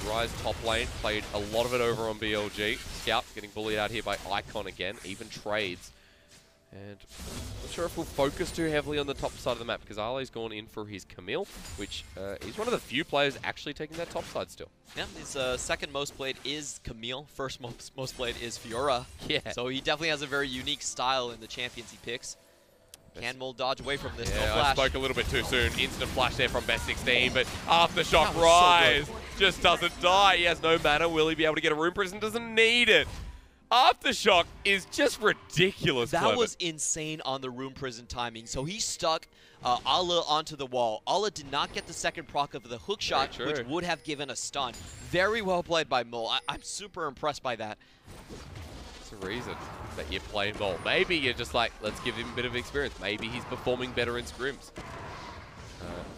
Rise top lane, played a lot of it over on BLG. Scout getting bullied out here by Icon again, even trades. And I'm not sure if we'll focus too heavily on the top side of the map because Ali's gone in for his Camille, which he's one of the few players actually taking that top side still. Yeah, his second most played is Camille. First most played is Fiora. Yeah. So he definitely has a very unique style in the champions he picks. Can Mole dodge away from this? Yeah, no flash. I spoke a little bit too soon. Instant flash there from Best 16, but Aftershock was Rise so just doesn't die. He has no mana. Will he be able to get a Rune Prison? Doesn't need it. Aftershock is just ridiculous. That clever. was insane on the Rune Prison timing. So he stuck Ala onto the wall. Ala did not get the second proc of the hook shot, which would have given a stun. Very well played by Mole. I'm super impressed by that. That's the reason that you play Mole. Maybe you're just like, let's give him a bit of experience. Maybe he's performing better in scrims.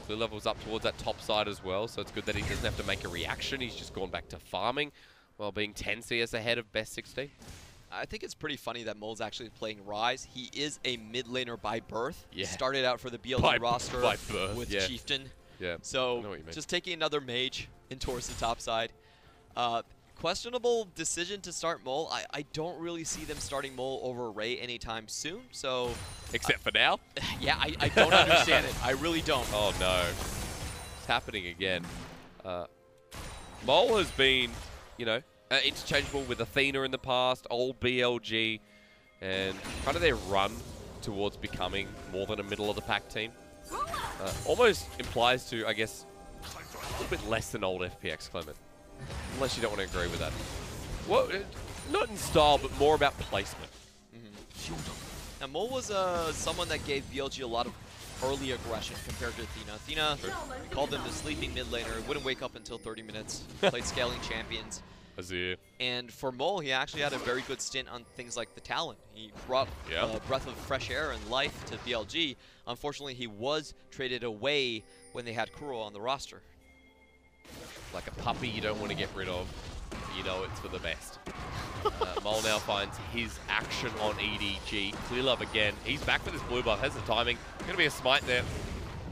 Clear level's up towards that top side as well, so it's good that he doesn't have to make a reaction. He's just gone back to farming while being 10 CS ahead of Best 16. I think it's pretty funny that Mole's actually playing Rise. He is a mid laner by birth. Yeah. Started out for the BLG roster by birth, with yeah. Chieftain. Yeah. So just taking another mage in towards the top side. Questionable decision to start Mole. I don't really see them starting Mole over Ray anytime soon. So except for now? Yeah, I don't understand it. I really don't. Oh no. It's happening again. Mole has been, you know, interchangeable with Athena in the past, old BLG, and kind of their run towards becoming more than a middle-of-the-pack team. Almost implies to, I guess, a little bit less than old FPX, Clement. Unless you don't want to agree with that. Well, not in style, but more about placement. Now, Mole was someone that gave BLG a lot of early aggression compared to Athena. Athena, we called him the sleeping mid laner, wouldn't wake up until 30 minutes, played scaling champions. Azir. And for Mole, he actually had a very good stint on things like the Talon. He brought a breath of fresh air and life to BLG. Unfortunately, he was traded away when they had Kuro on the roster. Like a puppy you don't want to get rid of, you know it's for the best. Mole now finds his action on EDG. Clear love again. He's back for this blue buff. Has the timing. Going to be a smite there.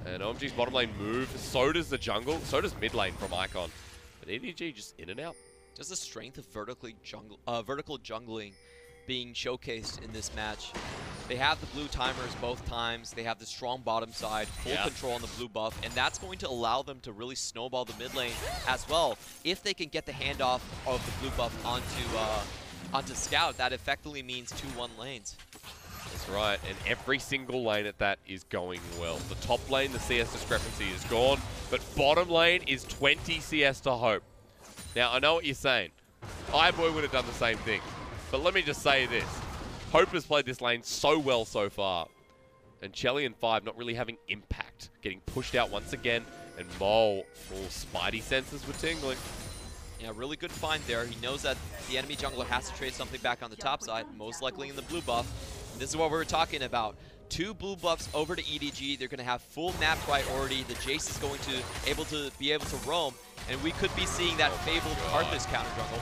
And OMG's bottom lane move. So does the jungle. So does mid lane from Icon. But EDG just in and out. Just the strength of vertical jungling being showcased in this match. They have the blue timers both times. They have the strong bottom side, full control on the blue buff, and that's going to allow them to really snowball the mid lane as well. If they can get the handoff of the blue buff onto Scout, that effectively means 2-1 lanes. That's right, and every single lane at that is going well. The top lane, the CS discrepancy is gone, but bottom lane is 20 CS to Hope. Now, I know what you're saying. iBoy would have done the same thing. But let me just say this. Hope has played this lane so well so far. And Chelly and 5 not really having impact. Getting pushed out once again. And Mole, all spidey senses were tingling. Yeah, really good find there. He knows that the enemy jungler has to trade something back on the top side, most likely in the blue buff. And this is what we were talking about. 2 blue buffs over to EDG. They're going to have full map priority. The Jace is going to be able to roam. And we could be seeing that fabled Karthus counter jungle.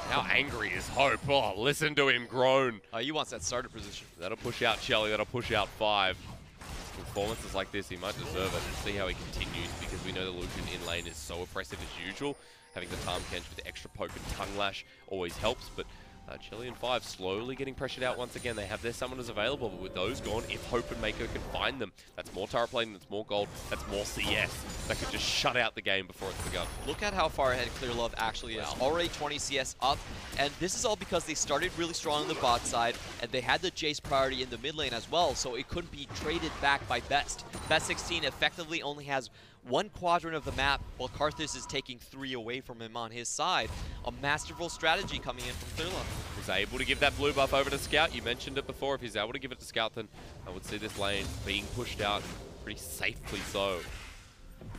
How angry is Hope? Oh, listen to him groan. He wants that starter position. That'll push out Chelly. That'll push out 5. Performances like this, he might deserve it. And see how he continues, because we know the Lucian in lane is so oppressive as usual. Having the Tahm Kench with the extra poke and tongue lash always helps, but Chelly and 5 slowly getting pressured out once again. They have their summoners available, but with those gone, if Hope and Mako can find them, that's more turret plating, that's more gold, that's more CS. That could just shut out the game before it's begun. Look at how far ahead Clear Love actually is. Already 20 CS up, and this is all because they started really strong on the bot side, and they had the Jace priority in the mid lane as well, so it couldn't be traded back by Best. Best 16 effectively only has 1 quadrant of the map, while Karthus is taking 3 away from him on his side. A masterful strategy coming in from Clear Love. He's able to give that blue buff over to Scout. You mentioned it before. If he's able to give it to Scout, then I would see this lane being pushed out pretty safely so.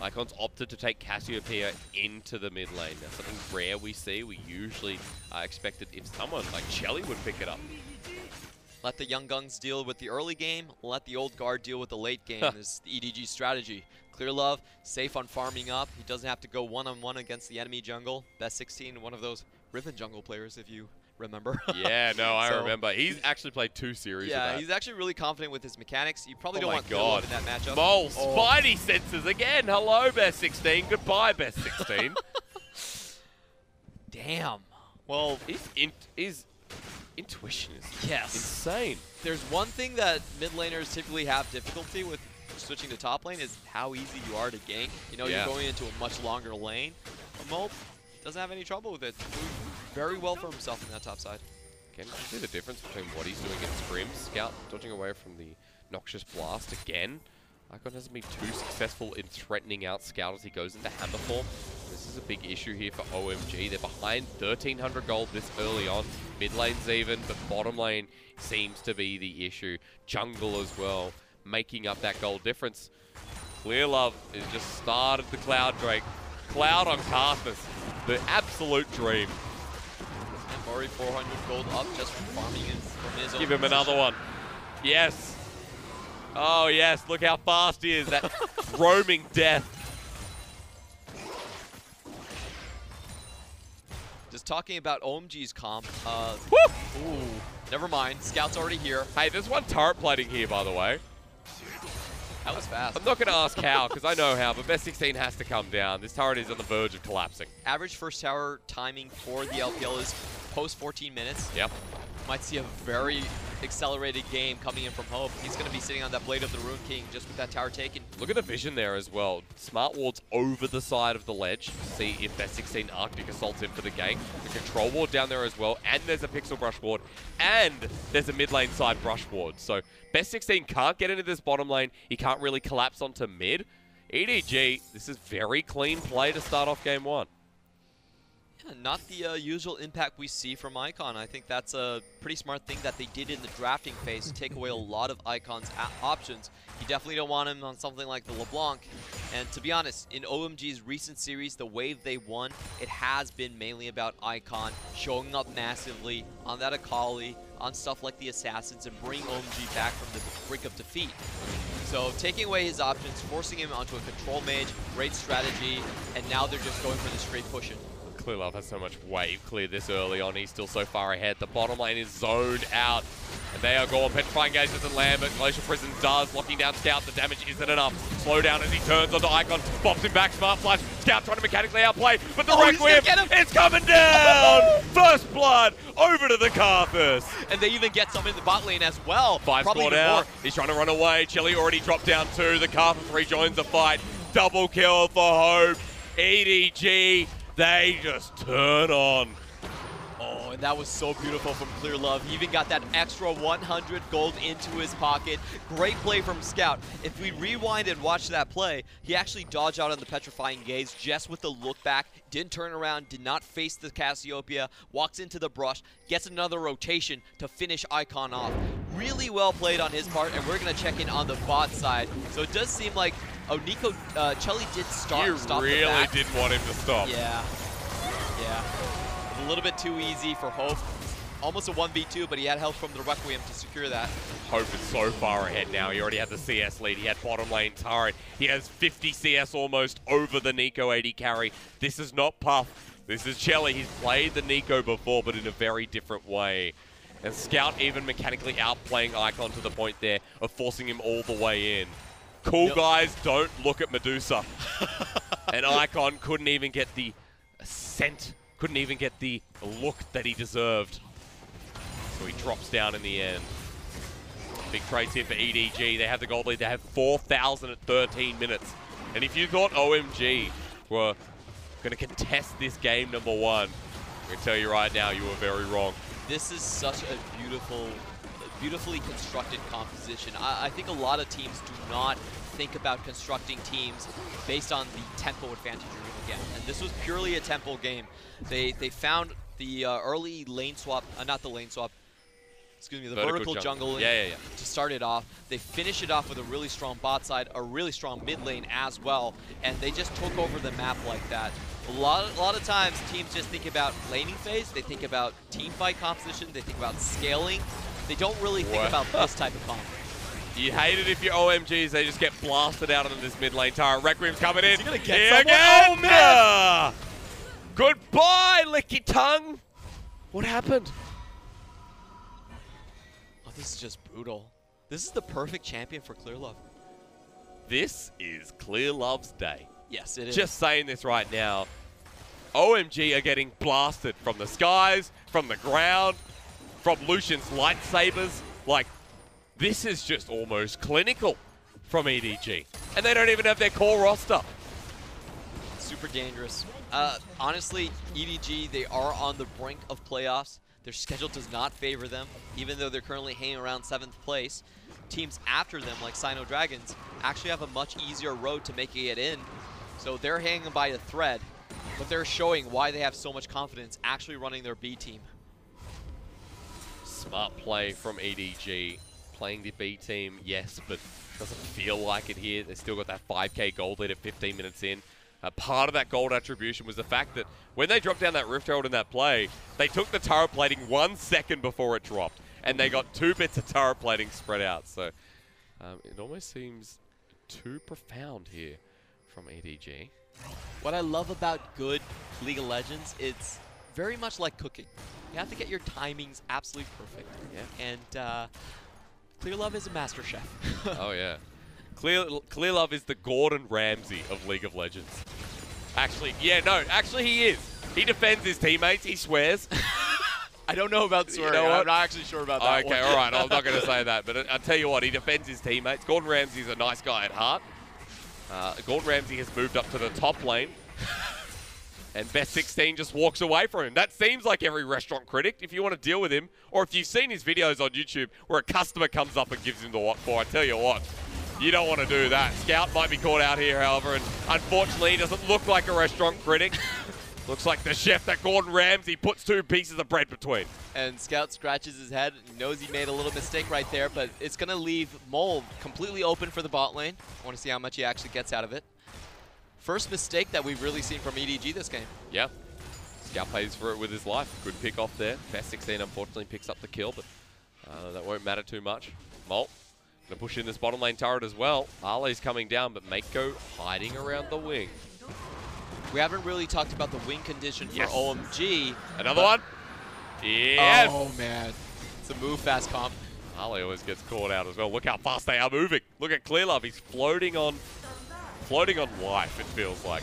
Icon's opted to take Cassiopeia into the mid lane. Now, something rare we see. We usually expect it if someone like Chelly would pick it up. Let the young guns deal with the early game. Let the old guard deal with the late game is the EDG strategy. Clearlove, safe on farming up. He doesn't have to go one-on-one against the enemy jungle. Best 16, one of those Riven jungle players, if you remember. Yeah, no, I remember. He's actually played 2 series of that. He's actually really confident with his mechanics. You probably don't want God. Clearlove in that matchup. Mole, Spidey senses again. Hello, Best 16. Goodbye, Best 16. Damn. Well, his intuition is yes. insane. There's one thing that mid laners typically have difficulty with switching to top lane is how easy you are to gank. You know, you're going into a much longer lane. But Mope doesn't have any trouble with it. Doing very well for himself in that top side. Again, you see the difference between what he's doing in scrims. Scout dodging away from the Noxious Blast again. Icon hasn't been too successful in threatening out Scout as he goes into Hammer form. This is a big issue here for OMG. They're behind 1,300 gold this early on. Mid lane's even, but bottom lane seems to be the issue. Jungle as well, making up that gold difference. Clearlove has just started the Cloud Drake. Cloud on Carthus, the absolute dream. And Murray 400 gold up just from farming from his own Give him another one. Yes. Oh yes, look how fast he is. That roaming death. Just talking about OMG's comp. Ooh, never mind. Scout's already here. Hey, there's one turret plating here, by the way. That was fast. I'm not going to ask how, because I know how, but Best 16 has to come down. This turret is on the verge of collapsing. Average first tower timing for the LPL is post 14 minutes. Yep. Might see a very accelerated game coming in from Hope. He's going to be sitting on that Blade of the Rune King just with that tower taken. Look at the vision there as well. Smart wards over the side of the ledge. See if Best 16 Arctic assaults in for the gank. The control ward down there as well. And there's a pixel brush ward. And there's a mid lane side brush ward. So Best 16 can't get into this bottom lane. He can't really collapse onto mid. EDG, this is very clean play to start off game 1. Yeah, not the usual impact we see from Icon. I think that's a pretty smart thing that they did in the drafting phase to take away a lot of Icon's options. You definitely don't want him on something like the LeBlanc. And to be honest, in OMG's recent series, the wave they won, it has been mainly about Icon showing up massively on that Akali, on stuff like the Assassins, and bring OMG back from the brink of defeat. So taking away his options, forcing him onto a control mage, great strategy, and now they're just going for the straight push-in. Clearlove has so much wave clear this early on. He's still so far ahead. The bottom lane is zoned out. And they are gone. Petrifying Gaze doesn't land, but Glacial Prison does. Locking down Scout. The damage isn't enough. Slow down as he turns onto Icon. Bops him back. Smart Flash. Scout trying to mechanically outplay. But the Requiem, it's coming down! First blood over to the Carthus. And they even get some in the bot lane as well. 5 Probably squad even out. more. He's trying to run away. Chili already dropped down 2. The Carthus rejoins the fight. Double kill for Hope. EDG. They just turn on. Oh, and that was so beautiful from Clearlove. He even got that extra 100 gold into his pocket. Great play from Scout. If we rewind and watch that play, he actually dodged out on the Petrifying Gaze just with the look back, didn't turn around, did not face the Cassiopeia, walks into the brush, gets another rotation to finish Icon off. Really well played on his part, and we're going to check in on the bot side. So it does seem like Nico Chelly did stop really the back. didn't want him to stop. Yeah. Yeah. It was a little bit too easy for Hope. Almost a 1v2, but he had help from the Requiem to secure that. Hope is so far ahead now. He already had the CS lead. He had bottom lane turret. He has 50 CS almost over the Nico 80 carry. This is not Puff. This is Chelly. He's played the Nico before, but in a very different way. And Scout even mechanically outplaying Icon to the point there of forcing him all the way in. Cool guys, don't look at Medusa. And Icon couldn't even get the scent, couldn't even get the look that he deserved. So he drops down in the end. Big trades here for EDG. They have the gold lead. They have 4,000 at 13 minutes. And if you thought OMG were going to contest this game number 1, I can tell you right now, you were very wrong. This is such a beautifully constructed composition. I think a lot of teams do not think about constructing teams based on the tempo advantage you're going to get. And this was purely a tempo game. They found the early lane swap, not the lane swap, excuse me, the vertical jungle to start it off. They finish it off with a really strong bot side, a really strong mid lane as well, and they just took over the map like that. A lot of times teams just think about laning phase, they think about team fight composition, they think about scaling. They don't really think about this type of comp. You hate it if your OMGs, they just get blasted out into this mid lane tower. Requiem's coming in. Is he gonna get Here someone? again. Oh, man. Goodbye, licky tongue. What happened? Oh, this is just brutal. This is the perfect champion for Clear Love. This is Clear Love's day. Yes, it is. Just saying this right now. OMG are getting blasted from the skies, from the ground, from Lucian's lightsabers. Like, this is just almost clinical from EDG. And they don't even have their core roster. Super dangerous. Honestly, EDG, they are on the brink of playoffs. Their schedule does not favor them, even though they're currently hanging around 7th place. Teams after them, like Sino Dragons, actually have a much easier road to making it in. So they're hanging by a thread, but they're showing why they have so much confidence actually running their B team. Smart play from EDG. Playing the B team, yes, but doesn't feel like it here. They still got that 5k gold lead at 15 minutes in. Part of that gold attribution was the fact that when they dropped down that Rift Herald in that play, they took the turret plating 1 second before it dropped, and they got 2 bits of turret plating spread out. So it almost seems too profound here from EDG. What I love about good League of Legends, it's very much like cooking. You have to get your timings absolutely perfect. Yeah. And Clear Love is a master chef. Oh, yeah. Clear Love is the Gordon Ramsay of League of Legends. Actually, yeah, no, actually he is. He defends his teammates, he swears. I don't know about swearing. You know what? I'm not actually sure about that Okay, one. all right, I'm not going to say that, but I'll tell you what, he defends his teammates. Gordon Ramsay's a nice guy at heart. Gordon Ramsay has moved up to the top lane. And Best 16 just walks away from him. That seems like every restaurant critic. If you want to deal with him, or if you've seen his videos on YouTube where a customer comes up and gives him the what for, I tell you what, you don't want to do that. Scout might be caught out here, however, and unfortunately he doesn't look like a restaurant critic. Looks like the chef that Gordon Ramsay puts 2 pieces of bread between. And Scout scratches his head. He knows he made a little mistake right there, but it's going to leave Mole completely open for the bot lane. I want to see how much he actually gets out of it. First mistake that we've really seen from EDG this game. Yeah. Scout pays for it with his life. Good pick off there. Best 16 unfortunately picks up the kill, but that won't matter too much. Molt going to push in this bottom lane turret as well. Arle's coming down, but Mako hiding around the wing. We haven't really talked about the wing condition for OMG. Another one? Yes! Oh, man. It's a move fast comp. Arle always gets caught out as well. Look how fast they are moving. Look at Clear Love. He's floating on life, it feels like.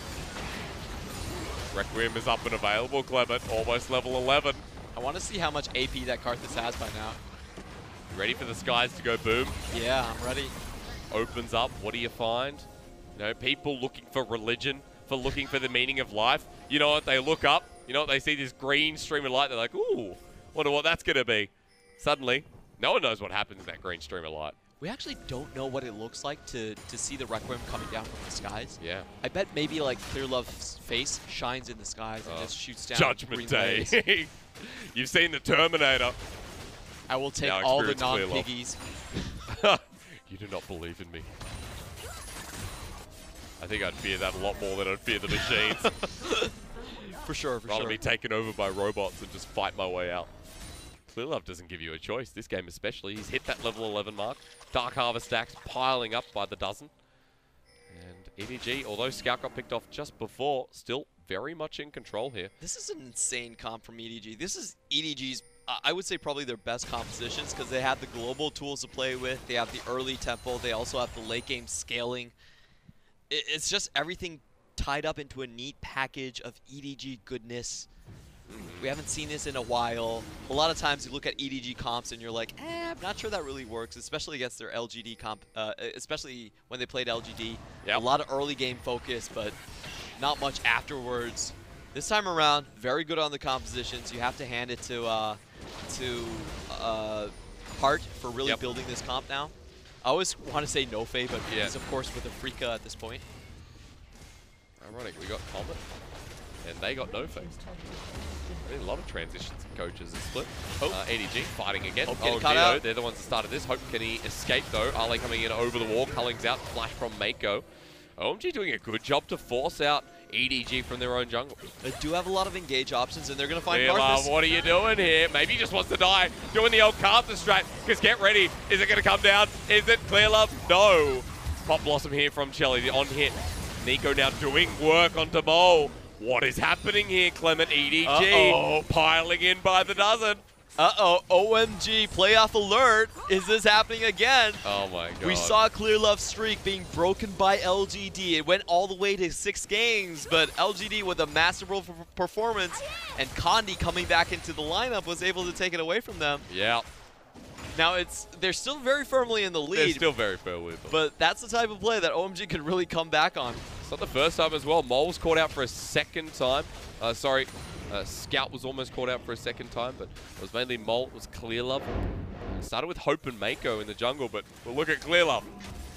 Requiem is up and available. Clement, almost level 11. I want to see how much AP that Karthus has by now. You ready for the skies to go boom? Yeah, I'm ready. Opens up. What do you find? You know, people looking for religion, for looking for the meaning of life. You know what? They look up. You know what? They see this green stream of light. They're like, ooh, wonder what that's going to be. Suddenly, no one knows what happens in that green stream of light. We actually don't know what it looks like to see the Requiem coming down from the skies. Yeah. I bet maybe like Clear Love's face shines in the skies and just shoots down Judgment green Day. rays. You've seen the Terminator. I will take Now all the experience Clear Love. non-piggies. You do not believe in me. I think I'd fear that a lot more than I'd fear the machines. For sure, for Rather sure. be taken over by robots and just fight my way out. Clear Love doesn't give you a choice. This game especially. He's hit that level 11 mark. Dark Harvest stacks piling up by the dozen. And EDG, although Scout got picked off just before, still very much in control here. This is an insane comp from EDG. This is EDG's, I would say, probably their best compositions because they have the global tools to play with. They have the early tempo. They also have the late game scaling. It's just everything tied up into a neat package of EDG goodness. We haven't seen this in a while. A lot of times you look at EDG comps and you're like, I'm not sure that really works, especially against their LGD comp, especially when they played LGD. Yep. A lot of early game focus, but not much afterwards. This time around, very good on the compositions. You have to hand it to Hart for really building this comp now. I always want to say Nofe, but he's of course with a FLICKR at this point. Ironic, we got Comet, and they got Nofe. A lot of transitions and coaches is split. EDG fighting again. Hope caught out. They're the ones that started this. Hope can he escape though. Ale coming in over the wall. Culling's out. Flash from Mako. OMG doing a good job to force out EDG from their own jungle. They do have a lot of engage options, and they're going to find Karthus. Karthus. What are you doing here? Maybe he just wants to die. Doing the old Karthus strat, because get ready. Is it going to come down? Is it Clear Love? No. Pop Blossom here from Chelly, the on hit. Nico now doing work onto Mole. What is happening here, Clement? EDG piling in by the dozen. OMG, playoff alert. Is this happening again? Oh my god. We saw Clear Love's streak being broken by LGD. It went all the way to 6 games, but LGD with a masterful performance and Condi coming back into the lineup was able to take it away from them. Yeah. Now they're still very firmly in the lead. They're still very firmly. But that's the type of play that OMG could really come back on. It's not the first time as well. Mole was caught out for a second time. Scout was almost caught out for a second time, but it was mainly Mole. It was Clear Love. It started with Hope and Mako in the jungle, but we'll look at Clear Love.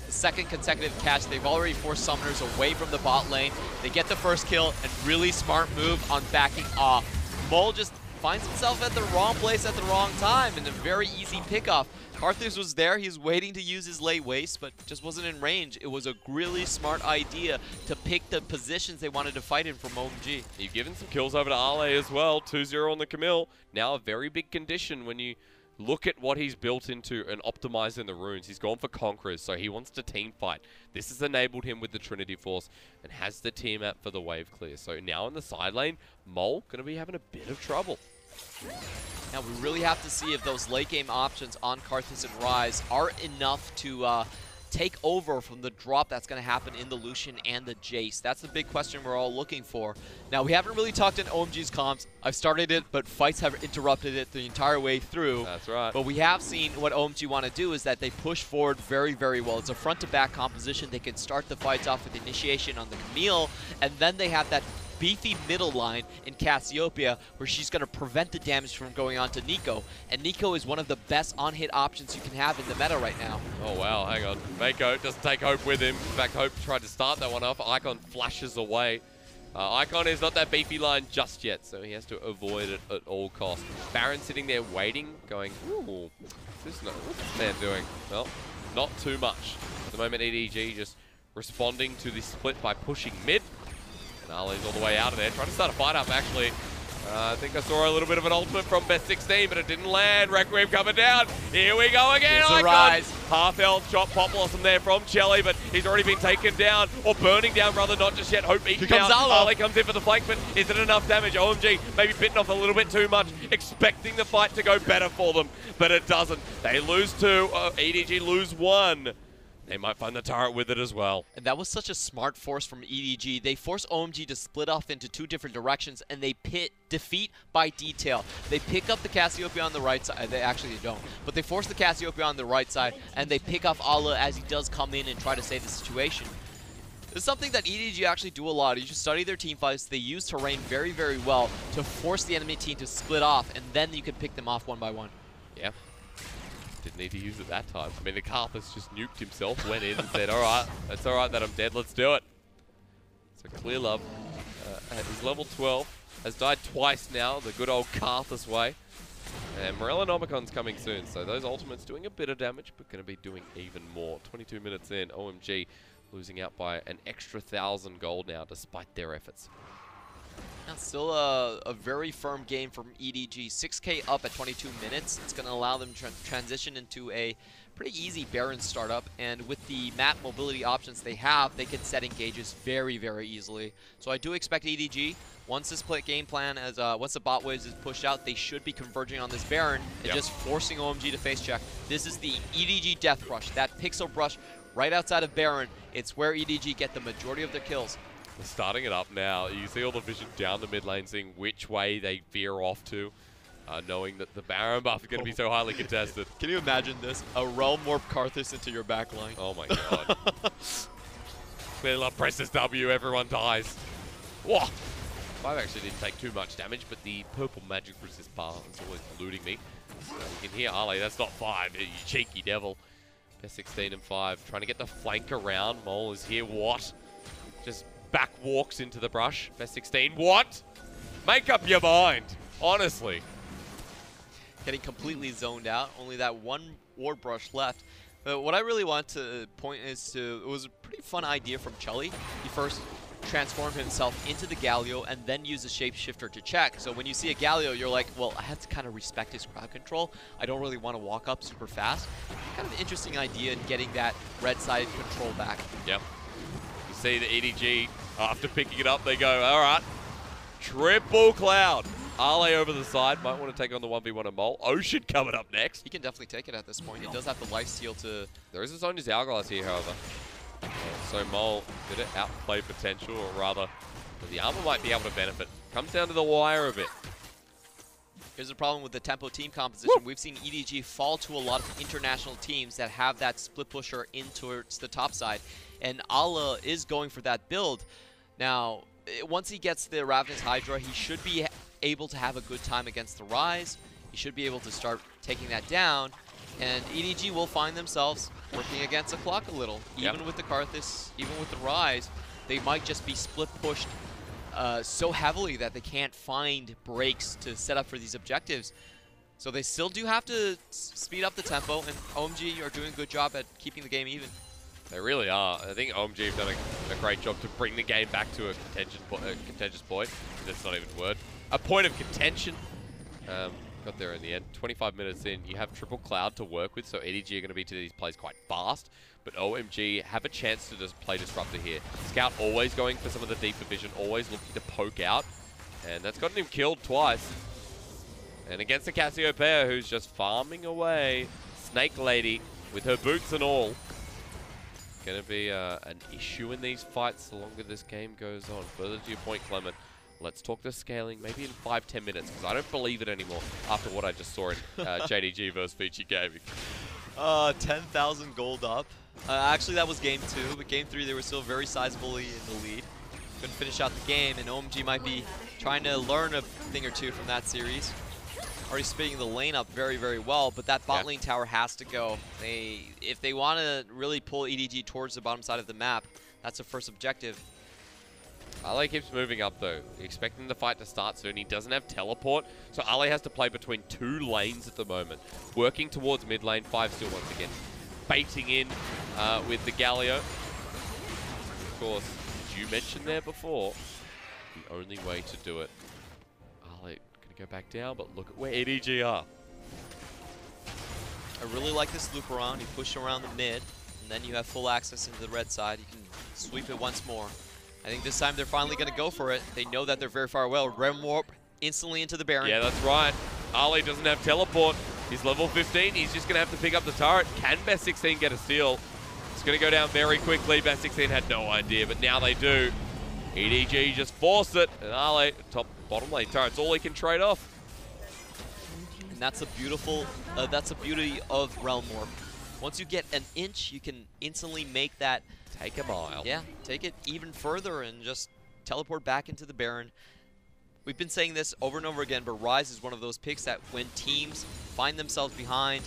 The second consecutive catch. They've already forced Summoners away from the bot lane. They get the first kill, and really smart move on backing off. Mole just finds himself at the wrong place at the wrong time, and a very easy pickoff. Karthus was there, he's waiting to use his late waste, but just wasn't in range. It was a really smart idea to pick the positions they wanted to fight in from OMG. You've given some kills over to Ale as well, 2-0 on the Camille. Now a very big condition when you look at what he's built into and optimized in the runes. He's gone for Conquerors, so he wants to team fight. This has enabled him with the Trinity Force and has the team out for the wave clear. So now in the side lane, Mole going to be having a bit of trouble. Now we really have to see if those late game options on Karthus and Ryze are enough to take over from the drop that's going to happen in the Lucian and the Jace. That's the big question we're all looking for. Now we haven't really talked in OMG's comps. I've started it, but fights have interrupted it the entire way through. That's right. But we have seen what OMG want to do is that they push forward very, very well. It's a front-to-back composition. They can start the fights off with initiation on the Camille, and then they have that beefy middle line in Cassiopeia where she's going to prevent the damage from going on to Nico. And Nico is one of the best on-hit options you can have in the meta right now. Oh wow, hang on. Mako doesn't take Hope with him. In fact, Hope tried to start that one off. Icon flashes away. Icon is not that beefy line just yet, so he has to avoid it at all costs. Baron sitting there waiting, going, ooh, what's this man doing? Well, not too much. At the moment, EDG just responding to the split by pushing mid. Ali's all the way out of there, trying to start a fight up actually. I think I saw a little bit of an ultimate from Best 16, but it didn't land. Requiem coming down. Here we go again. Here's the Ryze. Half health shot, Pop Blossom there from Chelly, but he's already been taken down, or burning down rather, not just yet. Hope eaten down. Ali comes in for the flank, but is it enough damage? OMG maybe bitten off a little bit too much, expecting the fight to go better for them, but it doesn't. They lose 2, EDG lose 1. They might find the turret with it as well. And that was such a smart force from EDG. They forced OMG to split off into 2 different directions, and they defeat by detail. They pick up the Cassiopeia on the right side. They don't. But they force the Cassiopeia on the right side, and they pick off Allah as he does come in and try to save the situation. It's something that EDG actually do a lot. You should study their team fights. They use terrain very, very well to force the enemy team to split off, and then you can pick them off one by one. Yeah. Didn't need to use it that time. I mean, the Karthus just nuked himself, went in and said, all right, that's all right that I'm dead, let's do it. So Clear Love is level 12, has died twice now, the good old Karthus way. And Morellonomicon's coming soon, so those ultimates doing a bit of damage, but going to be doing even more. 22 minutes in, OMG losing out by an extra 1,000 gold now, despite their efforts. Now, still a very firm game from EDG. 6K up at 22 minutes. It's going to allow them to transition into a pretty easy Baron startup. And with the map mobility options they have, they can set engages very, very easily. So I do expect EDG, once this game plan, once the bot waves is pushed out, they should be converging on this Baron and just forcing OMG to face check. This is the EDG Death Rush, that pixel brush right outside of Baron. It's where EDG get the majority of their kills. They're starting it up now. You see all the vision down the mid lane, seeing which way they veer off to, knowing that the Baron buff is going to be so highly contested. Can you imagine this? A Realm Warp Karthus into your back line. Oh my god. Clear Love presses W, everyone dies. Whoa! 5 actually didn't take too much damage, but the purple magic resist bar is always eluding me. You can hear Ali, that's not 5, you cheeky devil. Best 16 and 5, trying to get the flank around. Mole is here, what? Just back walks into the brush. Best 16, what? Make up your mind, honestly. Getting completely zoned out, only that one ward brush left. But what I really want to point is to, it was a pretty fun idea from Chelly. He first transform himself into the Galio and then use the shapeshifter to check. So when you see a Galio, you're like, well, I have to kind of respect his crowd control. I don't really want to walk up super fast. Kind of an interesting idea in getting that red side control back. Yep. You see the EDG, after picking it up, they go, all right, triple cloud. Ale over the side, might want to take on the 1v1 of Mole. Ocean coming up next. He can definitely take it at this point. He does have the lifesteal to... There is a Sonya's Hourglass here, however. So Mole, did it outplay potential, or rather, the armor might be able to benefit. Comes down to the wire a bit. Here's the problem with the tempo team composition. Woo! We've seen EDG fall to a lot of international teams that have that split pusher in towards the top side. And Ala is going for that build. Now, once he gets the Ravenous Hydra, he should be able to have a good time against the Rise. He should be able to start taking that down. And EDG will find themselves working against the clock a little. Even with the Karthus, even with the Rise, they might just be split pushed so heavily that they can't find breaks to set up for these objectives. So they still do have to speed up the tempo, and OMG are doing a good job at keeping the game even. They really are. I think OMG have done a great job to bring the game back to a contentious point. That's not even a word. A point of contention. Got there in the end. 25 minutes in, you have triple cloud to work with, so EDG are going to be to these plays quite fast, but OMG have a chance to just play Disruptor here. Scout always going for some of the deeper vision, always looking to poke out, and that's gotten him killed twice. And against the Cassiopeia, who's just farming away, Snake Lady with her boots and all. Going to be an issue in these fights the longer this game goes on. Further to your point, Clement, let's talk to scaling maybe in 5-10 minutes, because I don't believe it anymore after what I just saw in JDG versus Vici Gaming. 10,000 gold up. Actually, that was game 2, but game 3 they were still very sizably in the lead. Couldn't finish out the game, and OMG might be trying to learn a thing or two from that series. Already splitting the lane up very, very well, but that bot lane tower has to go. If they want to really pull EDG towards the bottom side of the map, that's the first objective. Ale keeps moving up though, expecting the fight to start soon. He doesn't have teleport, so Ale has to play between 2 lanes at the moment. Working towards mid lane, 5 still once again. Baiting in with the Galio. Of course, as you mentioned there before, the only way to do it. Ale gonna go back down, but look at where EDG are. I really like this loop around. You push around the mid, and then you have full access into the red side. You can sweep it once more. I think this time they're finally going to go for it. They know that they're very far away. Rem Warp instantly into the Baron. Yeah, that's right. Ale doesn't have teleport. He's level 15. He's just going to have to pick up the turret. Can Best 16 get a steal? It's going to go down very quickly. Best 16 had no idea, but now they do. EDG just forced it. And Ale, top bottom lane turret's all he can trade off. And that's a beautiful, that's the beauty of Realm Warp. Once you get an inch, you can instantly make that take a mile. Yeah, take it even further and just teleport back into the Baron. We've been saying this over and over again, but Rise is one of those picks that when teams find themselves behind,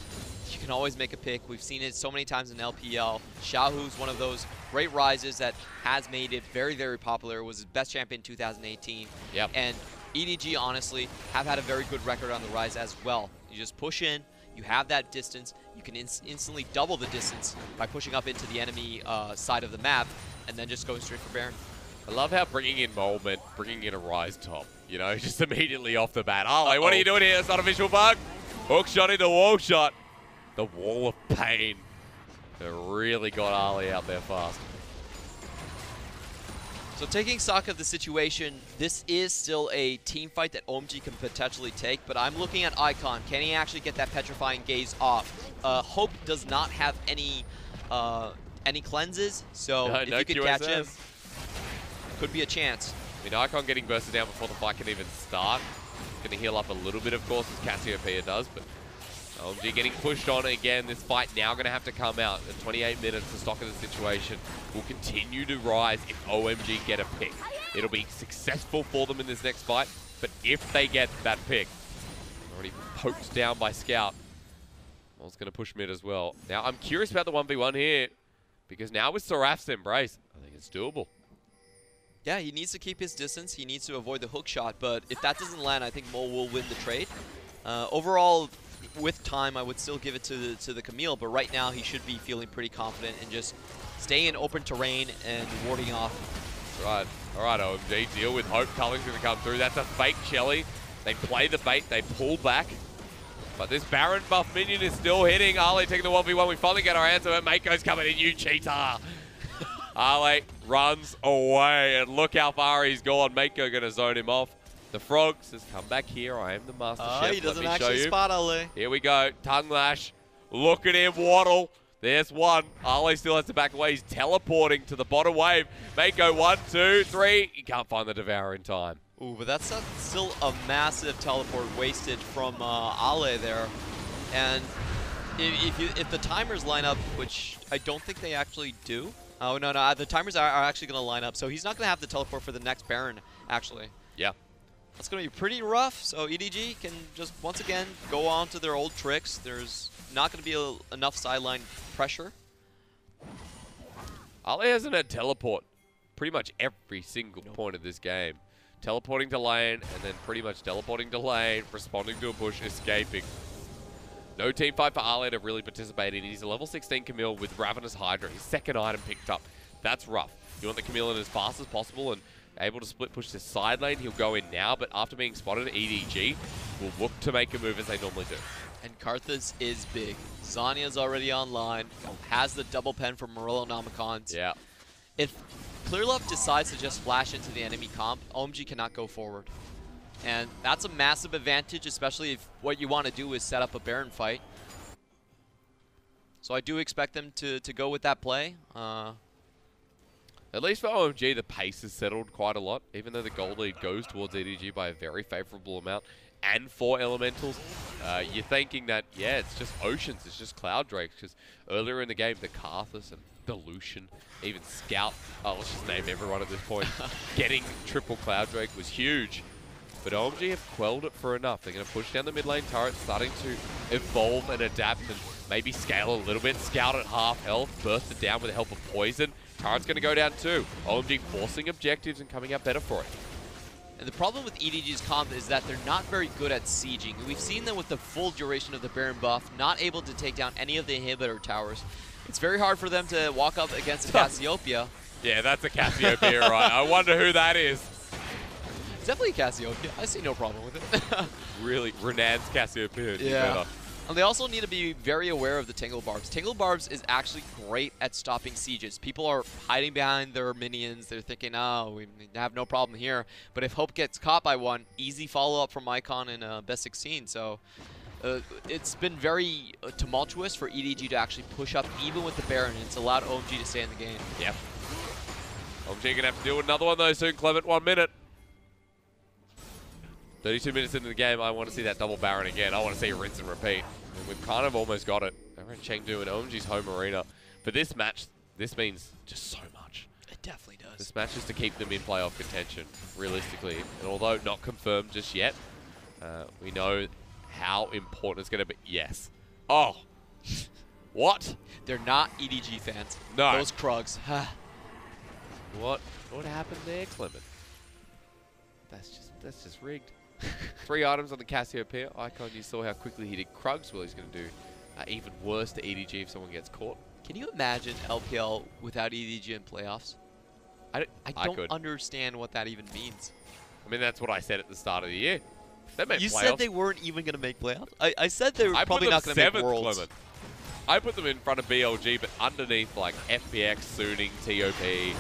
you can always make a pick. We've seen it so many times in LPL. Xiaohu's one of those great Rises that has made it very, very popular. It was his best champion in 2018. Yep. And EDG, honestly, have had a very good record on the Rise as well. You just push in, you have that distance, you can instantly double the distance by pushing up into the enemy side of the map, and then just going straight for Baron. I love how bringing in Mole meant bringing in a Rise top, you know, just immediately off the bat. Oh, what are you doing here? It's not a visual bug. Hook shot into wall shot. The wall of pain. It really got Ali out there fast. So taking stock of the situation, this is still a team fight that OMG can potentially take, but I'm looking at Icon. Can he actually get that Petrifying Gaze off? Hope does not have any cleanses, so if you could catch him, could be a chance. I mean, Icon getting bursted down before the fight can even start. Going to heal up a little bit, of course, as Cassiopeia does, but OMG getting pushed on again. This fight now going to have to come out. At 28 minutes, the stock of the situation will continue to rise if OMG get a pick. It'll be successful for them in this next fight, but if they get that pick, already poked down by Scout, Mole's going to push mid as well. Now, I'm curious about the 1v1 here, because now with Seraph's Embrace, I think it's doable. Yeah, he needs to keep his distance. He needs to avoid the hook shot, but if that doesn't land, I think Mole will win the trade. Overall, with time, I would still give it to the Camille, but right now he should be feeling pretty confident and just stay in open terrain and warding off Right. All right, OMG, deal with hope. Culling's going to come through. That's a fake Shelly. They play the bait. They pull back. But this Baron buff minion is still hitting. Ale taking the 1v1. We finally get our answer. And Mako's coming in. You cheater. Ale runs away. And look how far he's gone. Mako going to zone him off. The Frog says, come back here. I am the master chef. He doesn't Let me show actually you. spot Ale. Here we go. Tongue lash. Look at him waddle. There's one. Ale still has to back away. He's teleporting to the bottom wave. Mako 1, 2, 3. He can't find the Devourer in time. Ooh, but that's still a massive teleport wasted from Ale there. And if the timers line up, which I don't think they actually do. Oh, no, the timers are actually going to line up. So he's not going to have the teleport for the next Baron, actually. Yeah. That's going to be pretty rough. So EDG can just, once again, go on to their old tricks. There's not going to be enough sideline pressure. Ale hasn't had teleport pretty much every single point of this game. Teleporting to lane, and then pretty much teleporting to lane, responding to a push, escaping. No team fight for Ale to really participate in. He's a level 16 Camille with Ravenous Hydra. His second item picked up. That's rough. You want the Camille in as fast as possible and able to split push to side lane. He'll go in now, but after being spotted, EDG will look to make a move as they normally do. And Karthus is big. Zanya's already online, has the double pen from Morello Nomicons. Yeah. If Clearlove decides to just flash into the enemy comp, OMG cannot go forward. And that's a massive advantage, especially if what you want to do is set up a Baron fight. So I do expect them to go with that play. At least for OMG, the pace has settled quite a lot, even though the gold lead goes towards EDG by a very favorable amount. And 4 elementals, you're thinking that, yeah, it's just Oceans, it's just Cloud Drakes, because earlier in the game, the Karthus and the Lucian, even Scout, let's just name everyone at this point, getting triple Cloud Drake was huge. But OMG have quelled it for enough. They're going to push down the mid lane turret, starting to evolve and adapt and maybe scale a little bit. Scout at half health, burst it down with the help of poison. Turret's going to go down too. OMG forcing objectives and coming out better for it. And the problem with EDG's comp is that they're not very good at sieging. We've seen them with the full duration of the Baron buff, not able to take down any of the inhibitor towers. It's very hard for them to walk up against a Cassiopeia. Yeah, that's a Cassiopeia, right? I wonder who that is. It's definitely Cassiopeia. I see no problem with it. Really, Renan's Cassiopeia. Yeah. And they also need to be very aware of the Tangle Barbs. Tangle Barbs is actually great at stopping sieges. People are hiding behind their minions. They're thinking, oh, we have no problem here. But if Hope gets caught by one, easy follow-up from Icon in Best 16. So it's been very tumultuous for EDG to actually push up even with the Baron. And it's allowed OMG to stay in the game. Yep. OMG going to have to deal with another one though soon, Clement. 1 minute. 32 minutes into the game, I want to see that double Baron again. I want to see a rinse and repeat. And we've kind of almost got it. Over in Chengdu and OMG's home arena. For this match, this means just so much. It definitely does. This match is to keep them in playoff contention, realistically. And although not confirmed just yet, we know how important it's going to be. Yes. Oh. What? They're not EDG fans. No. Those Krugs. What happened there, Clement? That's just rigged. 3 items on the Cassiopeia. Icon, you saw how quickly he did Krugs. Well, he's going to do even worse to EDG if someone gets caught. Can you imagine LPL without EDG in playoffs? I don't understand what that even means. I mean, that's what I said at the start of the year. They made You playoffs. said they weren't even going to make playoffs? I said they were probably not going to make Worlds. Clement. I put them in front of BLG, but underneath, like, FPX, Suning, TOP.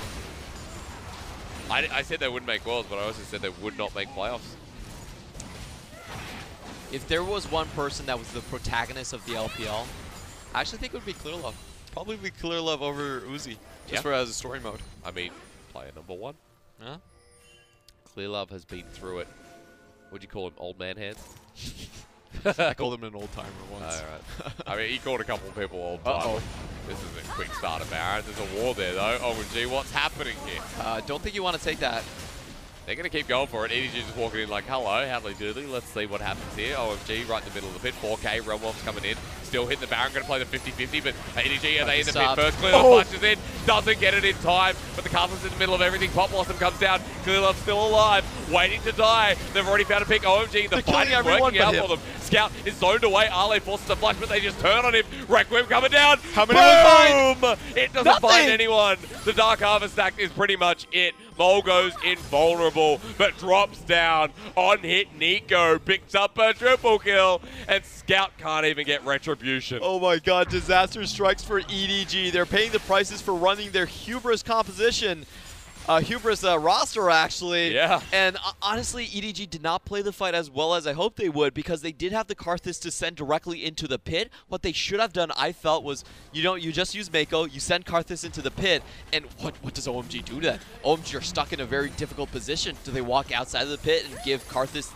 I said they wouldn't make Worlds, but I also said they would not make playoffs. If there was one person that was the protagonist of the LPL, I actually think it would be Clearlove. Probably be Clearlove over Uzi, just for as a story mode. I mean, player number 1. Yeah. Clearlove has been through it. What'd you call him, old man hands? I called him an old timer once. Alright. I mean, he called a couple of people old timer. This is a quick start of Baron. There's a war there, though. OMG, what's happening here? Don't think you want to take that. They're going to keep going for it. EDG just walking in like, hello, howdy doodly. Let's see what happens here. OMG right in the middle of the pit. 4K, Realmwolf's coming in. Still hitting the Baron. Going to play the 50-50, but EDG, are they in the pit first? Clearlove flashes in. Doesn't get it in time, but the Castle's in the middle of everything. Pop Blossom comes down. Clearlove's still alive, waiting to die. They've already found a pick. OMG, the fight is working out for them. Scout is zoned away. Ale forces a flash, but they just turn on him. Requiem coming down. How many will Boom! It doesn't find anyone. The Dark Harvest stack is pretty much it. Mole goes invulnerable, but drops down. On hit, Nico picks up a triple kill, and Scout can't even get retribution. Oh my god, disaster strikes for EDG. They're paying the prices for running their hubris composition. Hubris roster, actually. Yeah. And honestly, EDG did not play the fight as well as I hoped they would, because they did have the Karthus to send directly into the pit. What they should have done, I felt, was you just use Mako, you send Karthus into the pit, and what does OMG do then? OMG are stuck in a very difficult position. Do they walk outside of the pit and give Karthus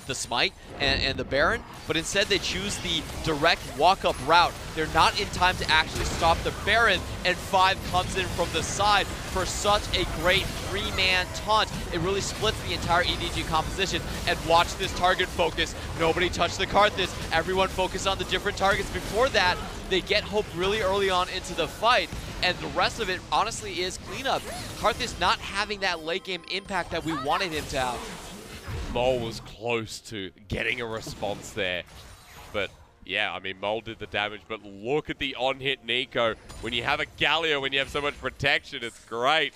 the smite and the Baron? But instead they choose the direct walk-up route. They're not in time to actually stop the Baron, and 5 comes in from the side for such a great 3-man taunt. It really splits the entire EDG composition. And watch this target focus. Nobody touched the Karthus. Everyone focused on the different targets. Before that, they get Hope really early on into the fight. And the rest of it, honestly, is cleanup. Karthus not having that late game impact that we wanted him to have. Mole was close to getting a response there. But yeah, I mean, Mole did the damage, but look at the on-hit Nico. When you have a Galio, when you have so much protection, it's great.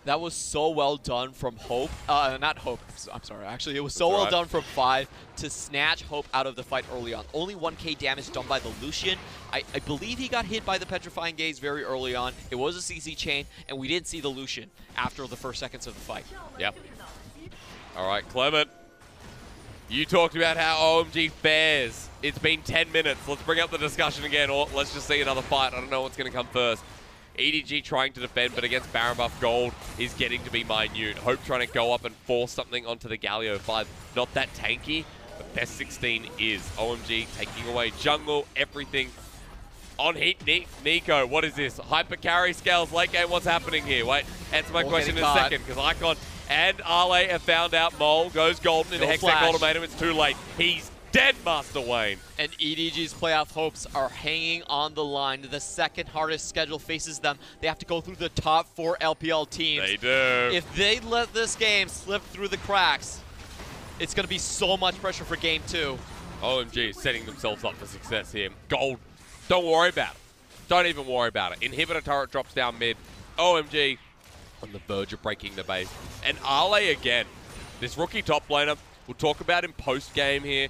That was so well done from Hope. Not Hope, I'm sorry. Actually, it was so well done from 5 to snatch Hope out of the fight early on. Only 1k damage done by the Lucian. I believe he got hit by the Petrifying Gaze very early on. It was a CC chain, and we didn't see the Lucian after the first seconds of the fight. Yep. All right, Clement. You talked about how OMG fares. It's been 10 minutes. Let's bring up the discussion again, or let's just see another fight. I don't know what's going to come first. EDG trying to defend, but against Baron buff, gold is getting to be minute. Hope trying to go up and force something onto the Galio 5. Not that tanky, but best 16 is. OMG taking away jungle, everything. On heat, Nico, what is this? Hyper carry scales, late game, what's happening here? Wait, answer my question in a second, because Icon and Ale have found out Mole goes golden into Hextech Ultimatum. It's too late. He's dead, Master Wayne. And EDG's playoff hopes are hanging on the line. The second hardest schedule faces them. They have to go through the top 4 LPL teams. They do. If they let this game slip through the cracks, it's going to be so much pressure for game 2. OMG is setting themselves up for success here. Gold, don't worry about it. Don't even worry about it. Inhibitor turret drops down mid. OMG on the verge of breaking the base. And Ale again. This rookie top laner, we'll talk about him post-game here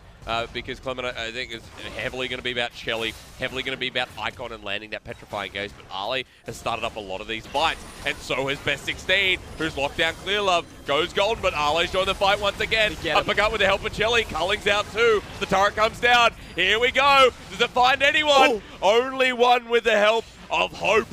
because Clement, I think, is heavily going to be about Shelly, heavily going to be about Icon and landing that Petrifying Gaze, but Ale has started up a lot of these fights, and so has Best 16, who's locked down Clear Love, goes golden, but Ale's joined the fight once again. Uppercut with the help of Shelly, Culling's out too, the turret comes down, here we go, does it find anyone? Only one with the help of Hope.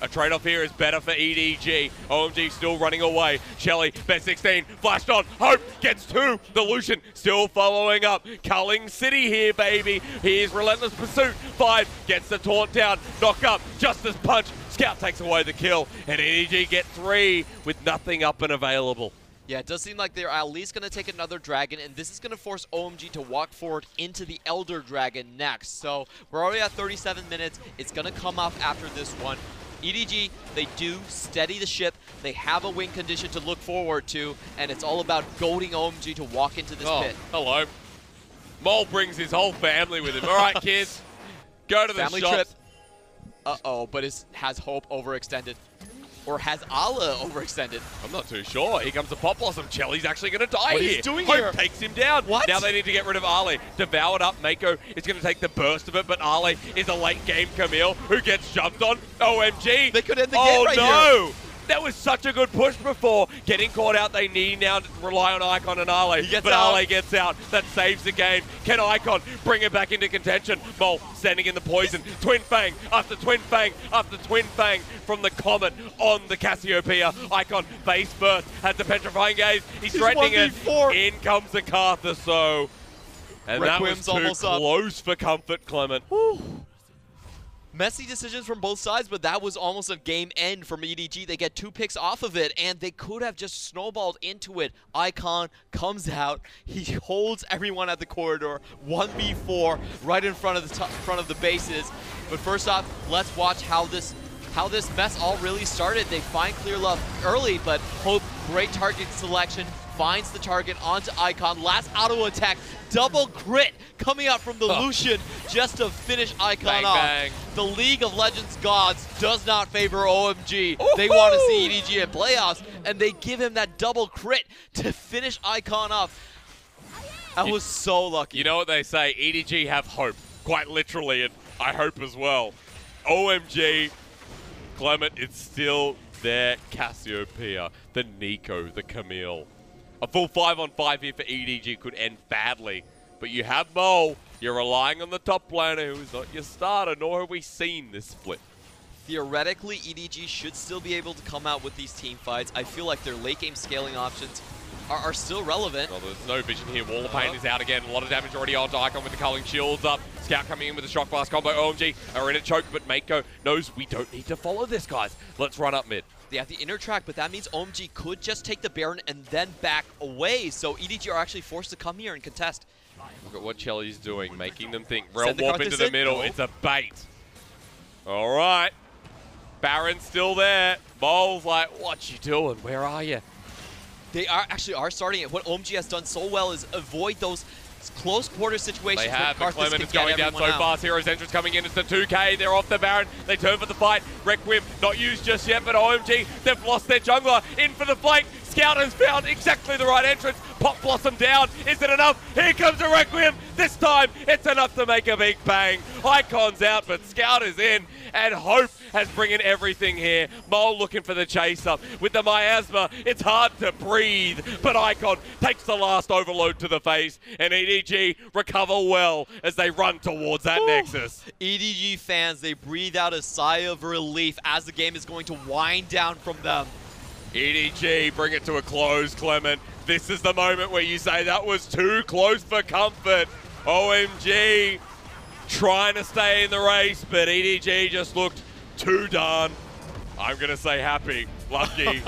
A trade-off here is better for EDG. OMG still running away. Shelly, Best 16, flashed on. Hope gets 2. The Lucian still following up. Culling City here, baby. Here's Relentless Pursuit. 5 gets the taunt down. Knock up. Justice Punch. Scout takes away the kill. And EDG get 3 with nothing up and available. Yeah, it does seem like they're at least going to take another dragon, and this is going to force OMG to walk forward into the Elder Dragon next. So we're already at 37 minutes. It's going to come up after this one. EDG, they do steady the ship. They have a win condition to look forward to, and it's all about goading OMG to walk into this pit. Hello. Mole brings his whole family with him. All right, kids, go to the family shops. trip. Uh-oh, but has Hope overextended? Or has Ala overextended? I'm not too sure. Here comes the Pop Blossom. Chelly's actually going to die what here. He's doing Hope here? takes him down. What? Now they need to get rid of Ale. Devoured up. Mako is going to take the burst of it, but Ale is a late game Camille who gets jumped on. OMG. They could end the game right no. here. That was such a good push before. Getting caught out, they need now to rely on Icon and Ale. But Ale gets out. That saves the game. Can Icon bring it back into contention? Mole standing in the poison. Twin Fang after Twin Fang after Twin Fang from the Comet on the Cassiopeia. Icon face first. Has the Petrifying Gaze. He's threatening it. In comes the Karthus, so. And Requiem's that was too close for comfort, Clement. Messy decisions from both sides, but that was almost a game end from EDG. They get 2 picks off of it, and they could have just snowballed into it. Icon comes out. He holds everyone at the corridor. 1v4 right in front of the bases. But first off, let's watch how this mess all really started. They find Clear Love early, but Hope, great target selection, finds the target onto Icon. Last auto attack, double crit coming out from the Lucian just to finish Icon Bang, off. bang. The League of Legends gods does not favor OMG. They want to see EDG in playoffs, and they give him that double crit to finish Icon off. That was so lucky. You know what they say, EDG have hope, quite literally, and I hope as well. OMG, Clement, it's still there. Cassiopeia, the Nico, the Camille. A full 5-on-5 here for EDG could end badly, but you have Mo. You're relying on the top laner, who is not your starter, nor have we seen this split. Theoretically, EDG should still be able to come out with these team fights. I feel like their late game scaling options are still relevant. Well, there's no vision here. Wall of Pain is out again. A lot of damage already on Icon with the culling shields up. Scout coming in with the Shock Blast combo. OMG are in a choke, but Mako knows we don't need to follow this, guys. Let's run up mid. They have the inner track, but that means OMG could just take the Baron and then back away. So EDG are actually forced to come here and contest. Look at what Chelly's doing, making them think. Real Send the warp into the in. middle. No. It's a bait. All right. Baron's still there. Mole's like, what you doing? Where are you? They are starting it. What OMG has done so well is avoid those close quarter situations. They have, where but Karthus Clement can is get going down so everyone out. fast. Hero's entrance coming in. It's the 2K. They're off the Baron. They turn for the fight. Requiem not used just yet, but OMG, they've lost their jungler. In for the flank. Scout has found exactly the right entrance. Pop Blossom down. Is it enough? Here comes a Requiem. This time, it's enough to make a big bang. Icon's out, but Scout is in. And Hope has bringing everything here. Mole looking for the chase up. With the miasma, it's hard to breathe. But Icon takes the last overload to the face. And EDG recover well as they run towards that Nexus. EDG fans, they breathe out a sigh of relief as the game is going to wind down from them. EDG, bring it to a close, Clement. This is the moment where you say that was too close for comfort. OMG trying to stay in the race, but EDG just looked too done. I'm going to say happy, lucky.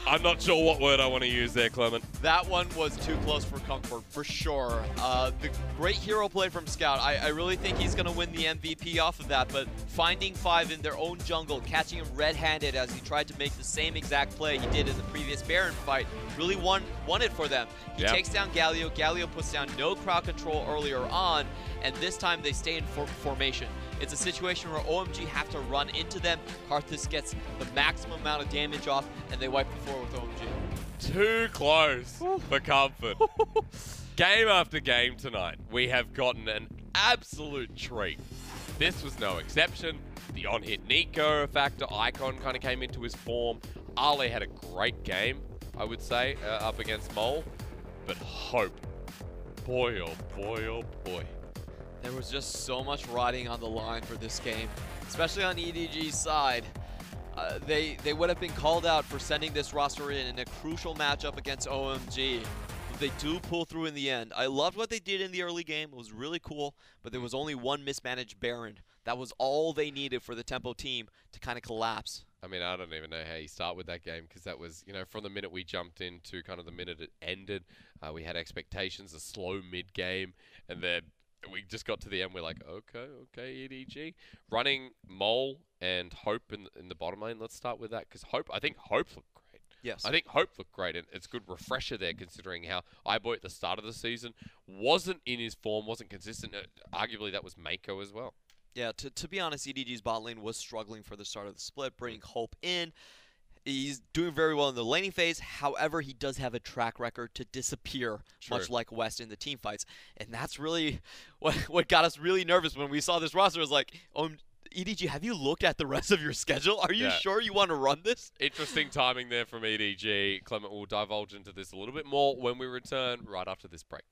I'm not sure what word I want to use there, Clement. That one was too close for comfort, for sure. The great hero play from Scout. I really think he's going to win the MVP off of that, but finding 5 in their own jungle, catching him red-handed as he tried to make the same exact play he did in the previous Baron fight, really won it for them. He takes down Galio. Galio puts down no crowd control earlier on, and this time they stay in formation. It's a situation where OMG have to run into them. Karthus gets the maximum amount of damage off, and they wipe the floor with OMG. Too close for comfort. Game after game tonight, we have gotten an absolute treat. This was no exception. The on-hit Nico factor, Icon kind of came into his form. Ale had a great game, I would say, up against Mole. But Hope, boy, oh boy, oh boy. There was just so much riding on the line for this game, especially on EDG's side. They would have been called out for sending this roster in a crucial matchup against OMG. But they do pull through in the end. I loved what they did in the early game. It was really cool, but there was only one mismanaged Baron. That was all they needed for the Tempo team to kind of collapse. I mean, I don't even know how you start with that game, because that was, you know, from the minute we jumped into kind of the minute it ended, we had expectations, a slow mid-game, and then we just got to the end. We're like, okay, EDG. Running Mole and Hope in the bottom lane. Let's start with that, because I think Hope looked great. Yes. I think Hope looked great, and it's a good refresher there, considering how iBoy at the start of the season wasn't in his form, wasn't consistent. Arguably, that was Mako as well. Yeah, to be honest, EDG's bot lane was struggling for the start of the split, bringing Hope in. He's doing very well in the laning phase. However, he does have a track record to disappear, much like West in the team fights. And that's really what got us really nervous when we saw this roster. It was like, EDG, have you looked at the rest of your schedule? Are you sure you want to run this? Interesting timing there from EDG. Clement will divulge into this a little bit more when we return right after this break.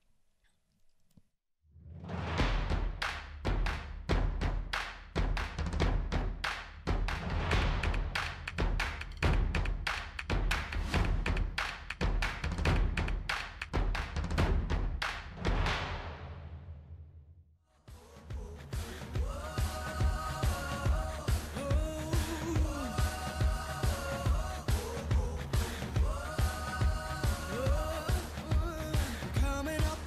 Coming up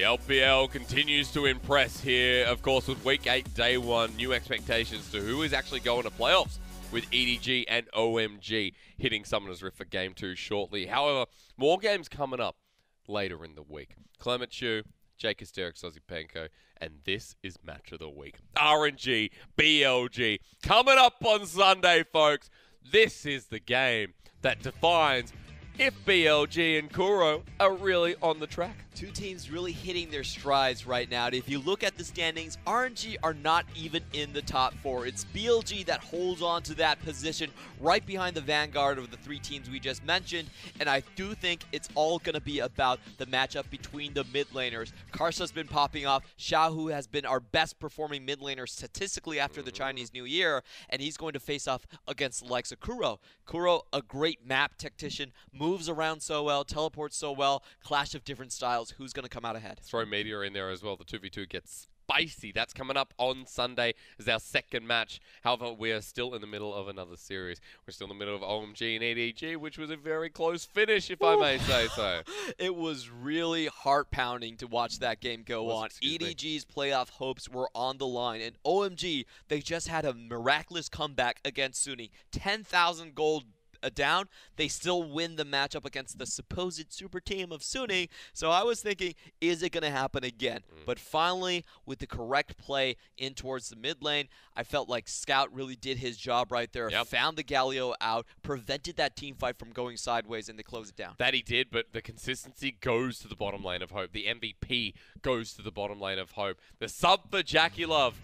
The LPL continues to impress here, of course, with Week 8, Day 1, new expectations to who is actually going to playoffs, with EDG and OMG hitting Summoner's Rift for Game 2 shortly. However, more games coming up later in the week. Clement Chu, Jake Hysteric, Sozipenko, and this is Match of the Week. RNG, BLG, coming up on Sunday, folks. This is the game that defines if BLG and Kuro are really on the track. Two teams really hitting their strides right now. If you look at the standings, RNG are not even in the top 4. It's BLG that holds on to that position right behind the vanguard of the 3 teams we just mentioned. And I do think it's all going to be about the matchup between the mid laners. Karsa's been popping off. Xiaohu has been our best performing mid laner statistically after the Chinese New Year. And he's going to face off against the likes of Kuro. Kuro, a great map tactician, moves around so well, teleports so well, clash of different styles. Who's going to come out ahead? Throw Meteor in there as well. The 2v2 gets spicy. That's coming up on Sunday as our second match. However, we are still in the middle of another series. We're still in the middle of OMG and EDG, which was a very close finish, if I may say so. It was really heart-pounding to watch that game go on. EDG's playoff hopes were on the line, and OMG, they just had a miraculous comeback against Sunny. 10,000 gold down, they still win the matchup against the supposed super team of Sunny. So I was thinking, is it going to happen again? But finally, with the correct play in towards the mid lane, I felt like Scout really did his job right there. Found the Galio out, prevented that team fight from going sideways, and they closed it down. That he did, but the consistency goes to the bottom lane of Hope. The MVP goes to the bottom lane of Hope. The sub for Jackie Love.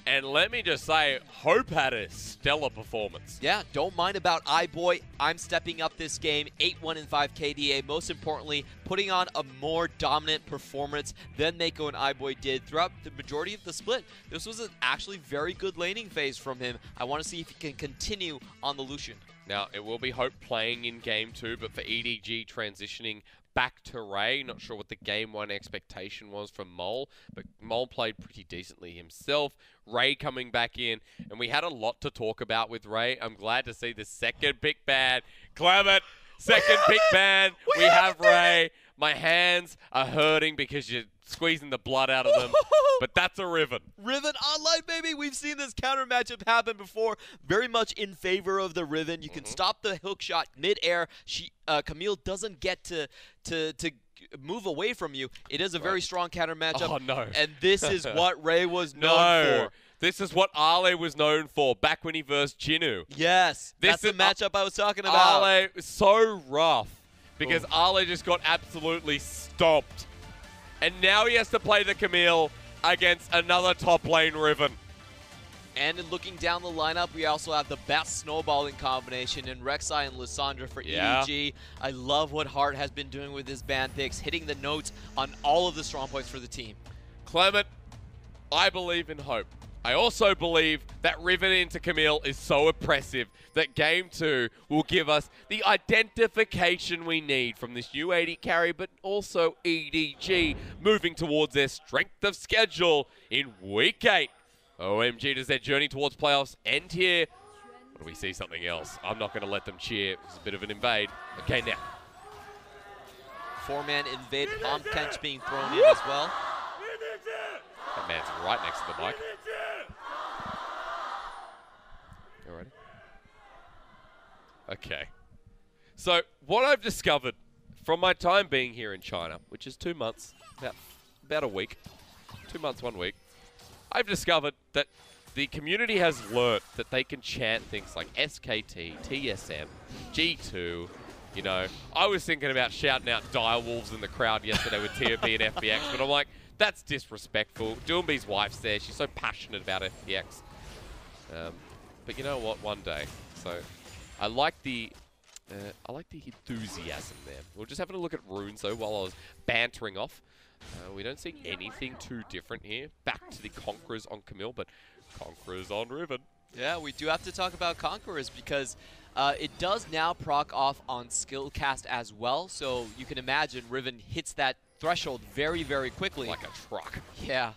And let me just say, Hope had a stellar performance. Yeah, don't mind about iBoy. I'm stepping up this game, 8-1-5 KDA. Most importantly, putting on a more dominant performance than Mako and iBoy did throughout the majority of the split. This was an actually very good laning phase from him. I want to see if he can continue on the Lucian. Now, it will be Hope playing in Game 2, but for EDG transitioning back to Ray. Not sure what the Game 1 expectation was from Mole, but Mole played pretty decently himself. Ray coming back in, and we had a lot to talk about with Ray. I'm glad to see the second pick ban. Clement, second pick ban. We have Ray. My hands are hurting because you're squeezing the blood out of them, but that's a Riven. Riven online, baby. We've seen this counter matchup happen before. Very much in favor of the Riven. You can stop the hook shot mid-air. Camille doesn't get to move away from you. It is a very strong counter matchup. Oh, no. And this is what Ray was known for. This is what Ale was known for back when he versed Jinnu. Yes, that's the matchup I was talking about. Ale was so rough because Ale just got absolutely stomped. And now he has to play the Camille against another top lane Riven. And in looking down the lineup, we also have the best snowballing combination in Rek'Sai and Lissandra for EDG. I love what Hart has been doing with his band picks, hitting the notes on all of the strong points for the team. Clement, I believe in Hope. I also believe that Riven into Camille is so oppressive that Game 2 will give us the identification we need from this U80 carry, but also EDG moving towards their strength of schedule in Week 8. OMG, does their journey towards playoffs end here? Or do we see something else? I'm not going to let them cheer. It's a bit of an invade. Okay, now. 4-man invade. Bomb Kench being thrown in as well. That man's right next to the mic. You ready? Okay. So, what I've discovered from my time being here in China, which is 2 months, about a week, 2 months, 1 week, I've discovered that the community has learnt that they can chant things like SKT, TSM, G2, you know. I was thinking about shouting out Direwolves in the crowd yesterday with TOB and FBX, but I'm like, that's disrespectful. Doombee's wife's there. She's so passionate about FBX. But you know what? One day. So I like the enthusiasm there. We're just having a look at runes, though, while I was bantering off. We don't see anything too different here. Back to the Conquerors on Camille, but Conquerors on Riven. Yeah, we do have to talk about Conquerors because it does now proc off on skill cast as well. So you can imagine Riven hits that threshold very, very quickly. Like a truck. Yeah.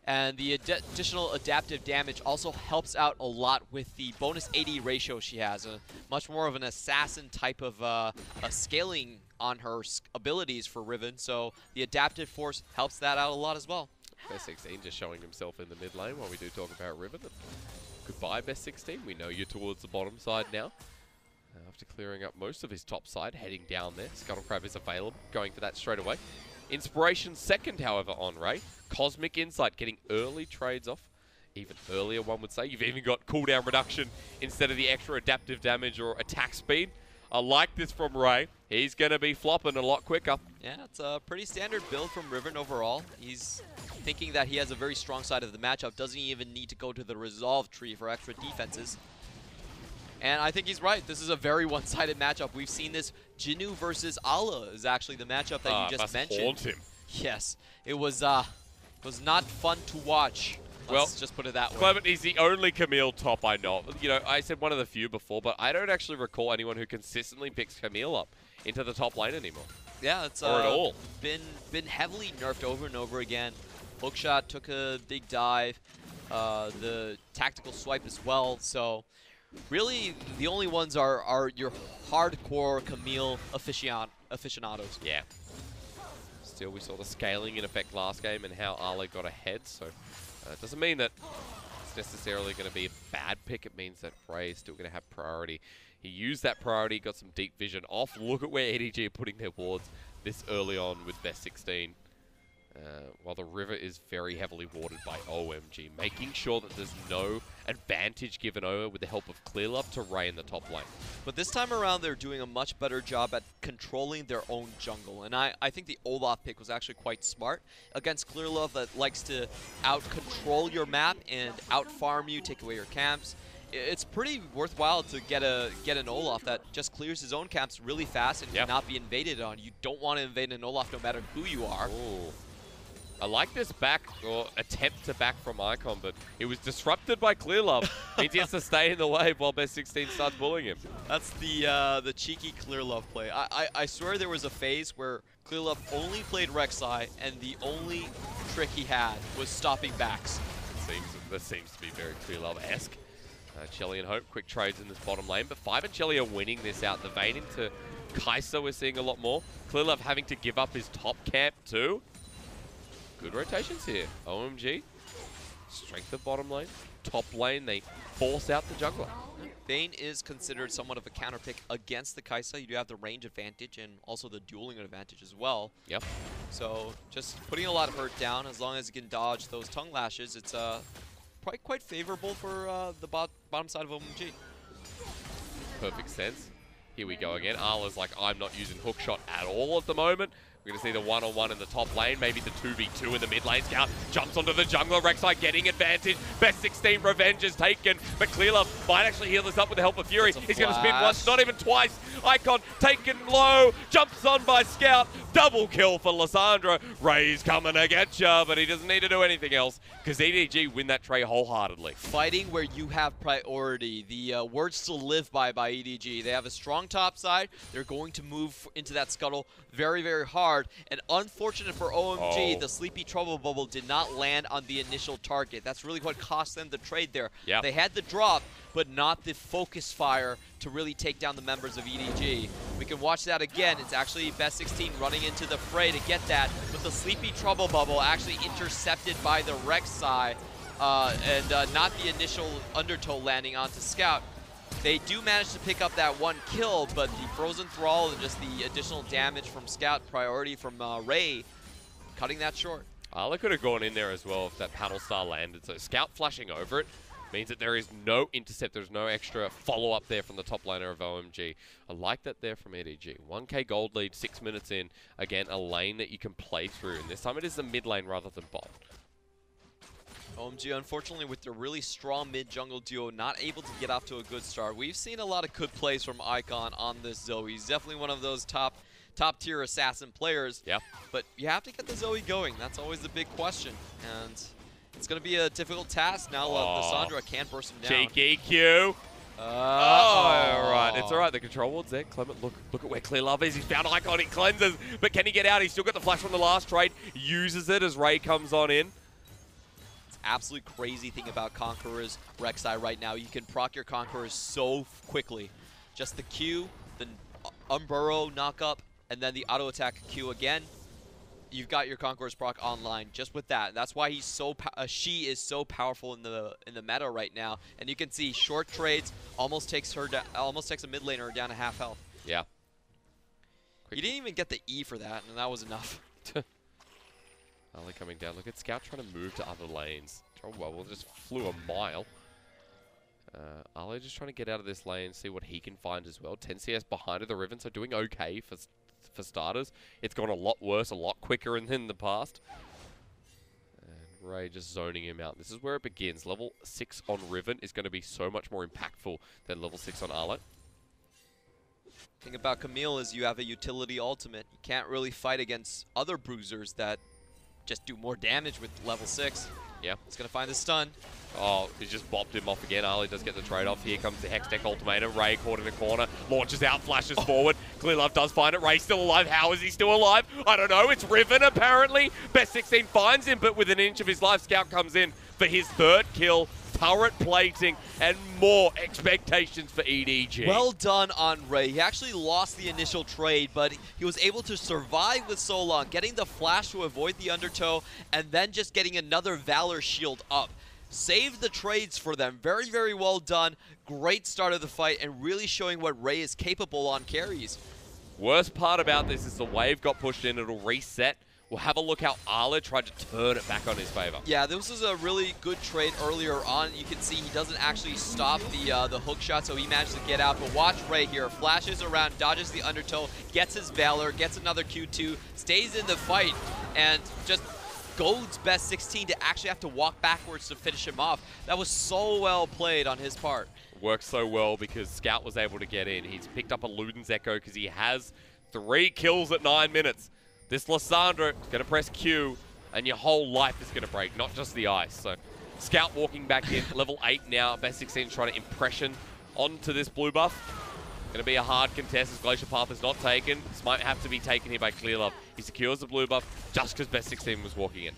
And the additional adaptive damage also helps out a lot with the bonus AD ratio she has. Much more of an assassin type of a scaling on her abilities for Riven, so the adaptive force helps that out a lot as well. Best 16 just showing himself in the mid lane while we do talk about Riven. Goodbye, Best 16. We know you're towards the bottom side now. After clearing up most of his top side, heading down there. Scuttlecrab is available, going for that straight away. Inspiration second, however, on Ray. Cosmic Insight getting early trades off. Even earlier, one would say. You've even got cooldown reduction instead of the extra adaptive damage or attack speed. I like this from Ray. He's going to be flopping a lot quicker. Yeah, it's a pretty standard build from Riven overall. He's thinking that he has a very strong side of the matchup. Doesn't even need to go to the resolve tree for extra defenses. And I think he's right. This is a very one-sided matchup. We've seen this. Jinnu versus Allah is actually the matchup that you just mentioned. Haunt him. Yes, it was not fun to watch. Let's just put it that way. Clement is the only Camille top I know. You know, I said one of the few before, but I don't actually recall anyone who consistently picks Camille up into the top lane anymore. Yeah, it's or at all. Been heavily nerfed over and over again. Hookshot took a big dive. The tactical swipe as well. So really, the only ones are your hardcore Camille aficionados. Yeah. Still, we saw the scaling in effect last game and how Ale got ahead. So it doesn't mean that it's necessarily going to be a bad pick. It means that Ray is still going to have priority. He used that priority, got some deep vision off. Look at where EDG are putting their wards this early on with Best 16. While the river is very heavily warded by OMG, making sure that there's no advantage given over with the help of Clearlove to Ray in the top lane. But this time around, they're doing a much better job at controlling their own jungle. And I think the Olaf pick was actually quite smart against Clearlove that likes to out-control your map and out-farm you, take away your camps. It's pretty worthwhile to get an Olaf that just clears his own camps really fast and cannot be invaded on. You don't want to invade an Olaf no matter who you are. Ooh. I like this back, or attempt to back from Icon, but it was disrupted by Clearlove. Means he has to stay in the wave while Best 16 starts bullying him. That's the cheeky Clearlove play. I swear there was a phase where Clearlove only played Rek'Sai, and the only trick he had was stopping backs. This seems to be very Clearlove-esque. Chelly and Hope, quick trades in this bottom lane, but Five and Chelly are winning this out. The Vayne into Kai'Sa we're seeing a lot more. Clearlove having to give up his top camp too. Good rotations here. OMG. Strength of bottom lane. Top lane, they force out the jungler. Vayne is considered somewhat of a counter pick against the Kai'Sa. You do have the range advantage and also the dueling advantage as well. Yep. So just putting a lot of hurt down, as long as you can dodge those tongue lashes, it's quite favorable for the bottom side of OMG. Perfect sense. Here we go again. Arla's like, I'm not using hookshot at all at the moment. We're going to see the one-on-one in the top lane, maybe the 2v2 in the mid lane. Scout jumps onto the jungler. Rek'Sai getting advantage. Best 16 revenge is taken, but Clearlove might actually heal this up with the help of Fury. He's going to spin once, not even twice. Icon taken low, jumps on by Scout. Double kill for Lissandra. Ray's coming to get ya, but he doesn't need to do anything else because EDG win that trade wholeheartedly. Fighting where you have priority. The words to live by EDG. They have a strong top side. They're going to move into that scuttle very, very hard. And unfortunate for OMG, the Sleepy Trouble Bubble did not land on the initial target. That's really what cost them the trade there. Yep. They had the drop, but not the focus fire to really take down the members of EDG. We can watch that again. It's actually Best 16 running into the fray to get that, but the Sleepy Trouble Bubble actually intercepted by the Rek'Sai and not the initial undertow landing onto Scout. They do manage to pick up that one kill, but the Frozen Thrall and just the additional damage from Scout, priority from Ray, cutting that short. Arla could have gone in there as well if that paddle star landed. So Scout flashing over it means that there is no intercept. There's no extra follow-up there from the top laner of OMG. I like that there from EDG. 1k gold lead, 6 minutes in. Again, a lane that you can play through. And this time it is the mid lane rather than bot. OMG, unfortunately, with their really strong mid-jungle duo, not able to get off to a good start. We've seen a lot of good plays from Icon on this Zoe. He's definitely one of those top-tier assassin players. Yeah. But you have to get the Zoe going. That's always the big question. And it's going to be a difficult task. Now Lissandra can't burst him down. Cheeky Q. All right. It's all right. The control ward's there. Clement, look at where Clearlove is. He's found Icon. He cleanses. But can he get out? He's still got the flash from the last trade. Uses it as Ray comes on in. Absolute crazy thing about Conqueror's Rek'Sai right now. You can proc your Conquerors so quickly. Just the Q, the Unburrow knock up, and then the auto attack Q again. You've got your Conqueror's proc online just with that. That's why he's so she is so powerful in the meta right now. And you can see short trades almost takes her almost takes a mid laner down to half health. Yeah. You didn't even get the E for that, and that was enough. Ali coming down. Look at Scout trying to move to other lanes. Well, just flew a mile. Ali just trying to get out of this lane, see what he can find as well. 10 CS behind of the Riven, so doing okay for starters. It's gone a lot worse, a lot quicker than the past. And Ray just zoning him out. This is where it begins. Level 6 on Riven is going to be so much more impactful than level 6 on Arlet. Thing about Camille is you have a utility ultimate. You can't really fight against other bruisers that just do more damage with level 6. Yeah. It's going to find the stun. Oh, he just bopped him off again. Ali does get the trade-off. Here comes the Hextech Ultimatum. Ray caught in the corner. Launches out, flashes forward. Clearlove does find it. Ray still alive. How is he still alive? I don't know. It's Riven, apparently. Best 16 finds him, but with an inch of his life, Scout comes in for his third kill. Turret plating and more expectations for EDG. Well done on Ray. He actually lost the initial trade, but he was able to survive with so long, getting the flash to avoid the undertow, and then just getting another Valor shield up. Saved the trades for them. Very, very well done. Great start of the fight, and really showing what Ray is capable on carries. Worst part about this is the wave got pushed in. It'll reset. We'll have a look how Arla tried to turn it back on his favor. Yeah, this was a really good trade earlier on. You can see he doesn't actually stop the hook shot, so he managed to get out. But watch Ray here. Flashes around, dodges the undertow, gets his Valor, gets another Q2, stays in the fight, and just goads best 16 to actually have to walk backwards to finish him off. That was so well played on his part. Worked so well because Scout was able to get in. He's picked up a Luden's Echo because he has 3 kills at 9 minutes. This Lissandra is going to press Q, and your whole life is going to break, not just the ice. So, Scout walking back in, level 8 now. Best 16 trying to impression onto this blue buff. Going to be a hard contest as Glacier Path is not taken. This might have to be taken here by Clearlove. He secures the blue buff just because Best 16 was walking in.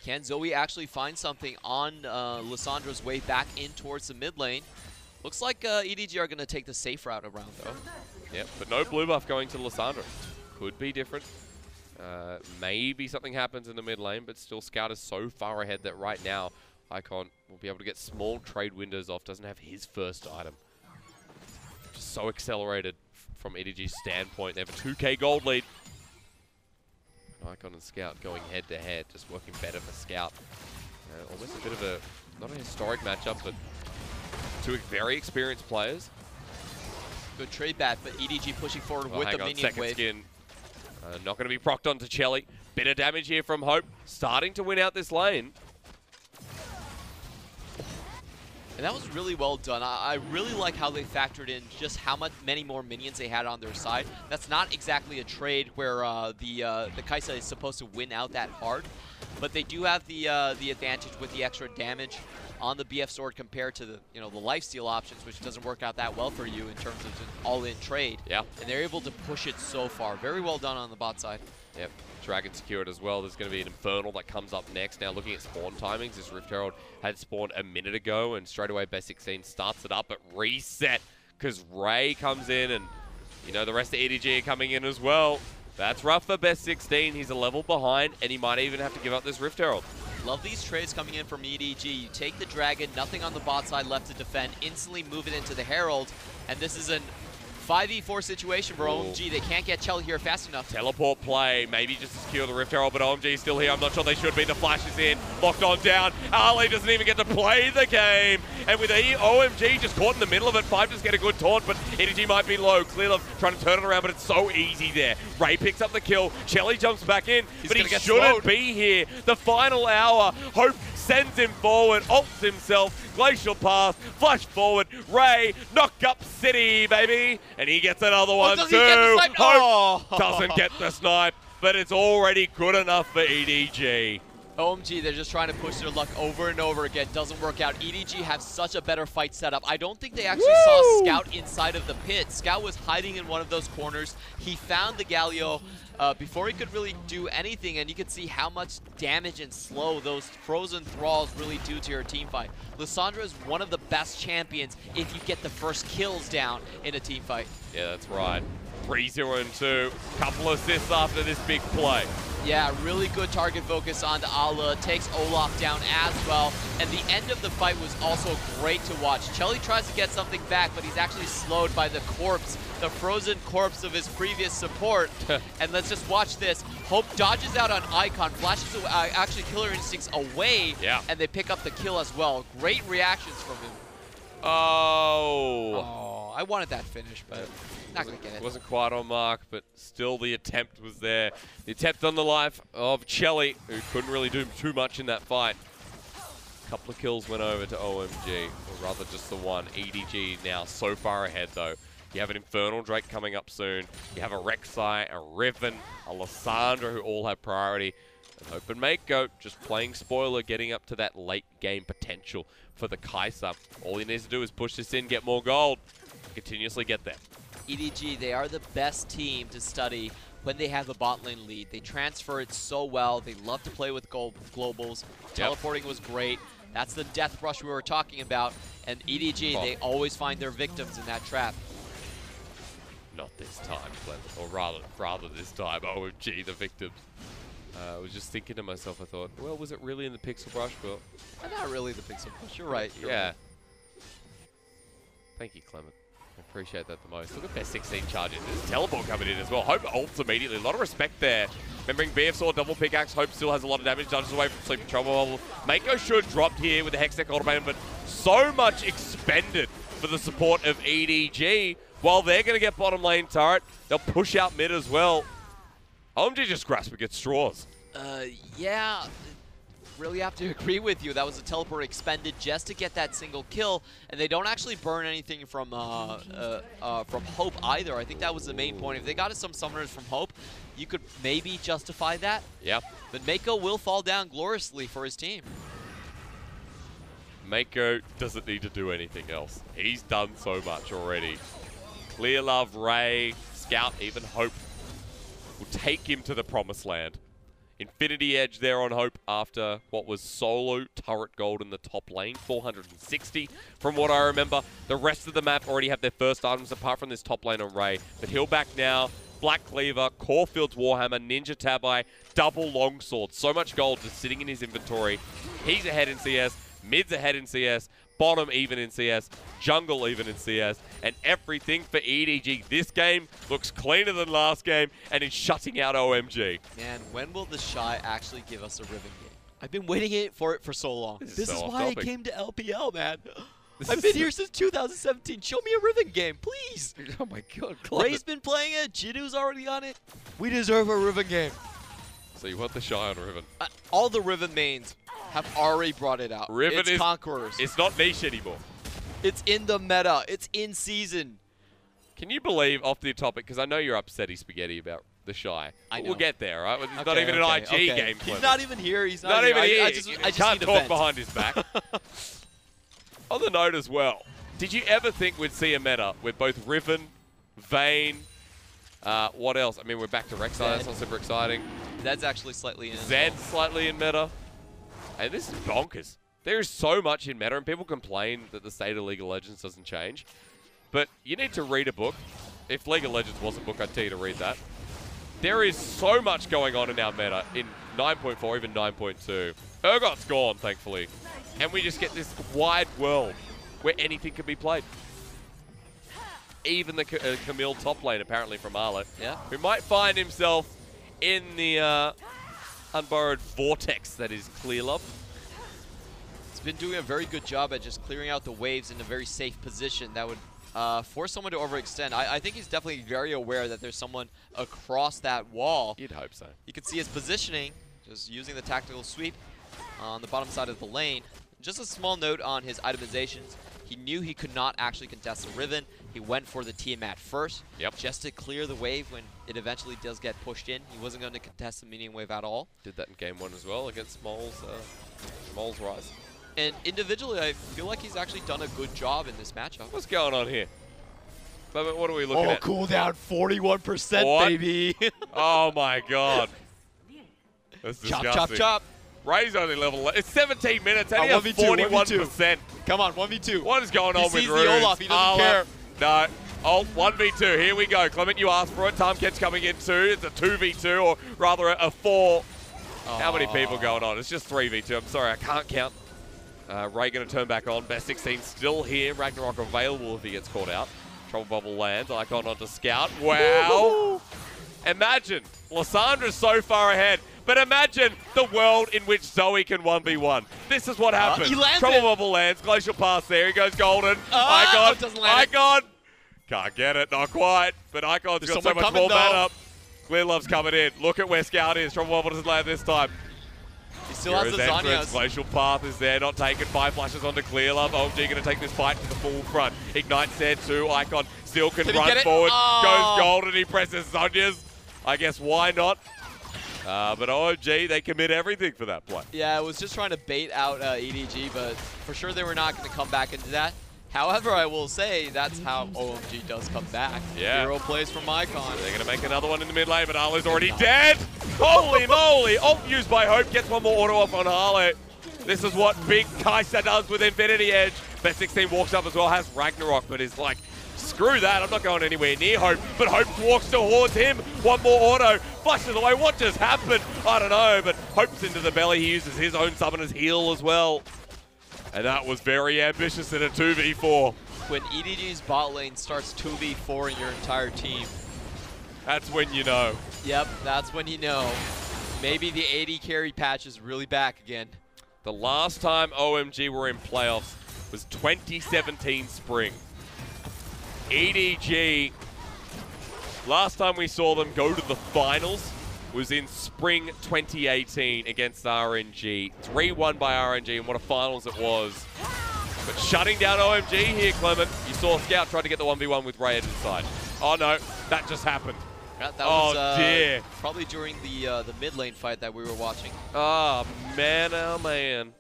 Can Zoe actually find something on Lissandra's way back in towards the mid lane? Looks like EDG are going to take the safe route around, though. Yep, but no blue buff going to Lissandra. Could be different. Maybe something happens in the mid lane, but still Scout is so far ahead that right now Icon will be able to get small trade windows off. Doesn't have his first item. Just so accelerated from EDG's standpoint. They have a 2k gold lead. Icon and Scout going head to head, just working better for Scout. Almost a bit of a, not a historic matchup, but two very experienced players. Good trade back, but EDG pushing forward with the minion second wave. Skin. Not going to be procced onto Chelly. Bit of damage here from Hope. Starting to win out this lane. And that was really well done. I really like how they factored in just how many more minions they had on their side. That's not exactly a trade where the Kaisa is supposed to win out that hard, but they do have the advantage with the extra damage on the BF sword compared to the the lifesteal options, which doesn't work out that well for you in terms of an all-in trade. Yeah. And they're able to push it so far. Very well done on the bot side. Yep. Dragon secured as well. There's going to be an Infernal that comes up next. Now looking at spawn timings, this Rift Herald had spawned a minute ago, and straight away Best 16 starts it up at reset because Ray comes in, and the rest of EDG are coming in as well. That's rough for Best 16. He's a level behind, and he might even have to give up this Rift Herald. Love these trades coming in from EDG. You take the Dragon, nothing on the bot side left to defend, instantly move it into the Herald, and this is an 5v4 situation for OMG. They can't get Chelly here fast enough. Teleport play, maybe just to secure the Rift Herald, but OMG is still here. I'm not sure they should be. The flash is in, locked on down. Ali doesn't even get to play the game. And with OMG just caught in the middle of it, 5 just get a good taunt, but EDG might be low. Clearlove trying to turn it around, but it's so easy there. Ray picks up the kill. Chelly jumps back in, but he shouldn't be here. The final hour, Hope sends him forward, ults himself, Glacial Path, flash forward, Ray, knock up City, baby. And he gets another one too. Hope doesn't get the snipe, but it's already good enough for EDG. OMG, they're just trying to push their luck over and over again. Doesn't work out. EDG have such a better fight setup. I don't think they actually saw Scout inside of the pit. Scout was hiding in one of those corners. He found the Galio before he could really do anything, and you can see how much damage and slow those frozen thralls really do to your team fight. Lissandra is one of the best champions if you get the first kills down in a team fight. Yeah, that's right. 3-0 and 2. Couple assists after this big play. Yeah, really good target focus on the Ala. Takes Olaf down as well. And the end of the fight was also great to watch. Chelly tries to get something back, but he's actually slowed by the corpse, the frozen corpse of his previous support. And let's just watch this. Hope dodges out on Icon, flashes actually Killer Instincts away, and they pick up the kill as well. Great reactions from him. Oh, I wanted that finish, but not going to get it. Wasn't quite on mark, but still the attempt was there. The attempt on the life of Chelly, who couldn't really do too much in that fight. A couple of kills went over to OMG, or rather just the one. EDG now so far ahead, though. You have an Infernal Drake coming up soon. You have a Rek'Sai, a Riven, a Lissandra, who all have priority. And Hope and Mako just playing spoiler, getting up to that late game potential for the Kai'Sa. All he needs to do is push this in, get more gold, continuously get there. EDG, they are the best team to study when they have a bot lane lead. They transfer it so well. They love to play with globals. Teleporting was great. That's the death rush we were talking about. And EDG, they always find their victims in that trap. Not this time, or rather this time, OMG, the victims. I was just thinking to myself, I thought, well, was it really in the Pixel Brush? But not really the Pixel Brush. You're right. Right. Thank you, Clement. I appreciate that the most. Look at best 16 charges. There's a teleport coming in as well. Hope ults immediately. A lot of respect there. Remembering BF Sword, double pickaxe. Hope still has a lot of damage. Dodges away from Sleeping Trouble. Mako should have dropped here with the Hextech ultimate, but so much expended for the support of EDG. While they're going to get bottom lane turret, they'll push out mid as well. OMG just grasping at straws. Yeah, really have to agree with you. That was a teleport expended just to get that single kill, and they don't actually burn anything from Hope either. I think that was the main point. If they got some summoners from Hope, you could maybe justify that. Yeah. But Mako will fall down gloriously for his team. Mako doesn't need to do anything else. He's done so much already. Clear Love, Ray, Scout, even Hope will take him to the promised land. Infinity Edge there on Hope after what was solo turret gold in the top lane, 460 from what I remember. The rest of the map already have their first items apart from this top lane on Ray. But he'll back now. Black Cleaver, Caulfield's Warhammer, Ninja Tabai, double longsword. So much gold just sitting in his inventory. He's ahead in CS, mid's ahead in CS, bottom even in CS, jungle even in CS, and everything for EDG. This game looks cleaner than last game and is shutting out OMG. Man, when will the Shy actually give us a Riven game? I've been waiting for it for so long. This is so why I off-topic. came to LPL, man. I've been here since 2017. Show me a Riven game, please. Oh my god. Ray's been playing it. Jidu's already on it. We deserve a Riven game. So you want the Shy on Riven? All the Riven mains have already brought it out. Riven it's is Conquerors. It's not niche anymore. It's in the meta. It's in season. Can you believe, off the topic, because I know you're upsetty spaghetti about the Shy. I know. We'll get there, right? It's not even an IG game. He's not even here. He's not even here. I just can't need to talk vent. behind his back. On the note as well, did you ever think we'd see a meta with both Riven, Vayne, what else? I mean, we're back to Rek'Sai. That's not super exciting. That's actually slightly in. Zed's slightly in meta. And this is bonkers. There is so much in meta, and people complain that the state of League of Legends doesn't change. But you need to read a book. If League of Legends was a book, I'd tell you to read that. There is so much going on in our meta in 9.4, even 9.2. Urgot's gone, thankfully. And we just get this wide world where anything can be played. Even the Camille top lane, apparently, from Arlet, who might find himself in the unborrowed vortex that is Clear Love. He's been doing a very good job at just clearing out the waves in a very safe position that would force someone to overextend. I think he's definitely very aware that there's someone across that wall. You'd hope so. You can see his positioning, just using the tactical sweep on the bottom side of the lane. Just a small note on his itemizations. He knew he could not actually contest the Riven. He went for the Tiamat first, just to clear the wave when it eventually does get pushed in. He wasn't going to contest the minion wave at all. Did that in game 1 as well against Smol's Rise. And individually, I feel like he's actually done a good job in this matchup. What's going on here? What are we looking at? Cooldown 41%, What? baby. Oh my god. That's Chop, disgusting. chop, chop. Ray's only level. It's 17 minutes. How do you have 1v2, 41%? Come on, 1v2. What is going on with He sees Ruse? the Olaf. He doesn't care. No. Oh, 1v2. Here we go. Clement, you asked for it. Tomket's coming in too. It's a 2v2, or rather a 4. How many people going on? It's just 3v2. I'm sorry, I can't count. Ray going to turn back on. Best 16 still here. Ragnarok available if he gets caught out. Trouble bubble lands. Icon onto Scout. Wow. Imagine. Lyssandra's so far ahead. But imagine the world in which Zoe can 1v1. This is what happens. He lands Trouble it. bubble lands. Glacial pass there. He goes golden. Icon. Icon. Icon. Can't get it. Not quite. But Icon's got so much more mana. Clear Love's coming in. Look at where Scout is. Trouble bubble doesn't land this time. He still has the Zanyas. Glacial path is there, not taken. 5 flashes onto Clear Love. OMG going to take this fight to the full front. Ignite's there too. Icon still can run forward. Goes golden. He presses Zanyas. I guess why not? But OMG, they commit everything for that play. Yeah, it was just trying to bait out EDG, but for sure they were not going to come back into that. However, I will say that's how OMG does come back. Yeah. Hero plays from Icon. They're going to make another one in the mid lane, but Harley's already dead. Holy moly. Ult used by Hope. Gets one more auto off on Harley. This is what big Kai'Sa does with Infinity Edge. Best 16 walks up as well, has Ragnarok, but is like, screw that. I'm not going anywhere near Hope. But Hope walks towards him. One more auto. Flushes away. What just happened? I don't know, but Hope's into the belly. He uses his own summoner's heal as well. And that was very ambitious in a 2v4. When EDG's bot lane starts 2v4 in your entire team. That's when you know. Yep, that's when you know. Maybe the AD carry patch is really back again. The last time OMG were in playoffs was 2017 spring. EDG, last time we saw them go to the finals was in spring 2018 against RNG. 3-1 by RNG, and what a finals it was. But shutting down OMG here, Clement. You saw Scout try to get the 1v1 with Ray inside. Oh no, that just happened. That was dear. Probably during the mid lane fight that we were watching. Oh man.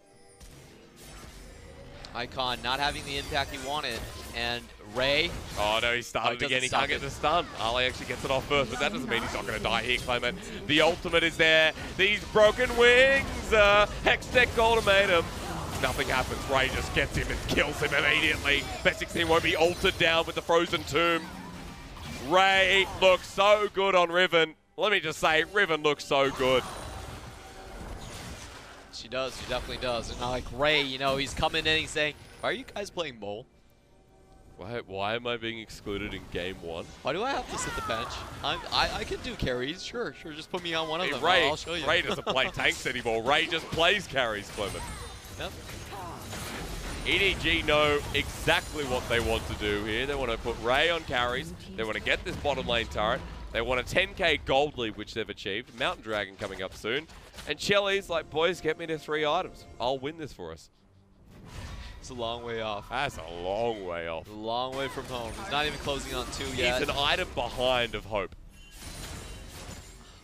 Icon not having the impact he wanted, and Ray. Oh no, he started again. He can't get the stun. Ali actually gets it off first, but that doesn't mean he's not going to die here, Clement. The ultimate is there. These broken wings. Hextech ultimatum. Nothing happens. Ray just gets him and kills him immediately. Best 16 won't be altered down with the frozen tomb. Ray looks so good on Riven. Let me just say, Riven looks so good. She does. She definitely does. And like Ray, you know, he's coming in. He's saying, "Why are you guys playing Mole? Why am I being excluded in game 1? Why do I have to sit the bench? I can do carries. Sure. Just put me on one of them. Ray, I'll show you." Ray doesn't play tanks anymore. Ray just plays carries, Clement. Yep. EDG know exactly what they want to do here. They want to put Ray on carries. They want to get this bottom lane turret. They want a 10k gold lead, which they've achieved. Mountain Dragon coming up soon. And Shelly's like, boys, get me to 3 items. I'll win this for us. It's a long way off. That's a long way off. A long way from home. He's not even closing on 2 yet. He's an item behind of Hope.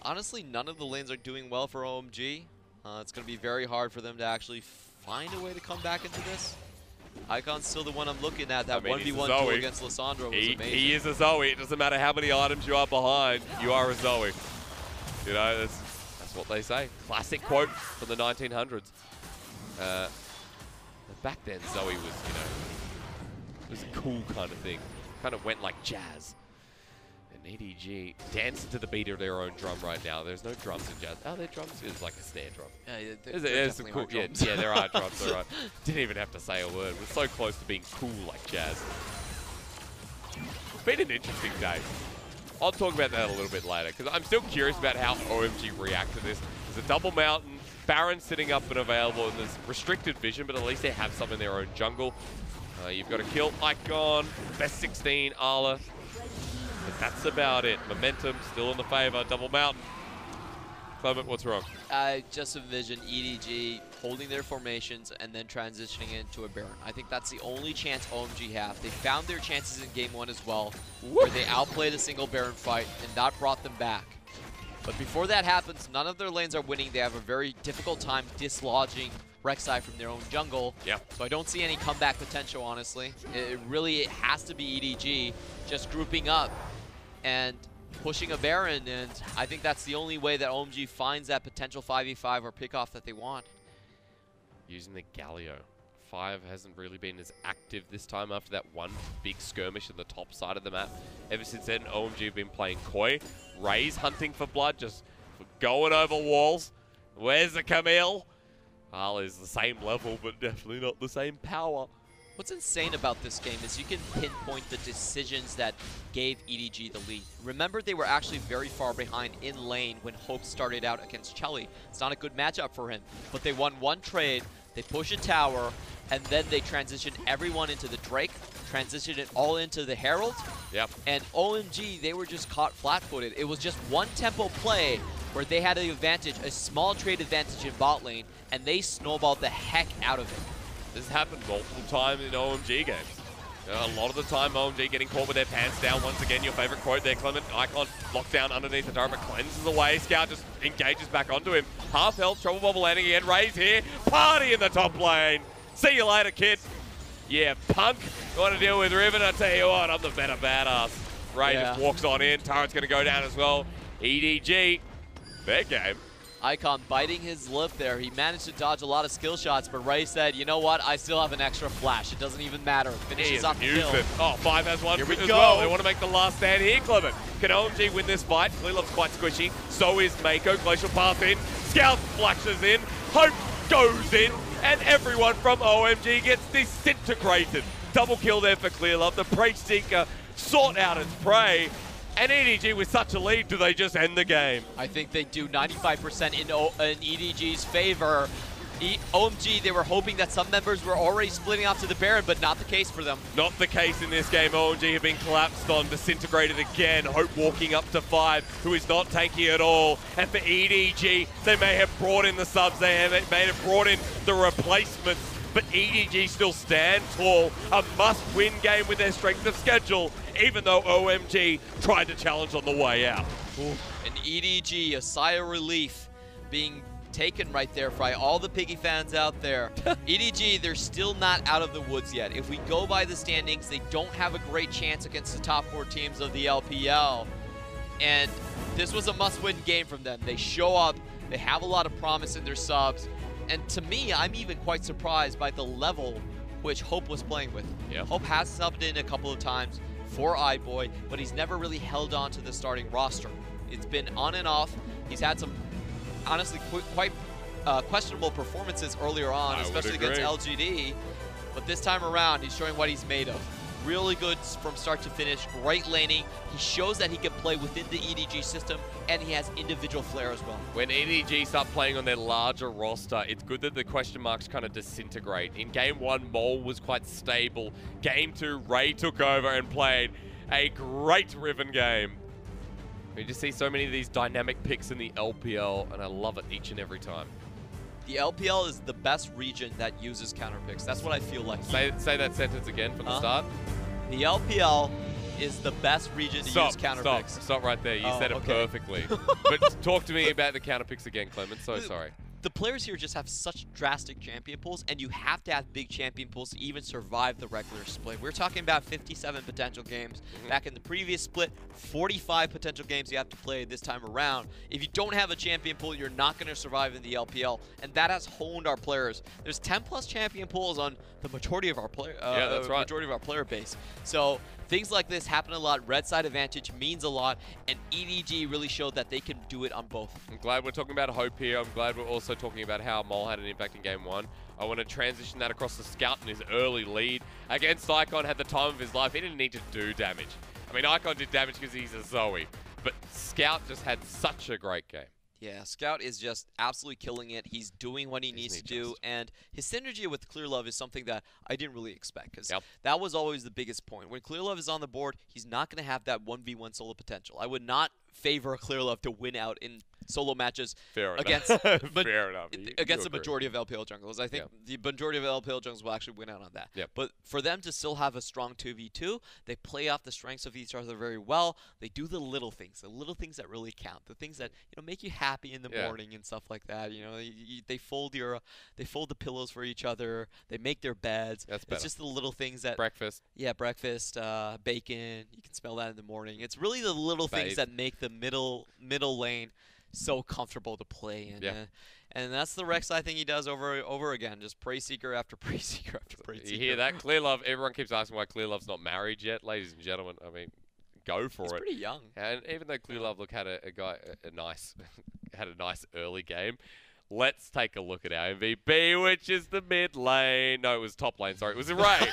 Honestly, none of the lanes are doing well for OMG. It's going to be very hard for them to actually find a way to come back into this. Icon's still the one I'm looking at. That 1v1 duel against Lysandra was amazing. He is a Zoe. It doesn't matter how many items you are behind. You are a Zoe. You know, that's what they say. Classic quote from the 1900s. Back then, Zoe was, you know, it was a cool kind of thing. Kind of went like jazz. And EDG dancing to the beat of their own drum right now. There's no drums in jazz. Oh, their drums is like a snare drum. Yeah, There's some cool. Yeah, there are drums. All right. Didn't even have to say a word. We're so close to being cool like jazz. It's been an interesting day. I'll talk about that a little bit later because I'm still curious about how OMG react to this. There's a double mountain. Baron sitting up and available, and there's restricted vision, but at least they have some in their own jungle. You've got to kill Icon, best 16, Arla. But that's about it. Momentum still in the favor. Double mountain. Clement, what's wrong? I just envision EDG holding their formations and then transitioning into a Baron. I think that's the only chance OMG have. They found their chances in game 1 as well, where they outplayed a single Baron fight, and that brought them back. But before that happens, none of their lanes are winning. They have a very difficult time dislodging Rek'Sai from their own jungle. Yeah. So I don't see any comeback potential, honestly. It really has to be EDG just grouping up and pushing a Baron, and I think that's the only way that OMG finds that potential 5v5 or pick-off that they want. Using the Galio. Five hasn't really been as active this time after that one big skirmish at the top side of the map. Ever since then, OMG have been playing coy. Ray's hunting for blood, just going over walls. Where's the Camille? Al is the same level, but definitely not the same power. What's insane about this game is you can pinpoint the decisions that gave EDG the lead. Remember, they were actually very far behind in lane when Hope started out against Chelly. It's not a good matchup for him, but they won one trade, they push a tower, and then they transitioned everyone into the Drake, transitioned it all into the Herald. Yep. And OMG, they were just caught flat-footed. It was just one tempo play where they had an advantage, a small trade advantage in bot lane, and they snowballed the heck out of it. This has happened multiple times in OMG games. A lot of the time, OMG getting caught with their pants down. Once again, your favorite quote there, Clement. Icon locked down underneath the turret, but cleanses away. Scout just engages back onto him. Half health, trouble bubble landing again. Ray's here. Party in the top lane. See you later, kid. Yeah, punk. You want to deal with Riven? I tell you what, I'm the better badass. Ray just walks on in. Turret's going to go down as well. EDG, fair game. Icon biting his lip there. He managed to dodge a lot of skill shots, but Ray said, you know what? I still have an extra flash. It doesn't even matter. Finishes off the kill. Oh, Five has one Here we as go. well. They want to make the last stand here, Clement. Can OMG win this fight? Clearlove's quite squishy. So is Mako. Glacial Path in. Scout flashes in. Hope goes in. And everyone from OMG gets disintegrated. Double kill there for Clearlove. The Prey Seeker sought out its prey. And EDG with such a lead, do they just end the game? I think they do 95% in EDG's favor. OMG, they were hoping that some members were already splitting off to the Baron, but not the case for them. Not the case in this game. OMG have been collapsed on, disintegrated again. Hope walking up to Five, who is not tanky at all. And for EDG, they may have brought in the subs, they may have brought in the replacements, but EDG still stand tall. A must-win game with their strength of schedule, even though OMG tried to challenge on the way out. An EDG, a sigh of relief being taken right there by all the Piggy fans out there. EDG, they're still not out of the woods yet. If we go by the standings, they don't have a great chance against the top 4 teams of the LPL. And this was a must-win game from them. They show up, they have a lot of promise in their subs. And to me, I'm even quite surprised by the level which Hope was playing with. Yeah. Hope has subbed in a couple of times for iBoy, but he's never really held on to the starting roster. It's been on and off. He's had some, honestly, quite questionable performances earlier on, especially against LGD. But this time around, he's showing what he's made of. Really good from start to finish, great laning. He shows that he can play within the EDG system, and he has individual flair as well. When EDG start playing on their larger roster, it's good that the question marks kind of disintegrate. In Game 1, Mole was quite stable. Game 2, Ray took over and played a great Riven game. We just see so many of these dynamic picks in the LPL, and I love it each and every time. The LPL is the best region that uses counter picks. That's what I feel like. Say that sentence again from the start. The LPL is the best region to use counter picks. Stop right there. You said it perfectly. But talk to me about the counter picks again, Clement. So sorry. The players here just have such drastic champion pools, and you have to have big champion pools to even survive the regular split. We're talking about 57 potential games. Back in the previous split, 45 potential games you have to play this time around. If you don't have a champion pool, you're not going to survive in the LPL, and that has honed our players. There's 10+ champion pools on the majority of our player. That's right. Majority of our player base. So things like this happen a lot. Red side advantage means a lot, and EDG really showed that they can do it on both. I'm glad we're talking about Hope here. I'm glad we're also talking about how Mole had an impact in Game 1. I want to transition that across the Scout in his early lead. Against Icon, had the time of his life. He didn't need to do damage. I mean, Icon did damage because he's a Zoe, but Scout just had such a great game. Yeah, Scout is just absolutely killing it. He's doing what he needs to do, and his synergy with Clearlove is something that I didn't really expect, because that was always the biggest point. When Clearlove is on the board, he's not going to have that 1v1 solo potential. I would not favor Clearlove to win out in solo matches against against the majority of LPL junglers. I think the majority of LPL junglers will actually win out on that. But for them to still have a strong 2v2, they play off the strengths of each other very well. They do the little things that really count, the things that make you happy in the morning and stuff like that. They fold the pillows for each other. They make their beds. It's just the little things that breakfast. Yeah, breakfast, bacon. You can smell that in the morning. It's really the little things that make the middle lane so comfortable to play in. Yeah. And that's the Rex I think he does over again. Just Prey Seeker after Prey Seeker after Prey Seeker. You hear that? Clear Love, everyone keeps asking why Clear Love's not married yet. Ladies and gentlemen, I mean, go for He's it. pretty young. And even though Clear Love had a nice had a nice early game, let's take a look at our MVP, which is the mid lane. No, it was top lane. Sorry, it was Ray.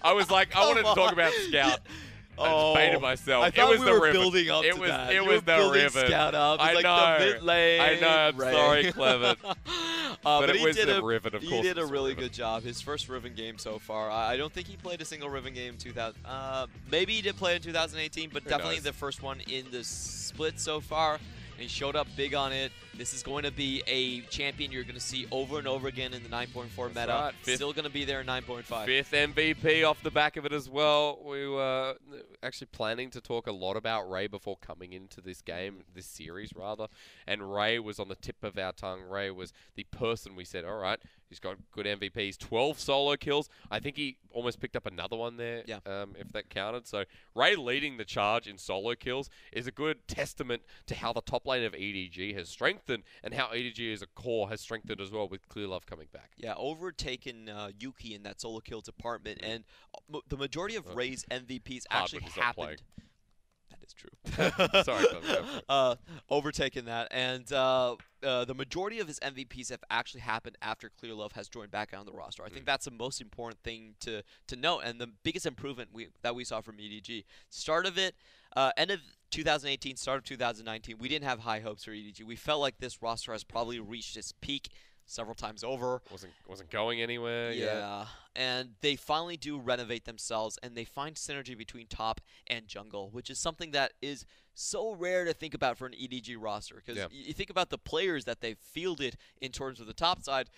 I was like, I wanted to talk about Scout. I just baited myself. I thought it was we the were Riven. building up it to was, that. It You was were the building Riven. Scout up. It's I like know. the mid lane. I know. I'm Ray. sorry, Clever. But it he was did the Riven, of course. He did a it's really Riven. good job. His first Riven game so far. I don't think he played a single Riven game in 2000. Maybe he did play in 2018, but definitely knows? the first one in the split so far. And he showed up big on it. This is going to be a champion you're going to see over and over again in the 9.4 meta. right. Still going to be there in 9.5. 5th MVP off the back of it as well. We were actually planning to talk a lot about Ray before coming into this game, this series rather. And Ray was on the tip of our tongue. Ray was the person we said, all right, he's got good MVPs, 12 solo kills. I think he almost picked up another one there, if that counted. So Ray leading the charge in solo kills is a good testament to how the top lane of EDG has strengthened and how EDG as a core has strengthened as well with Clear Love coming back. Yeah, overtaken Yuki in that solo kill department, and the majority of Ray's MVPs actually happened. That is true. Sorry, overtaken that, and the majority of his MVPs have actually happened after Clear Love has joined back on the roster. I think that's the most important thing to note, and the biggest improvement that we saw from EDG. Start of it, end of 2018, start of 2019, we didn't have high hopes for EDG. We felt like this roster has probably reached its peak several times over. Wasn't going anywhere. Yeah, and they finally do renovate themselves, and they find synergy between top and jungle, which is something that is so rare to think about for an EDG roster. Because you think about the players that they've fielded in terms of the top side,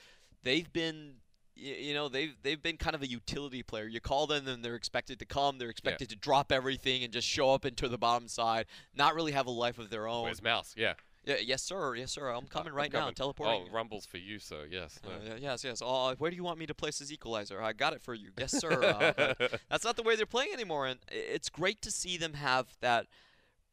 they've been, they've been kind of a utility player. You call them, and they're expected to come. They're expected to drop everything and just show up into the bottom side, not really have a life of their own. Where's Mouse? Yeah. Yeah, yes, sir. Yes, sir. I'm coming right now. Teleporting. Oh, Rumble's for you, sir. Yes. Yes. Oh, where do you want me to place this equalizer? I got it for you. Yes, sir. But that's not the way they're playing anymore, and it's great to see them have that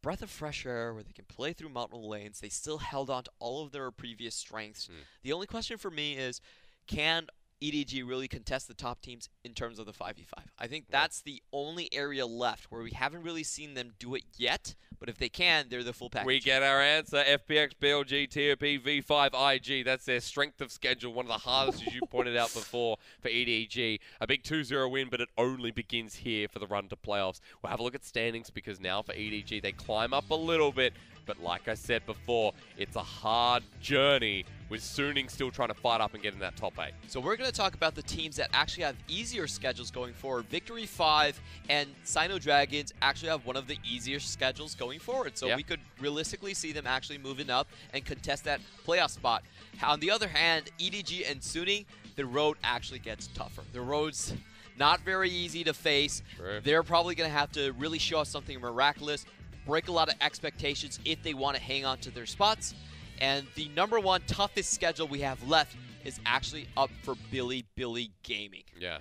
breath of fresh air where they can play through multiple lanes. They still held on to all of their previous strengths. The only question for me is, can EDG really contest the top teams in terms of the 5v5? I think that's the only area left where we haven't really seen them do it yet, but if they can, they're the full package. We get our answer. FPX, BLG, TOP, V5, IG. That's their strength of schedule. One of the hardest, as you pointed out before, for EDG. A big 2-0 win, but it only begins here for the run to playoffs. We'll have a look at standings because now for EDG, they climb up a little bit. But like I said before, it's a hard journey with Suning still trying to fight up and get in that top 8. So we're going to talk about the teams that actually have easier schedules going forward. Victory 5 and Sino Dragons actually have one of the easier schedules going forward. So we could realistically see them actually moving up and contest that playoff spot. On the other hand, EDG and Suning, the road actually gets tougher. The road's not very easy to face. They're probably going to have to really show us something miraculous, break a lot of expectations if they want to hang on to their spots. And the number one toughest schedule we have left is actually up for Billy Gaming. Yeah.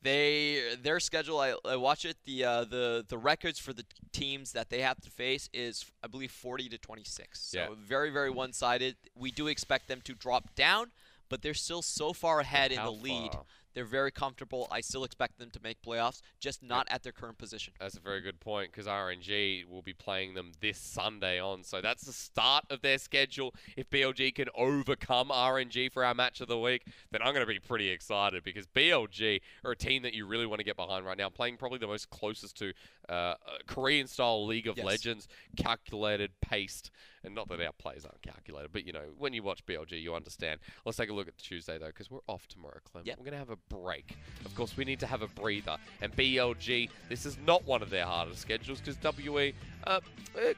Their schedule, I watch it, the records for the teams that they have to face is, I believe, 40-26. So very, very one-sided. We do expect them to drop down, but they're still so far ahead in the lead. They're very comfortable. I still expect them to make playoffs, just not at their current position. That's a very good point because RNG will be playing them this Sunday on. So that's the start of their schedule. If BLG can overcome RNG for our match of the week, then I'm going to be pretty excited because BLG are a team that you really want to get behind right now, playing probably the most closest to Korean-style League of Legends, calculated, paced. And not that our plays aren't calculated, but, you know, when you watch BLG, you understand. Let's take a look at Tuesday, though, because we're off tomorrow, Clem. We're going to have a break. Of course, we need to have a breather. And BLG, this is not one of their hardest schedules because WE,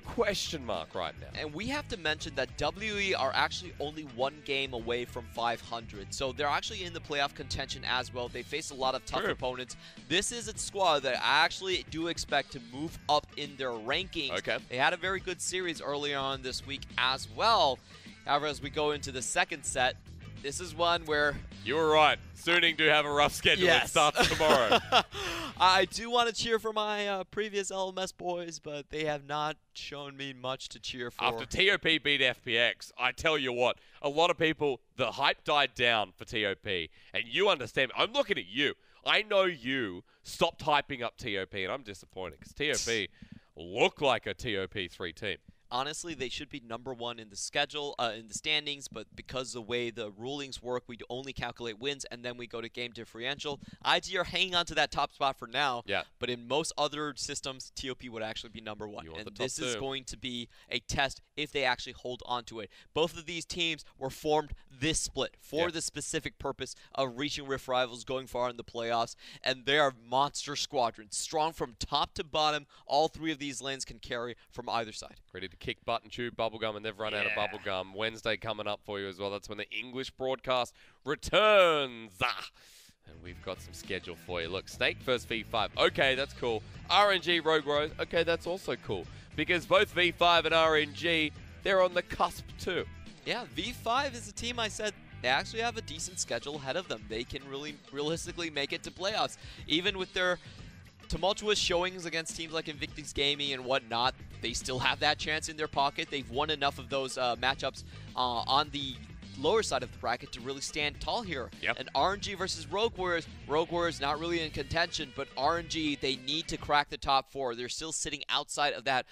question mark right now. And we have to mention that WE are actually only one game away from 500. So they're actually in the playoff contention as well. They face a lot of tough opponents. This is a squad that I actually do expect to move up in their rankings. Okay. They had a very good series early on this week as well. However, as we go into the second set, this is one where... You were right. Suning do have a rough schedule. It starts tomorrow. I do want to cheer for my previous LMS boys, but they have not shown me much to cheer for. After TOP beat FPX, I tell you what, a lot of people, the hype died down for TOP, and you understand. I'm looking at you. I know you stopped hyping up TOP, and I'm disappointed because TOP look like a TOP3 team. Honestly, they should be #1 in the schedule, in the standings, but because the way the rulings work, we only calculate wins, and then we go to game differential. IG are hanging on to that top spot for now, but in most other systems, TOP would actually be #1. And this is going to be a test if they actually hold on to it. Both of these teams were formed this split for the specific purpose of reaching Rift Rivals, going far in the playoffs, and they are monster squadrons, strong from top to bottom. All three of these lanes can carry from either side. Ready to kick butt and chew bubblegum, and they've run out of bubblegum. Wednesday coming up for you as well. That's when the English broadcast returns. And we've got some schedule for you. Look, Snake first V5. Okay, that's cool. RNG, Rogue Rose. Okay, that's also cool. Because both V5 and RNG, they're on the cusp too. Yeah, V5 is a team I said they actually have a decent schedule ahead of them. They can really realistically make it to playoffs. Even with their tumultuous showings against teams like Invictus Gaming and whatnot, they still have that chance in their pocket. They've won enough of those matchups on the lower side of the bracket to really stand tall here. And RNG versus Rogue Warriors not really in contention, but RNG, they need to crack the top 4. They're still sitting outside of that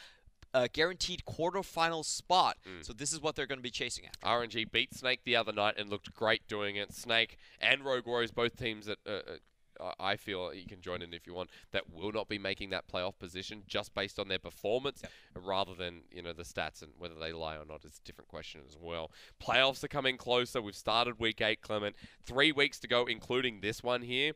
guaranteed quarterfinal spot. So this is what they're going to be chasing after. RNG beat Snake the other night and looked great doing it. Snake and Rogue Warriors, both teams that I feel you can join in if you want, that will not be making that playoff position just based on their performance rather than, you know, the stats, and whether they lie or not is a different question as well. Playoffs are coming closer. We've started week 8, Clement. 3 weeks to go, including this one here.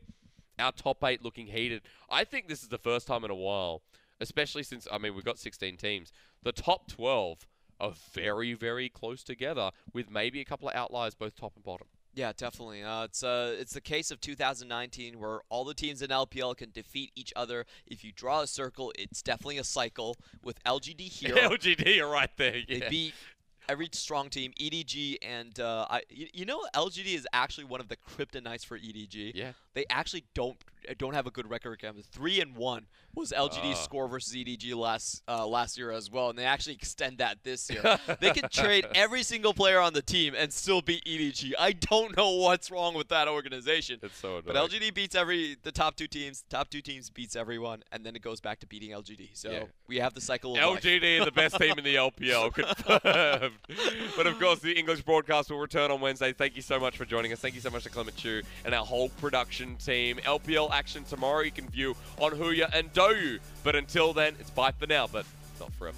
Our top 8 looking heated. I think this is the first time in a while, especially since, I mean, we've got 16 teams. The top 12 are very, very close together with maybe a couple of outliers, both top and bottom. Yeah, definitely. It's the case of 2019 where all the teams in LPL can defeat each other. If you draw a circle, it's definitely a cycle with LGD here. LGD are right there, They beat every strong team, EDG, and you know, LGD is actually one of the kryptonites for EDG. Yeah. They actually don't have a good record against 3-1 was LGD's score versus EDG last year as well, and they actually extend that this year. They can trade every single player on the team and still beat EDG. I don't know what's wrong with that organization. It's so annoying. But LGD beats the top 2 teams. Top 2 teams beats everyone, and then it goes back to beating LGD. So we have the cycle of LGD life. are the best team in the LPL, confirmed. But of course, the English broadcast will return on Wednesday. Thank you so much for joining us. Thank you so much to Clement Chu and our whole production team. LPL action tomorrow you can view on Huya and Doyu. But until then, it's bye for now, but not forever.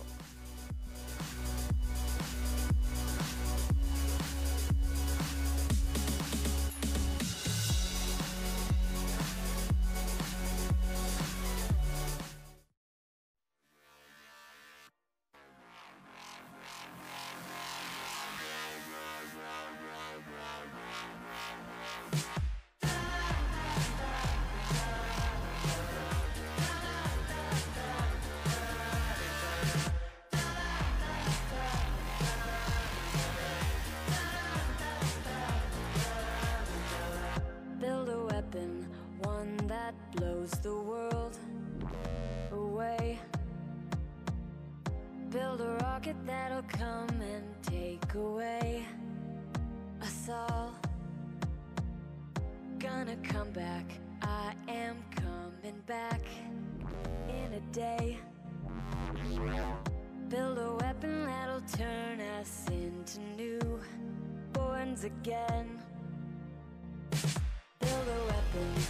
Build a weapon, one that blows the world away. Build a rocket that'll come and take away us all. Gonna come back, I am coming back in a day. Build a weapon that'll turn us into newborns again. Build a weapon